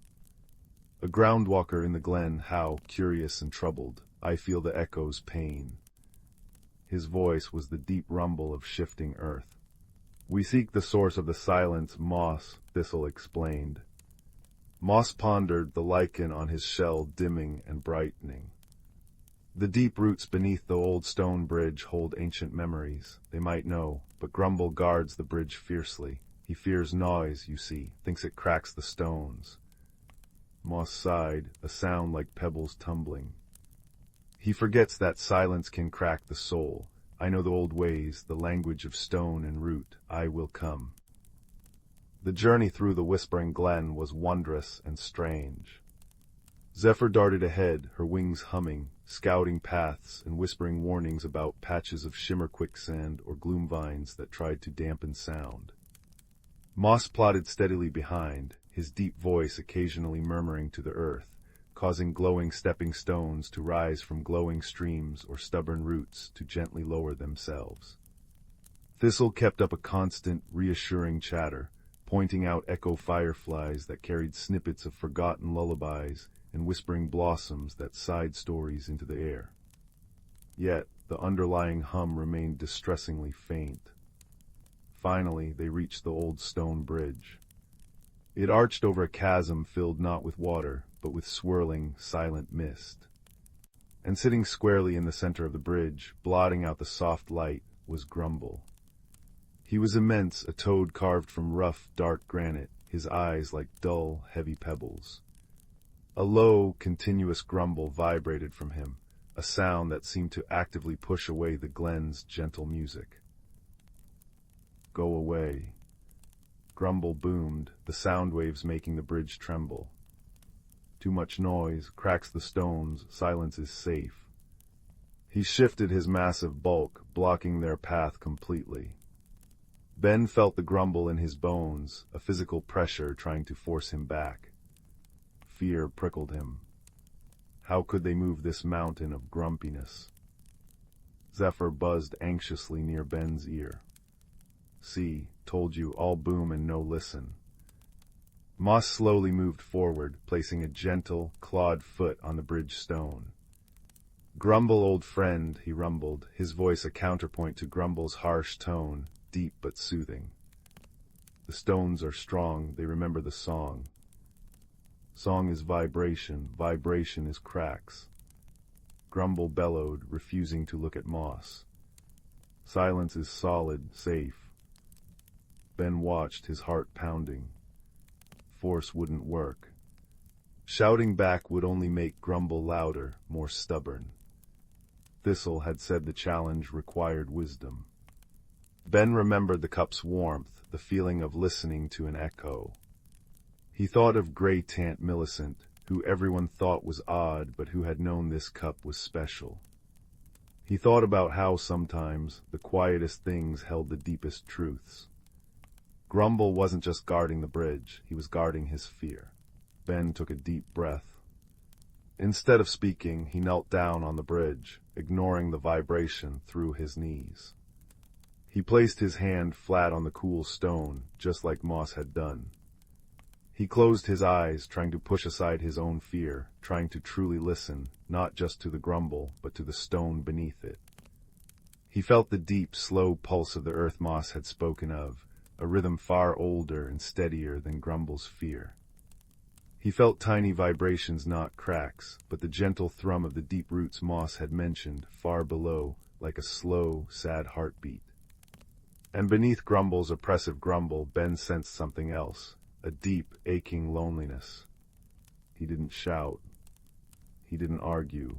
S1: A groundwalker in the glen, how curious and troubled. I feel the echo's pain. His voice was the deep rumble of shifting earth. We seek the source of the silence, Moss, Thistle explained. Moss pondered, the lichen on his shell dimming and brightening. The deep roots beneath the old stone bridge hold ancient memories. They might know, but Grumble guards the bridge fiercely. He fears noise, you see, thinks it cracks the stones. Moss sighed, a sound like pebbles tumbling. He forgets that silence can crack the soul. I know the old ways, the language of stone and root. I will come. The journey through the Whispering Glen was wondrous and strange. Zephyr darted ahead, her wings humming, scouting paths and whispering warnings about patches of shimmer quicksand or gloom vines that tried to dampen sound. Moss plodded steadily behind, his deep voice occasionally murmuring to the earth, causing glowing stepping stones to rise from glowing streams or stubborn roots to gently lower themselves. Thistle kept up a constant, reassuring chatter, pointing out echo fireflies that carried snippets of forgotten lullabies and whispering blossoms that sighed stories into the air. Yet, the underlying hum remained distressingly faint. Finally, they reached the old stone bridge. It arched over a chasm filled not with water, but with swirling, silent mist. And sitting squarely in the center of the bridge, blotting out the soft light, was Grumble. He was immense, a toad carved from rough, dark granite, his eyes like dull, heavy pebbles. A low, continuous grumble vibrated from him, a sound that seemed to actively push away the glen's gentle music. Go away. Grumble boomed, the sound waves making the bridge tremble. Too much noise, cracks the stones, silence is safe. He shifted his massive bulk, blocking their path completely. Ben felt the grumble in his bones, a physical pressure trying to force him back. Fear prickled him. How could they move this mountain of grumpiness? Zephyr buzzed anxiously near Ben's ear. See, told you, all boom and no listen. Moss slowly moved forward, placing a gentle, clawed foot on the bridge stone. Grumble, old friend, he rumbled, his voice a counterpoint to Grumble's harsh tone, deep but soothing. The stones are strong, they remember the song. Song is vibration, vibration is cracks. Grumble bellowed, refusing to look at Moss. Silence is solid, safe. Ben watched, his heart pounding. Force wouldn't work. Shouting back would only make Grumble louder, more stubborn. Thistle had said the challenge required wisdom. Ben remembered the cup's warmth, the feeling of listening to an echo. He thought of Grey Tant Millicent, who everyone thought was odd but who had known this cup was special. He thought about how sometimes the quietest things held the deepest truths. Grumble wasn't just guarding the bridge, he was guarding his fear. Ben took a deep breath. Instead of speaking, he knelt down on the bridge, ignoring the vibration through his knees. He placed his hand flat on the cool stone, just like Moss had done. He closed his eyes, trying to push aside his own fear, trying to truly listen, not just to the grumble, but to the stone beneath it. He felt the deep, slow pulse of the earth Moss had spoken of, a rhythm far older and steadier than Grumble's fear. He felt tiny vibrations, not cracks, but the gentle thrum of the deep roots Moss had mentioned, far below, like a slow, sad heartbeat. And beneath Grumble's oppressive grumble, Ben sensed something else, a deep, aching loneliness. He didn't shout. He didn't argue.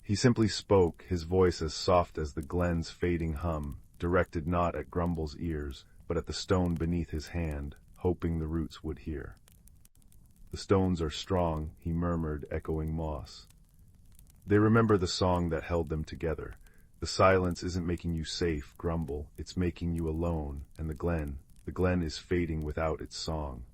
S1: He simply spoke, his voice as soft as the glen's fading hum, directed not at Grumble's ears, but at the stone beneath his hand, hoping the roots would hear. The stones are strong, he murmured, echoing Moss. They remember the song that held them together. The silence isn't making you safe, Grumble, it's making you alone, and the glen is fading without its song.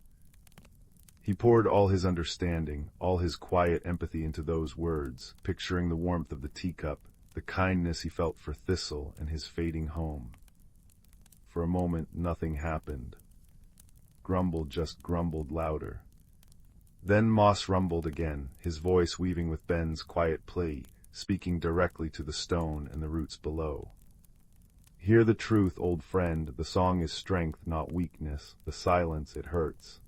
S1: He poured all his understanding, all his quiet empathy into those words, picturing the warmth of the teacup, the kindness he felt for Thistle and his fading home. For a moment, nothing happened. Grumble just grumbled louder. Then Moss rumbled again, his voice weaving with Ben's quiet plea, speaking directly to the stone and the roots below. Hear the truth, old friend, the song is strength, not weakness, the silence, it hurts.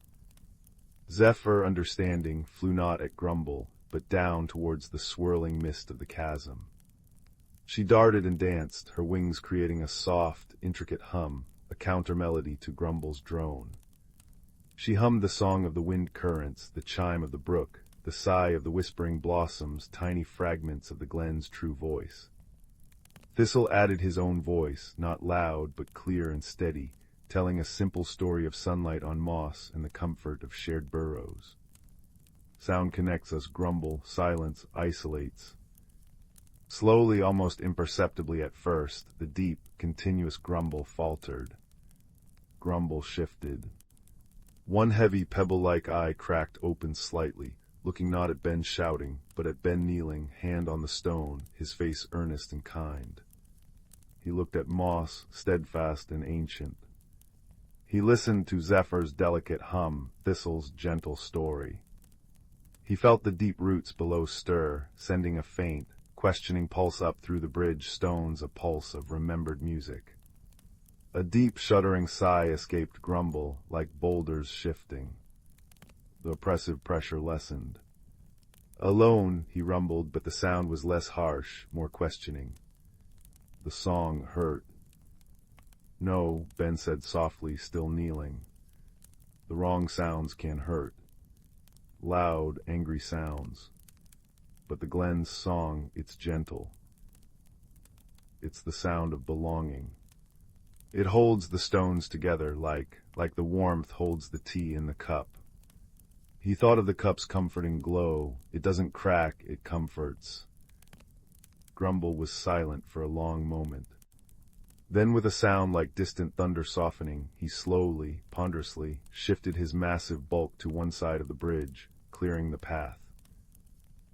S1: Zephyr, understanding, flew not at Grumble, but down towards the swirling mist of the chasm. She darted and danced, her wings creating a soft, intricate hum, a counter-melody to Grumble's drone. She hummed the song of the wind currents, the chime of the brook, the sigh of the whispering blossoms, tiny fragments of the glen's true voice. Thistle added his own voice, not loud but clear and steady, telling a simple story of sunlight on moss and the comfort of shared burrows. Sound connects us, Grumble, silence isolates. Slowly, almost imperceptibly at first, the deep, continuous grumble faltered. Grumble shifted. One heavy pebble-like eye cracked open slightly, looking not at Ben shouting, but at Ben kneeling, hand on the stone, his face earnest and kind. He looked at Moss, steadfast and ancient. He listened to Zephyr's delicate hum, Thistle's gentle story. He felt the deep roots below stir, sending a faint, questioning pulse up through the bridge stones, a pulse of remembered music. A deep, shuddering sigh escaped Grumble, like boulders shifting. The oppressive pressure lessened. Alone, he rumbled, but the sound was less harsh, more questioning. The song hurt. No, Ben said softly, still kneeling. The wrong sounds can hurt. Loud, angry sounds. But the Glen's song, it's gentle. It's the sound of belonging. It holds the stones together like the warmth holds the tea in the cup. He thought of the cup's comforting glow. It doesn't crack, it comforts. Grumble was silent for a long moment. Then with a sound like distant thunder softening, he slowly, ponderously, shifted his massive bulk to one side of the bridge, clearing the path.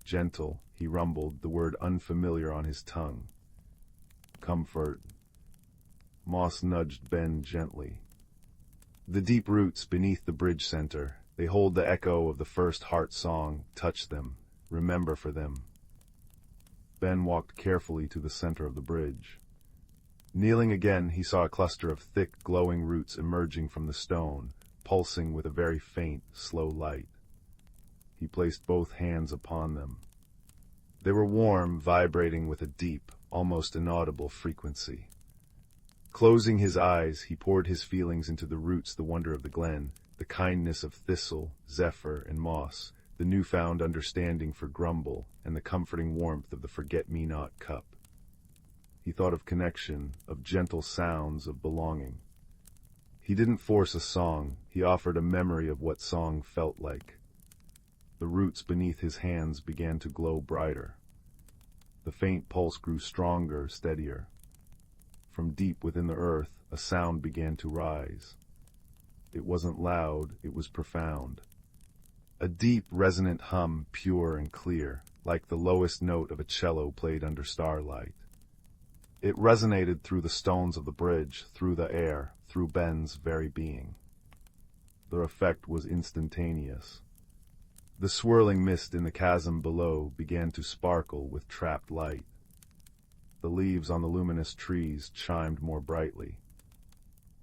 S1: Gentle, he rumbled, the word unfamiliar on his tongue. Comfort. Moss nudged Ben gently. The deep roots beneath the bridge center, they hold the echo of the first heart song. Touch them, remember for them. Ben walked carefully to the center of the bridge. Kneeling again, he saw a cluster of thick, glowing roots emerging from the stone, pulsing with a very faint, slow light. He placed both hands upon them. They were warm, vibrating with a deep, almost inaudible frequency. Closing his eyes, he poured his feelings into the roots, the wonder of the Glen, the kindness of thistle, zephyr, and moss, the newfound understanding for grumble, and the comforting warmth of the forget-me-not cup. He thought of connection, of gentle sounds, of belonging. He didn't force a song, he offered a memory of what song felt like. The roots beneath his hands began to glow brighter. The faint pulse grew stronger, steadier. From deep within the earth, a sound began to rise. It wasn't loud, it was profound. A deep, resonant hum, pure and clear, like the lowest note of a cello played under starlight. It resonated through the stones of the bridge, through the air, through Ben's very being. The effect was instantaneous. The swirling mist in the chasm below began to sparkle with trapped light. The leaves on the luminous trees chimed more brightly.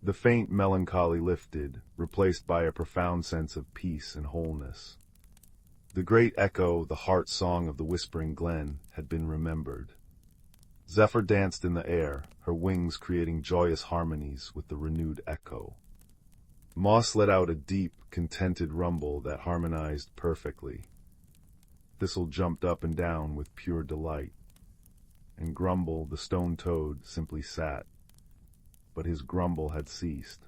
S1: The faint melancholy lifted, replaced by a profound sense of peace and wholeness. The great echo, the heart song of the whispering glen, had been remembered. Zephyr danced in the air, her wings creating joyous harmonies with the renewed echo. Moss let out a deep, contented rumble that harmonized perfectly. Thistle jumped up and down with pure delight. And Grumble, the stone toad, simply sat. But his grumble had ceased.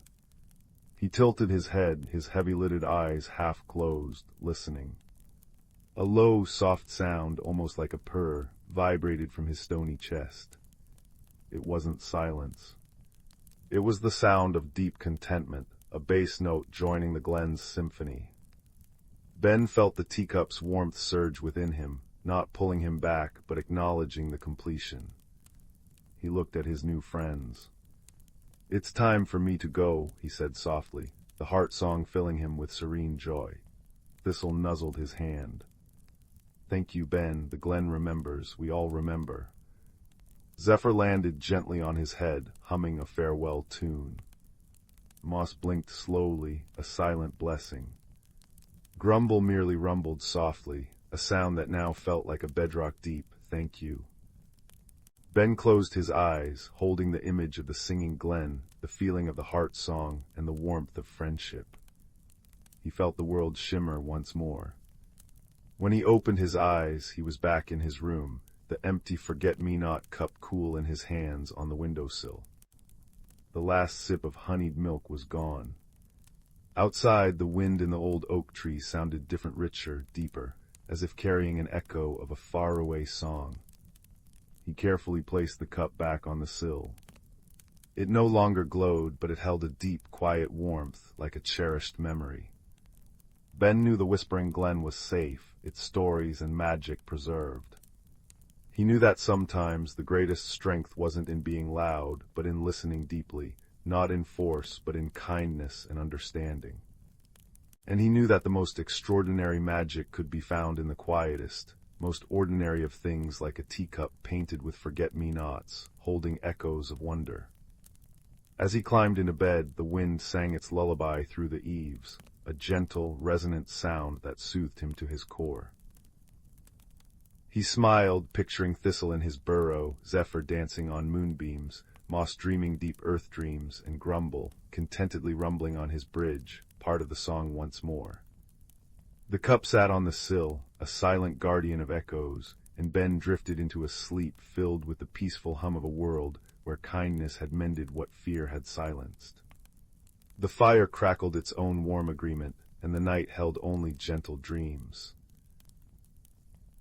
S1: He tilted his head, his heavy-lidded eyes half closed, listening. A low, soft sound, almost like a purr, vibrated from his stony chest. It wasn't silence. It was the sound of deep contentment, a bass note joining the glen's symphony. Ben felt the teacup's warmth surge within him, not pulling him back, but acknowledging the completion. He looked at his new friends. "It's time for me to go," he said softly, the heart song filling him with serene joy. Thistle nuzzled his hand. "Thank you, Ben. The glen remembers. We all remember." Zephyr landed gently on his head, humming a farewell tune. Moss blinked slowly, a silent blessing. Grumble merely rumbled softly, a sound that now felt like a bedrock deep "thank you." Ben closed his eyes, holding the image of the singing glen, the feeling of the heart song, and the warmth of friendship. He felt the world shimmer once more. When he opened his eyes, he was back in his room, the empty forget-me-not cup cool in his hands on the windowsill. The last sip of honeyed milk was gone. Outside, the wind in the old oak tree sounded different, richer, deeper, as if carrying an echo of a faraway song. He carefully placed the cup back on the sill. It no longer glowed, but it held a deep, quiet warmth, like a cherished memory. Ben knew the Whispering Glen was safe, its stories and magic preserved. He knew that sometimes the greatest strength wasn't in being loud, but in listening deeply, not in force, but in kindness and understanding. And he knew that the most extraordinary magic could be found in the quietest, most ordinary of things, like a teacup painted with forget-me-nots, holding echoes of wonder. As he climbed into bed, the wind sang its lullaby through the eaves, a gentle, resonant sound that soothed him to his core. He smiled, picturing Thistle in his burrow, Zephyr dancing on moonbeams, Moss dreaming deep earth dreams, and Grumble, contentedly rumbling on his bridge, part of the song once more. The cup sat on the sill, a silent guardian of echoes, and Ben drifted into a sleep filled with the peaceful hum of a world where kindness had mended what fear had silenced. The fire crackled its own warm agreement, and the night held only gentle dreams.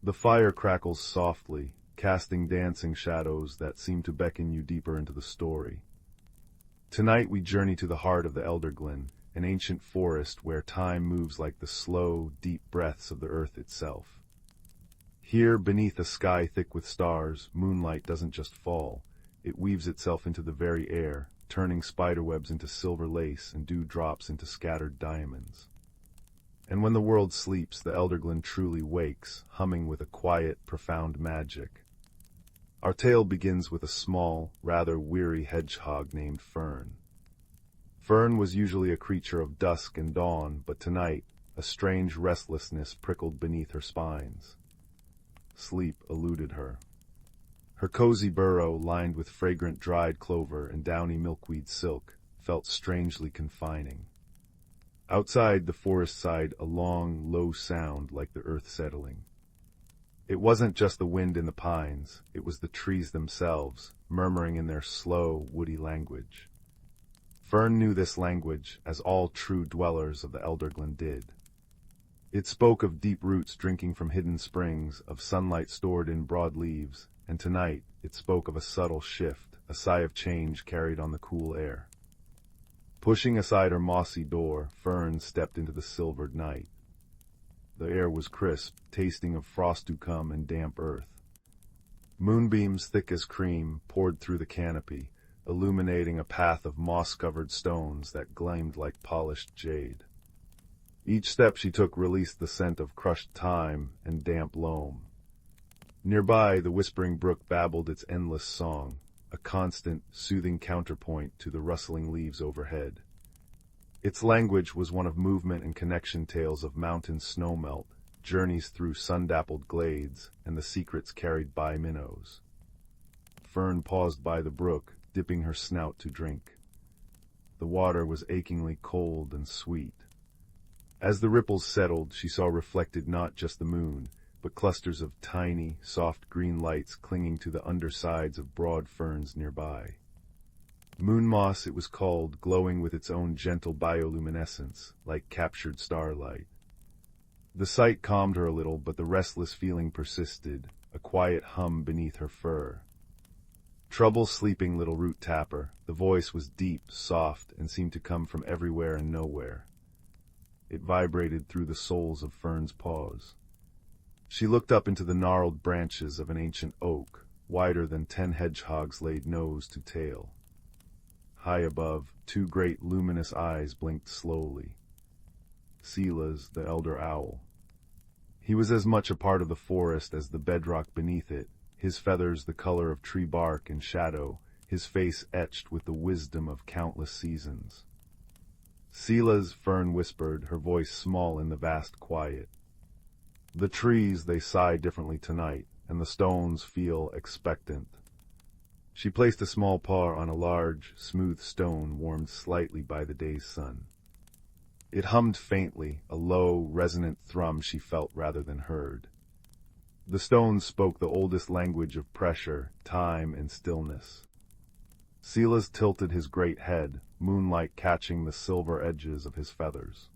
S1: The fire crackles softly, casting dancing shadows that seem to beckon you deeper into the story. Tonight we journey to the heart of the Elderglen, an ancient forest where time moves like the slow, deep breaths of the earth itself. Here, beneath a sky thick with stars, moonlight doesn't just fall. It weaves itself into the very air, turning spiderwebs into silver lace and dewdrops into scattered diamonds. And when the world sleeps, the Elderglen truly wakes, humming with a quiet, profound magic. Our tale begins with a small, rather weary hedgehog named Fern. Fern was usually a creature of dusk and dawn, but tonight, a strange restlessness prickled beneath her spines. Sleep eluded her. Her cozy burrow, lined with fragrant dried clover and downy milkweed silk, felt strangely confining. Outside, the forest sighed a long, low sound like the earth settling. It wasn't just the wind in the pines, it was the trees themselves, murmuring in their slow, woody language. Fern knew this language, as all true dwellers of the Elderglen did. It spoke of deep roots drinking from hidden springs, of sunlight stored in broad leaves, and tonight it spoke of a subtle shift, a sigh of change carried on the cool air. Pushing aside her mossy door, Fern stepped into the silvered night. The air was crisp, tasting of frost to come and damp earth. Moonbeams thick as cream poured through the canopy, illuminating a path of moss-covered stones that gleamed like polished jade. Each step she took released the scent of crushed thyme and damp loam. Nearby, the whispering brook babbled its endless song, a constant, soothing counterpoint to the rustling leaves overhead. Its language was one of movement and connection, tales of mountain snowmelt, journeys through sun-dappled glades, and the secrets carried by minnows. Fern paused by the brook, dipping her snout to drink. The water was achingly cold and sweet. As the ripples settled, she saw reflected not just the moon, but clusters of tiny, soft green lights clinging to the undersides of broad ferns nearby. Moon moss, it was called, glowing with its own gentle bioluminescence, like captured starlight. The sight calmed her a little, but the restless feeling persisted, a quiet hum beneath her fur. Trouble sleeping, little root tapper. The voice was deep, soft, and seemed to come from everywhere and nowhere. It vibrated through the soles of Fern's paws. She looked up into the gnarled branches of an ancient oak, wider than 10 hedgehogs laid nose to tail. High above, 2 great luminous eyes blinked slowly. Silas, the elder owl. He was as much a part of the forest as the bedrock beneath it, his feathers the color of tree bark and shadow, his face etched with the wisdom of countless seasons. Silas, Fern whispered, her voice small in the vast quiet. The trees, they sigh differently tonight, and the stones feel expectant. She placed a small paw on a large, smooth stone warmed slightly by the day's sun. It hummed faintly, a low, resonant thrum she felt rather than heard. The stone spoke the oldest language of pressure, time, and stillness. Silas tilted his great head, moonlight catching the silver edges of his feathers.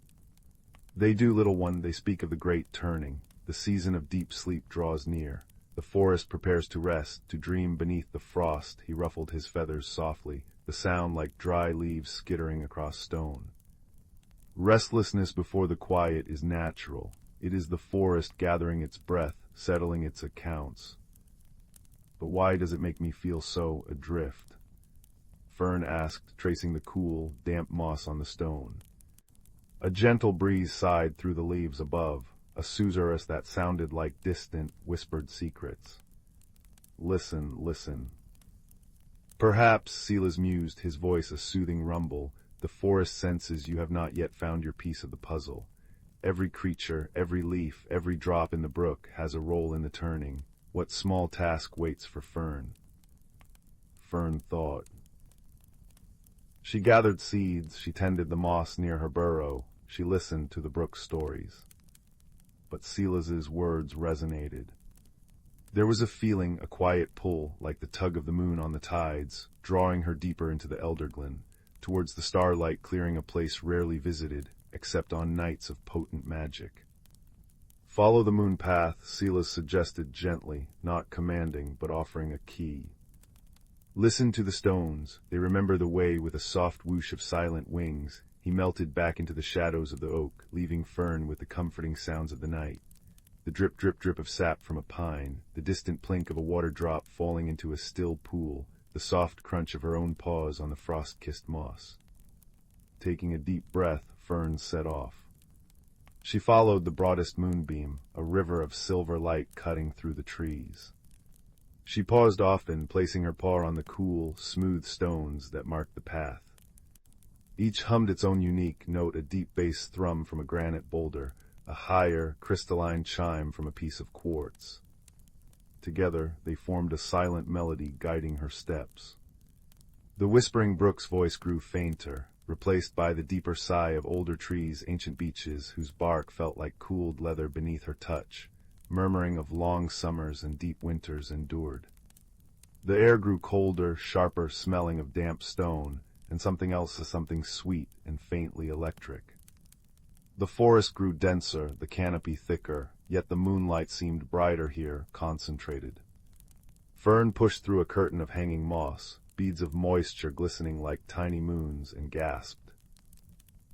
S1: They do, little one, they speak of the great turning. The season of deep sleep draws near. The forest prepares to rest, to dream beneath the frost. He ruffled his feathers softly, the sound like dry leaves skittering across stone. Restlessness before the quiet is natural. It is the forest gathering its breath, settling its accounts. But why does it make me feel so adrift? Fern asked, tracing the cool, damp moss on the stone. A gentle breeze sighed through the leaves above, a susurrus that sounded like distant, whispered secrets. Listen, listen. Perhaps, Silas mused, his voice a soothing rumble, the forest senses you have not yet found your piece of the puzzle. Every creature, every leaf, every drop in the brook has a role in the turning. What small task waits for Fern? Fern thought. She gathered seeds, she tended the moss near her burrow, she listened to the brook's stories. But Silas's words resonated. There was a feeling, a quiet pull, like the tug of the moon on the tides, drawing her deeper into the Elderglen, towards the starlight, clearing a place rarely visited, except on nights of potent magic. Follow the moon path, Silas suggested gently, not commanding, but offering a key. Listen to the stones, they remember the way. With a soft whoosh of silent wings, he melted back into the shadows of the oak, leaving Fern with the comforting sounds of the night. The drip, drip, drip of sap from a pine, the distant plink of a water drop falling into a still pool, the soft crunch of her own paws on the frost-kissed moss. Taking a deep breath, Fern set off. She followed the broadest moonbeam, a river of silver light cutting through the trees. She paused often, placing her paw on the cool, smooth stones that marked the path. Each hummed its own unique note, a deep bass thrum from a granite boulder, a higher, crystalline chime from a piece of quartz. Together, they formed a silent melody guiding her steps. The whispering brook's voice grew fainter, replaced by the deeper sigh of older trees, ancient beeches whose bark felt like cooled leather beneath her touch, murmuring of long summers and deep winters endured. The air grew colder, sharper, smelling of damp stone, and something else, something sweet and faintly electric. The forest grew denser, the canopy thicker, yet the moonlight seemed brighter here, concentrated. Fern pushed through a curtain of hanging moss, beads of moisture glistening like tiny moons, and gasped.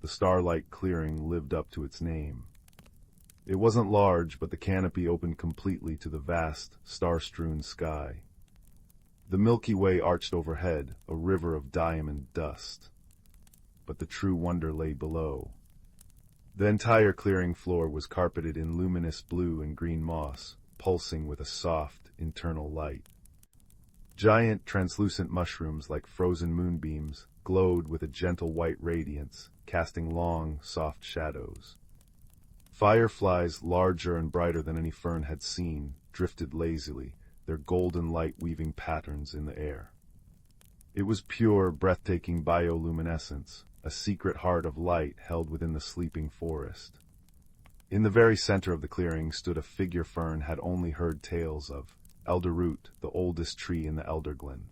S1: The starlight clearing lived up to its name. It wasn't large, but the canopy opened completely to the vast, star-strewn sky. The Milky Way arched overhead, a river of diamond dust. But the true wonder lay below. The entire clearing floor was carpeted in luminous blue and green moss, pulsing with a soft, internal light. Giant, translucent mushrooms like frozen moonbeams glowed with a gentle white radiance, casting long, soft shadows. Fireflies, larger and brighter than any Fern had seen, drifted lazily, their golden light weaving patterns in the air. It was pure, breathtaking bioluminescence, a secret heart of light held within the sleeping forest. In the very center of the clearing stood a figure Fern had only heard tales of, Elderroot, the oldest tree in the Elderglen.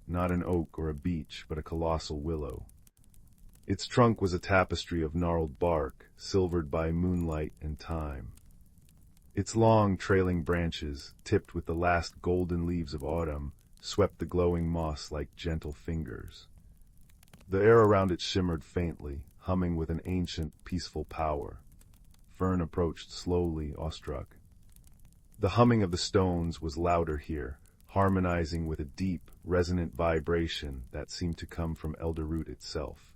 S1: Not an oak or a beech, but a colossal willow. Its trunk was a tapestry of gnarled bark, silvered by moonlight and time. Its long, trailing branches, tipped with the last golden leaves of autumn, swept the glowing moss like gentle fingers. The air around it shimmered faintly, humming with an ancient, peaceful power. Fern approached slowly, awestruck. The humming of the stones was louder here, harmonizing with a deep, resonant vibration that seemed to come from Elderroot itself.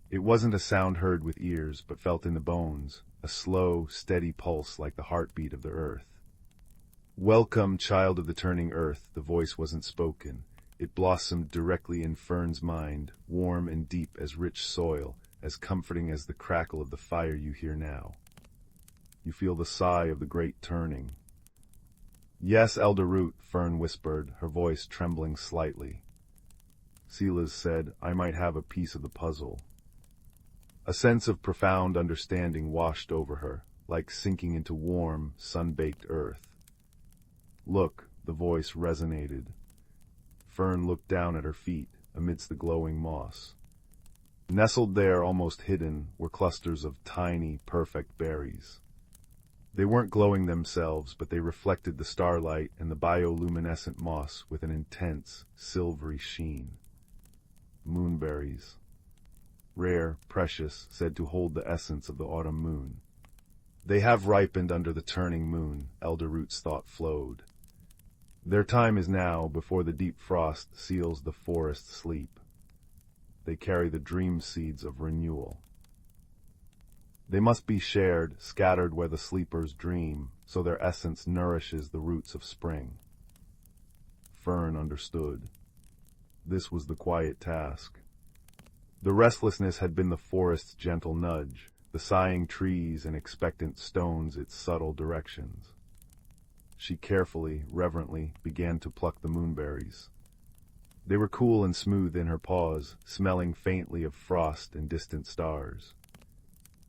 S1: It wasn't a sound heard with ears, but felt in the bones, a slow, steady pulse like the heartbeat of the earth. Welcome, child of the turning earth, the voice wasn't spoken. It blossomed directly in Fern's mind, warm and deep as rich soil, as comforting as the crackle of the fire you hear now. You feel the sigh of the great turning. Yes, Elderroot, Fern whispered, her voice trembling slightly. Silas said, I might have a piece of the puzzle. A sense of profound understanding washed over her, like sinking into warm, sun-baked earth. Look, the voice resonated. Fern looked down at her feet, amidst the glowing moss. Nestled there, almost hidden, were clusters of tiny, perfect berries. They weren't glowing themselves, but they reflected the starlight and the bioluminescent moss with an intense, silvery sheen. Moonberries. Rare, precious, said to hold the essence of the autumn moon. They have ripened under the turning moon, Elderroot's thought flowed. Their time is now, before the deep frost seals the forest sleep. They carry the dream seeds of renewal. They must be shared, scattered where the sleepers dream, so their essence nourishes the roots of spring. Fern understood. This was the quiet task. The restlessness had been the forest's gentle nudge, the sighing trees and expectant stones its subtle directions. She carefully, reverently, began to pluck the moonberries. They were cool and smooth in her paws, smelling faintly of frost and distant stars.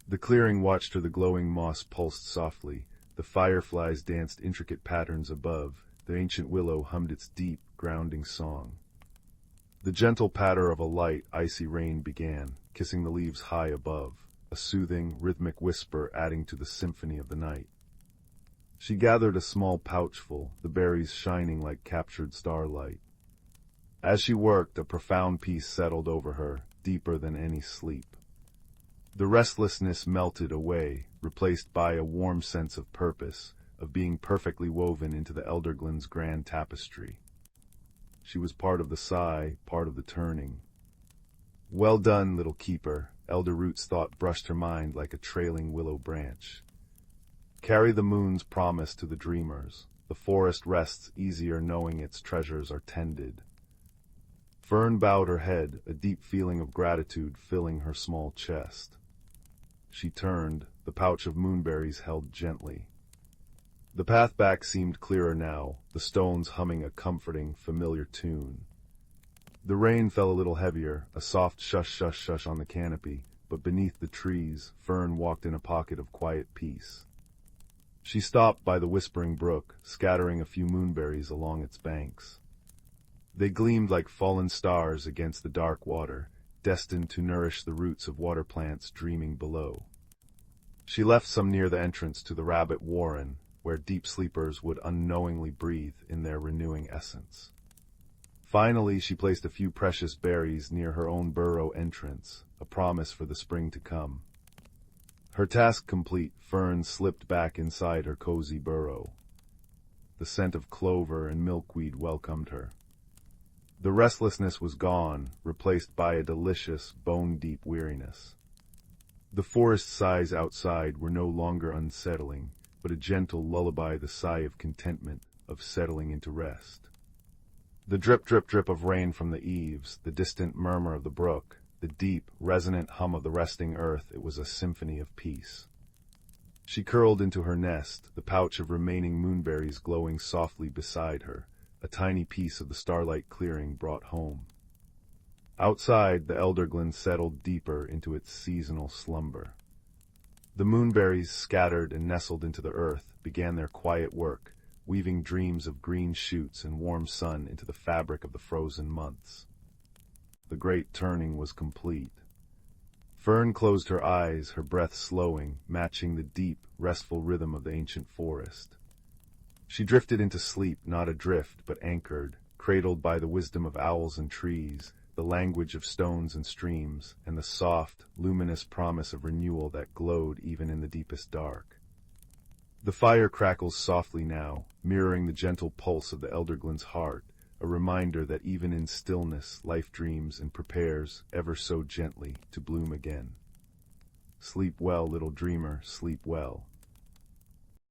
S1: The clearing watched her, the glowing moss pulsed softly, the fireflies danced intricate patterns above, the ancient willow hummed its deep, grounding song. The gentle patter of a light, icy rain began, kissing the leaves high above, a soothing, rhythmic whisper adding to the symphony of the night. She gathered a small pouchful, the berries shining like captured starlight. As she worked, a profound peace settled over her, deeper than any sleep. The restlessness melted away, replaced by a warm sense of purpose, of being perfectly woven into the Elderglen's grand tapestry. She was part of the sigh, part of the turning. Well done, little keeper, Elder Root's thought brushed her mind like a trailing willow branch. Carry the moon's promise to the dreamers. The forest rests easier knowing its treasures are tended. Fern bowed her head, a deep feeling of gratitude filling her small chest. She turned, the pouch of moonberries held gently. The path back seemed clearer now, the stones humming a comforting, familiar tune. The rain fell a little heavier, a soft shush-shush-shush on the canopy, but beneath the trees, Fern walked in a pocket of quiet peace. She stopped by the whispering brook, scattering a few moonberries along its banks. They gleamed like fallen stars against the dark water, destined to nourish the roots of water plants dreaming below. She left some near the entrance to the rabbit warren, where deep sleepers would unknowingly breathe in their renewing essence. Finally, she placed a few precious berries near her own burrow entrance, a promise for the spring to come. Her task complete, Fern slipped back inside her cozy burrow. The scent of clover and milkweed welcomed her. The restlessness was gone, replaced by a delicious, bone-deep weariness. The forest sighs outside were no longer unsettling, but a gentle lullaby, the sigh of contentment, of settling into rest. The drip, drip, drip of rain from the eaves, the distant murmur of the brook, the deep, resonant hum of the resting earth, it was a symphony of peace. She curled into her nest, the pouch of remaining moonberries glowing softly beside her, a tiny piece of the starlight clearing brought home. Outside, the Elderglen settled deeper into its seasonal slumber. The moonberries, scattered and nestled into the earth, began their quiet work, weaving dreams of green shoots and warm sun into the fabric of the frozen months. The great turning was complete. Fern closed her eyes, her breath slowing, matching the deep, restful rhythm of the ancient forest. She drifted into sleep, not adrift, but anchored, cradled by the wisdom of owls and trees, the language of stones and streams, and the soft, luminous promise of renewal that glowed even in the deepest dark. The fire crackles softly now, mirroring the gentle pulse of the Elderglen's heart, a reminder that even in stillness life dreams and prepares, ever so gently, to bloom again. Sleep well, little dreamer, sleep well.